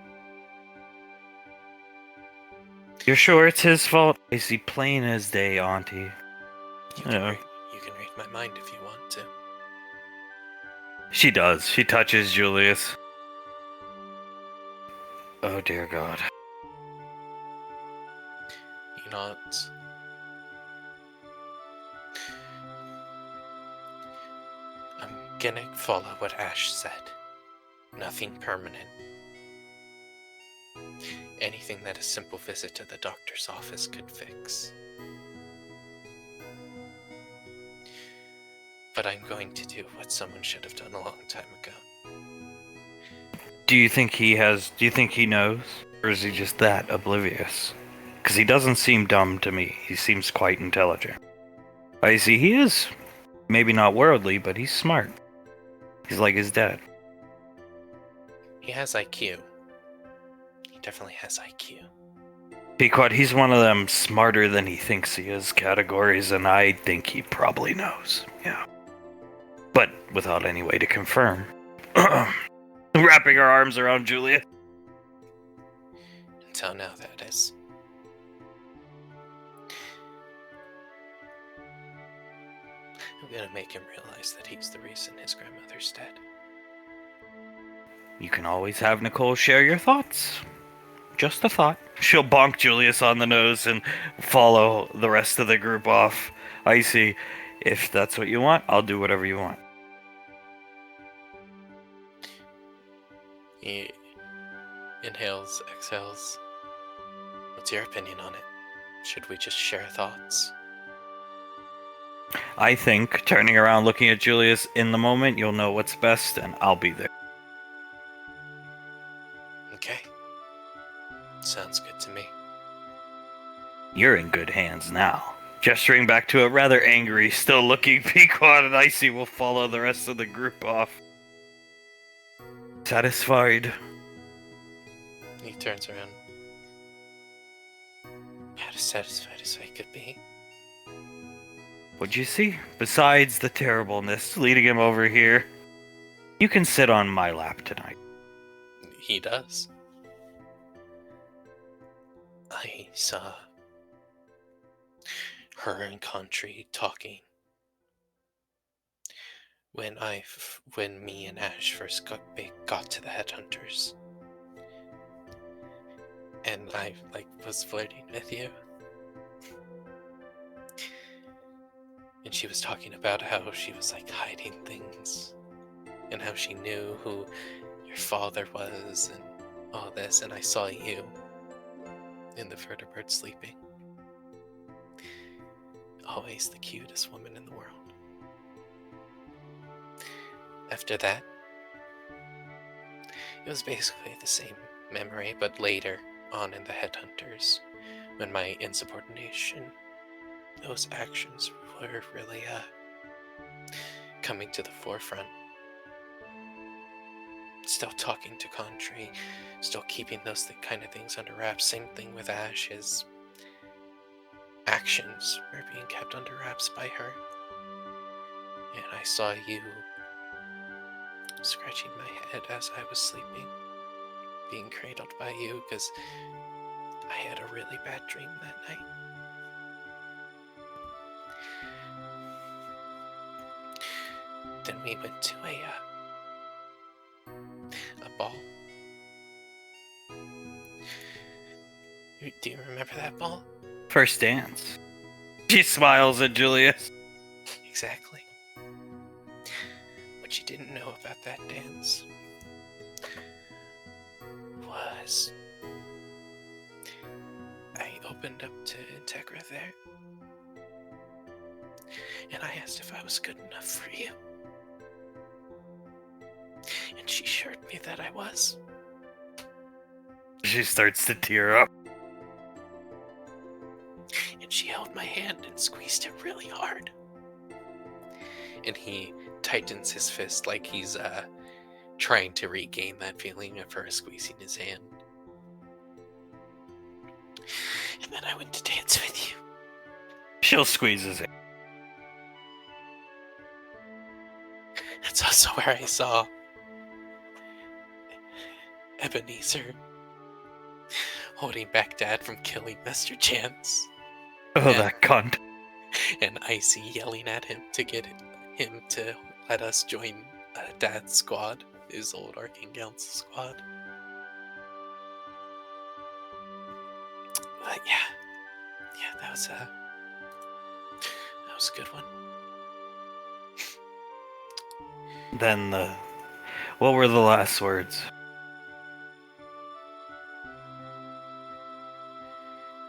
You're sure it's his fault? Icy, plain as day, Auntie. You can read my mind if you want to. She does. She touches Julius. Oh dear God. He nods. I'm gonna follow what Ash said. Nothing permanent. Anything that a simple visit to the doctor's office could fix. But I'm going to do what someone should have done a long time ago. Do you think he knows? Or is he just that oblivious? Because he doesn't seem dumb to me. He seems quite intelligent. I see he is. Maybe not worldly, but he's smart. He's like his dad. He has IQ. He definitely has IQ. Pequot, he's one of them smarter than he thinks he is categories, and I think he probably knows. Yeah. But without any way to confirm. Wrapping her arms around Julia. Until now, that is. I'm gonna make him realize that he's the reason his grandmother's dead. You can always have Nicole share your thoughts. Just a thought. She'll bonk Julius on the nose and follow the rest of the group off. I see. If that's what you want, I'll do whatever you want. inhales, exhales. What's your opinion on it? Should we just share thoughts? I think, turning around looking at Julius, in the moment you'll know what's best, and I'll be there. Okay. Sounds good to me. You're in good hands now. Gesturing back to a rather angry, still looking Pequod and Icy will follow the rest of the group off. Satisfied. He turns around. About as satisfied as I could be. What'd you see? Besides the terribleness leading him over here, you can sit on my lap tonight. He does. I saw her and Country talking when me and Ash first got to the Headhunters, and I was flirting with you, and she was talking about how she was hiding things, and how she knew who your father was, and all this, and I saw you in the vertebrate sleeping. Always the cutest woman in the world. After that, it was basically the same memory, but later on in the Headhunters, when my insubordination, those actions were really coming to the forefront. Still talking to Country, still keeping those kind of things under wraps. Same thing with Ash, his actions were being kept under wraps by her. And I saw you scratching my head as I was sleeping, being cradled by you, because I had a really bad dream that night. Then we went to a ball. Do you remember that ball? First dance. She smiles at Julius. Exactly. What you didn't know about that dance was I opened up to Integra there, and I asked if I was good enough for you. And she assured me that I was. She starts to tear up. And she held my hand and squeezed it really hard. And he tightens his fist like he's trying to regain that feeling of her squeezing his hand. And then I went to dance with you. She'll squeeze his hand. That's also where I saw Ebenezer holding back Dad from killing Mr. Chance. Oh, that cunt. And Icy yelling at him to get him to let us join Dad's squad, his old Arcane Council squad. But yeah, that was a good one. Then what were the last words?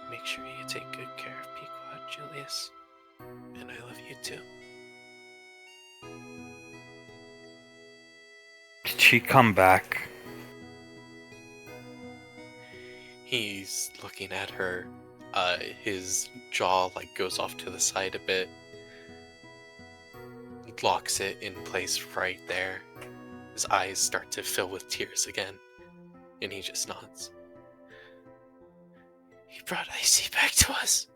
Make sure you take good care of Pequod, Julius. And I love you too. Did she come back? He's looking at her. His jaw goes off to the side a bit. Locks it in place right there. His eyes start to fill with tears again. And he just nods. He brought Icy back to us.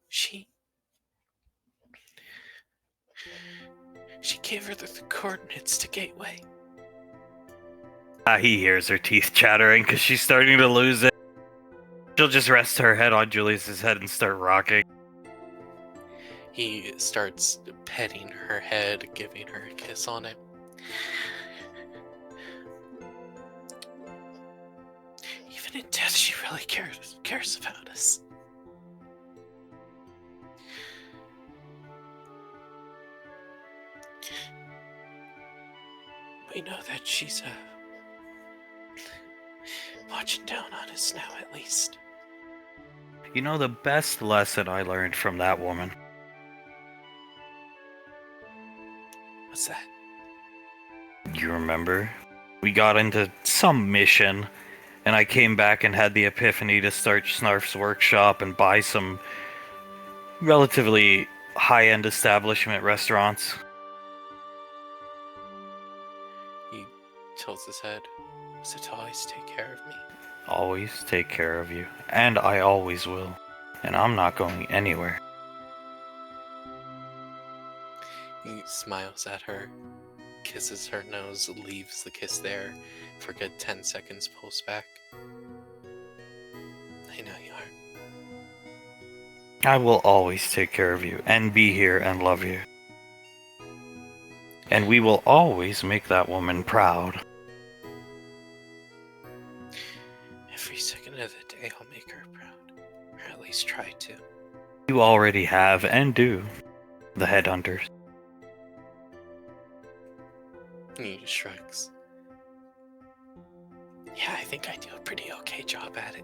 She gave her the coordinates to Gateway. He hears her teeth chattering because she's starting to lose it. She'll just rest her head on Julius's head and start rocking. He starts petting her head, giving her a kiss on it. Even in death, she really cares about us. We know that she's watching down on us now, at least. You know the best lesson I learned from that woman? What's that? You remember? We got into some mission, and I came back and had the epiphany to start Snarf's workshop and buy some relatively high-end establishment restaurants. He tilts his head. Was it to always take care of me? Always take care of you, and I always will. And I'm not going anywhere. He smiles at her, kisses her nose, leaves the kiss there for a good 10 seconds, pulls back. I know you are. I will always take care of you, and be here and love you. And we will always make that woman proud. Every second of the day I'll make her proud. Or at least try to. You already have, and do. The headhunters. He shrugs. Yeah, I think I do a pretty okay job at it.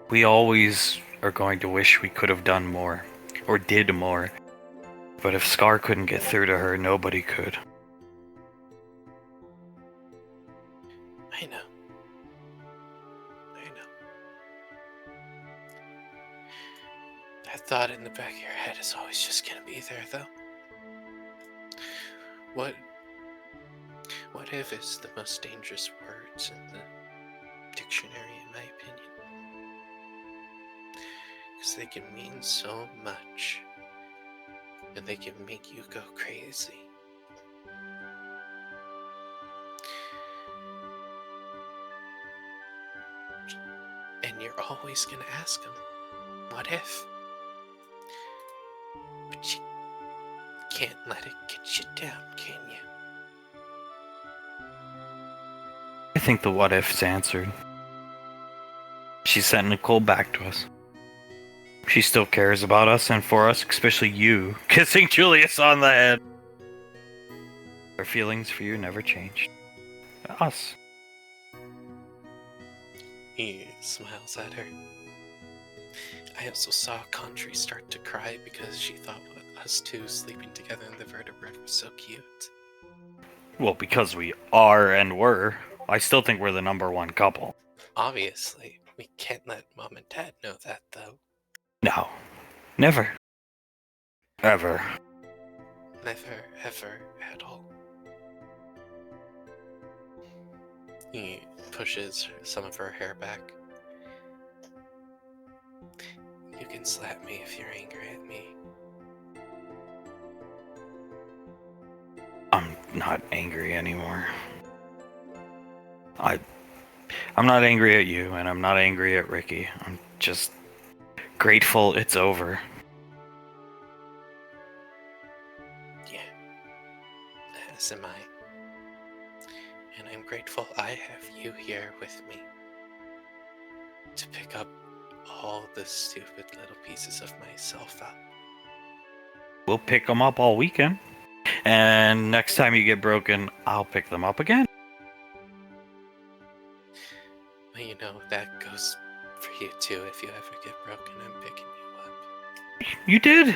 We always are going to wish we could have done more, or did more. But if Scar couldn't get through to her, nobody could. I know. That thought in the back of your head is always just gonna be there, though. What if is the most dangerous words in the dictionary, in my opinion? Because they can mean so much, and they can make you go crazy. And you're always gonna ask them, what if? But you can't let it get you down, can you? I think the what if's answered. She sent Nicole back to us. She still cares about us and for us, especially you, kissing Julius on the head. Her feelings for you never changed. Us. He smiles at her. I also saw Country start to cry because she thought us two sleeping together in the vertebrate was so cute. Well, because we are and were. I still think we're the number one couple. Obviously, we can't let Mom and Dad know that, though. No. Never. Ever. Never, ever, at all. He pushes some of her hair back. You can slap me if you're angry at me. I'm not angry anymore. I'm not angry at you, and I'm not angry at Ricky. I'm just grateful it's over. Yeah. As am I. And I'm grateful I have you here with me to pick up all the stupid little pieces of myself up. We'll pick them up all weekend. And next time you get broken, I'll pick them up again. Well, you know, that goes for you too. If you ever get broken, I'm picking you up. You did.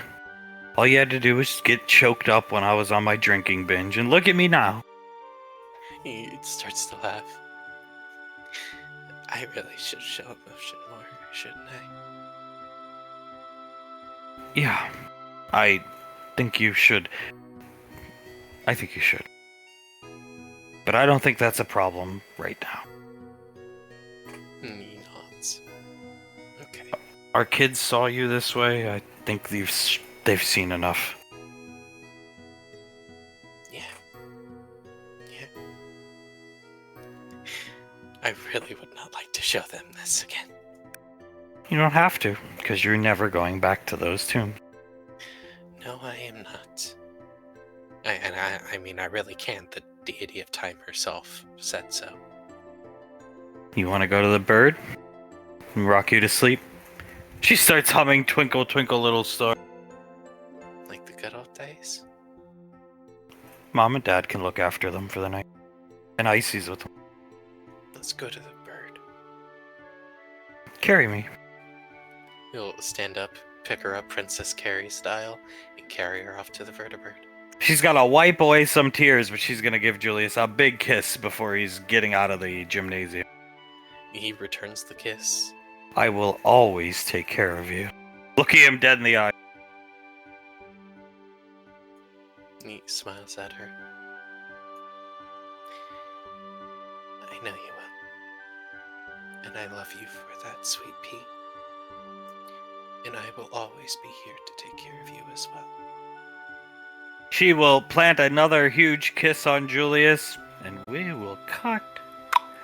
All you had to do was get choked up when I was on my drinking binge, and look at me now. He starts to laugh. I really should show emotion more, shouldn't I? Yeah, I think you should. I think you should. But I don't think that's a problem right now. He nods. Okay. Our kids saw you this way. I think they've seen enough. Yeah. I really would not like to show them this again. You don't have to, because you're never going back to those tombs. No, I am not. I mean, I really can't. The deity of time herself said so. You want to go to the bird? And rock you to sleep? She starts humming Twinkle Twinkle Little Star. Like the good old days? Mom and Dad can look after them for the night. And Icy's with them. Let's go to the bird. Carry me. He'll stand up, pick her up Princess Carrie style, and carry her off to the vertebrate. She's gonna wipe away some tears, but she's gonna give Julius a big kiss before he's getting out of the gymnasium. He returns the kiss. I will always take care of you. Looking him dead in the eye. He smiles at her. I know you will. And I love you for that, sweet pea. And I will always be here to take care of you as well. She will plant another huge kiss on Julius, and we will cut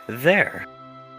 there.